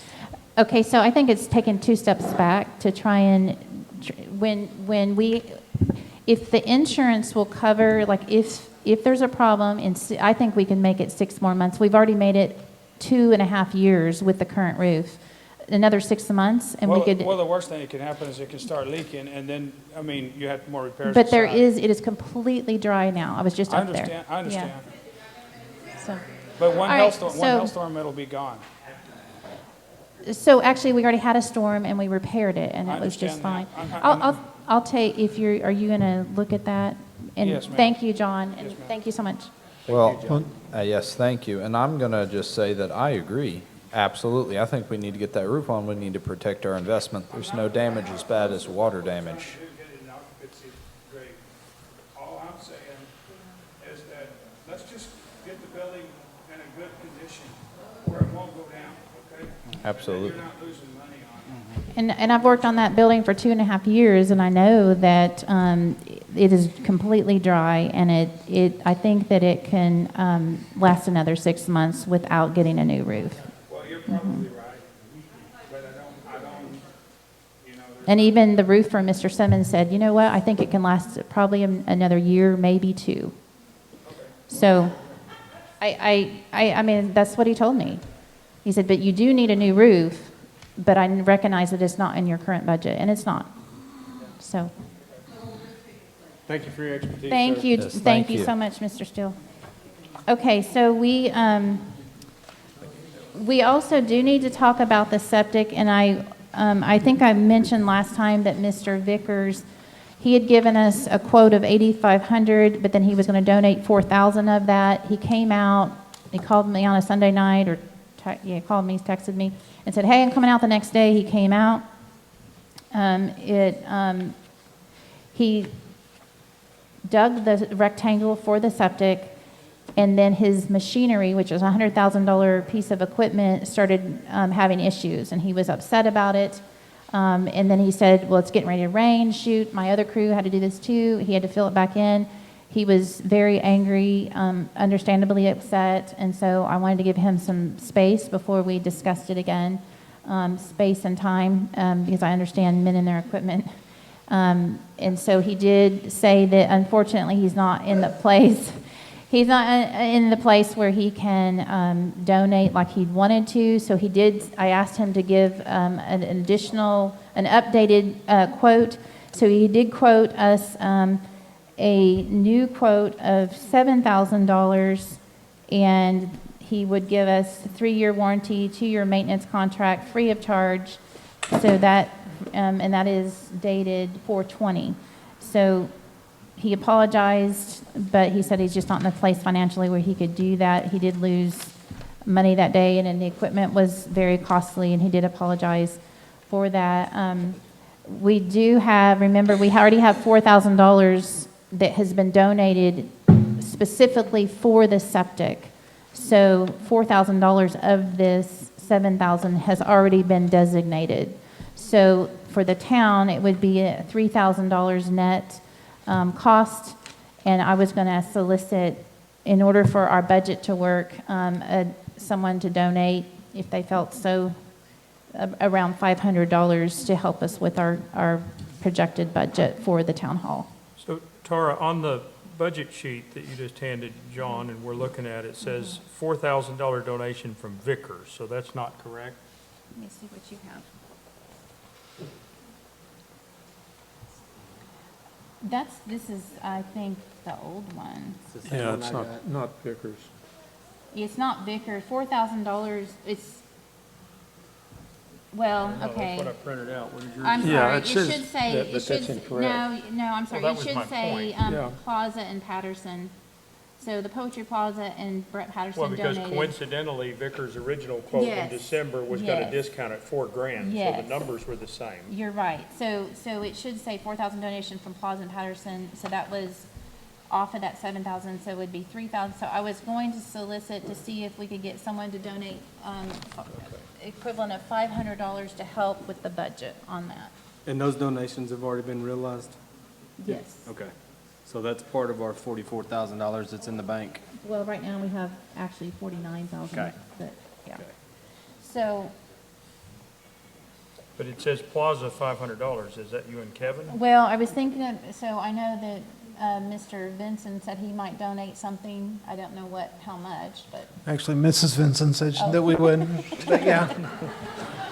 Speaker 1: okay, so I think it's taken 2 steps back to try and, if the insurance will cover, like if there's a problem, I think we can make it 6 more months. We've already made it 2.5 years with the current roof. Another 6 months, and we could.
Speaker 14: Well, the worst thing that can happen is it can start leaking, and then, you have more repairs.
Speaker 1: But it
Speaker 14: inside.
Speaker 1: is completely dry now. I was just
Speaker 14: I
Speaker 1: up there.
Speaker 14: understand, I understand.
Speaker 1: Yeah. So.
Speaker 14: But one
Speaker 1: All right,
Speaker 14: hailstorm, it'll be gone.
Speaker 1: So actually, we already had a storm and we repaired it, and
Speaker 14: I
Speaker 1: it was just fine.
Speaker 14: understand
Speaker 1: I'll take, are you gonna look at that? And
Speaker 14: Yes, ma'am.
Speaker 1: thank you, John, and thank you so much.
Speaker 4: Well, yes, thank you. And I'm going to just say that I agree. Absolutely. I think we need to get that roof on. We need to protect our investment. There's no damage as bad as water damage.
Speaker 14: All I'm saying is that let's just get the building in a good condition where it won't go down, okay?
Speaker 4: Absolutely.
Speaker 14: You're not losing money on it.
Speaker 1: And I've worked on that building for 2.5 years, and I know that it is completely dry, and I think that it can last another 6 months without getting a new roof.
Speaker 14: Well, you're probably right, but I don't,
Speaker 1: And even the roofer, Mr. Simmons, said, you know what, I think it can last probably another year, maybe 2. So, I mean, that's what he told me. He said, but you do need a new roof, but I recognize that it's not in your current budget, and it's not. So,
Speaker 14: Thank you for your expertise.
Speaker 1: thank
Speaker 14: sir.
Speaker 1: you,
Speaker 4: Yes,
Speaker 1: thank you so much, Mr. Steele. Okay, so we also do need to talk about the septic, and I think I mentioned last time that Mr. Vickers, he had given us a quote of $8,500, but then he was going to donate $4,000 of that. He came out, he called me on a Sunday night, or called me, texted me, and said, hey, I'm coming out the next day. He came out. He dug the rectangle for the septic, and then his machinery, which is a $100,000 piece of equipment, started having issues, and he was upset about it. And then he said, well, it's getting ready to rain. Shoot, my other crew had to do this too. He had to fill it back in. he was very angry, understandably upset, and so I wanted to give him some space before we discussed it again, space and time, because I understand men and their equipment. And so he did say that unfortunately he's not in the place. He's not in the place where he can donate like he wanted to. So he did. I asked him to give an updated quote. So he did quote us a new quote of $7,000, and he would give us a 3-year warranty, 2-year maintenance contract, free of charge. So that, and that is dated 4/20. So he apologized, but he said he's just not in a place financially where he could do that. He did lose money that day, and then the equipment was very costly, and he did apologize for that. We do have, remember, we already have $4,000 that has been donated specifically for the septic. So $4,000 of this $7,000 has already been designated. So for the town, it would be a $3,000 net cost, and I was going to solicit, in order for our budget to work, someone to donate, if they felt so, around $500 to help us with our projected budget for the town hall.
Speaker 3: So Tara, on the budget sheet that you just handed John and we're looking at, it says $4,000 donation from Vickers, so that's not correct?
Speaker 1: Let me see what you have. This is, I think, the old one.
Speaker 7: Yeah, it's not Vickers.
Speaker 1: It's not Vickers, $4,000, it's, well,
Speaker 3: No,
Speaker 1: okay.
Speaker 3: That's what I printed out. What is yours?
Speaker 1: I'm
Speaker 7: Yeah,
Speaker 1: sorry,
Speaker 7: it
Speaker 1: it
Speaker 7: says
Speaker 1: should say,
Speaker 7: that, but
Speaker 1: it should,
Speaker 7: that's incorrect.
Speaker 1: no, I'm sorry,
Speaker 3: Well,
Speaker 1: it
Speaker 3: that was
Speaker 1: should
Speaker 3: my
Speaker 1: say,
Speaker 3: point.
Speaker 7: Yeah.
Speaker 1: Plaza and Patterson. So the Poetry Plaza and Brett Patterson
Speaker 3: Well, because
Speaker 1: donated.
Speaker 3: coincidentally, Vickers' original quote in
Speaker 1: Yes,
Speaker 3: December was gonna
Speaker 1: yes.
Speaker 3: discount at $4,000, so
Speaker 1: Yes.
Speaker 3: the numbers were the same.
Speaker 1: You're right, so it should say 4,000 donation from Plaza and Patterson, so that was off of that 7,000, so it would be 3,000. So I was going to solicit to see if we could get someone to donate, equivalent of $500 to help with the budget on that.
Speaker 6: And those donations have already been realized?
Speaker 1: Yes.
Speaker 6: Okay. So that's part of our $44,000 that's in the bank.
Speaker 1: Well, right now we have actually 49,000.
Speaker 6: Okay.
Speaker 1: But, yeah. So,
Speaker 3: But it says Plaza $500. Is that you and Kevin?
Speaker 1: well, I was thinking of, so I know that Mr. Vinson said he might donate something. I don't know how much, but.
Speaker 5: Actually, Mrs. Vinson said that we would, but yeah.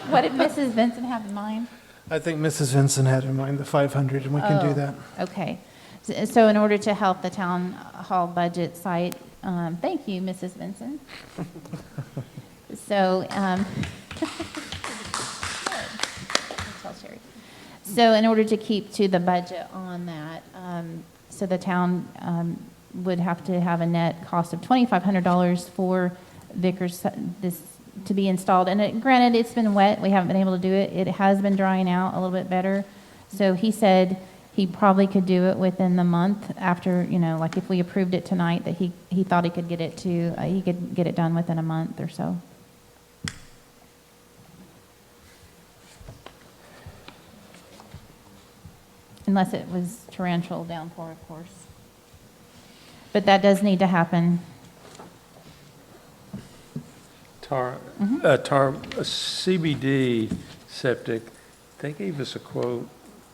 Speaker 1: What did Mrs. Vinson have in mind?
Speaker 5: I think Mrs. Vinson had in mind the 500, and we can do that.
Speaker 1: Okay. So in order to help the town hall budget site, thank you, Mrs. Vinson. So, so in order to keep to the budget on that, so the town would have to have a net cost of $2,500 for Vickers this to be installed. And granted, it's been wet. We haven't been able to do it. It has been drying out a little bit better. So he said he probably could do it within the month after, like if we approved it tonight, that he thought he could get it he could get it done within a month or so. Unless it was torrential downpour, of course. But that does need to happen.
Speaker 7: Tara, a CBD septic, they gave us a quote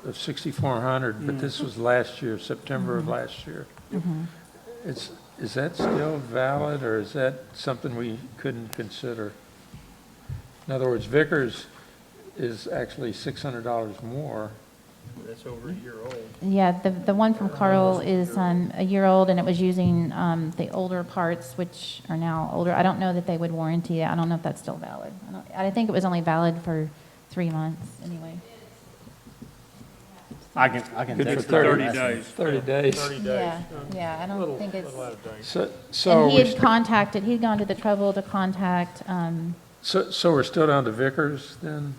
Speaker 7: of $6,400, but this was last year, September of last year. Is that still valid, or is that something we couldn't consider? In other words, Vickers is actually $600 more.
Speaker 3: That's over a year old.
Speaker 1: Yeah, the one from Carl is a year old, and it was using the older parts, which are now older. I don't know that they would warranty it. I don't know if that's still valid. I think it was only valid for 3 months anyway.
Speaker 6: I can
Speaker 7: Good for
Speaker 6: text
Speaker 7: 30
Speaker 6: them.
Speaker 7: days. 30 days.
Speaker 3: 30 days.
Speaker 1: Yeah, I don't think it's.
Speaker 3: Little out of date.
Speaker 7: So
Speaker 1: And he'd gone to the trouble to contact,
Speaker 7: so we're still down to Vickers then?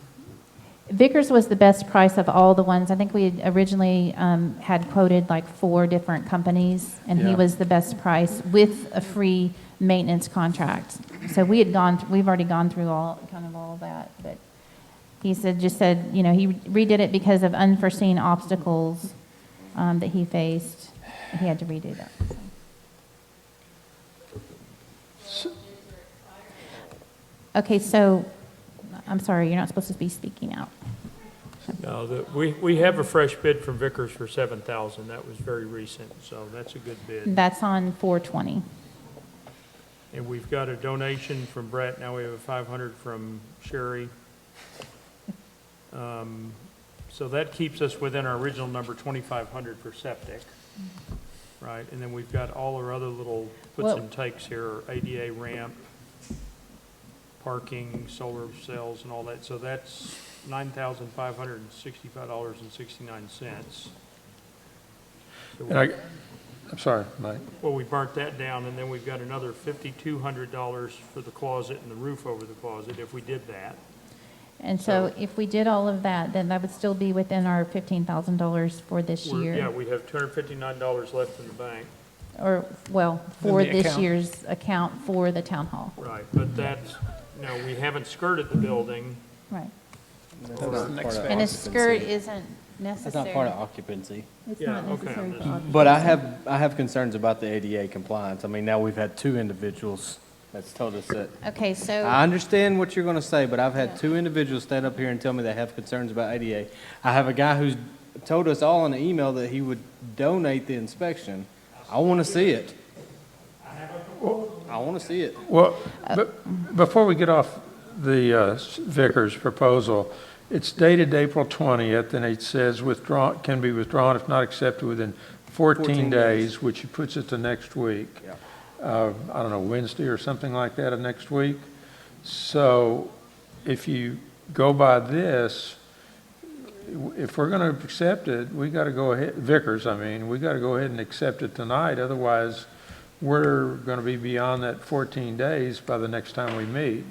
Speaker 1: Vickers was the best price of all the ones. I think we had originally had quoted like 4 different companies, and he
Speaker 7: Yeah.
Speaker 1: was the best price with a free maintenance contract. So we've already gone through all of that, but he said, he redid it because of unforeseen obstacles that he faced. he had to redo that. So. Okay, so, I'm sorry, you're not supposed to be speaking out.
Speaker 3: No, we have a fresh bid from Vickers for 7,000. That was very recent, so that's a good bid.
Speaker 1: That's on 420.
Speaker 3: And we've got a donation from Brett. Now we have a 500 from Sherry. So that keeps us within our original number, 2,500 for septic, right? And then we've got all our other little puts
Speaker 1: Well-
Speaker 3: and takes here, ADA ramp, parking, solar cells and all that. So that's $9,565.69.
Speaker 7: And I'm sorry, Mike.
Speaker 3: Well, we burnt that down, and then we've got another $5,200 for the closet and the roof over the closet, if we did that.
Speaker 1: And so if we did all of that, then that would still be within our $15,000 for this year.
Speaker 3: Yeah, we'd have $259 left in the bank.
Speaker 1: Or, well, for
Speaker 5: the
Speaker 1: this
Speaker 5: account.
Speaker 1: year's account for the town hall.
Speaker 3: Right, but that's, no, we haven't skirted the building.
Speaker 1: Right.
Speaker 6: That's not part of
Speaker 1: And a skirt
Speaker 6: occupancy.
Speaker 1: isn't
Speaker 6: That's
Speaker 1: necessary.
Speaker 6: not part of occupancy.
Speaker 1: It's
Speaker 3: Yeah,
Speaker 1: not
Speaker 3: okay,
Speaker 1: necessary
Speaker 3: I'm
Speaker 1: for
Speaker 3: just-
Speaker 1: occupancy.
Speaker 6: But I have concerns about the ADA compliance. I mean, now we've had two individuals that's told us that.
Speaker 1: Okay, so.
Speaker 6: I understand what you're gonna say, but I've had two individuals stand up here and tell me they have concerns about ADA. I have a guy who's told us all in an email that he would donate the inspection. I wanna see it. I wanna see it.
Speaker 7: Well, before we get off the Vickers proposal, it's dated April 20th, and it says withdraw, can be withdrawn if not accepted within 14 days, which puts it to next week.
Speaker 6: Yeah.
Speaker 7: I don't know, Wednesday or something like that of next week. So if you go by this, if we're going to accept it, we got to go ahead, Vickers, I mean, we got to go ahead and accept it tonight. Otherwise, we're going to be beyond that 14 days by the next time we meet.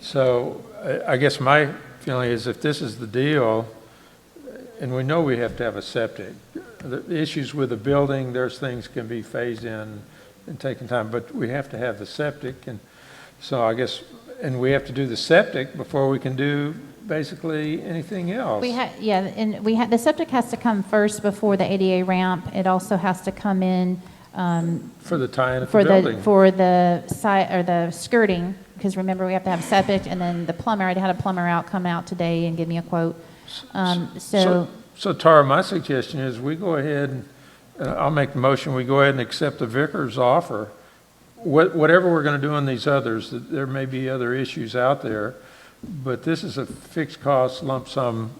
Speaker 7: So I guess my feeling is if this is the deal, and we know we have to have a septic, the issues with the building, there's things can be phased in and taking time, but we have to have the septic. And so I guess, and we have to do the septic before we can do basically anything else.
Speaker 1: Yeah, and the septic has to come first before the ADA ramp. It also has to come in,
Speaker 7: For the tie-in at the
Speaker 1: for
Speaker 7: building.
Speaker 1: for the site, or the skirting, because remember, we have to have septic, and then the plumber, I had a plumber come out today and give me a quote.
Speaker 7: So Tara, my suggestion is we go ahead and, I'll make the motion, we go ahead and accept the Vickers offer. Whatever we're going to do on these others, there may be other issues out there, but this is a fixed cost lump sum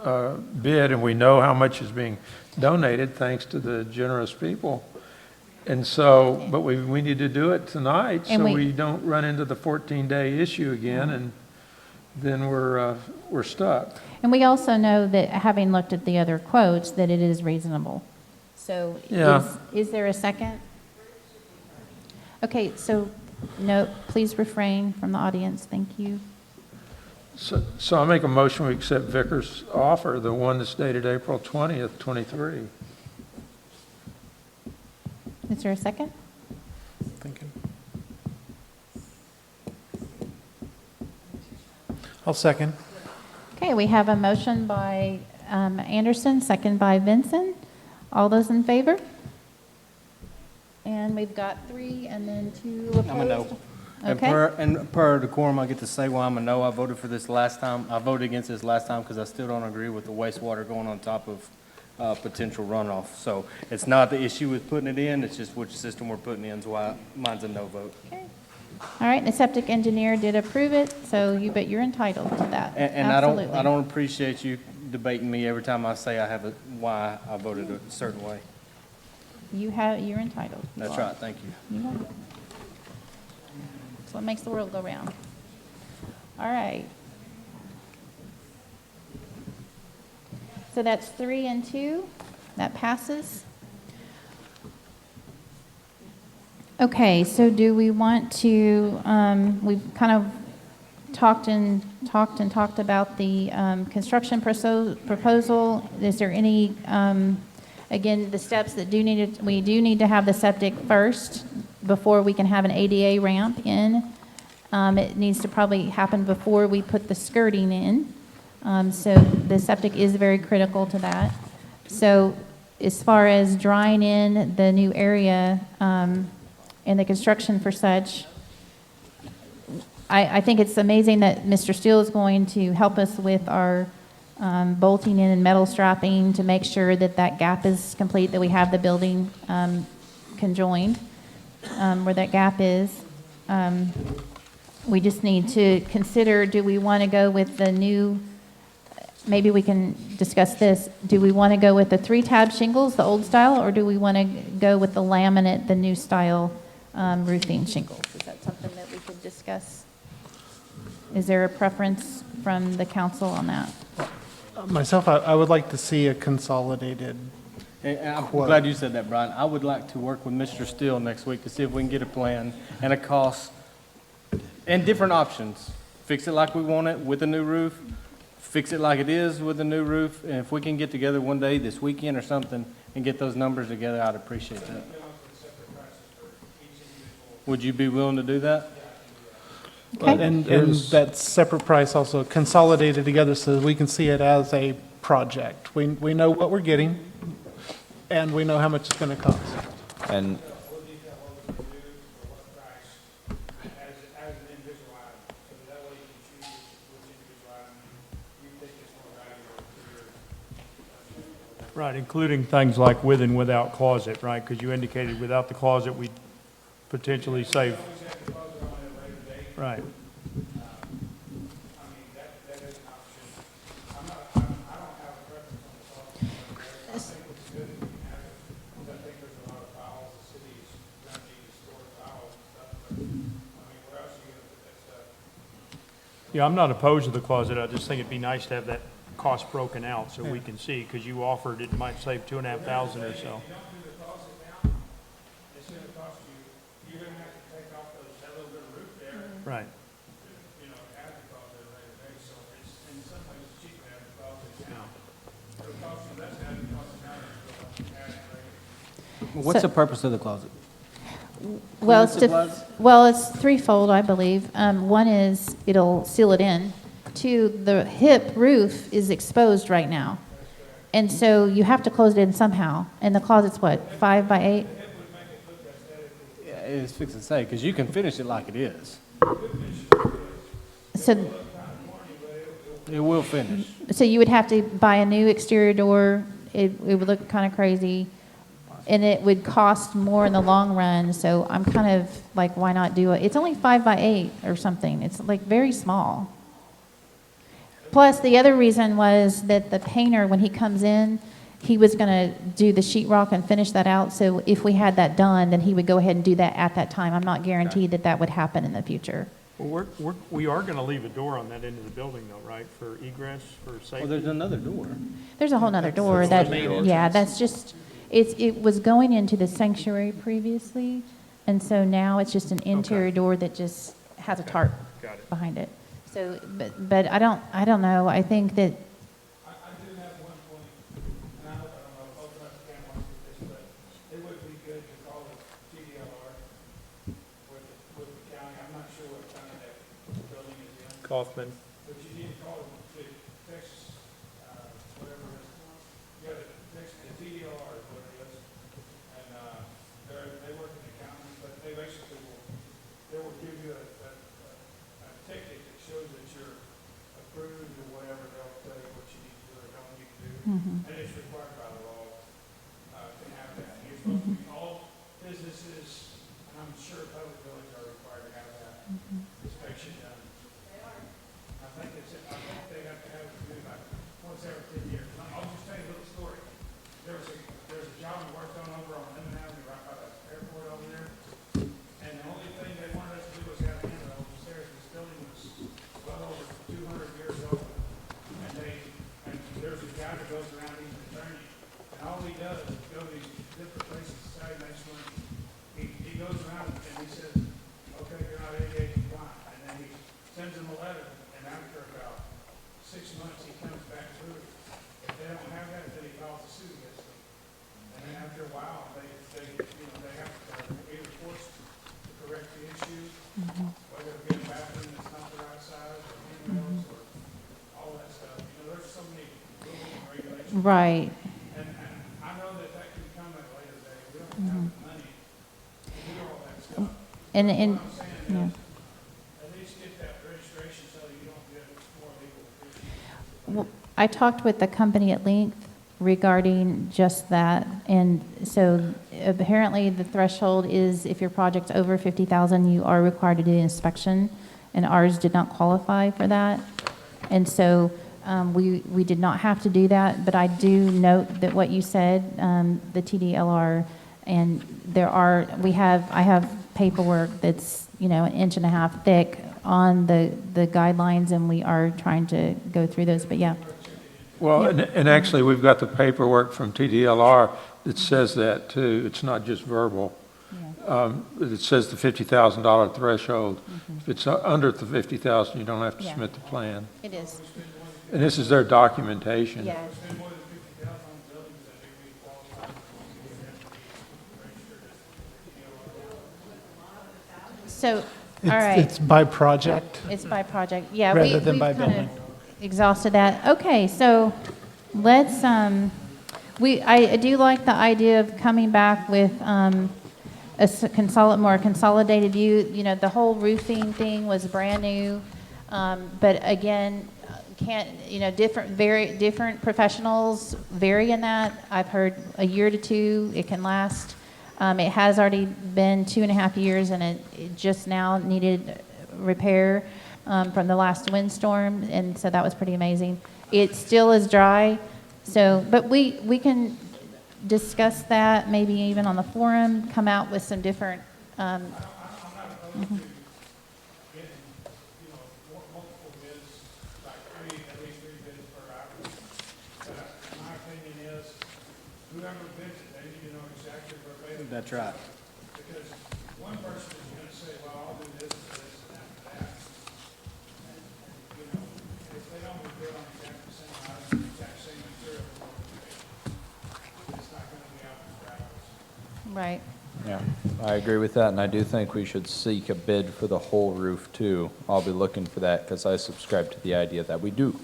Speaker 7: bid, and we know how much is being donated thanks to the generous people. And so, but we need to do it tonight
Speaker 1: And
Speaker 7: so
Speaker 1: we-
Speaker 7: we don't run into the 14-day issue again, and then we're stuck.
Speaker 1: And we also know that, having looked at the other quotes, that it is reasonable. So
Speaker 7: Yeah.
Speaker 1: is there a second? Okay, so, no, please refrain from the audience, thank you.
Speaker 7: So I make a motion, we accept Vickers' offer, the one that's dated April 20th, 23.
Speaker 1: Is there a second?
Speaker 5: Thinking. I'll second.
Speaker 1: Okay, we have a motion by Anderson, second by Vinson. All those in favor? And we've got 3 and then 2 opposed.
Speaker 6: I'm a no.
Speaker 1: Okay.
Speaker 6: And per decorum, I get to say why I'm a no. I voted for this last time. I voted against this last time because I still don't agree with the wastewater going on top of potential runoff. So it's not the issue with putting it in, it's just which system we're putting in, is why mine's a no vote.
Speaker 1: Okay. All right, the septic engineer did approve it, so but you're entitled to that.
Speaker 6: And
Speaker 1: Absolutely.
Speaker 6: I don't appreciate you debating me every time I say why I voted a certain way.
Speaker 1: You're entitled.
Speaker 6: That's right, thank you.
Speaker 1: You got it. That's what makes the world go round. All right. So that's 3 and 2. That passes. Okay, so do we want to, we've kind of talked about the construction proposal. Is there any, again, the steps that we do need to have the septic first before we can have an ADA ramp in. It needs to probably happen before we put the skirting in. So the septic is very critical to that. So as far as drawing in the new area and the construction for such, I think it's amazing that Mr. Steele is going to help us with our bolting in and metal strapping to make sure that that gap is complete, that we have the building conjoined where that gap is. We just need to consider, do we want to go with the new, maybe we can discuss this, do we want to go with the 3-tab shingles, the old style, or do we want to go with the laminate, the new style roofing shingles? Is that something that we could discuss? Is there a preference from the council on that?
Speaker 5: Myself, I would like to see a consolidated
Speaker 6: And I'm
Speaker 5: quote.
Speaker 6: glad you said that, Brian. I would like to work with Mr. Steele next week to see if we can get a plan and a cost and different options. Fix it like we want it with a new roof, fix it like it is with a new roof, and if we can get together one day this weekend or something and get those numbers together, I'd appreciate that. Would you be willing to do that?
Speaker 5: And that separate price also consolidated together so that we can see it as a project. We know what we're getting, and we know how much it's going to cost.
Speaker 4: And
Speaker 3: Right, including things like with and without closet, right? Because you indicated without the closet, we'd potentially save. Right. Yeah, I'm not opposed to the closet. I just think it'd be nice to have that cost broken out so we can see, because you offered it might save $2,500 or so. Right.
Speaker 6: What's the purpose of the closet?
Speaker 1: Well, it's
Speaker 6: Clearance supplies?
Speaker 1: well, it's threefold, I believe. One is it'll seal it in. 2, the hip roof is exposed right now. And so you have to close it in somehow. And the closet's what, 5 by 8?
Speaker 6: Yeah, it's fixing to say, because you can finish it like it is.
Speaker 1: So,
Speaker 6: It will finish.
Speaker 1: so you would have to buy a new exterior door. It would look kind of crazy. And it would cost more in the long run. So I'm kind of like, why not do it? It's only 5 by 8 or something. It's like very small. Plus, the other reason was that the painter, when he comes in, he was going to do the sheetrock and finish that out. So if we had that done, then he would go ahead and do that at that time. I'm not guaranteed that that would happen in the future.
Speaker 3: Well, we are going to leave a door on that end of the building though, right, for egress, for safety?
Speaker 6: Well, there's another door.
Speaker 1: There's a whole nother door that, yeah, that's just, it was going into the sanctuary previously. And so now it's just an interior door that just has a tarp
Speaker 3: Got it.
Speaker 1: behind it. So, but I don't know. I think that,
Speaker 14: I do have one point, and I hope I don't open up the camera with this, but it would be good to call it TDLR with the county. I'm not sure what county that building is in,
Speaker 3: Kaufman.
Speaker 14: but you need to call them to fix, whatever it is. You got to fix the TDLR is what it is. And, they work in the county, but they basically they will give you a ticket that shows that you're approved or whatever. They'll tell you what you need to do or don't need to do. And it's required by the law, to have that. You're supposed to be, all businesses, and I'm sure public buildings are required to have that inspection done. I think they have to have it do like once every 10 years. I'll just tell you a little story. There's a job we worked on over on Lemon Avenue right by the airport over there. And the only thing they wanted us to do was have a handrail upstairs. This building was well over 200 years old. And there's a guy that goes around, he's an attorney. And all he does is go to these different places, Saturday nights when he goes around and he says, okay, you're not ADA compliant. And then he sends them a letter, and after about 6 months, he comes back through. If they don't have that, then he files a suit against them. And then after a while, they have to either forced to correct the issue, whether it be a bathroom that's not the right size, or handrails, or all that stuff.
Speaker 1: Right.
Speaker 14: And I know that that can come at a later date. We don't have the money to do all that stuff.
Speaker 1: And,
Speaker 14: What
Speaker 1: and,
Speaker 14: I'm saying
Speaker 1: yeah.
Speaker 14: is, at least get that registration so you don't get more legal issues.
Speaker 1: Well, I talked with the company at length regarding just that, and so apparently the threshold is if your project's over 50,000, you are required to do an inspection, and ours did not qualify for that. And so we did not have to do that, but I do note that what you said, the TDLR, and I have paperwork that's, an inch and a half thick on the guidelines, and we are trying to go through those, but yeah.
Speaker 7: Well, and actually, we've got the paperwork from TDLR that says that too. It's not just verbal. It says the $50,000 threshold. If it's under the 50,000, you don't have to
Speaker 1: Yeah.
Speaker 7: submit the plan.
Speaker 1: It is.
Speaker 7: And this is their documentation.
Speaker 1: Yeah. So, all right.
Speaker 5: It's by project.
Speaker 1: It's by project, yeah.
Speaker 5: Rather than
Speaker 1: we've
Speaker 5: by
Speaker 1: kind of
Speaker 5: building.
Speaker 1: exhausted that. Okay, so let's, I do like the idea of coming back with more consolidated view. The whole roofing thing was brand new, but again, different professionals vary in that. I've heard a year to two, it can last. It has already been 2.5 years, and it just now needed repair from the last windstorm, and so that was pretty amazing. It still is dry, but we can discuss that, maybe even on the forum, come out with some different.
Speaker 6: That's right.
Speaker 14: Because one person is going to say, well, I'll do this and this and that. And if they don't bid on exactly the same item, the exact same material, it's not going to be apples to apples.
Speaker 1: Right.
Speaker 9: Yeah, I agree with that, and I do think we should seek a bid for the whole roof too. I'll be looking for that because I subscribe to the idea that we do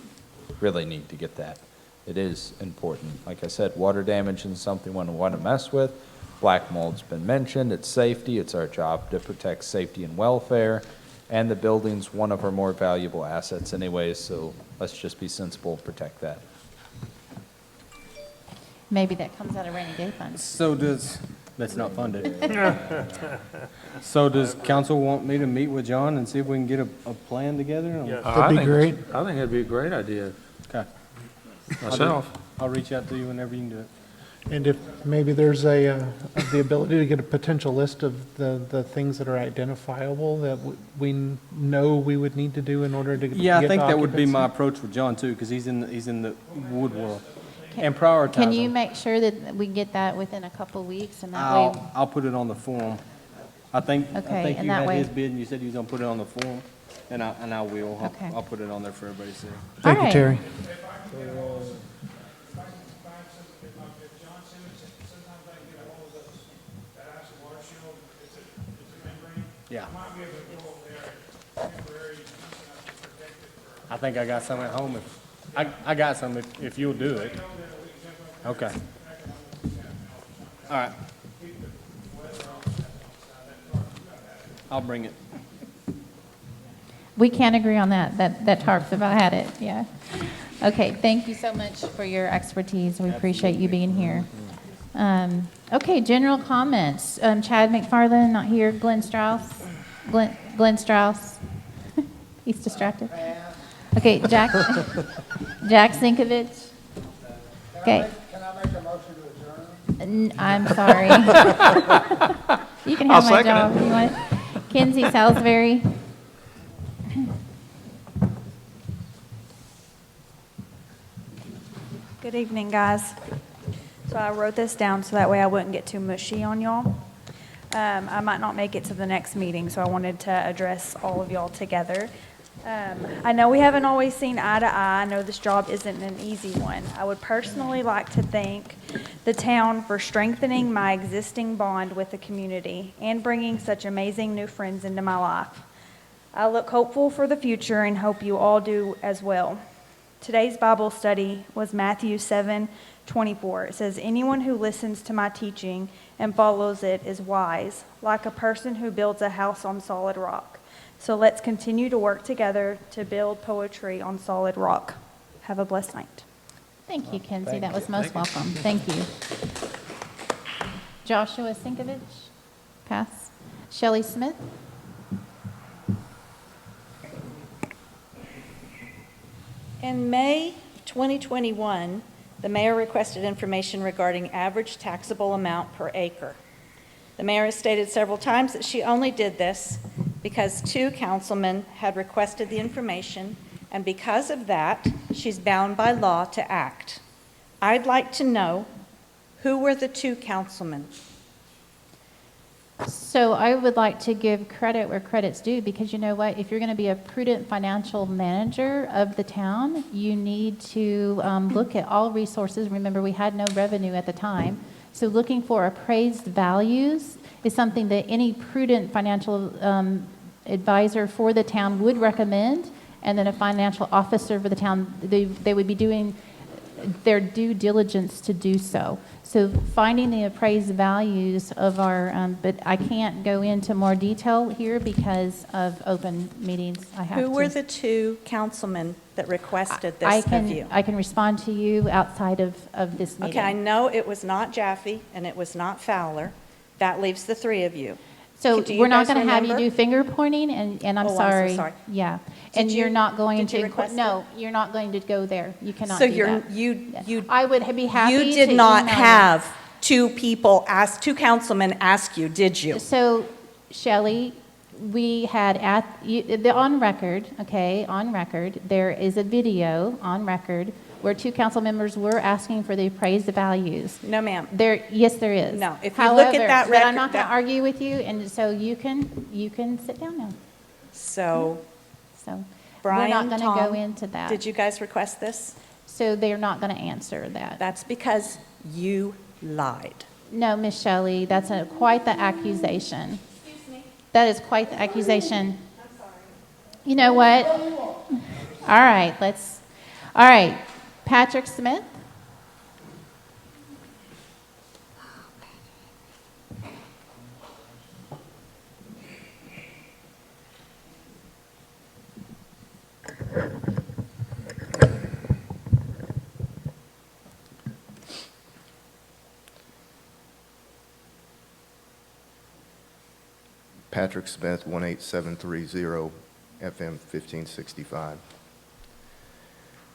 Speaker 9: really need to get that. It is important. Like I said, water damage is something we want to mess with. Black mold's been mentioned. It's safety. It's our job to protect safety and welfare, and the building's one of our more valuable assets anyways, so let's just be sensible and protect that.
Speaker 1: Maybe that comes out of rainy day funds.
Speaker 6: So that's not funded. So does council want me to meet with John and see if we can get a plan together?
Speaker 3: Yes.
Speaker 5: That'd be great.
Speaker 7: I think that'd be a great idea
Speaker 6: Okay.
Speaker 7: myself.
Speaker 6: I'll reach out to you whenever you can do it.
Speaker 5: And if maybe there's the ability to get a potential list of the things that are identifiable that we know we would need to do in order to get
Speaker 6: Yeah, I think that would be
Speaker 5: occupancy.
Speaker 6: my approach with John too, because he's in the wood world. And prioritize
Speaker 1: Can you
Speaker 6: them.
Speaker 1: make sure that we get that within a couple of weeks, and that way?
Speaker 6: I'll put it on the form. I think
Speaker 1: Okay, and
Speaker 6: you
Speaker 1: that
Speaker 6: had
Speaker 1: way-
Speaker 6: his bid and you said you was gonna put it on the form, and I will.
Speaker 1: Okay.
Speaker 6: I'll put it on there for everybody to see.
Speaker 5: Thank
Speaker 1: All
Speaker 5: you,
Speaker 1: right.
Speaker 5: Terry.
Speaker 14: John Simmons, sometimes I can get a hold of those, that acid water shield, it's a membrane.
Speaker 6: Yeah.
Speaker 14: I might be able to go over there, temporary, something I can protect it for.
Speaker 6: I think I got some at home. I got some if you'll do it. Okay. All right. I'll bring it.
Speaker 1: We can't agree on that. That tarp's about had it, yeah. Okay, thank you so much for your expertise. We appreciate you being here. Okay, general comments. Chad McFarland, not here. Glenn Strauss? Glenn Strauss? He's distracted. Okay, Jack Sinkovich? Okay.
Speaker 11: Can I make a motion to adjourn?
Speaker 1: I'm sorry. You can have my job if you want. Kinsey Salisbury?
Speaker 2: Good evening, guys. So I wrote this down so that way I wouldn't get too mushy on y'all. I might not make it to the next meeting, so I wanted to address all of y'all together. I know we haven't always seen eye to eye. I know this job isn't an easy one. I would personally like to thank the town for strengthening my existing bond with the community and bringing such amazing new friends into my life. I look hopeful for the future and hope you all do as well. Today's Bible study was Matthew 7:24. It says, "Anyone who listens to my teaching and follows it is wise, like a person who builds a house on solid rock." So let's continue to work together to build poetry on solid rock. Have a blessed night.
Speaker 1: Thank you, Kenzie. That was most welcome. Thank you. Joshua Sinkovich, pass. Shelley Smith.
Speaker 12: In May 2021, the mayor requested information regarding average taxable amount per acre. The mayor has stated several times that she only did this because 2 councilmen had requested the information, and because of that, she's bound by law to act. I'd like to know, who were the 2 councilmen?
Speaker 1: So I would like to give credit where credit's due, because you know what? If you're going to be a prudent financial manager of the town, you need to look at all resources. Remember, we had no revenue at the time. So looking for appraised values is something that any prudent financial advisor for the town would recommend, and then a financial officer for the town, they would be doing their due diligence to do so. So finding the appraised values of our, but I can't go into more detail here because of open meetings. I have to.
Speaker 12: Who were the 2 councilmen that requested this of you?
Speaker 1: I can respond to you outside of this meeting.
Speaker 12: Okay, I know it was not Jaffe and it was not Fowler. That leaves the 3 of you.
Speaker 1: So
Speaker 12: Do you
Speaker 1: we're not
Speaker 12: guys
Speaker 1: going to have you
Speaker 12: remember?
Speaker 1: do finger pointing, and I'm
Speaker 12: Oh, I'm so
Speaker 1: sorry.
Speaker 12: sorry.
Speaker 1: Yeah.
Speaker 12: Did
Speaker 1: And
Speaker 12: you-
Speaker 1: you're not going
Speaker 12: did
Speaker 1: to.
Speaker 12: you request
Speaker 1: No, you're not going to go there. You cannot
Speaker 12: So
Speaker 1: do
Speaker 12: you're,
Speaker 1: that.
Speaker 12: you,
Speaker 1: I would be happy to
Speaker 12: you did not
Speaker 1: email you.
Speaker 12: have 2 people ask, 2 councilmen ask you, did you?
Speaker 1: So, Shelley, we had on record, okay, on record, there is a video on record where 2 council members were asking for the appraised values.
Speaker 12: No, ma'am.
Speaker 1: Yes, there is.
Speaker 12: No, if you look at
Speaker 1: However,
Speaker 12: that
Speaker 1: but I'm
Speaker 12: record-
Speaker 1: not going
Speaker 12: that-
Speaker 1: to argue with you, and so you can sit down now.
Speaker 12: So,
Speaker 1: So, we're
Speaker 12: Brian,
Speaker 1: not going to go
Speaker 12: Tom,
Speaker 1: into that.
Speaker 12: did you guys request this?
Speaker 1: So they're not going to answer that.
Speaker 12: That's because you lied.
Speaker 1: No, Miss Shelley, that's quite the accusation.
Speaker 12: Excuse me.
Speaker 1: That is quite the accusation. I'm sorry. You know what? All right, all right, Patrick Smith.
Speaker 13: Patrick Smith, 18730, FM 1565.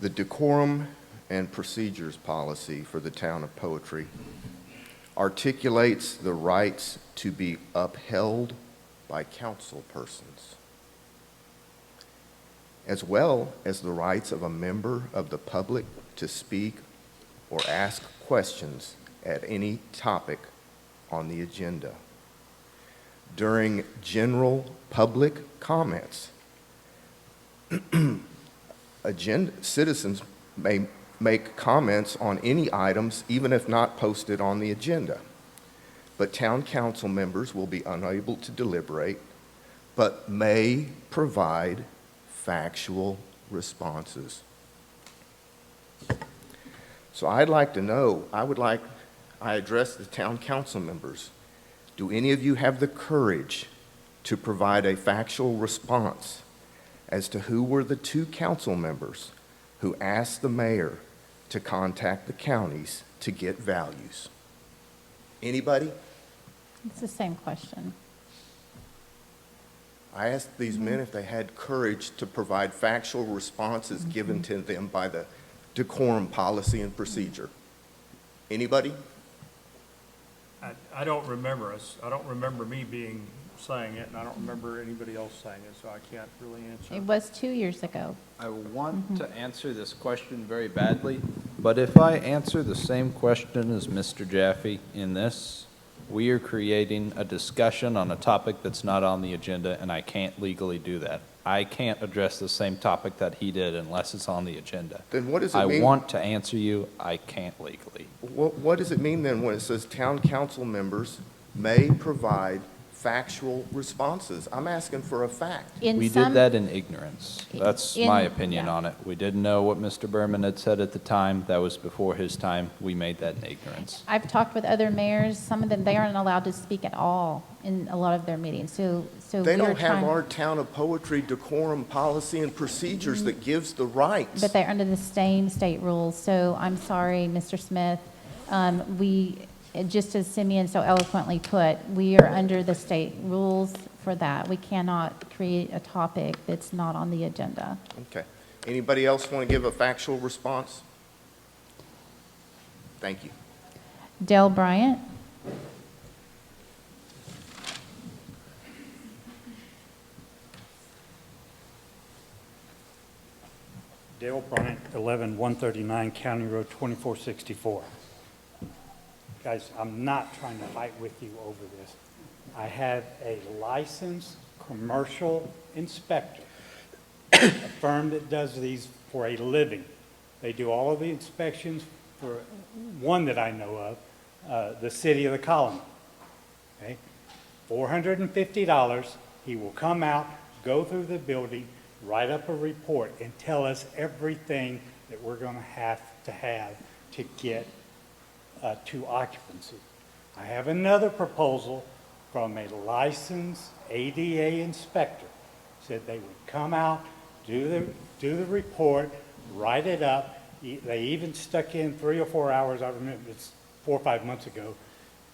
Speaker 13: The decorum and procedures policy for the town of Poetry articulates the rights to be upheld by council persons, as well as the rights of a member of the public to speak or ask questions at any topic on the agenda. During general public comments, citizens may make comments on any items, even if not posted on the agenda. But town council members will be unable to deliberate, but may provide factual responses. So I'd like to know, I address the town council members. Do any of you have the courage to provide a factual response as to who were the 2 council members who asked the mayor to contact the counties to get values? Anybody?
Speaker 1: It's the same question.
Speaker 13: I asked these men if they had courage to provide factual responses given to them by the decorum policy and procedure. Anybody?
Speaker 3: I don't remember I don't remember me saying it, and I don't remember anybody else saying it, so I can't really answer.
Speaker 1: It was 2 years ago.
Speaker 4: I want to answer this question very badly, but if I answer the same question as Mr. Jaffe in this, we are creating a discussion on a topic that's not on the agenda, and I can't legally do that. I can't address the same topic that he did unless it's on the agenda.
Speaker 13: Then what does it mean?
Speaker 4: I want to answer you, I can't legally.
Speaker 13: What does it mean then when it says town council members may provide factual responses. I'm asking for a fact.
Speaker 1: In
Speaker 4: We
Speaker 1: some-
Speaker 4: did that in ignorance. That's my opinion
Speaker 1: yeah.
Speaker 4: on it. We didn't know what Mr. Berman had said at the time. That was before his time. We made that in ignorance.
Speaker 1: I've talked with other mayors, some of them, they aren't allowed to speak at all in a lot of their meetings, so
Speaker 13: They
Speaker 1: we are
Speaker 13: don't have
Speaker 1: trying.
Speaker 13: our town of poetry decorum policy and procedures that gives the rights.
Speaker 1: But they're under the same state rules, so I'm sorry, Mr. Smith. Just as Simeon so eloquently put, we are under the state rules for that. We cannot create a topic that's not on the agenda.
Speaker 13: Okay. Anybody else want to give a factual response? Thank you.
Speaker 1: Dale Bryant?
Speaker 16: Dale Bryant, 11139 County Road 2464. Guys, I'm not trying to fight with you over this. I have a licensed commercial inspector, a firm that does these for a living. They do all of the inspections for one that I know of, the city of the Colony. Okay? $450, he will come out, go through the building, write up a report, and tell us everything that we're going to have to get to occupancy. I have another proposal from a licensed ADA inspector. Said they would come out, do the report, write it up. They even stuck in 3 or 4 hours, I remember it's 4 or 5 months ago,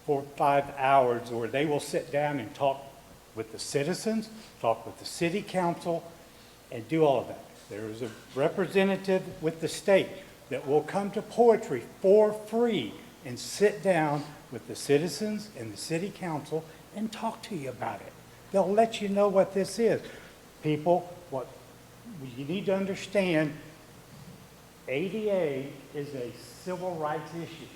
Speaker 16: 4 or 5 hours where they will sit down and talk with the citizens, talk with the city council, and do all of that. There is a representative with the state that will come to Poetry for free and sit down with the citizens and the city council and talk to you about it. They'll let you know what this is. People, what you need to understand, ADA is a civil rights issue.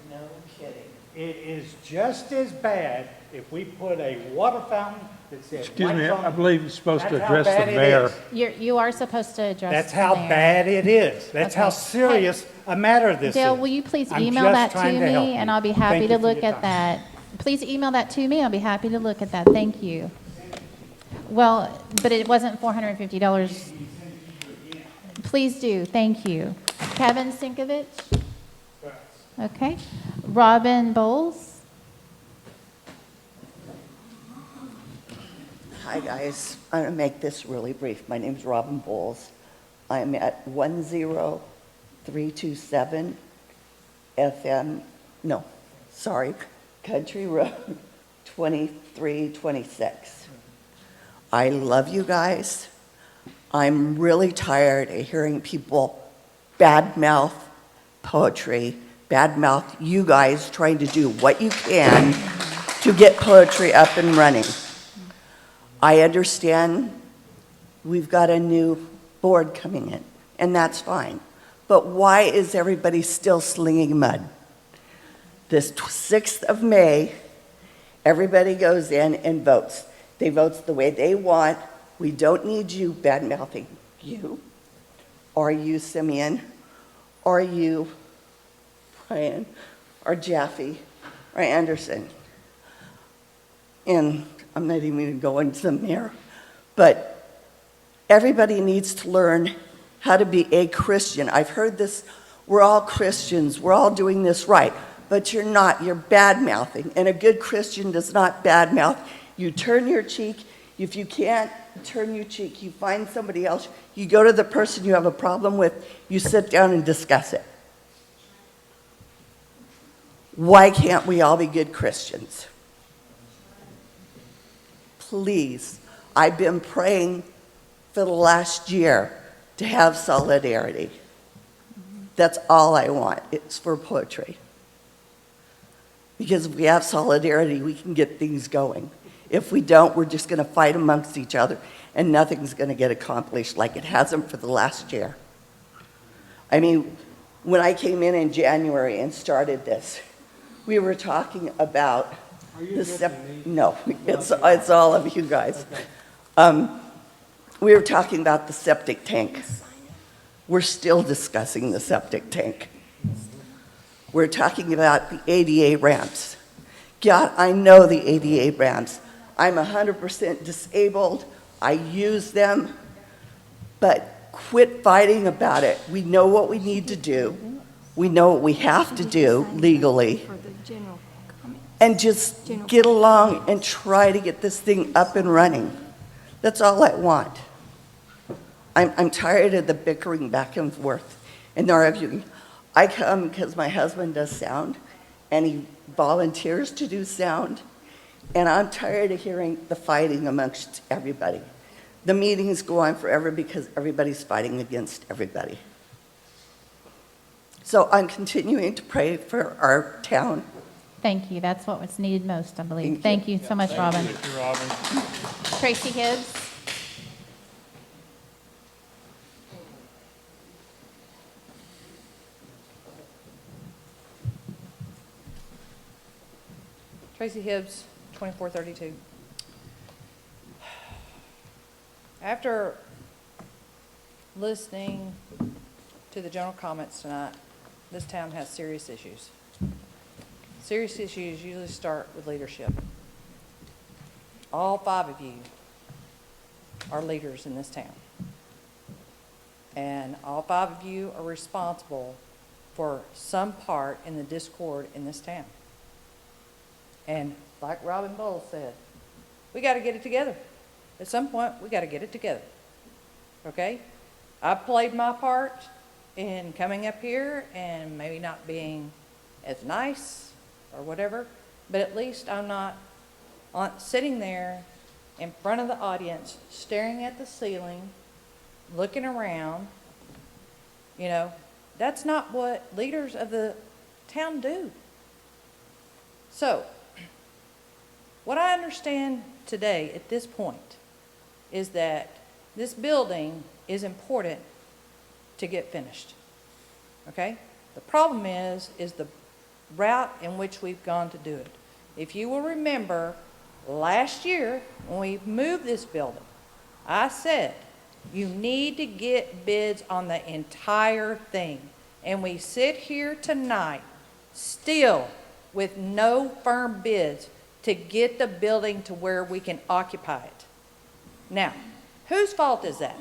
Speaker 8: No kidding.
Speaker 16: It is just as bad if we put a water fountain that says.
Speaker 7: Excuse me,
Speaker 16: "Lights on."
Speaker 7: I believe you're supposed to
Speaker 16: That's how
Speaker 7: address
Speaker 16: bad
Speaker 7: the
Speaker 16: it
Speaker 7: mayor.
Speaker 16: is.
Speaker 1: You are supposed to address
Speaker 16: That's
Speaker 1: the
Speaker 16: how
Speaker 1: mayor.
Speaker 16: bad it is. That's how
Speaker 1: Okay.
Speaker 16: serious a matter this is.
Speaker 1: Dale, will you please
Speaker 16: I'm
Speaker 1: email
Speaker 16: just
Speaker 1: that to
Speaker 16: trying to help
Speaker 1: me,
Speaker 16: you.
Speaker 1: and I'll be happy
Speaker 16: Thank
Speaker 1: to
Speaker 16: you for
Speaker 1: look
Speaker 16: your
Speaker 1: at
Speaker 16: time.
Speaker 1: that. Please email that to me, I'll be happy to look at that, thank you. Well, but it wasn't $450. Please do, thank you. Kevin Sinkovich? Okay. Robin Bowles?
Speaker 17: Hi, guys. I'm going to make this really brief. My name's Robin Bowles. I'm at 10327 Country Road 2326. I love you guys. I'm really tired of hearing people badmouth poetry, badmouth you guys trying to do what you can to get poetry up and running. I understand we've got a new board coming in, and that's fine. But why is everybody still slinging mud? This 6th of May, everybody goes in and votes. They vote the way they want. We don't need you bad-mouthing you, or you, Simeon, or you, Brian, or Jaffe, or Anderson. And I'm not even going to go into the mayor, but everybody needs to learn how to be a Christian. I've heard this, we're all Christians, we're all doing this right, but you're not, you're bad-mouthing, and a good Christian does not bad-mouth. You turn your cheek. If you can't turn your cheek, you find somebody else, you go to the person you have a problem with, you sit down and discuss it. Why can't we all be good Christians? Please, I've been praying for the last year to have solidarity. That's all I want. It's for poetry. Because if we have solidarity, we can get things going. If we don't, we're just going to fight amongst each other, and nothing's going to get accomplished like it hasn't for the last year. I mean, when I came in January and started this, we were talking about no, it's all of you guys. We were talking about the septic tank. We're still discussing the septic tank. We're talking about the ADA ramps. God, I know the ADA ramps. I'm 100% disabled. I use them, but quit fighting about it. We know what we need to do. We know what we have to do legally. And just get along and try to get this thing up and running. That's all I want. I'm tired of the bickering back and forth and the arguing. I come because my husband does sound, and he volunteers to do sound, and I'm tired of hearing the fighting amongst everybody. The meetings go on forever because everybody's fighting against everybody. So I'm continuing to pray for our town.
Speaker 1: Thank you. That's what was needed most, I believe. Thank you so much, Robin.
Speaker 3: Thank you, Robin.
Speaker 1: Tracy Hibbs?
Speaker 8: Tracy Hibbs, 2432. After listening to the general comments tonight, this town has serious issues. Serious issues usually start with leadership. All 5 of you are leaders in this town. And all 5 of you are responsible for some part in the discord in this town. And like Robin Bowles said, we got to get it together. At some point, we got to get it together. Okay? I played my part in coming up here and maybe not being as nice or whatever, but at least I'm not sitting there in front of the audience, staring at the ceiling, looking around. You know, that's not what leaders of the town do. So, what I understand today at this point is that this building is important to get finished. Okay? The problem is the route in which we've gone to do it. If you will remember, last year when we moved this building, I said, you need to get bids on the entire thing. And we sit here tonight still with no firm bids to get the building to where we can occupy it. Now, whose fault is that?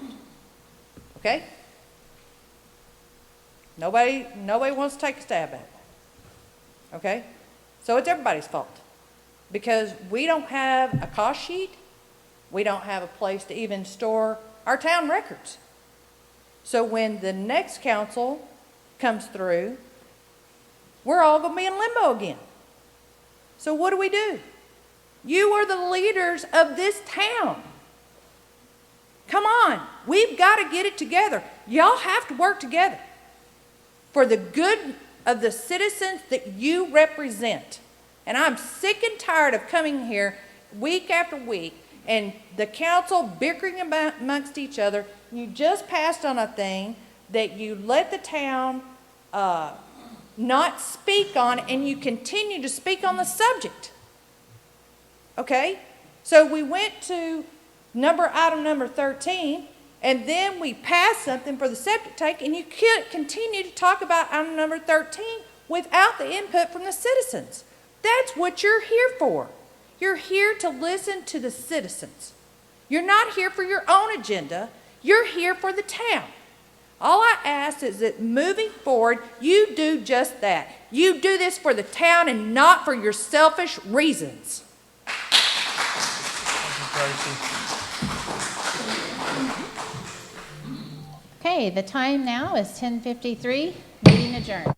Speaker 8: Okay? Nobody wants to take a stab at it. Okay? So it's everybody's fault. Because we don't have a cost sheet. We don't have a place to even store our town records. So when the next council comes through, we're all going to be in limbo again. So what do? You are the leaders of this town. Come on, we've got to get it together. Y'all have to work together for the good of the citizens that you represent. And I'm sick and tired of coming here week after week and the council bickering amongst each other. You just passed on a thing that you let the town not speak on, and you continue to speak on the subject. Okay? So we went to item number 13, and then we passed something for the septic tank, and you can't continue to talk about item number 13 without the input from the citizens. That's what you're here for. You're here to listen to the citizens. You're not here for your own agenda. You're here for the town. All I ask is that moving forward, you do just that. You do this for the town and not for your selfish reasons.
Speaker 1: Okay, the time now is 10:53. Meeting adjourned.